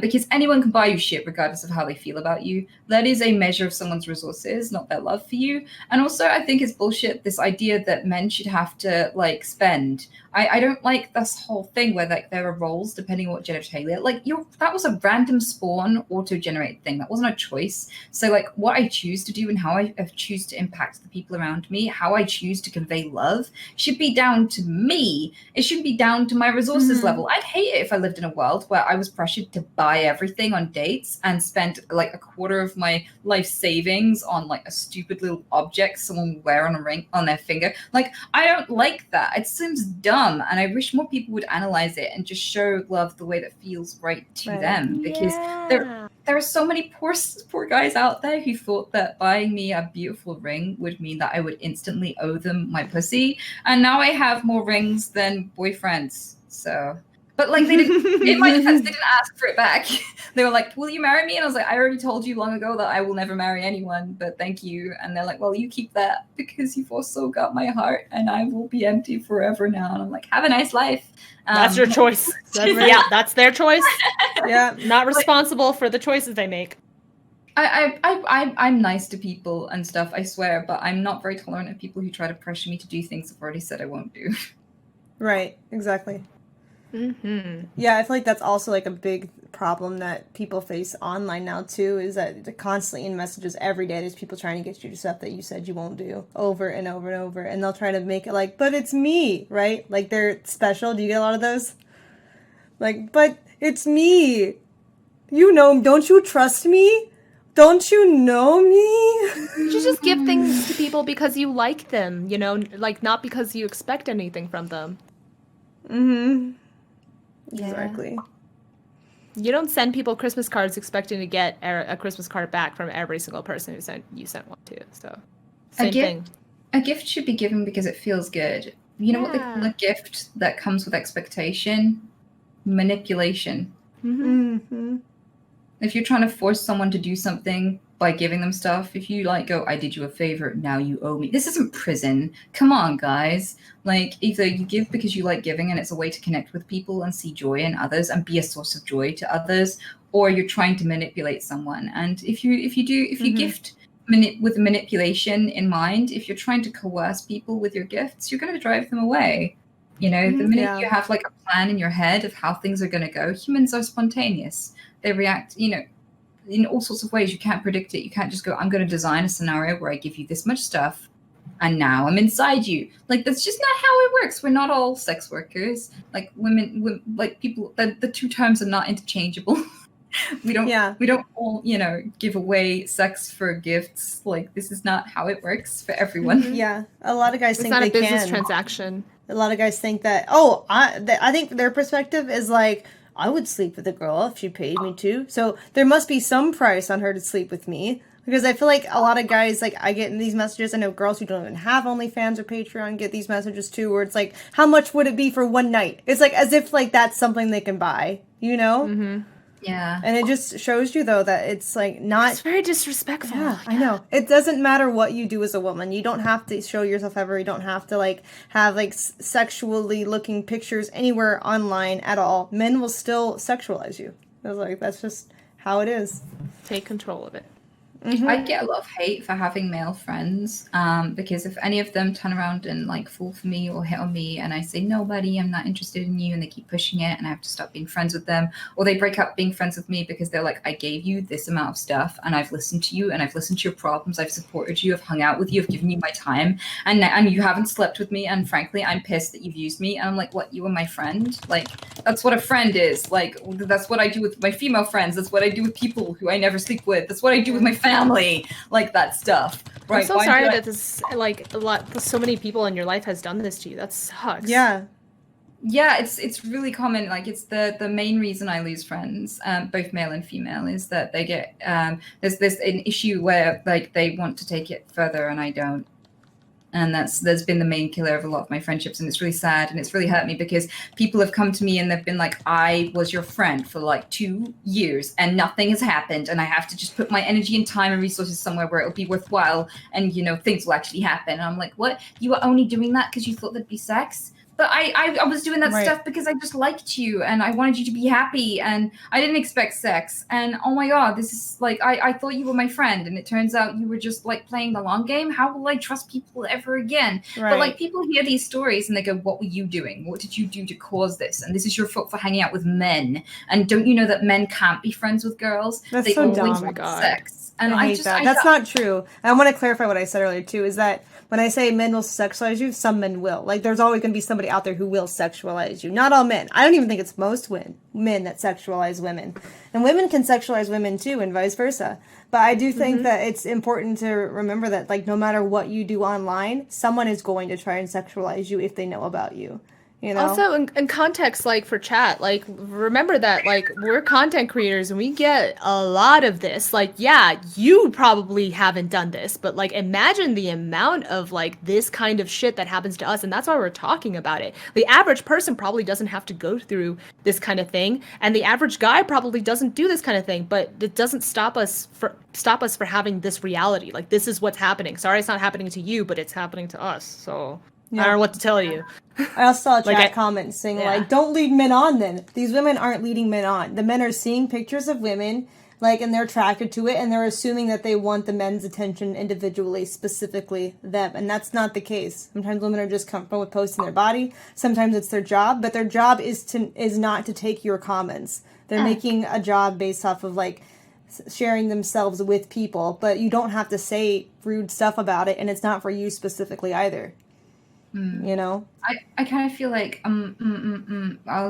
Because anyone can buy you shit regardless of how they feel about you. That is a measure of someone's resources, not their love for you. And also, I think it's bullshit, this idea that men should have to, like, spend. I don't like this whole thing where, like, there are roles depending on what genitalia. Like, that was a random spawn auto-generated thing. That wasn't a choice. So, like, what I choose to do and how I choose to impact the people around me, how I choose to convey love, should be down to me. It shouldn't be down to my resources level. I'd hate it if I lived in a world where I was pressured to buy everything on dates and spend like a quarter of my life savings on like a stupid little object someone would wear on a ring on their finger. Like, I don't like that. It seems dumb, and I wish more people would analyze it and just show love the way that feels right to them, because there are so many poor guys out there who thought that buying me a beautiful ring would mean that I would instantly owe them my pussy, and now I have more rings than boyfriends. So, but like, they didn't, in my defense, they didn't ask for it back. They were like, will you marry me? And I was like, I already told you long ago that I will never marry anyone, but thank you. And they're like, well, you keep that because you've also got my heart and I will be empty forever now. And I'm like, have a nice life. That's your choice. That's their choice. Yeah. Not responsible for the choices they make. I'm nice to people and stuff, I swear, but I'm not very tolerant of people who try to pressure me to do things I've already said I won't do. Right, exactly. Mm-hmm. Yeah, I feel like that's also like a big problem that people face online now too, is that constantly in messages every day there's people trying to get you to stuff that you said you won't do over and over and over, and they'll try to make it like, but it's me, right? Like they're special. Do you get a lot of those? Like, but it's me. You know, don't you trust me? don't you know me? You should just give things to people because you like them, you know, like not because you expect anything from them. Mm-hmm. Yeah. Exactly. You don't send people Christmas cards expecting to get a Christmas card back from every single person who sent one to. So, same thing. A gift should be given because it feels good. You know what they call a gift that comes with expectation? Manipulation. Mm-hmm. If you're trying to force someone to do something by giving them stuff, if you like go, I did you a favor, now you owe me. This isn't prison. Come on, guys. Like, either you give because you like giving and it's a way to connect with people and see joy in others and be a source of joy to others, or you're trying to manipulate someone. And if you gift with manipulation in mind, if you're trying to coerce people with your gifts, you're going to drive them away. You know, the minute you have like a plan in your head of how things are going to go, humans are spontaneous. They react, you know, in all sorts of ways. You can't predict it. You can't just go, I'm going to design a scenario where I give you this much stuff and now I'm inside you. Like, that's just not how it works. We're not all sex workers. Like, women like people, the two terms are not interchangeable. we don't all, you know, give away sex for gifts. Like, this is not how it works for everyone. Yeah, a lot of guys think they can. It's not a business transaction. A lot of guys think that, I think their perspective is like, I would sleep with a girl if she paid me to. So there must be some price on her to sleep with me. Because I feel like a lot of guys, like, I get in these messages. I know girls who don't even have OnlyFans or Patreon get these messages too, where it's like, how much would it be for one night? It's like as if like that's something they can buy, you know? Mm-hmm. Yeah. And it just shows you, though, that it's like not... It's very disrespectful. Yeah, I know. It doesn't matter what you do as a woman. You don't have to show yourself ever. You don't have to, like, have, like, sexually looking pictures anywhere online at all. Men will still sexualize you. I was like, that's just how it is. Take control of it. I get a lot of hate for having male friends, because if any of them turn around and like fall for me or hit on me and I say, no, buddy, I'm not interested in you, and they keep pushing it and I have to stop being friends with them, or they break up being friends with me because they're like, I gave you this amount of stuff and I've listened to you and I've listened to your problems, I've supported you, I've hung out with you, I've given you my time, and you haven't slept with me, and frankly, I'm pissed that you've used me. And I'm like, what, you were my friend? Like, that's what a friend is. Like, that's what I do with my female friends. That's what I do with people who I never sleep with. That's what I do with my family, like that stuff. Right? I'm so sorry that this, like, so many people in your life has done this to you. That sucks. Yeah. Yeah, it's really common. Like, it's the main reason I lose friends, both male and female, is that they get there's an issue where like they want to take it further and I don't. And there's been the main killer of a lot of my friendships, and it's really sad and it's really hurt me because people have come to me and they've been like, I was your friend for like 2 years and nothing has happened, and I have to just put my energy and time and resources somewhere where it'll be worthwhile, and you know, things will actually happen. And I'm like, what? You were only doing that because you thought there'd be sex? But I was doing that stuff because I just liked you and I wanted you to be happy, and I didn't expect sex. And oh my God, this is like, I thought you were my friend, and it turns out you were just like playing the long game. How will I trust people ever again? Right. But like, people hear these stories and they go, what were you doing? What did you do to cause this? And this is your fault for hanging out with men. And don't you know that men can't be friends with girls? That's they so always dumb. want Oh my God. sex. And I hate that. That's not true. I want to clarify what I said earlier too, is that when I say men will sexualize you, some men will. Like, there's always going to be somebody out there who will sexualize you. Not all men. I don't even think it's most men that sexualize women. And women can sexualize women too, and vice versa. But I do think that it's important to remember that, like, no matter what you do online, someone is going to try and sexualize you if they know about you. You know? Also, in context, like, for chat, like, remember that, like, we're content creators and we get a lot of this. Like, yeah, you probably haven't done this, but, like, imagine the amount of, like, this kind of shit that happens to us, and that's why we're talking about it. The average person probably doesn't have to go through this kind of thing, and the average guy probably doesn't do this kind of thing, but it doesn't stop us for having this reality. Like, this is what's happening. Sorry it's not happening to you, but it's happening to us, so... Yeah. I don't know what to tell you. I also saw a chat Like, comment saying, like, don't lead men on then. These women aren't leading men on. The men are seeing pictures of women, like, and they're attracted to it, and they're assuming that they want the men's attention individually, specifically them. And that's not the case. Sometimes women are just comfortable with posting their body. Sometimes it's their job, but their job is not to take your comments. They're making a job based off of, like, sharing themselves with people, but you don't have to say rude stuff about it, and it's not for you specifically either. You know? I kind of feel like a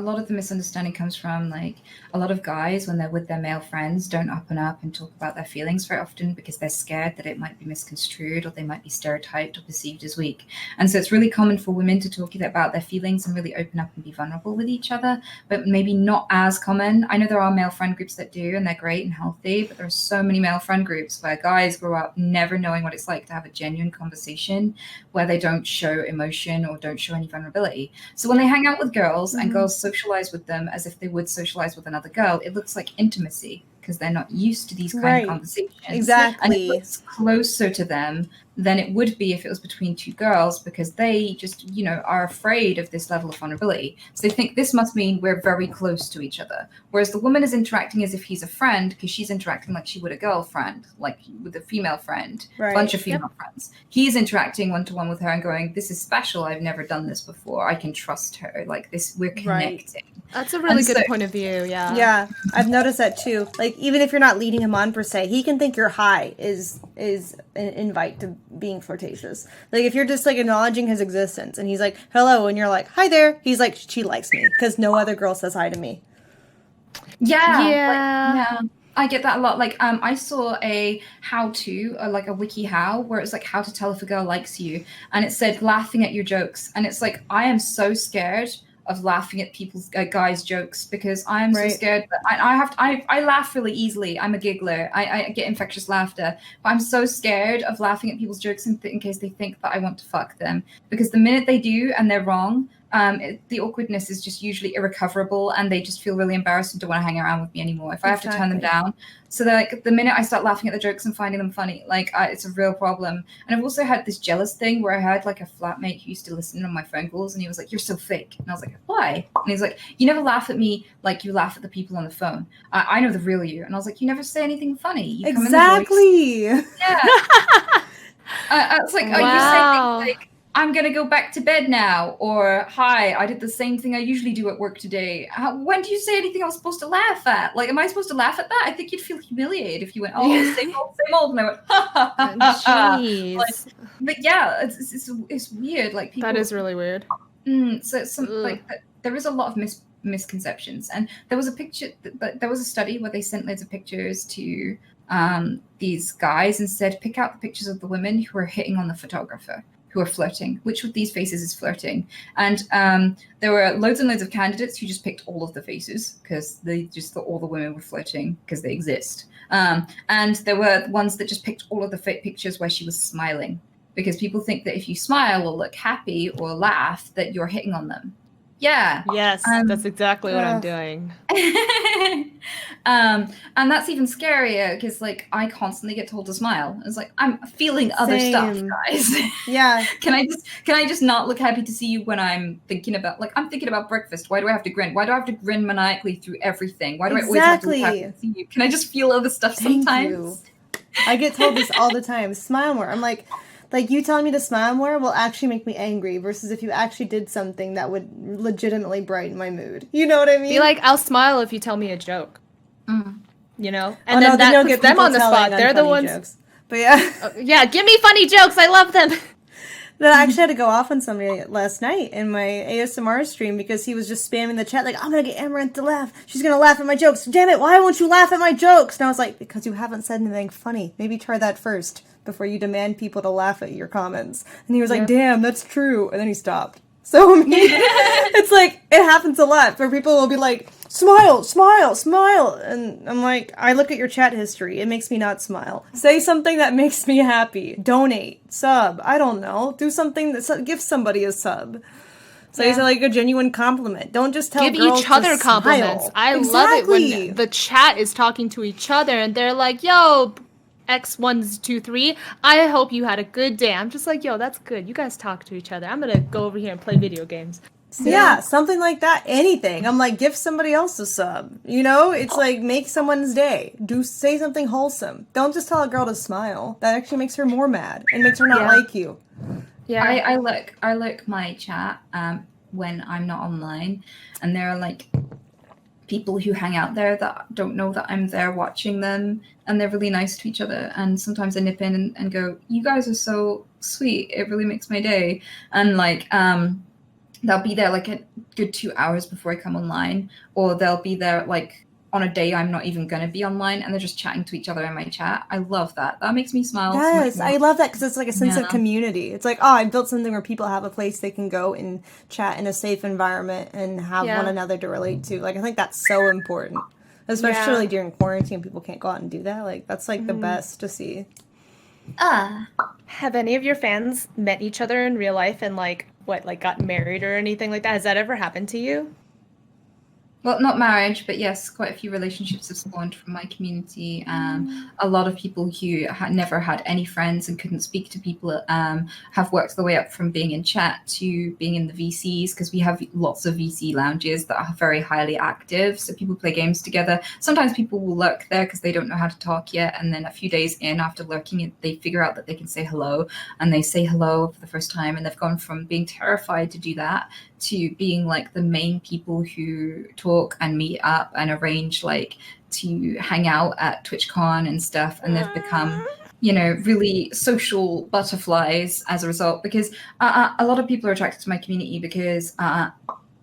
lot of the misunderstanding comes from like a lot of guys when they're with their male friends don't open up and talk about their feelings very often because they're scared that it might be misconstrued or they might be stereotyped or perceived as weak. And so it's really common for women to talk about their feelings and really open up and be vulnerable with each other, but maybe not as common. I know there are male friend groups that do, and they're great and healthy, but there are so many male friend groups where guys grow up never knowing what it's like to have a genuine conversation where they don't show emotion or don't show any vulnerability. So when they hang out with girls and girls socialize with them as if they would socialize with another girl, it looks like intimacy because they're not used to these kind of conversations. Exactly. And it looks closer to them than it would be if it was between two girls because they just, are afraid of this level of vulnerability. So they think this must mean we're very close to each other. Whereas the woman is interacting as if he's a friend because she's interacting like she would a girlfriend, like with a female friend, a bunch of female friends. He's interacting one-to-one with her and going, this is special. I've never done this before. I can trust her. Like this, we're connecting. That's a really good point of view. Yeah. Yeah. I've noticed that too. Like even if you're not leading him on per se, he can think your hi is an invite to being flirtatious. Like if you're just like acknowledging his existence and he's like, hello, and you're like, hi there. He's like, she likes me because no other girl says hi to me. Yeah. I get that a lot. Like, I saw a how-to, like a wiki how, where it's like how to tell if a girl likes you, and it said laughing at your jokes, and it's like I am so scared of laughing at people's guys' jokes because I am so scared that I laugh really easily. I'm a giggler. I get infectious laughter, but I'm so scared of laughing at people's jokes in case they think that I want to fuck them, because the minute they do and they're wrong, the awkwardness is just usually irrecoverable and they just feel really embarrassed and don't want to hang around with me anymore if I have to turn them down. So like the minute I start laughing at the jokes and finding them funny, like it's a real problem. And I've also had this jealous thing where I had like a flatmate who used to listen on my phone calls and he was like, you're so fake. And I was like, why? And he's like, you never laugh at me like you laugh at the people on the phone. I know the real you. And I was like, you never say anything funny. You come in the voice. Yeah. I was like, you say things like, I'm going to go back to bed now, or hi, I did the same thing I usually do at work today. When do you say anything I was supposed to laugh at? Like, am I supposed to laugh at that? I think you'd feel humiliated if you went, oh, same old. And I went, ha, ha, ha, ha. Jeez. Like, but yeah, it's weird. Like people, that is really weird. So it's there is a lot of misconceptions. And there was there was a study where they sent loads of pictures to these guys and said, pick out the pictures of the women who are hitting on the photographer, who are flirting. Which of these faces is flirting? And there were loads and loads of candidates who just picked all of the faces because they just thought all the women were flirting because they exist. And there were ones that just picked all of the pictures where she was smiling because people think that if you smile or look happy or laugh that you're hitting on them. Yeah. Yes, that's exactly what I'm doing. And that's even scarier because like I constantly get told to smile. It's like I'm feeling other stuff, guys. Yeah. Can I just not look happy to see you when I'm thinking about breakfast? Why do I have to grin? Why do I have to grin maniacally through everything? Why do I always have to look happy to see you? Can I just feel other stuff sometimes? I get told this all the time. Smile more. I'm like you telling me to smile more will actually make me angry versus if you actually did something that would legitimately brighten my mood. You know what I mean? Be like, I'll smile if you tell me a joke. You know? And then that puts them on the spot. They're the ones. Jokes. But yeah. Yeah, give me funny jokes. I love them. Then I actually had to go off on somebody last night in my ASMR stream because he was just spamming the chat like, I'm going to get Amouranth to laugh. She's going to laugh at my jokes. Damn it, why won't you laugh at my jokes? And I was like, because you haven't said anything funny. Maybe try that first before you demand people to laugh at your comments. And he was like, damn, that's true. And then he stopped. So, I mean, it's like, it happens a lot where people will be like, smile, smile, smile. And I'm like, I look at your chat history. It makes me not smile. Say something that makes me happy. Donate. Sub. I don't know. Do something that give somebody a sub. Say like a genuine compliment. Don't just tell girls each other to compliments. Smile. I love it when the chat is talking to each other and they're like, yo, X123, I hope you had a good day. I'm just like, yo, that's good. You guys talk to each other. I'm gonna go over here and play video games. Yeah, something like that. Anything. I'm like, give somebody else a sub. You know, it's like make someone's day. Say something wholesome. Don't just tell a girl to smile. That actually makes her more mad and makes her not like you. Yeah, I look my chat when I'm not online, and there are like people who hang out there that don't know that I'm there watching them, and they're really nice to each other. And sometimes I nip in and go, "You guys are so sweet. It really makes my day." And like they'll be there like a good 2 hours before I come online, or they'll be there like on a day I'm not even going to be online, and they're just chatting to each other in my chat. I love that. That makes me smile so much Yes, more. I love that because it's like a sense of Yeah. community. It's like, oh, I built something where people have a place they can go and chat in a safe environment and have Yeah. one another to relate to. Like, I think that's so important, especially Yeah. during quarantine. People can't go out and do that. Like, that's like the best to see. Have any of your fans met each other in real life and like got married or anything like that? Has that ever happened to you? Well, not marriage, but yes, quite a few relationships have spawned from my community. A lot of people who never had any friends and couldn't speak to people have worked their way up from being in chat to being in the VCs, because we have lots of VC lounges that are very highly active. So people play games together. Sometimes people will lurk there because they don't know how to talk yet. And then a few days in after lurking, they figure out that they can say hello, and they say hello for the first time. And they've gone from being terrified to do that to being like the main people who talk and meet up and arrange like to hang out at TwitchCon and stuff. And they've become, really social butterflies as a result, because a lot of people are attracted to my community because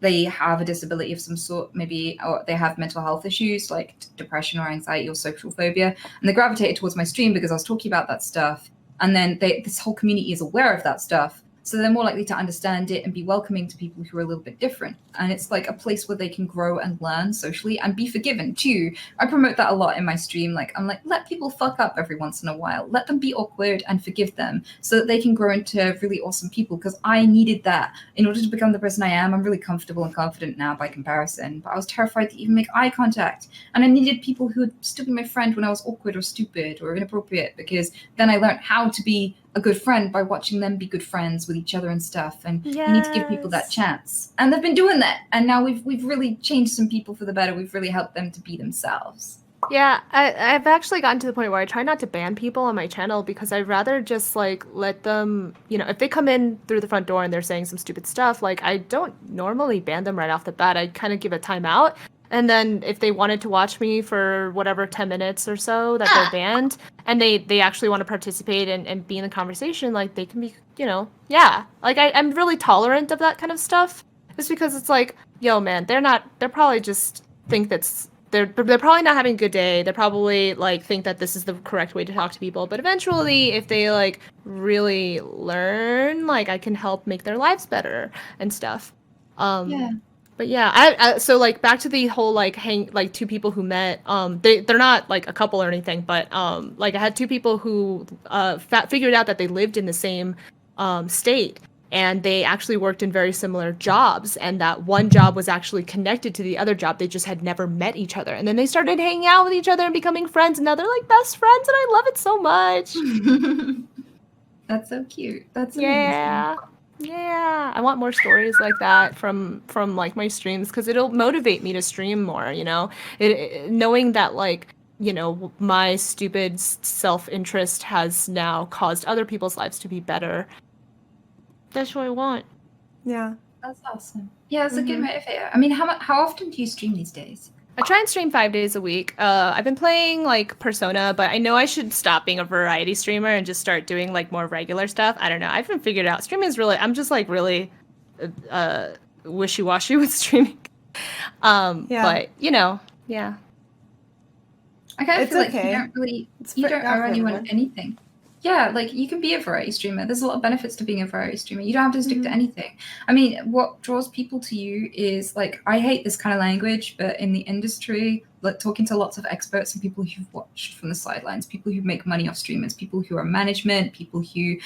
they have a disability of some sort, maybe, or they have mental health issues like depression or anxiety or social phobia. And they gravitated towards my stream because I was talking about that stuff. And then this whole community is aware of that stuff. So they're more likely to understand it and be welcoming to people who are a little bit different. And it's like a place where they can grow and learn socially and be forgiven too. I promote that a lot in my stream. Like, I'm like, let people fuck up every once in a while. Let them be awkward and forgive them so that they can grow into really awesome people, because I needed that in order to become the person I am. I'm really comfortable and confident now by comparison, but I was terrified to even make eye contact. And I needed people who would still be my friend when I was awkward or stupid or inappropriate, because then I learned how to be a good friend by watching them be good friends with each other and stuff. And you need to give people that chance. And they've been doing that. And now we've really changed some people for the better. We've really helped them to be themselves. Yeah, I've actually gotten to the point where I try not to ban people on my channel, because I'd rather just like let them, if they come in through the front door and they're saying some stupid stuff, like I don't normally ban them right off the bat. I kind of give a timeout. And then if they wanted to watch me for whatever 10 minutes or so that they're banned, and they actually want to participate and be in the conversation, like they can be, like I'm really tolerant of that kind of stuff. Just because it's like, yo, man, they're probably just think they're probably not having a good day. They probably like think that this is the correct way to talk to people. But eventually, if they like really learn, like I can help make their lives better and stuff. But yeah, I so like back to the whole like two people who met. They're not like a couple or anything, but like I had two people who figured out that they lived in the same state, and they actually worked in very similar jobs, and that one job was actually connected to the other job. They just had never met each other, and then they started hanging out with each other and becoming friends, and now they're like best friends, and I love it so much. That's so cute. That's amazing. Yeah, I want more stories like that from like my streams, because it'll motivate me to stream more, knowing that like, my stupid self-interest has now caused other people's lives to be better. That's what I want. Yeah. That's awesome. Yeah, it's a good motivator. I mean, how often do you stream these days? I try and stream 5 days a week. I've been playing like Persona, but I know I should stop being a variety streamer and just start doing like more regular stuff. I don't know. I haven't figured it out. Streaming is really, I'm just like really wishy-washy with streaming. But yeah. I kind of feel like okay. you don't owe anyone anything. Yeah, like you can be a variety streamer. There's a lot of benefits to being a variety streamer. You don't have to stick to anything. I mean, what draws people to you is like, I hate this kind of language, but in the industry, like talking to lots of experts and people who've watched from the sidelines, people who make money off streamers, people who are management, people who,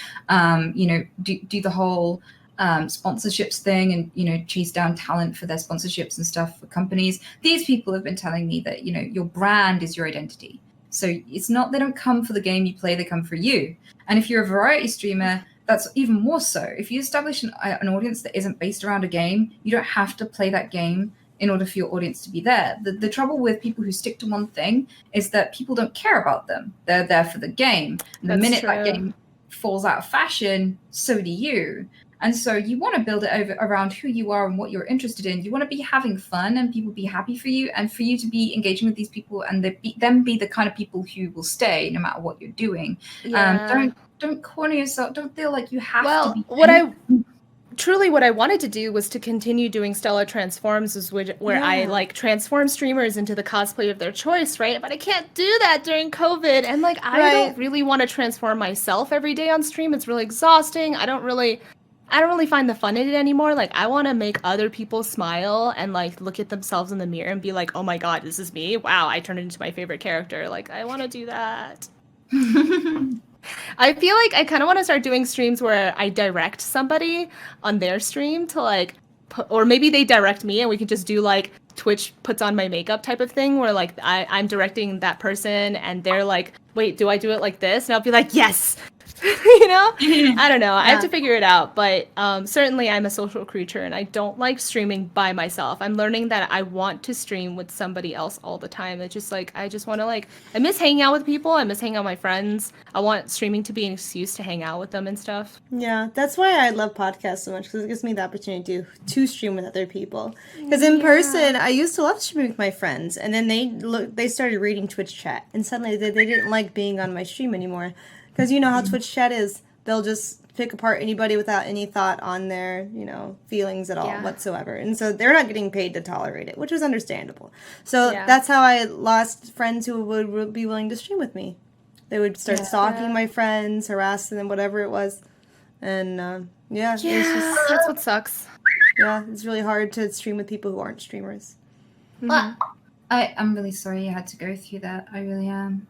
do the whole sponsorships thing and, chase down talent for their sponsorships and stuff for companies. These people have been telling me that, your brand is your identity. So it's not, they don't come for the game you play, they come for you. And if you're a variety streamer, that's even more so. If you establish an audience that isn't based around a game, you don't have to play that game in order for your audience to be there. The trouble with people who stick to one thing is that people don't care about them. They're there for the game. And the minute that game falls out of fashion, so do you. And so you want to build it around who you are and what you're interested in. You want to be having fun and people be happy for you, and for you to be engaging with these people and them be the kind of people who will stay no matter what you're doing. Don't corner yourself. Don't feel like you have to be. truly what I wanted to do was to continue doing Stella Transforms, where I like transform streamers into the cosplay of their choice, right? But I can't do that during COVID, and like I don't really want to transform myself every day on stream. It's really exhausting. I don't really find the fun in it anymore. Like I want to make other people smile and like look at themselves in the mirror and be like, "Oh my god, this is me. Wow, I turned into my favorite character." Like I want to do that. I feel like I kind of want to start doing streams where I direct somebody on their stream to like, or maybe they direct me and we can just do like Twitch puts on my makeup type of thing where like I'm directing that person and they're like, wait, do I do it like this? And I'll be like, yes. You know? I don't know. I have to figure it out. But certainly I'm a social creature and I don't like streaming by myself. I'm learning that I want to stream with somebody else all the time. It's just like, I just want to like, I miss hanging out with people. I miss hanging out with my friends. I want streaming to be an excuse to hang out with them and stuff. Yeah, that's why I love podcasts so much, because it gives me the opportunity to stream with other people. Because in person, I used to love streaming with my friends, and then they started reading Twitch chat, and suddenly they didn't like being on my stream anymore. Because you know how Twitch chat is. They'll just pick apart anybody without any thought on their, feelings at all whatsoever. And so they're not getting paid to tolerate it, which is understandable. So that's how I lost friends who would be willing to stream with me. They would start stalking my friends, harassing them, whatever it was. And, it's just... That's what sucks. Yeah, it's really hard to stream with people who aren't streamers. Well, I'm really sorry you had to go through that. I really am.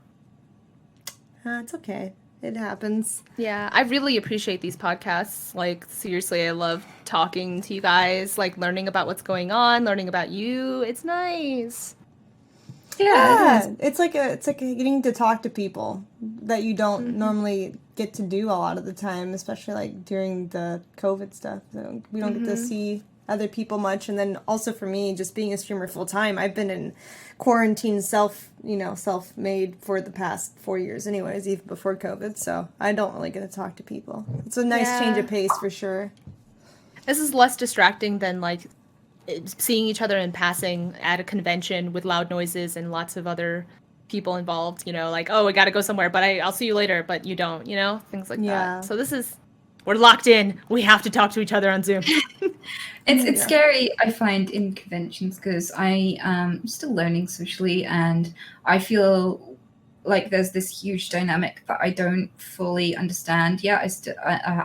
It's okay. It happens. Yeah, I really appreciate these podcasts. Like, seriously, I love talking to you guys, like learning about what's going on, learning about you. It's nice. Yeah, it's like getting to talk to people that you don't normally get to do a lot of the time, especially like during the COVID stuff. So we don't get to see other people much. And then also for me, just being a streamer full time, I've been in quarantine self-made for the past 4 years anyways, even before COVID. So I don't really get to talk to people. It's a nice change of pace for sure. This is less distracting than like seeing each other in passing at a convention with loud noises and lots of other people involved, like, oh, I gotta go somewhere, but I'll see you later, but you don't, things like that. So we're locked in. We have to talk to each other on Zoom. It's scary, I find, in conventions, because I am still learning socially, and I feel like there's this huge dynamic that I don't fully understand. Yeah,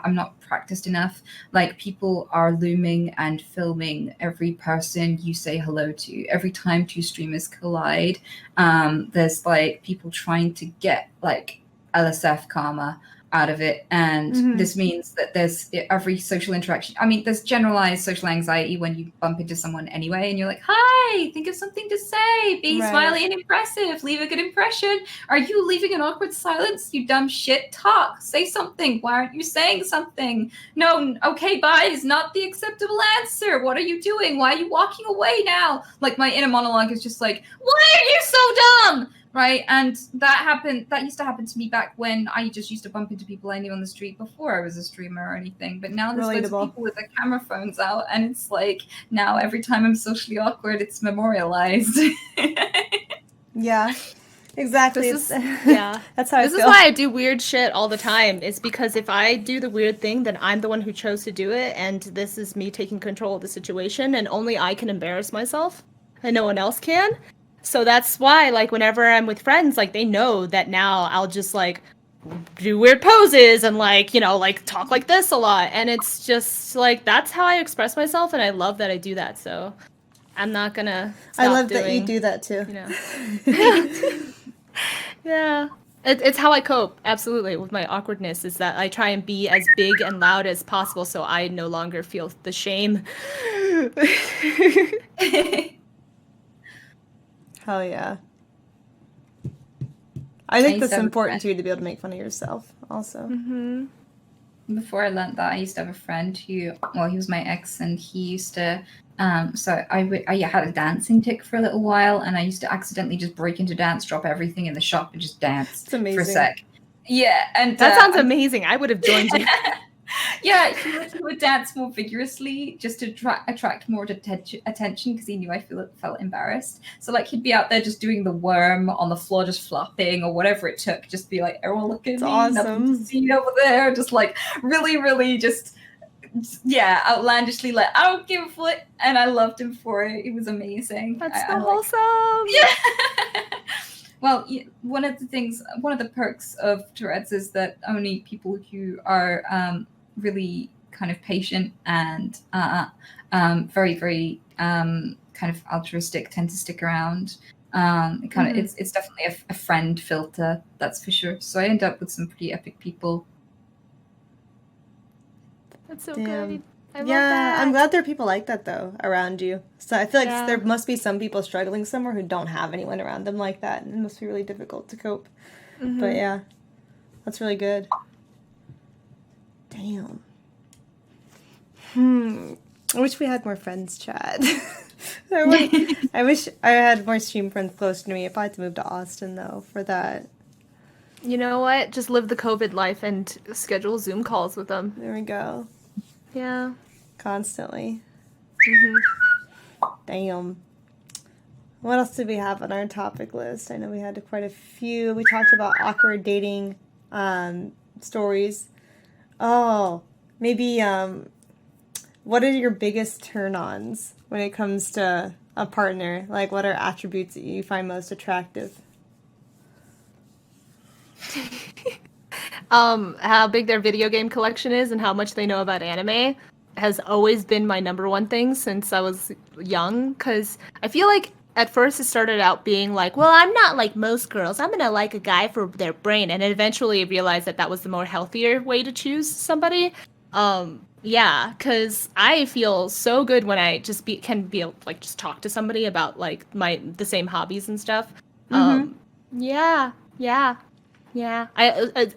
I'm not practiced enough. Like, people are looming and filming every person you say hello to. Every time two streamers collide, there's like people trying to get like LSF karma out of it, and this means that there's every social interaction. I mean, there's generalized social anxiety when you bump into someone anyway, and you're like, "Hi, think of something to say, be smiley and impressive, leave a good impression." Are you leaving an awkward silence? You dumb shit! Talk, say something. Why aren't you saying something? No, okay, bye is not the acceptable answer. What are you doing? Why are you walking away now? Like, my inner monologue is just like, "Why are you so dumb?" Right, and that used to happen to me back when I just used to bump into people I knew on the street before I was a streamer or anything. But now there's loads of people with their camera phones out, and it's like, now every time I'm socially awkward, it's memorialized. Yeah, exactly. That's how I feel. This is why I do weird shit all the time. It's because if I do the weird thing, then I'm the one who chose to do it, and this is me taking control of the situation, and only I can embarrass myself, and no one else can. So that's why, like, whenever I'm with friends, like, they know that now I'll just, like, do weird poses and, like, like, talk like this a lot. And it's just, like, that's how I express myself, and I love that I do that. So I'm not gonna stop I love that you do that, too. Yeah. It's how I cope, absolutely, with my awkwardness, is that I try and be as big and loud as possible so I no longer feel the shame. Hell yeah. I think that's important too, to be able to make fun of yourself also. Before I learned that, I used to have a friend who, well, he was my ex, and he used to, so I had a dancing tick for a little while, and I used to accidentally just break into dance, drop everything in the shop, and just dance for a sec. Yeah, and that sounds amazing. I would have joined you. Yeah, he would dance more vigorously just to attract more attention because he knew I felt embarrassed. So, like, he'd be out there just doing the worm on the floor, just flopping or whatever it took. Just be like, everyone look at me, awesome. Nothing to see over there. Just like really, really just outlandishly like, I don't give a foot, and I loved him for it. It was amazing. That's I so like- wholesome. Yeah. Well, one of the perks of Tourette's is that only people who are really kind of patient and very, very kind of altruistic tend to stick around. It's definitely a friend filter, that's for sure. So I end up with some pretty epic people. That's so Damn. good. I love Yeah, that. I'm glad there are people like that though around you. So I feel like Yeah. there must be some people struggling somewhere who don't have anyone around them like that, and it must be really difficult to cope. Mhm. But yeah, that's really good. Damn. I wish we had more friends, Chad. I wish I had more stream friends close to me. If I had to move to Austin though for that. You know what? Just live the COVID life and schedule Zoom calls with them. There we go. Yeah. Constantly. Mhm. Damn. What else did we have on our topic list? I know we had quite a few. We talked about awkward dating stories. Oh, maybe what are your biggest turn-ons when it comes to a partner? Like, what are attributes that you find most attractive? How big their video game collection is and how much they know about anime has always been my number one thing since I was young, because I feel like at first it started out being like, well, I'm not like most girls. I'm gonna like a guy for their brain, and eventually realized that that was the more healthier way to choose somebody. Yeah, because I feel so good when I just can be able, like, just talk to somebody about like the same hobbies and stuff. Yeah.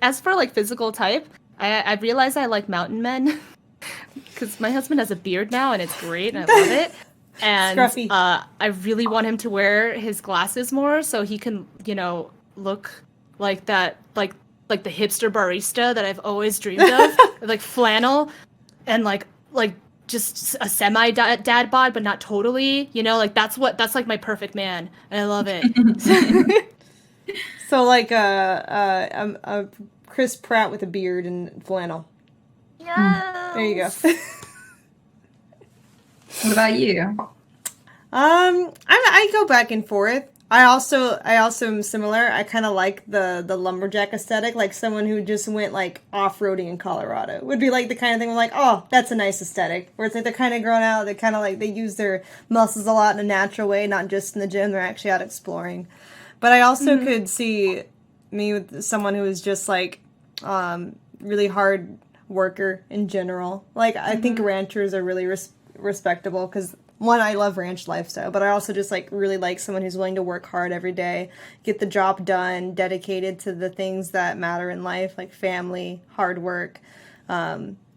As for like physical type, I realized I like mountain men because my husband has a beard now and it's great and I love it. And Scruffy. I really want him to wear his glasses more so he can, look like that, like the hipster barista that I've always dreamed of, like flannel and like just a semi dad bod, but not totally. That's like my perfect man, and I love it. So like a Chris Pratt with a beard and flannel. Yeah. There you go. What about you? I go back and forth. I also am similar. I kind of like the lumberjack aesthetic, like someone who just went like off-roading in Colorado would be like the kind of thing where like, oh, that's a nice aesthetic. Where it's like they're kind of grown out. They kind of like they use their muscles a lot in a natural way, not just in the gym. They're actually out exploring. But I also could see me with someone who is just like really hard worker in general. Like I think ranchers are really respectable because one, I love ranch lifestyle, but I also just like really like someone who's willing to work hard every day, get the job done, dedicated to the things that matter in life, like family, hard work,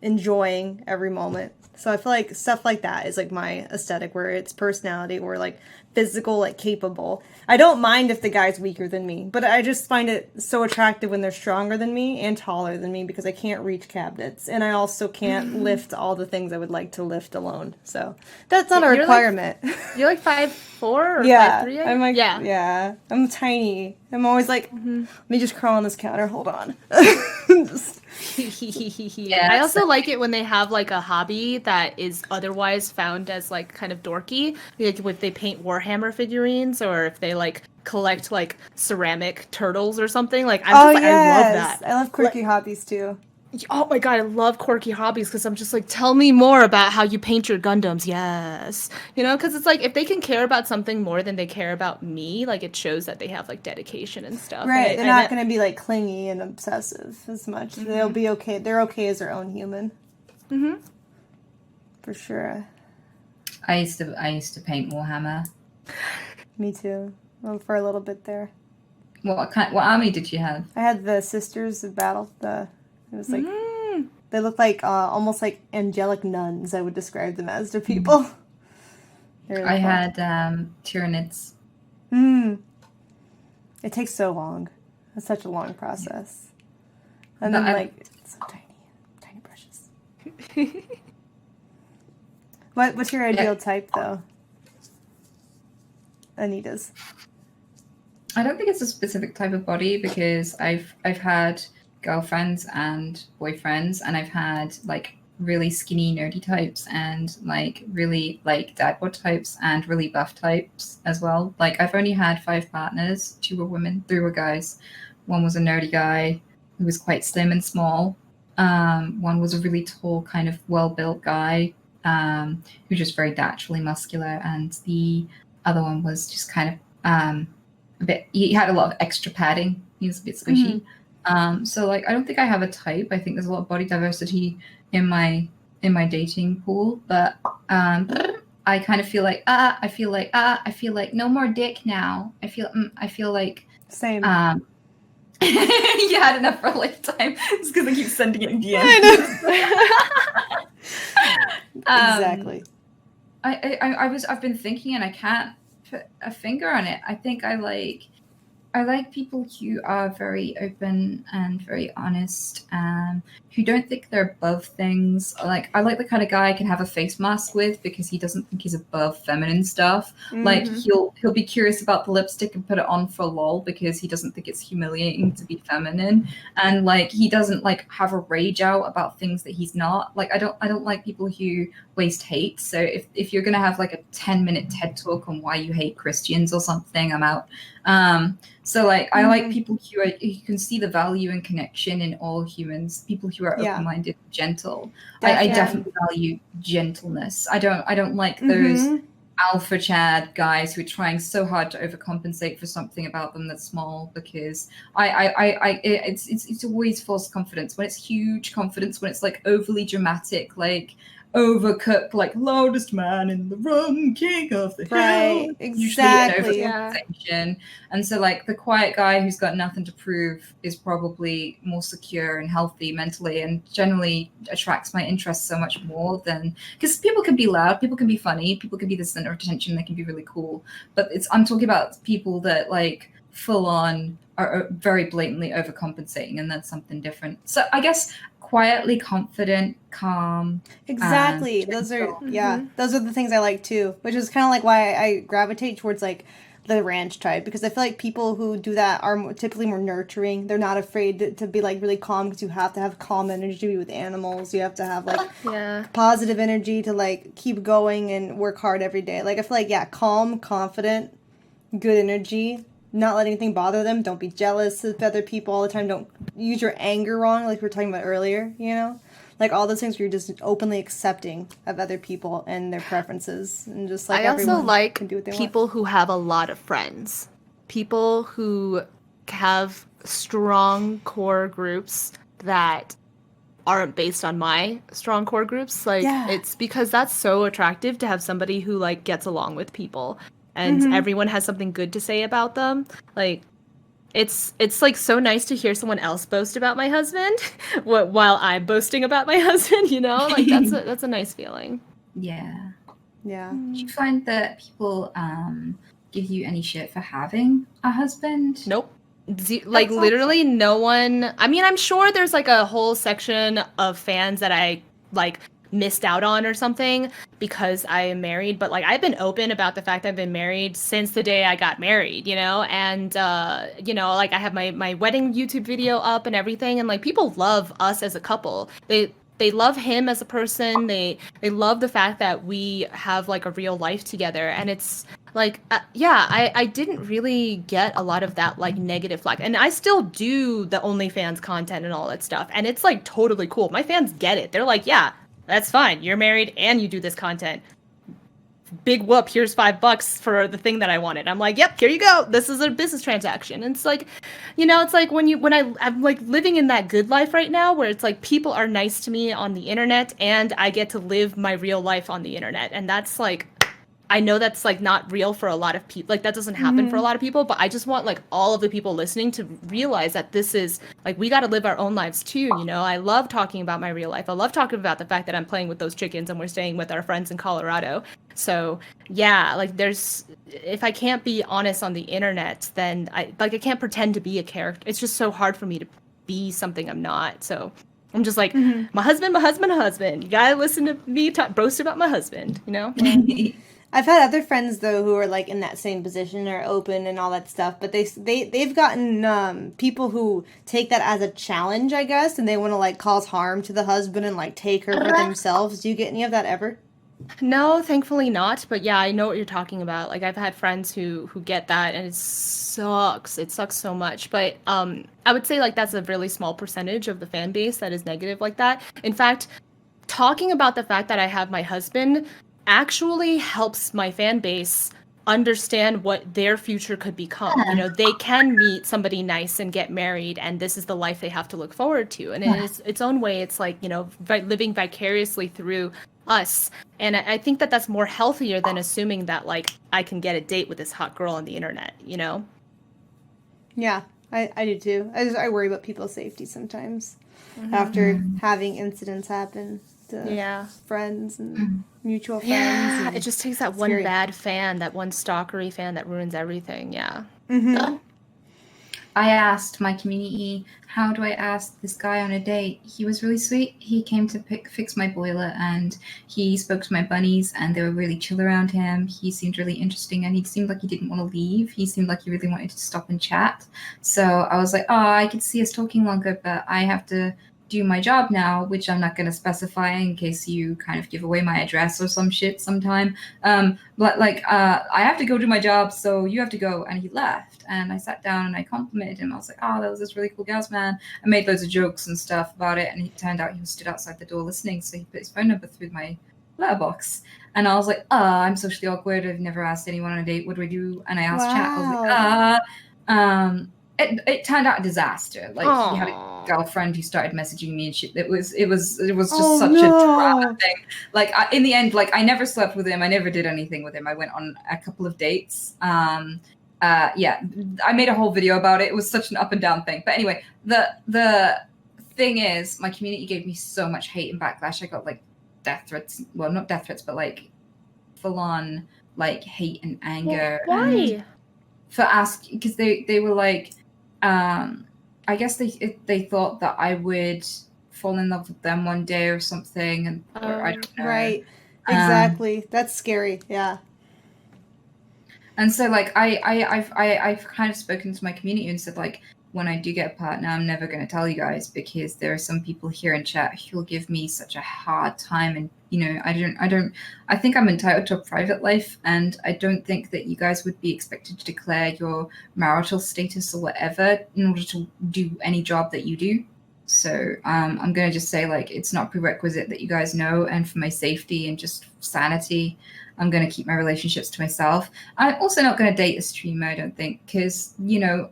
enjoying every moment. So I feel like stuff like that is like my aesthetic, where it's personality or like physical, like capable. I don't mind if the guy's weaker than me, but I just find it so attractive when they're stronger than me and taller than me because I can't reach cabinets and I also can't lift all the things I would like to lift alone. So that's not a You're requirement. You're like 5'4" or Yeah, 5'3"? I'm like, yeah. yeah, I'm tiny. I'm always like, let me just crawl on this counter. Hold on. Just- Yeah. I also like it when they have like a hobby that is otherwise found as like kind of dorky, like if they paint Warhammer figurines or if they like collect like ceramic turtles or something. Like I love that. I love quirky hobbies too. Oh my god, I love quirky hobbies because I'm just like, tell me more about how you paint your Gundams. Yes. Because it's like, if they can care about something more than they care about me, like it shows that they have like dedication and stuff. Right. And They're not going to be like clingy and obsessive as much. They'll be okay. They're okay as their own human. Mm-hmm. For sure. I used to paint Warhammer. Me too. Well, for a little bit there. What army did you have? I had the Sisters of Battle. It was like, they look like almost like angelic nuns, I would describe them as to people. Really I fun. had Tyranids. It takes so long. It's such a long process. And But then like, it's so tiny brushes. What's your ideal type though? Anita's. I don't think it's a specific type of body because I've had girlfriends and boyfriends, and I've had like really skinny nerdy types and like really like dad bod types and really buff types as well. Like I've only had 5 partners, 2 were women, 3 were guys. One was a nerdy guy who was quite slim and small. One was a really tall, kind of well-built guy who's just very naturally muscular, and the other one was just kind of a bit. He had a lot of extra padding. He was a bit squishy. So like I don't think I have a type. I think there's a lot of body diversity in my dating pool, but I kind of feel like I feel like no more dick now. I feel like Same. you had enough for a lifetime. It's because I keep sending it in DMs. Exactly. I've been thinking and I can't put a finger on it. I think I like people who are very open and very honest, who don't think they're above things. Like I like the kind of guy I can have a face mask with because he doesn't think he's above feminine stuff. Like he'll be curious about the lipstick and put it on for lol because he doesn't think it's humiliating to be feminine, and like he doesn't like have a rage out about things that he's not. Like I don't like people who waste hate. So if you're gonna have like a 10-minute TED talk on why you hate Christians or something, I'm out. So like I like people who can see the value and connection in all humans, people who are open-minded, gentle. I definitely value gentleness. I don't like those alpha Chad guys who are trying so hard to overcompensate for something about them that's small, because it's always false confidence. When it's huge confidence, when it's like overly dramatic, like overcooked, like loudest man in the room, king of the hill. Exactly. And so like the quiet guy who's got nothing to prove is probably more secure and healthy mentally, and generally attracts my interest so much more than, because people can be loud, people can be funny, people can be the center of attention, they can be really cool, but I'm talking about people that like full on are very blatantly overcompensating, and that's something different. So I guess quietly confident, calm. Exactly. Those are those are the things I like too, which is kind of like why I gravitate towards like the ranch type, because I feel like people who do that are typically more nurturing. They're not afraid to be like really calm, because you have to have calm energy to be with animals. You have to have like positive energy to like keep going and work hard every day. Like I feel like calm, confident, good energy. Not letting anything bother them. Don't be jealous of other people all the time. Don't use your anger wrong, like we were talking about earlier, you know? Like all those things where you're just openly accepting of other people and their preferences, and just like I also like can do what they people want. who have a lot of friends. People who have strong core groups that aren't based on my strong core groups. Like it's because that's so attractive to have somebody who like gets along with people. And everyone has something good to say about them. Like, it's like so nice to hear someone else boast about my husband while I'm boasting about my husband, you know? Like, that's a nice feeling. Yeah. Yeah. Do you find that people give you any shit for having a husband? Nope. Like, literally no one... I mean, I'm sure there's, like, a whole section of fans that I, like, missed out on or something because I am married, but like I've been open about the fact I've been married since the day I got married, you know, and you know, like I have my wedding YouTube video up and everything, and like people love us as a couple. They love him as a person. They love the fact that we have like a real life together, and it's like I didn't really get a lot of that like negative flag, and I still do the OnlyFans content and all that stuff, and it's like totally cool. My fans get it. They're like, yeah, that's fine. You're married and you do this content. Big whoop. Here's $5 for the thing that I wanted. I'm like, yep, here you go. This is a business transaction. And it's like, you know, it's like when I'm like living in that good life right now, where it's like people are nice to me on the internet and I get to live my real life on the internet. And that's like, I know that's like not real for a lot of people. Like that doesn't happen for a lot of people, but I just want like all of the people listening to realize that this is like, we got to live our own lives too. You know, I love talking about my real life. I love talking about the fact that I'm playing with those chickens and we're staying with our friends in Colorado. So yeah, like if I can't be honest on the internet, then I can't pretend to be a character. It's just so hard for me to be something I'm not. So I'm just like, my husband. You gotta listen to me boast about my husband, you know? I've had other friends though who are like in that same position or open and all that stuff, but they've gotten people who take that as a challenge, I guess, and they want to like cause harm to the husband and like take her for themselves. Do you get any of that ever? No, thankfully not. But yeah, I know what you're talking about. Like I've had friends who get that, and it sucks. It sucks so much. But I would say like that's a really small percentage of the fan base that is negative like that. In fact, talking about the fact that I have my husband actually helps my fan base understand what their future could become. You know, they can meet somebody nice and get married, and this is the life they have to look forward to. And in its own way, it's like, you know, living vicariously through us. And I think that that's more healthier than assuming that like I can get a date with this hot girl on the internet, you know? Yeah, I do too. I worry about people's safety sometimes after having incidents happen to friends and mutual friends. Yeah, and it just takes that one scary. bad fan, that one stalkery fan that ruins everything. Yeah. Mm-hmm. I asked my community, how do I ask this guy on a date? He was really sweet. He came to fix my boiler, and he spoke to my bunnies, and they were really chill around him. He seemed really interesting, and he seemed like he didn't want to leave. He seemed like he really wanted to stop and chat. So I was like, oh, I could see us talking longer, but I have to do my job now, which I'm not going to specify in case you kind of give away my address or some shit sometime. But like, I have to go do my job, so you have to go. And he left, and I sat down and I complimented him. I was like, oh, that was this really cool gas man. I made loads of jokes and stuff about it, and it turned out he stood outside the door listening, so he put his phone number through my letterbox. And I was like, I'm socially awkward. I've never asked anyone on a date. What do I do? And I asked chat. I was like, it turned out a disaster. Like he had a girlfriend who started messaging me and shit. It was just such a drama thing. Like in the end, like I never slept with him. I never did anything with him. I went on a couple of dates. Yeah, I made a whole video about it. It was such an up and down thing. But anyway, the thing is, my community gave me so much hate and backlash. I got like death threats. Well, not death threats, but like full on like hate and anger. Well, why? And for asking, because they were like, I guess they thought that I would fall in love with them one day or something, and or I don't know. Right, exactly. That's scary. Yeah. And so like I've kind of spoken to my community and said like, when I do get a partner, I'm never going to tell you guys, because there are some people here in chat who'll give me such a hard time, and you know, I think I'm entitled to a private life, and I don't think that you guys would be expected to declare your marital status or whatever in order to do any job that you do. So I'm going to just say like, it's not prerequisite that you guys know, and for my safety and just sanity, I'm going to keep my relationships to myself. I'm also not going to date a streamer, I don't think, because, you know,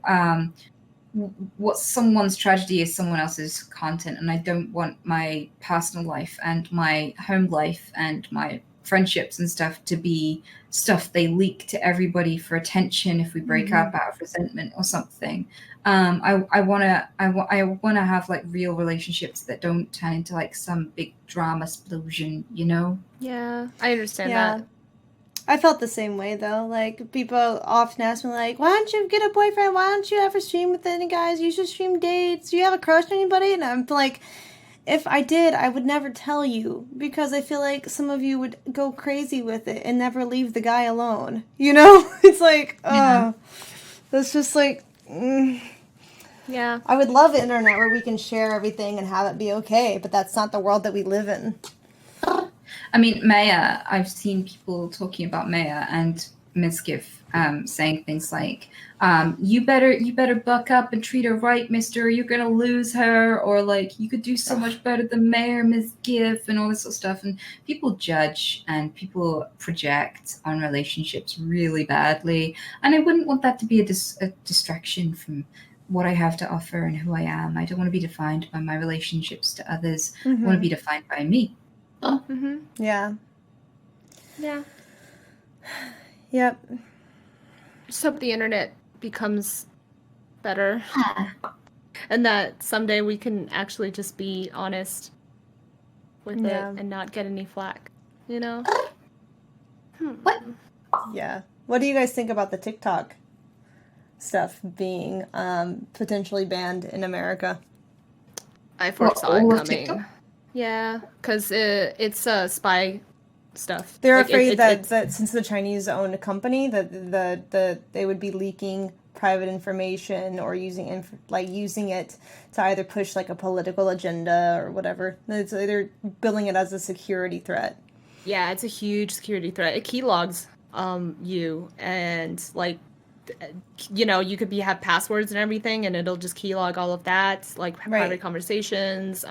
what someone's tragedy is someone else's content, and I don't want my personal life and my home life and my friendships and stuff to be stuff they leak to everybody for attention if we break up out of resentment or something. I want to have like real relationships that don't turn into like some big drama explosion, you know? Yeah, I understand that. I felt the same way though. Like people often ask me like, why don't you get a boyfriend? Why don't you ever stream with any guys? You should stream dates. Do you have a crush on anybody? And I'm like, if I did, I would never tell you, because I feel like some of you would go crazy with it and never leave the guy alone. You know? It's like, that's just like, Yeah. I would love an internet where we can share everything and have it be okay, but that's not the world that we live in. I mean, Maya, I've seen people talking about Maya and Miskiff saying things like, you better buck up and treat her right, mister, you're gonna lose her, or like, you could do so much better than Mayor Miskiff, and all this sort of stuff. And people judge and people project on relationships really badly, and I wouldn't want that to be a distraction from what I have to offer and who I am. I don't want to be defined by my relationships to others. I want to be defined by me. Yeah. Yeah. Yep. Just hope the internet becomes better. And that someday we can actually just be honest with it and not get any flack, you know? What? Yeah. What do you guys think about the TikTok stuff being potentially banned in America? I foresaw it coming. Yeah, because it's a spy stuff. They're Like, afraid that since the Chinese own a company, that they would be leaking private information or using it to either push like a political agenda or whatever. They're billing it as a security threat. Yeah, it's a huge security threat. It keylogs you, and like, you know, you could have passwords and everything, and it'll just keylog all of that, like private conversations,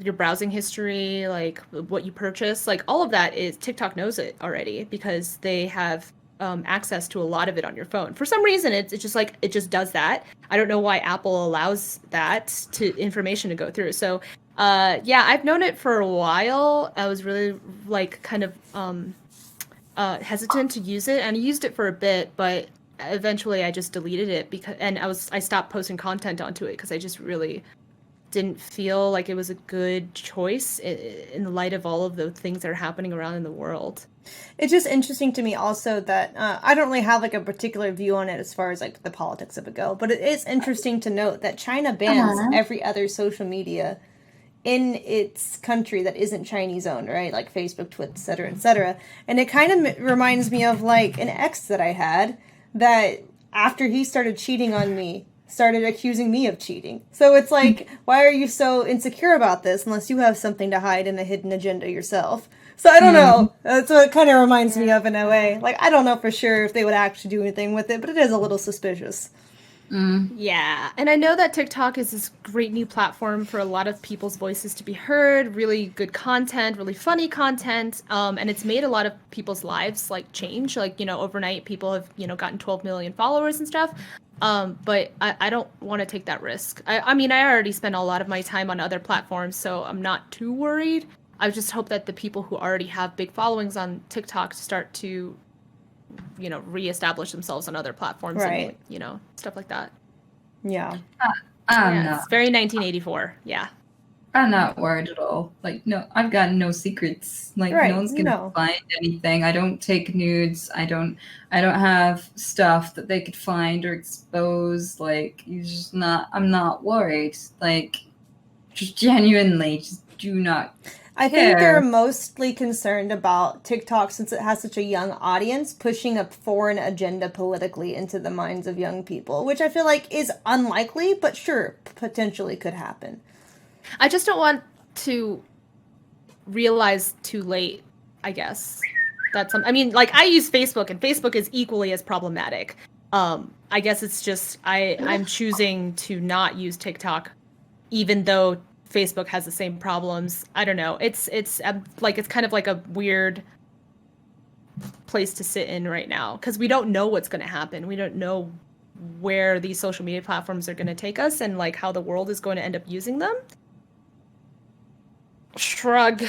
your browsing history, like what you purchase, like all of that is TikTok knows it already because they have access to a lot of it on your phone. For some reason, it's just like it just does that. I don't know why Apple allows that to information to go through. So, yeah, I've known it for a while. I was really like kind of hesitant to use it, and I used it for a bit, but eventually I just deleted it because I stopped posting content onto it because I just really didn't feel like it was a good choice in the light of all of the things that are happening around in the world. It's just interesting to me also that I don't really have like a particular view on it as far as like the politics of it go, but it is interesting to note that China bans every other social media in its country that isn't Chinese owned, right? Like Facebook, Twitter, et cetera, et cetera. And it kind of reminds me of like an ex that I had that after he started cheating on me, started accusing me of cheating. So it's like, why are you so insecure about this unless you have something to hide and a hidden agenda yourself? So I don't know. That's what it kind of reminds me of in a way. Like, I don't know for sure if they would actually do anything with it, but it is a little suspicious. Yeah, and I know that TikTok is this great new platform for a lot of people's voices to be heard, really good content, really funny content, and it's made a lot of people's lives like change. Like, you know, overnight people have, you know, gotten 12 million followers and stuff. But I don't want to take that risk. I mean, I already spend a lot of my time on other platforms, so I'm not too worried. I just hope that the people who already have big followings on TikTok start to, you know, reestablish themselves on other platforms, and, you know, stuff like that. Yeah. It's very 1984. Yeah. I'm not worried at all. Like, no, I've got no secrets. Like, no one's gonna find anything. I don't take nudes. I don't have stuff that they could find or expose. Like, I'm not worried. Like, just genuinely, just do not I think they're mostly concerned about TikTok, since it has such a young audience, pushing a foreign agenda politically into the minds of young people, which I feel like is unlikely, but sure, potentially could happen. I just don't want to realize too late, I guess. I mean, like, I use Facebook, and Facebook is equally as problematic. I guess it's just I'm choosing to not use TikTok, even though Facebook has the same problems. I don't know. It's kind of like a weird place to sit in right now because we don't know what's going to happen. We don't know where these social media platforms are going to take us and like how the world is going to end up using them. Shrug.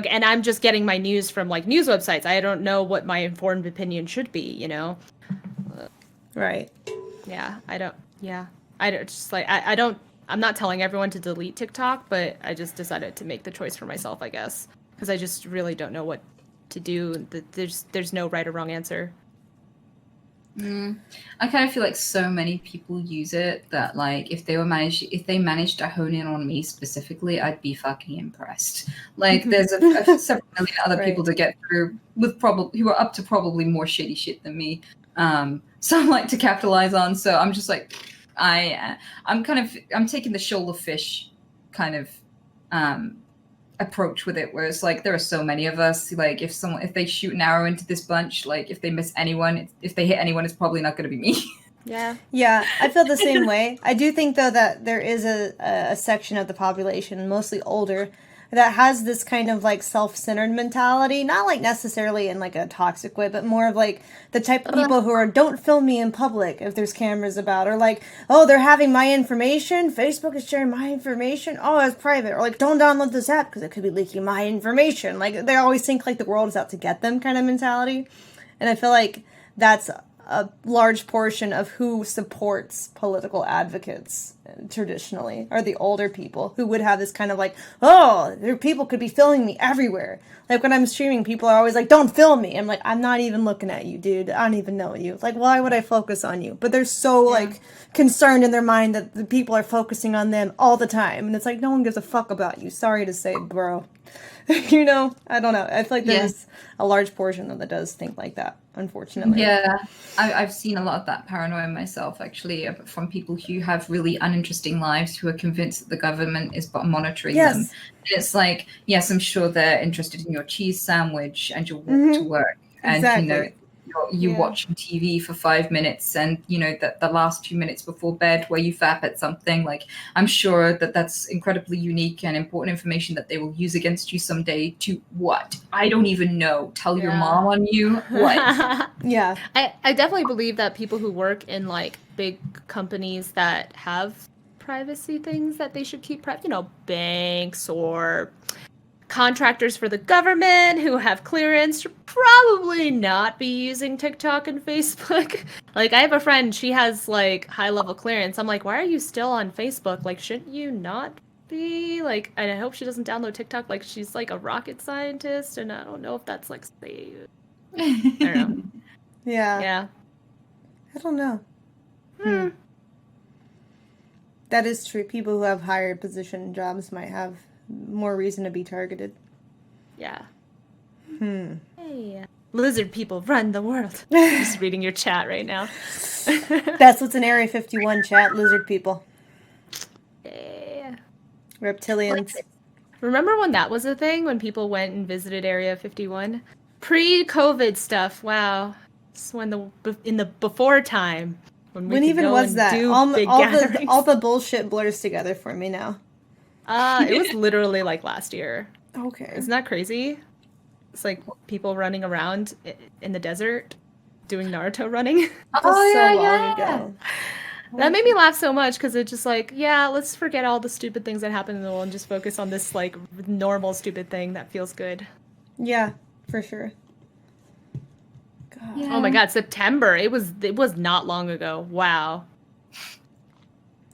And I'm just getting my news from like news websites. I don't know what my informed opinion should be, you know? Right. Yeah. I don't I'm not telling everyone to delete TikTok, but I just decided to make the choice for myself, I guess, because I just really don't know what to do. There's no right or wrong answer. I kind of feel like so many people use it that like if they managed to hone in on me specifically, I'd be fucking impressed. Like there's several million other people to get through who are up to probably more shitty shit than me. Some like to capitalize on. So I'm just like. I'm taking the shoal of fish kind of approach with it, where it's like there are so many of us. Like if they shoot an arrow into this bunch, like if they miss anyone, if they hit anyone, it's probably not going to be me. Yeah, I feel the same way. I do think though that there is a section of the population, mostly older, that has this kind of like self-centered mentality, not like necessarily in like a toxic way, but more of like the type of people who are, don't film me in public if there's cameras about, or like, oh, they're having my information, Facebook is sharing my information, oh, it's private, or like, don't download this app because it could be leaking my information. Like they always think like the world is out to get them kind of mentality. And I feel like that's a large portion of who supports political advocates traditionally are the older people who would have this kind of like, oh, there people could be filming me everywhere. Like when I'm streaming, people are always like, don't film me. I'm like, I'm not even looking at you, dude. I don't even know you. Like, why would I focus on you? But they're so like concerned in their mind that the people are focusing on them all the time. And it's like, no one gives a fuck about you. Sorry to say, bro. You know, I don't know. I feel like there's a large portion that does think like that, unfortunately. Yeah, I've seen a lot of that paranoia myself, actually, from people who have really uninteresting lives who are convinced that the government is monitoring them. And it's like, yes, I'm sure they're interested in your cheese sandwich and your walk to work. And, you know, you watching TV for 5 minutes and, you know, the last 2 minutes before bed where you fap at something, like, I'm sure that that's incredibly unique and important information that they will use against you someday to what? I don't even know. Tell your mom on you? What? Yeah. I definitely believe that people who work in like big companies that have privacy things that they should keep private, you know, banks or contractors for the government who have clearance should probably not be using TikTok and Facebook. Like, I have a friend, she has like high level clearance. I'm like, why are you still on Facebook? Like, shouldn't you not be? Like, and I hope she doesn't download TikTok. Like, she's like a rocket scientist, and I don't know if that's like safe. I don't know. Yeah. I don't know. That is true. People who have higher position jobs might have more reason to be targeted. Yeah. Hey, lizard people run the world. I'm just reading your chat right now. That's what's in Area 51 chat, lizard people. Yeah. Reptilians. Remember when that was a thing, when people went and visited Area 51? Pre-COVID stuff, wow. It's when in the before time. When even was that? All the bullshit blurs together for me now. It was literally like last year. Okay. Isn't that crazy? It's like people running around in the desert doing Naruto running. Long ago. That made me laugh so much because it's just like, yeah, let's forget all the stupid things that happen in the world and just focus on this like normal stupid thing that feels good. Yeah, for sure. God. Yeah. Oh my God, September. It was not long ago. Wow.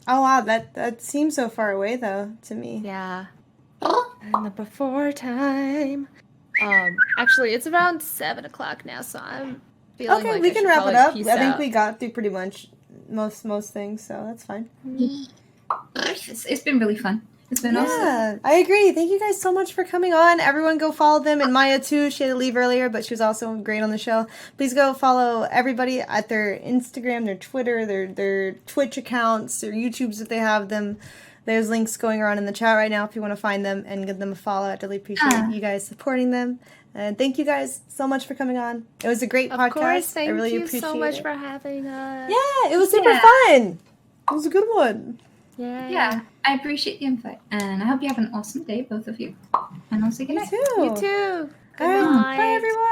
Oh wow, that seems so far away though to me. Yeah. In the before time. Actually, it's around 7 o'clock now, so I'm feeling okay. like We I can should wrap it probably up. peace I think out. we got through pretty much most things, so that's fine. It's been really fun. It's been awesome. I agree. Thank you guys so much for coming on. Everyone go follow them, and Maya too. She had to leave earlier, but she was also great on the show. Please go follow everybody at their Instagram, their Twitter, their Twitch accounts, their YouTubes if they have them. There's links going around in the chat right now if you want to find them and give them a follow. I really appreciate you guys supporting them. And thank you guys so much for coming on. It was a great podcast. Of course, thank I really you appreciate so much it. for having us. Yeah, it was super fun. It was a good one. Yeah, I appreciate the invite. And I hope you have an awesome day, both of you. And I'll see you next. You too. You too. Good All right, night. bye everyone.